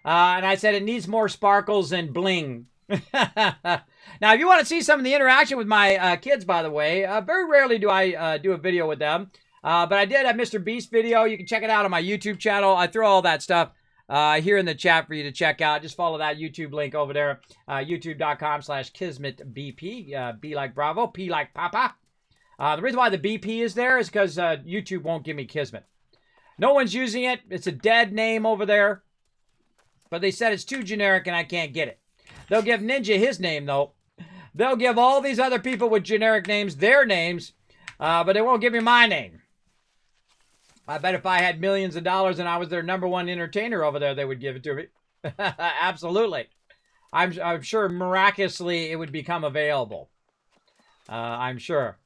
And I said it needs more sparkles and bling. Now, if you want to see some of the interaction with my kids, by the way, very rarely do I do a video with them. But I did a Mr. Beast video. You can check it out on my YouTube channel. I throw all that stuff here in the chat for you to check out. Just follow that YouTube link over there. YouTube.com/KismetBP. B like Bravo, P like Papa. The reason why the BP is there is because YouTube won't give me Kismet. No one's using it. It's a dead name over there. But they said it's too generic and I can't get it. They'll give Ninja his name, though. They'll give all these other people with generic names their names, but they won't give me my name. I bet if I had millions of dollars and I was their #1 entertainer over there, they would give it to me. Absolutely. I'm sure miraculously it would become available. I'm sure.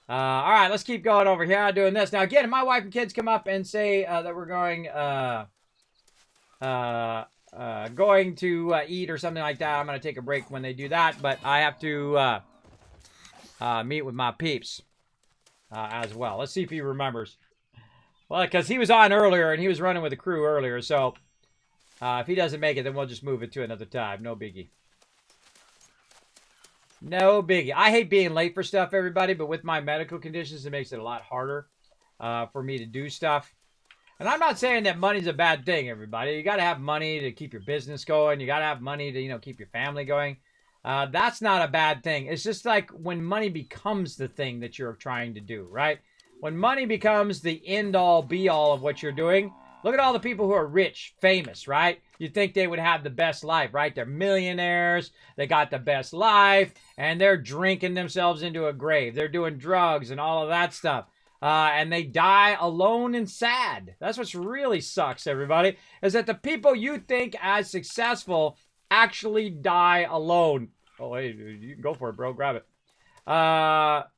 All right, let's keep going over here doing this. Now, again, if my wife and kids come up and say that we're going to eat or something like that, I'm going to take a break when they do that. But I have to meet with my peeps as well. Let's see if he remembers. Well, because he was on earlier and he was running with the crew earlier. So if he doesn't make it, then we'll just move it to another time. No biggie. No biggie. I hate being late for stuff, everybody, but with my medical conditions, it makes it a lot harder for me to do stuff. And I'm not saying that money's a bad thing, everybody. You got to have money to keep your business going. You got to have money to, keep your family going. That's not a bad thing. It's just like when money becomes the thing that you're trying to do, right? When money becomes the end-all, be-all of what you're doing, look at all the people who are rich, famous, right? You'd think they would have the best life, right? They're millionaires, they got the best life, and they're drinking themselves into a grave. They're doing drugs and all of that stuff. And they die alone and sad. That's what really sucks, everybody, is that the people you think as successful actually die alone. Oh, hey, you can go for it, bro. Grab it.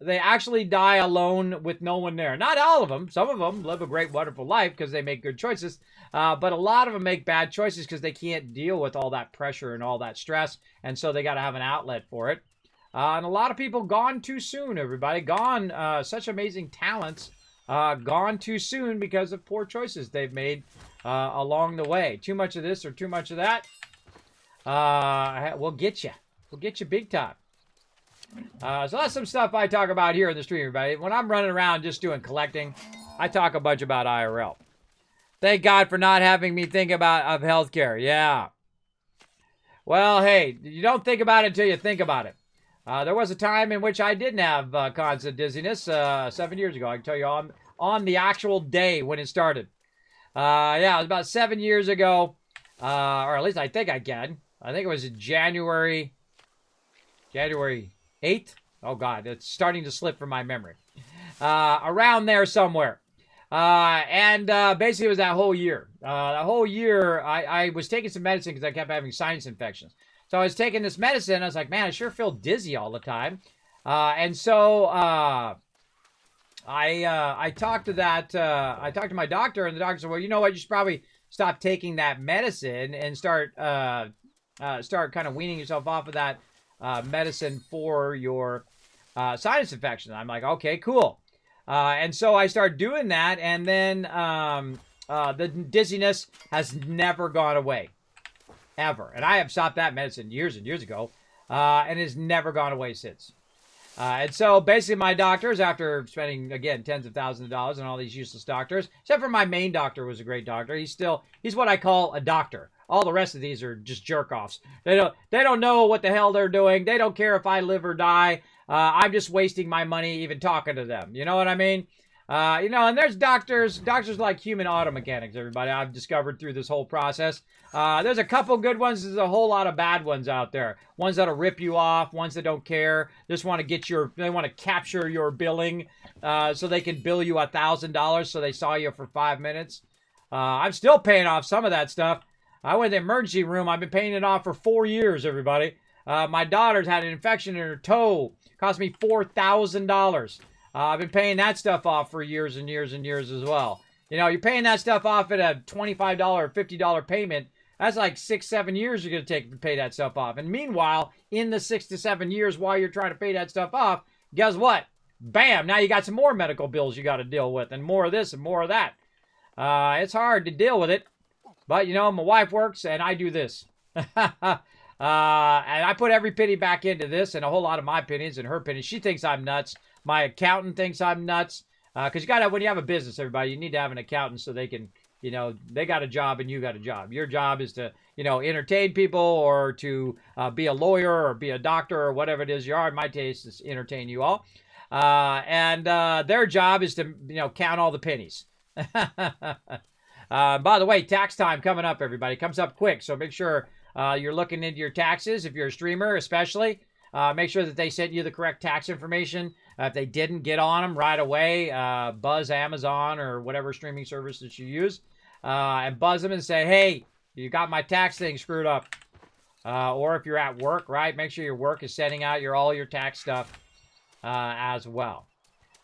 They actually die alone with no one there. Not all of them. Some of them live a great, wonderful life because they make good choices. But a lot of them make bad choices because they can't deal with all that pressure and all that stress. And so they got to have an outlet for it. And a lot of people gone too soon, everybody. Gone, such amazing talents, gone too soon because of poor choices they've made along the way. Too much of this or too much of that will get you. We'll get you big time. So that's some stuff I talk about here in the stream, everybody. When I'm running around just doing collecting, I talk a bunch about IRL. Thank God for not having me think about healthcare. Yeah. Well, hey, you don't think about it until you think about it. There was a time in which I didn't have constant dizziness 7 years ago. I can tell you on the actual day when it started. Yeah, it was about 7 years ago, or at least I think I can. I think it was January 8th. Oh, God, it's starting to slip from my memory. Around there somewhere. And basically it was that whole year. That whole year, I was taking some medicine because I kept having sinus infections. So I was taking this medicine. I was like, man, I sure feel dizzy all the time. And so I talked to my doctor, and the doctor said, well, you know what? You should probably stop taking that medicine and start kind of weaning yourself off of that medicine for your sinus infection. I'm like, okay, cool. And so I started doing that, and then the dizziness has never gone away. Ever. And I have stopped that medicine years and years ago, and it's never gone away since. And so basically my doctors, after spending, again, tens of thousands of dollars on all these useless doctors, except for my main doctor was a great doctor. He's what I call a doctor. All the rest of these are just jerk-offs. They don't know what the hell they're doing. They don't care if I live or die. I'm just wasting my money even talking to them. You know what I mean? And there's doctors like human auto mechanics, everybody, I've discovered through this whole process. There's a couple good ones. There's a whole lot of bad ones out there. Ones that'll rip you off, ones that don't care. Just want to they want to capture your billing, so they can bill you $1,000 so they saw you for 5 minutes. I'm still paying off some of that stuff. I went to the emergency room. I've been paying it off for 4 years, everybody. My daughter's had an infection in her toe. Cost me $4,000. I've been paying that stuff off for years and years and years as well. You know, you're paying that stuff off at a $25 or $50 payment. That's like 6-7 years you're going to take to pay that stuff off. And meanwhile, in the 6 to 7 years while you're trying to pay that stuff off, guess what? Bam! Now you got some more medical bills you got to deal with, and more of this and more of that. It's hard to deal with it. But, you know, my wife works, and I do this. And I put every penny back into this, and a whole lot of my pennies and her pennies. She thinks I'm nuts. My accountant thinks I'm nuts. Because you got to, when you have a business, everybody, you need to have an accountant so they can, you know, they got a job and you got a job. Your job is to, you know, entertain people or to be a lawyer or be a doctor or whatever it is you are. In my case, is entertain you all. And their job is to, you know, count all the pennies. By the way, tax time coming up, everybody. It comes up quick, so make sure you're looking into your taxes. If you're a streamer, especially, make sure that they sent you the correct tax information. If they didn't, get on them right away. Buzz Amazon or whatever streaming service that you use, and buzz them and say, hey, you got my tax thing screwed up. Or if you're at work, right, make sure your work is sending out all your tax stuff as well.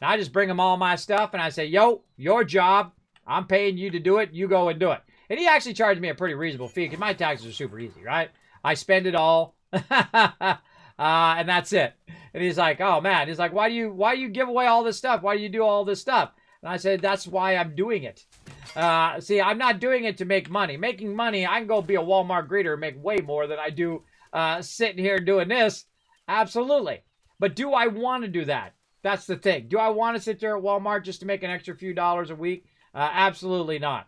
And I just bring them all my stuff, and I say, yo, your job. I'm paying you to do it. You go and do it. And he actually charged me a pretty reasonable fee because my taxes are super easy, right? I spend it all. And that's it. And he's like, oh man, he's like, why do you give away all this stuff? Why do you do all this stuff? And I said, that's why I'm doing it. See, I'm not doing it to make money. Making money, I can go be a Walmart greeter and make way more than I do sitting here doing this. Absolutely. But do I want to do that? That's the thing. Do I want to sit there at Walmart just to make an extra few dollars a week? Absolutely not.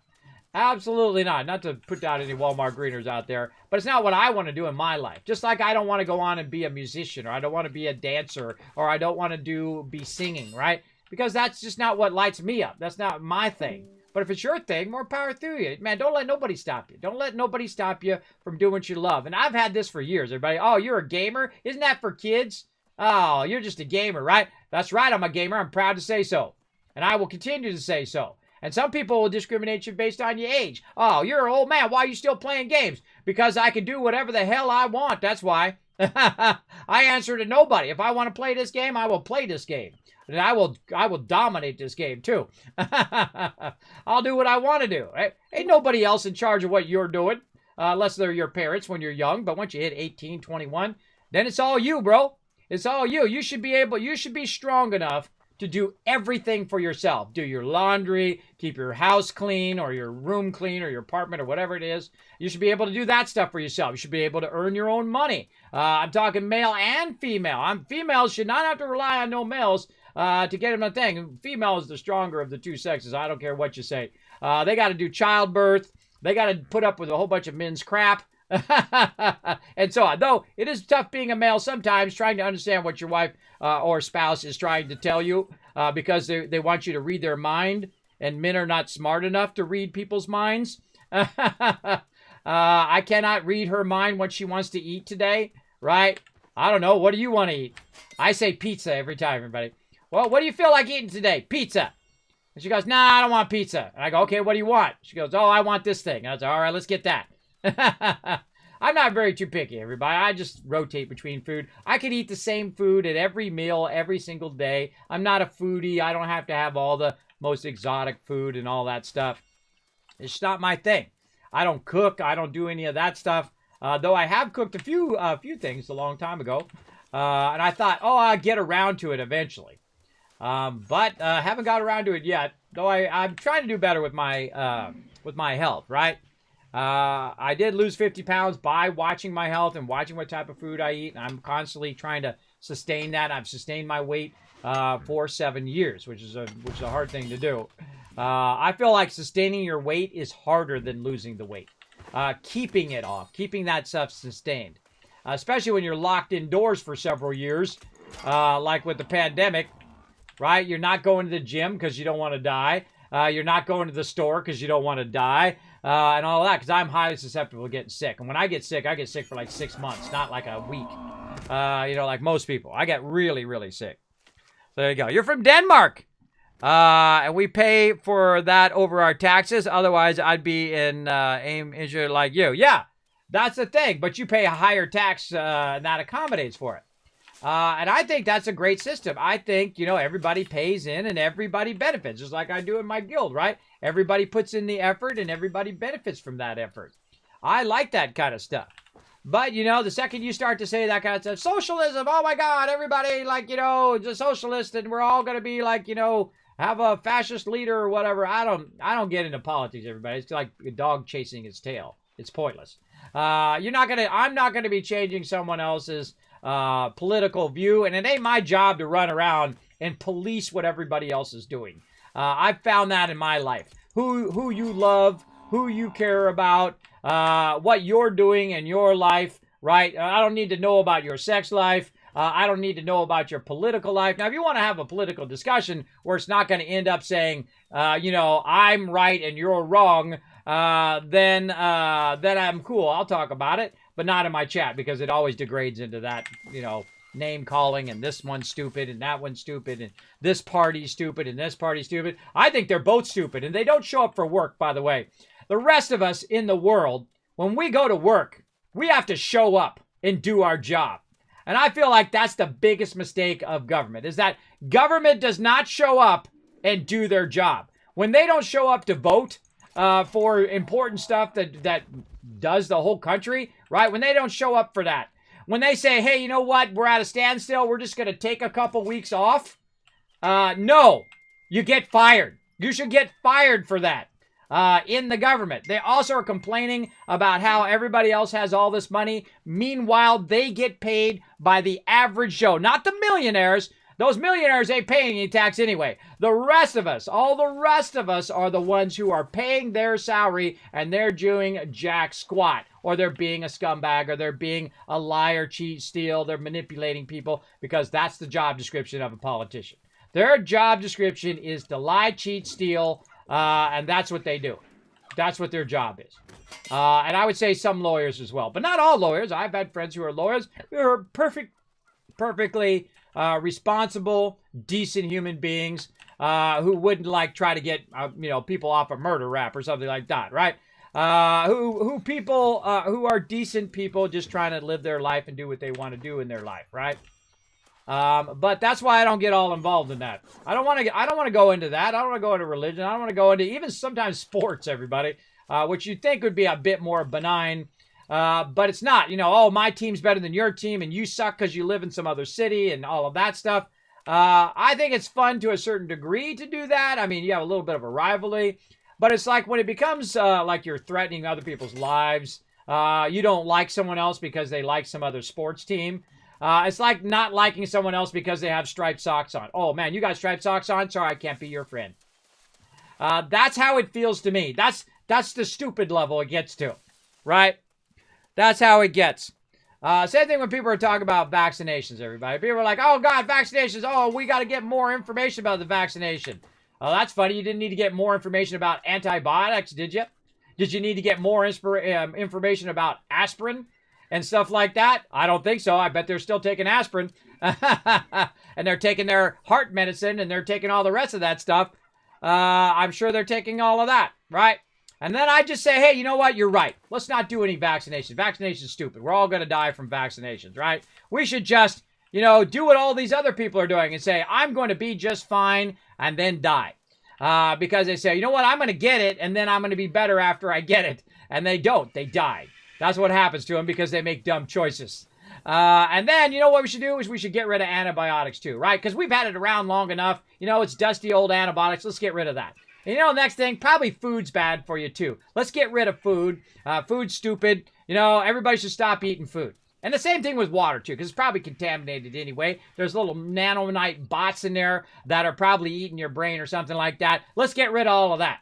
Absolutely not. Not to put down any Walmart greeners out there, but it's not what I want to do in my life. Just like I don't want to go on and be a musician, or I don't want to be a dancer, or I don't want to be singing, right? Because that's just not what lights me up. That's not my thing. But if it's your thing, more power through you. Man, don't let nobody stop you. Don't let nobody stop you from doing what you love. And I've had this for years, everybody. Oh, you're a gamer? Isn't that for kids? Oh, you're just a gamer, right? That's right, I'm a gamer. I'm proud to say so. And I will continue to say so. And some people will discriminate you based on your age. Oh, you're an old man. Why are you still playing games? Because I can do whatever the hell I want. That's why. I answer to nobody. If I want to play this game, I will play this game. And I will dominate this game too. I'll do what I want to do. Right? Ain't nobody else in charge of what you're doing. Unless they're your parents when you're young. But once you hit 18, 21, then it's all you, bro. It's all you. You should be strong enough to do everything for yourself. Do your laundry, keep your house clean, or your room clean, or your apartment, or whatever it is. You should be able to do that stuff for yourself. You should be able to earn your own money. I'm talking male and female. Females should not have to rely on no males to get them a thing. Female is the stronger of the two sexes. I don't care what you say. They got to do childbirth. They got to put up with a whole bunch of men's crap. And so on. Though it is tough being a male sometimes, trying to understand what your wife or spouse is trying to tell you, because they want you to read their mind, and men are not smart enough to read people's minds. I cannot read her mind what she wants to eat today, right? I don't know. What do you want to eat? I say pizza every time, everybody. Well, what do you feel like eating today? Pizza. And she goes, nah, I don't want pizza. And I go, okay, what do you want? She goes, oh, I want this thing. And I say, all right, let's get that. I'm not very too picky, everybody. I just rotate between food. I could eat the same food at every meal every single day. I'm not a foodie. I don't have to have all the most exotic food and all that stuff. It's just not my thing. I don't cook. I don't do any of that stuff. Though I have cooked a few things a long time ago. And I thought, oh, I'll get around to it eventually. But haven't got around to it yet. Though I'm trying to do better with my health, right? I did lose 50 pounds by watching my health and watching what type of food I eat. And I'm constantly trying to sustain that. I've sustained my weight for 7 years, which is a hard thing to do. I feel like sustaining your weight is harder than losing the weight. Keeping it off, keeping that stuff sustained, especially when you're locked indoors for several years, like with the pandemic, right? You're not going to the gym because you don't want to die. You're not going to the store because you don't want to die. And all that, because I'm highly susceptible to getting sick. And when I get sick for like 6 months, not like a week. Like most people. I get really, really sick. So there you go. You're from Denmark. And we pay for that over our taxes. Otherwise, I'd be in Asia like you. Yeah. That's the thing. But you pay a higher tax, and that accommodates for it. And I think that's a great system. I think, everybody pays in and everybody benefits, just like I do in my guild, right? Everybody puts in the effort and everybody benefits from that effort. I like that kind of stuff. But, the second you start to say that kind of stuff, socialism, oh my God, everybody, is a socialist and we're all going to be have a fascist leader or whatever. I don't get into politics, everybody. It's like a dog chasing its tail. It's pointless. I'm not going to be changing someone else's political view, and it ain't my job to run around and police what everybody else is doing. I've found that in my life. Who you love, who you care about, what you're doing in your life, right? I don't need to know about your sex life. I don't need to know about your political life. Now, if you want to have a political discussion where it's not going to end up saying, I'm right and you're wrong, then I'm cool. I'll talk about it, but not in my chat, because it always degrades into that, name calling, and this one's stupid and that one's stupid and this party's stupid and this party's stupid. I think they're both stupid, and they don't show up for work, by the way. The rest of us in the world, when we go to work, we have to show up and do our job. And I feel like that's the biggest mistake of government, is that government does not show up and do their job. When they don't show up to vote for important stuff that does the whole country, right? When they don't show up for that. When they say, hey, you know what? We're at a standstill. We're just going to take a couple weeks off. No, you get fired. You should get fired for that. In the government. They also are complaining about how everybody else has all this money. Meanwhile, they get paid by the average Joe, not the millionaires. Those millionaires ain't paying any tax anyway. The rest of us, all the rest of us, are the ones who are paying their salary, and they're doing jack squat, or they're being a scumbag, or they're being a liar, cheat, steal. They're manipulating people, because that's the job description of a politician. Their job description is to lie, cheat, steal, and that's what they do. That's what their job is. And I would say some lawyers as well, but not all lawyers. I've had friends who are lawyers who are perfectly responsible, decent human beings who wouldn't try to get people off a murder rap or something like that, right? Who are decent people just trying to live their life and do what they want to do in their life, right? But that's why I don't get all involved in that. I don't want to go into that. I don't want to go into religion. I don't want to go into even sometimes sports, everybody, which you'd think would be a bit more benign. But it's not, oh, my team's better than your team and you suck because you live in some other city and all of that stuff. I think it's fun to a certain degree to do that. I mean, you have a little bit of a rivalry, but it's like when it becomes like you're threatening other people's lives. You don't like someone else because they like some other sports team. It's like not liking someone else because they have striped socks on. Oh, man, you got striped socks on? Sorry, I can't be your friend. That's how it feels to me. That's the stupid level it gets to, right? That's how it gets. Same thing when people are talking about vaccinations, everybody. People are like, oh, God, vaccinations. Oh, we got to get more information about the vaccination. Oh, that's funny. You didn't need to get more information about antibiotics, did you? Did you need to get more information about aspirin and stuff like that? I don't think so. I bet they're still taking aspirin. And they're taking their heart medicine, and they're taking all the rest of that stuff. I'm sure they're taking all of that, right? And then I just say, hey, you know what? You're right. Let's not do any vaccinations. Vaccination's stupid. We're all going to die from vaccinations, right? We should just, do what all these other people are doing and say, I'm going to be just fine, and then die. Because they say, you know what? I'm going to get it, and then I'm going to be better after I get it. And they don't. They die. That's what happens to them because they make dumb choices. And then, what we should do is we should get rid of antibiotics too, right? Because we've had it around long enough. It's dusty old antibiotics. Let's get rid of that. And next thing, probably food's bad for you too. Let's get rid of food. Food's stupid. Everybody should stop eating food. And the same thing with water too, because it's probably contaminated anyway. There's little nanonite bots in there that are probably eating your brain or something like that. Let's get rid of all of that.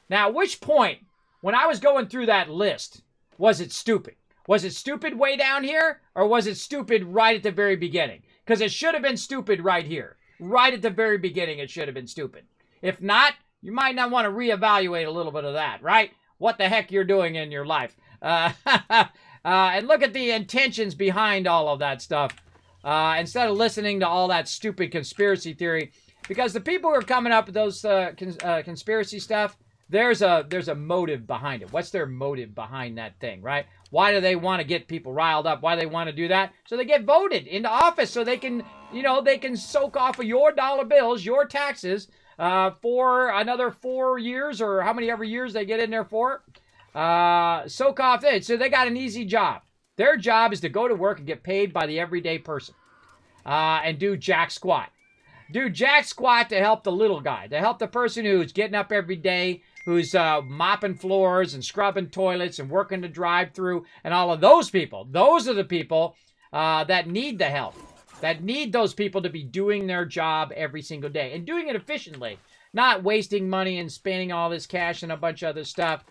Now, at which point, when I was going through that list, was it stupid? Was it stupid way down here, or was it stupid right at the very beginning? Because it should have been stupid right here. Right at the very beginning, it should have been stupid. If not, you might not want to reevaluate a little bit of that, right? What the heck you're doing in your life. And look at the intentions behind all of that stuff. Instead of listening to all that stupid conspiracy theory. Because the people who are coming up with those conspiracy stuff, there's a motive behind it. What's their motive behind that thing, right? Why do they want to get people riled up? Why do they want to do that? So they get voted into office so they can, they can soak off of your dollar bills, your taxes, for another 4 years or how many ever years they get in there for. Soak off it. So they got an easy job. Their job is to go to work and get paid by the everyday person, and do jack squat. Do jack squat to help the little guy, to help the person who's getting up every day, who's mopping floors and scrubbing toilets and working the drive-through, and all of those people. Those are the people that need the help, that need those people to be doing their job every single day and doing it efficiently, not wasting money and spending all this cash and a bunch of other stuff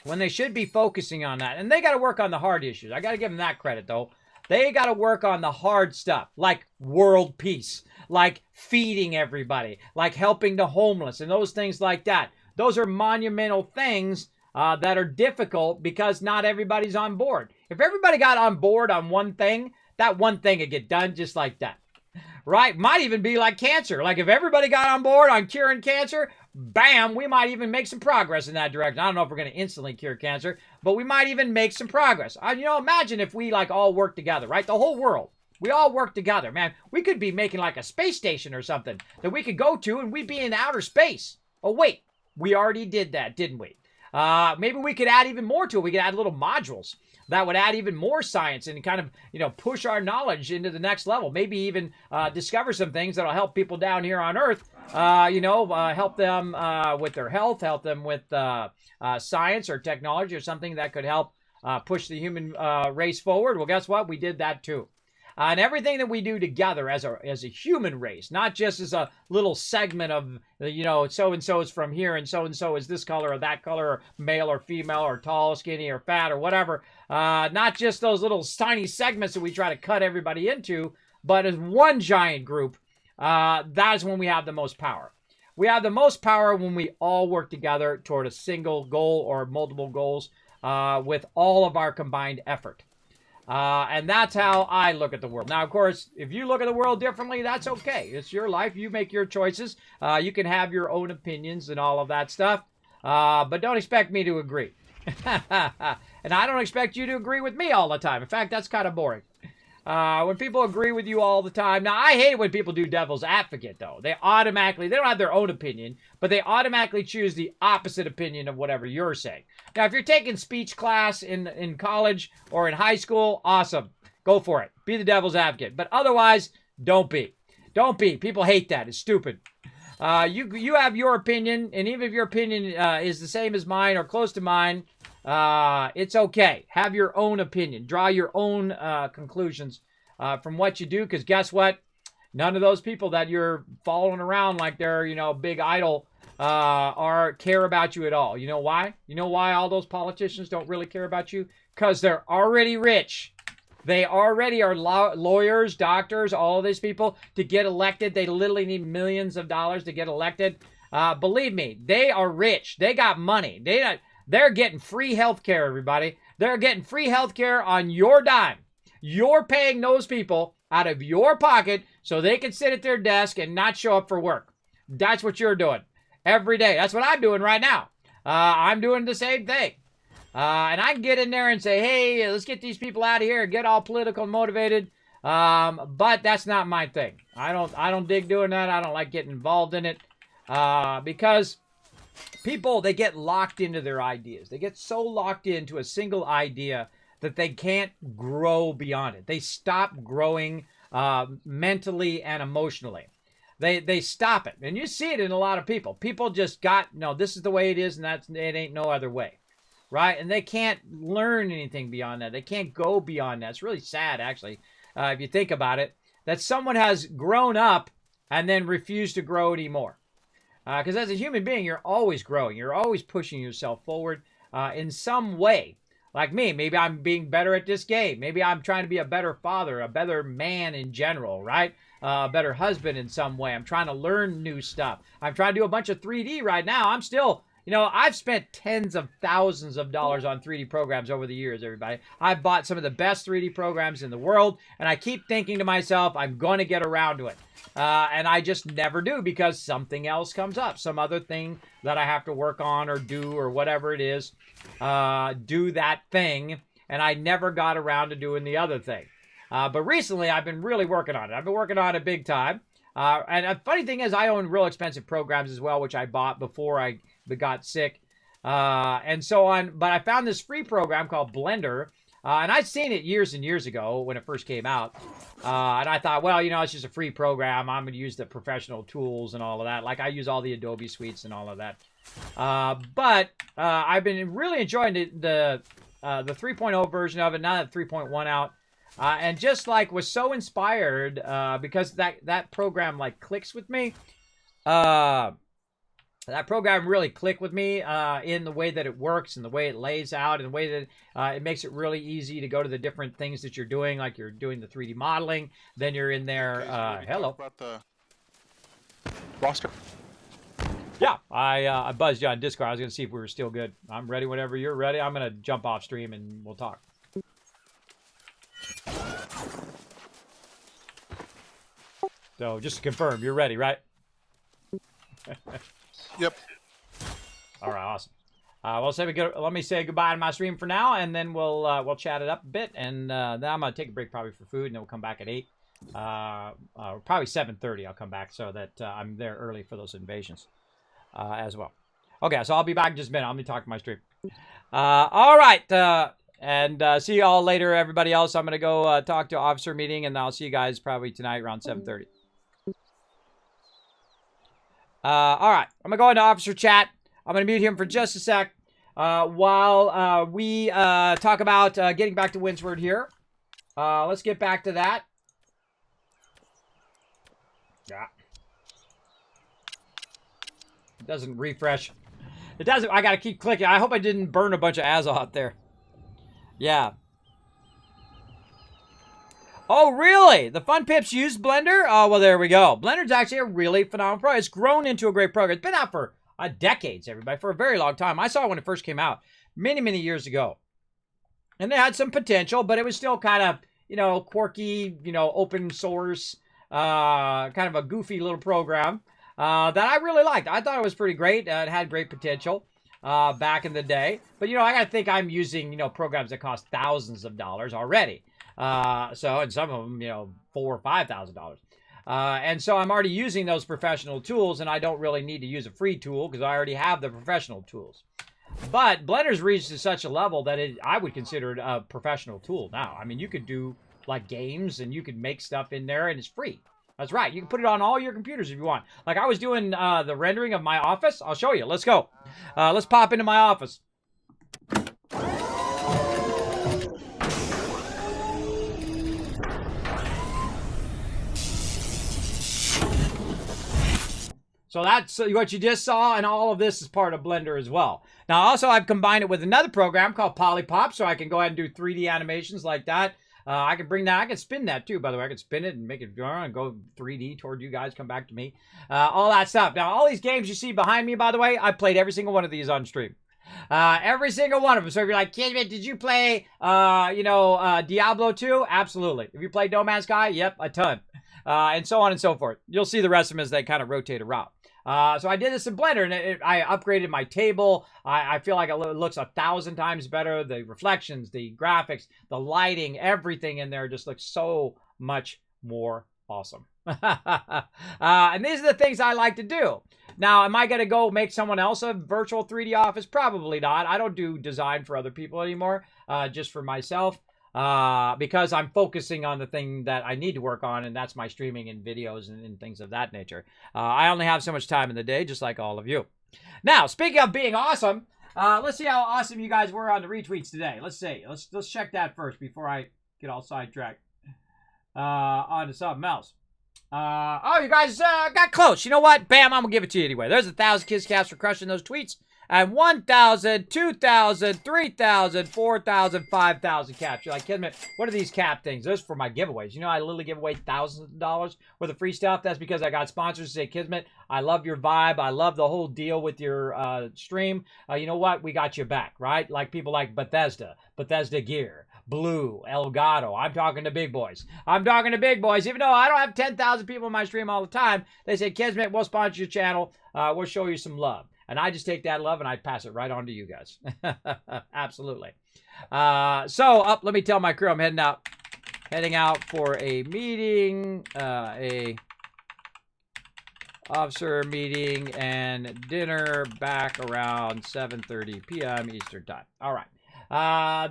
when they should be focusing on that. And they got to work on the hard issues. I got to give them that credit, though. They got to work on the hard stuff, like world peace, like feeding everybody, like helping the homeless, and those things like that. Those are monumental things that are difficult because not everybody's on board. If everybody got on board on one thing, that one thing would get done just like that. Right? Might even be like cancer. Like if everybody got on board on curing cancer, bam, we might even make some progress in that direction. I don't know if we're going to instantly cure cancer, but we might even make some progress. Imagine if we like all work together, right? The whole world. We all work together, man. We could be making like a space station or something that we could go to and we'd be in outer space. Oh, wait. We already did that, didn't we? Maybe we could add even more to it. We could add little modules that would add even more science and kind of, push our knowledge into the next level. Maybe even discover some things that'll help people down here on Earth, help them with their health, help them with science or technology or something that could help push the human race forward. Well, guess what? We did that too. And everything that we do together as a human race, not just as a little segment of, so-and-so is from here and so is this color or that color, or male or female or tall, skinny or fat or whatever. Not just those little tiny segments that we try to cut everybody into, but as one giant group, that is when we have the most power. We have the most power when we all work together toward a single goal or multiple goals with all of our combined effort. And that's how I look at the world. Now, of course, if you look at the world differently, that's okay. It's your life. You make your choices. You can have your own opinions and all of that stuff. But don't expect me to agree. And I don't expect you to agree with me all the time. In fact, that's kind of boring. When people agree with you all the time. Now, I hate when people do devil's advocate, though. They don't have their own opinion, but they automatically choose the opposite opinion of whatever you're saying. Now, if you're taking speech class in college or in high school, awesome. Go for it. Be the devil's advocate. But otherwise, don't be. Don't be. People hate that. It's stupid. You have your opinion, and even if your opinion is the same as mine or close to mine, it's okay. Have your own opinion. Draw your own conclusions from what you do, because guess what? None of those people that you're following around like they're, big idol care about you at all. You know why? You know why all those politicians don't really care about you? Because they're already rich. They already are lawyers, doctors, all of these people to get elected. They literally need millions of dollars to get elected. Believe me, they are rich. They got money. They're getting free health care, everybody. They're getting free health care on your dime. You're paying those people out of your pocket so they can sit at their desk and not show up for work. That's what you're doing every day. That's what I'm doing right now. I'm doing the same thing. And I can get in there and say, hey, let's get these people out of here and get all political and motivated. But that's not my thing. I don't dig doing that. I don't like getting involved in it. Because people, they get locked into their ideas. They get so locked into a single idea that they can't grow beyond it. They stop growing mentally and emotionally. They stop it. And you see it in a lot of people. People just no, this is the way it is, and it ain't no other way. Right? And they can't learn anything beyond that. They can't go beyond that. It's really sad, actually, if you think about it, that someone has grown up and then refused to grow anymore. Because as a human being, you're always growing. You're always pushing yourself forward in some way. Like me, maybe I'm being better at this game. Maybe I'm trying to be a better father, a better man in general, right? A better husband in some way. I'm trying to learn new stuff. I'm trying to do a bunch of 3D right now. I'm still, You know, I've spent tens of thousands of dollars on 3D programs over the years, everybody. I've bought some of the best 3D programs in the world, and I keep thinking to myself, I'm going to get around to it. And I just never do because something else comes up, some other thing that I have to work on or do or whatever it is, do that thing, and I never got around to doing the other thing. But recently, I've been really working on it. I've been working on it big time. And a funny thing is, I own real expensive programs as well, which I bought before I got sick, and so on. But I found this free program called Blender, and I'd seen it years and years ago when it first came out. And I thought, well, you know, it's just a free program. I'm going to use the professional tools and all of that. Like I use all the Adobe suites and all of that. But I've been really enjoying the 3.0 version of it. Now that 3.1 out. And just like was so inspired because that program like clicks with me. That program really clicked with me in the way that it works and the way it lays out and the way that it makes it really easy to go to the different things that you're doing, like you're doing the 3D modeling. Then you're in there. Hello. About the roster. Yeah, I buzzed you on Discord. I was going to see if we were still good. I'm ready whenever you're ready. I'm going to jump off stream and we'll talk. So just to confirm, you're ready, right? Yep. All right, awesome. Well, let me say goodbye to my stream for now, and then we'll chat it up a bit, and then I'm gonna take a break probably for food, and then we'll come back at 8. Probably 7:30. I'll come back so that I'm there early for those invasions as well. Okay, so I'll be back in just a minute. I'll be talking to my stream. All right, and see you all later, everybody else. I'm gonna go talk to officer meeting, and I'll see you guys probably tonight around 7:30. All right, I'm going to go into officer chat. I'm going to mute him for just a sec while we talk about getting back to Windsward here. Let's get back to that. Yeah. It doesn't refresh. It doesn't. I got to keep clicking. I hope I didn't burn a bunch of azote there. Yeah. Oh, really? The Fun Pips use Blender? Oh, well, there we go. Blender's actually a really phenomenal program. It's grown into a great program. It's been out for decades, everybody, for a very long time. I saw it when it first came out many, many years ago. And it had some potential, but it was still kind of, you know, quirky, you know, open source, kind of a goofy little program that I really liked. I thought it was pretty great. It had great potential back in the day. But, you know, I got to think I'm using, you know, programs that cost thousands of dollars already. And some of them, you know, $4,000 or $5,000. And so I'm already using those professional tools, and I don't really need to use a free tool because I already have the professional tools. But Blender's reached to such a level that I would consider it a professional tool now. I mean, you could do like games, and you could make stuff in there, and it's free. That's right. You can put it on all your computers if you want. Like I was doing the rendering of my office. I'll show you. Let's go. Let's pop into my office. So that's what you just saw, and all of this is part of Blender as well. Now, also, I've combined it with another program called Polypop, so I can go ahead and do 3D animations like that. I can bring that. I can spin that, too, by the way. I can spin it and make it and go 3D toward you guys, come back to me. All that stuff. Now, all these games you see behind me, by the way, I played every single one of these on stream. Every single one of them. So if you're like, Kismet, did you play, Diablo 2? Absolutely. If you play No Man's Sky? Yep, a ton. And so on and so forth. You'll see the rest of them as they kind of rotate around. So I did this in Blender, and I upgraded my table. I feel like it looks 1,000 times better. The reflections, the graphics, the lighting, everything in there just looks so much more awesome. And these are the things I like to do. Now, am I going to go make someone else a virtual 3D office? Probably not. I don't do design for other people anymore, just for myself. Because I'm focusing on the thing that I need to work on, and that's my streaming and videos and things of that nature. I only have so much time in the day, just like all of you. Now, speaking of being awesome, let's see how awesome you guys were on the retweets today. Let's see. Let's check that first before I get all sidetracked on to something else. Oh, you guys got close. You know what? Bam, I'm going to give it to you anyway. There's 1,000 kiss caps for crushing those tweets. and 1,000, 2,000, 3,000, 4,000, 5,000 caps. You're like, Kismet, what are these cap things? Those are for my giveaways. You know, I literally give away thousands of dollars worth of free stuff. That's because I got sponsors who say, Kismet, I love your vibe. I love the whole deal with your stream. You know what? We got you back, right? Like people like Bethesda Gear, Blue, Elgato. I'm talking to big boys. I'm talking to big boys. Even though I don't have 10,000 people in my stream all the time, they say, Kismet, we'll sponsor your channel. We'll show you some love. And I just take that love and I pass it right on to you guys. Absolutely. Let me tell my crew I'm heading out for a meeting, a officer meeting and dinner back around 7:30 p.m. Eastern time. All right.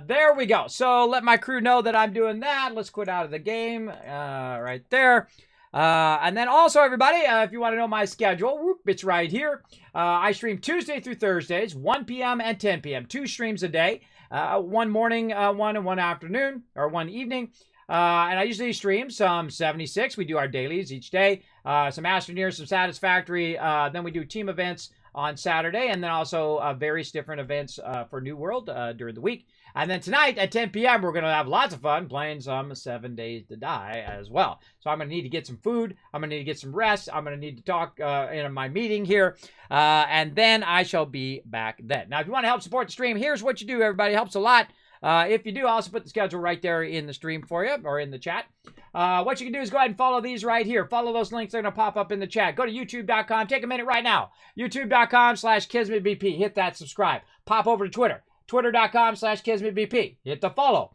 There we go. So let my crew know that I'm doing that. Let's quit out of the game right there. And then also, everybody, if you want to know my schedule, it's right here. I stream Tuesday through Thursdays, 1 p.m. and 10 p.m. 2 streams a day. One morning, one and one afternoon, or one evening. And I usually stream some 76. We do our dailies each day. Some Astroneers, some Satisfactory. Then we do team events on Saturday, and then also various different events for New World during the week. And then tonight at 10 p.m., we're going to have lots of fun playing some 7 Days to Die as well. So I'm going to need to get some food. I'm going to need to get some rest. I'm going to need to talk in my meeting here. And then I shall be back then. Now, if you want to help support the stream, here's what you do, everybody. It helps a lot. If you do, I'll also put the schedule right there in the stream for you, or in the chat. What you can do is go ahead and follow these right here. Follow those links. They're going to pop up in the chat. Go to youtube.com. Take a minute right now. youtube.com/KismetBP. Hit that subscribe. Pop over to Twitter. Twitter.com/KismetBP. Hit the follow.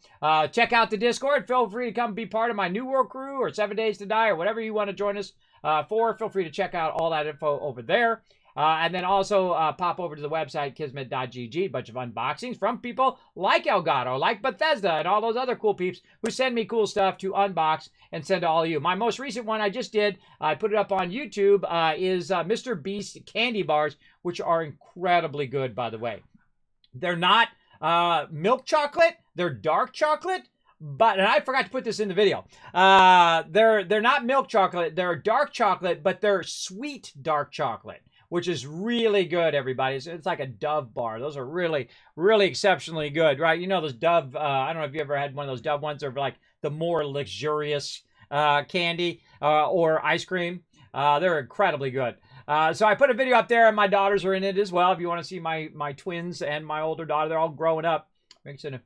Check out the Discord. Feel free to come be part of my New World crew or 7 Days to Die or whatever you want to join us for. Feel free to check out all that info over there. And then also pop over to the website, kismet.gg. Bunch of unboxings from people like Elgato, like Bethesda, and all those other cool peeps who send me cool stuff to unbox and send to all of you. My most recent one I just did, I put it up on YouTube, is Mr. Beast candy bars, which are incredibly good, by the way. They're not milk chocolate. They're dark chocolate. But, and I forgot to put this in the video. They're not milk chocolate. They're dark chocolate, but they're sweet dark chocolate, which is really good, everybody. It's like a Dove bar. Those are really, really exceptionally good, right? You know those Dove, I don't know if you ever had one of those Dove ones. They're like the more luxurious candy or ice cream. They're incredibly good. So I put a video up there, and my daughters are in it as well. If you want to see my twins and my older daughter, they're all growing up. Makes a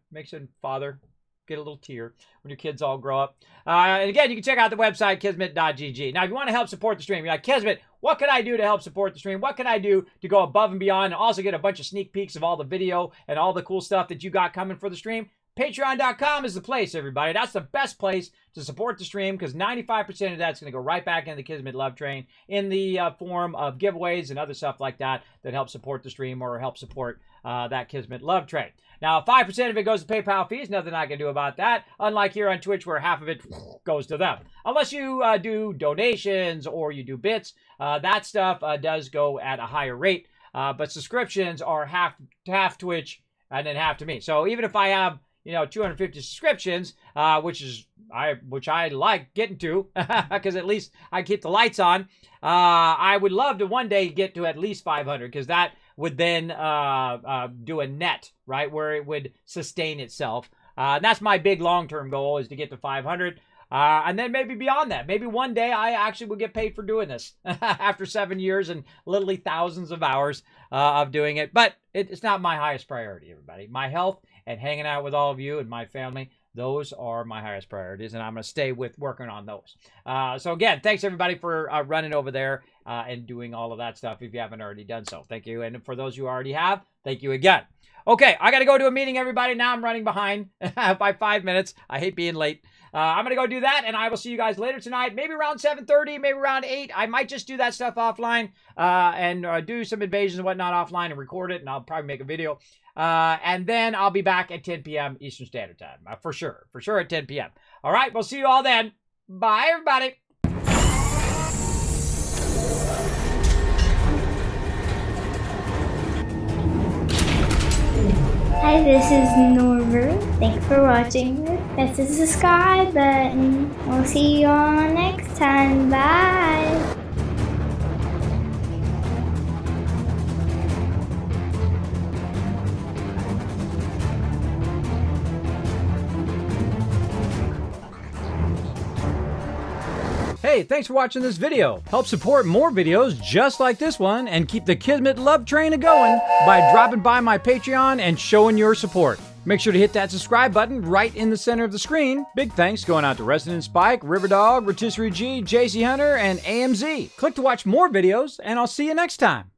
father get a little tear when your kids all grow up. And again, you can check out the website, kismet.gg. Now, if you want to help support the stream, you're like, Kismet, what can I do to help support the stream? What can I do to go above and beyond and also get a bunch of sneak peeks of all the video and all the cool stuff that you got coming for the stream? Patreon.com is the place, everybody. That's the best place to support the stream because 95% of that's going to go right back into the Kismet Love Train in the form of giveaways and other stuff like that that help support the stream or help support that Kismet Love Train. Now, 5% of it goes to PayPal fees. Nothing I can do about that. Unlike here on Twitch where half of it goes to them. Unless you do donations or you do bits, that stuff does go at a higher rate. But subscriptions are half Twitch and then half to me. So even if I have 250 subscriptions, which I like getting to, because at least I keep the lights on. I would love to one day get to at least 500, because that would then do a net, right, where it would sustain itself. And that's my big long-term goal, is to get to 500. And then maybe beyond that. Maybe one day I actually will get paid for doing this after 7 years and literally thousands of hours of doing it. But it's not my highest priority, everybody. My health and hanging out with all of you and my family, those are my highest priorities, and I'm going to stay with working on those. So again, thanks everybody for running over there and doing all of that stuff if you haven't already done so. Thank you. And for those who already have, thank you again. Okay, I got to go to a meeting, everybody. Now I'm running behind by 5 minutes. I hate being late. I'm going to go do that, and I will see you guys later tonight, maybe around 7:30, maybe around 8. I might just do that stuff offline and do some invasions and whatnot offline and record it, and I'll probably make a video. And then I'll be back at 10 p.m. Eastern Standard Time, for sure at 10 p.m. All right, we'll see you all then. Bye, everybody. Hi, this is Norbert. Thanks for watching. Press the subscribe button. We'll see you all next time. Bye. Hey, thanks for watching this video. Help support more videos just like this one and keep the Kismet love train a-going by dropping by my Patreon and showing your support. Make sure to hit that subscribe button right in the center of the screen. Big thanks going out to Resident Spike, Riverdog, Rotisserie G, JC Hunter, and AMZ. Click to watch more videos, and I'll see you next time.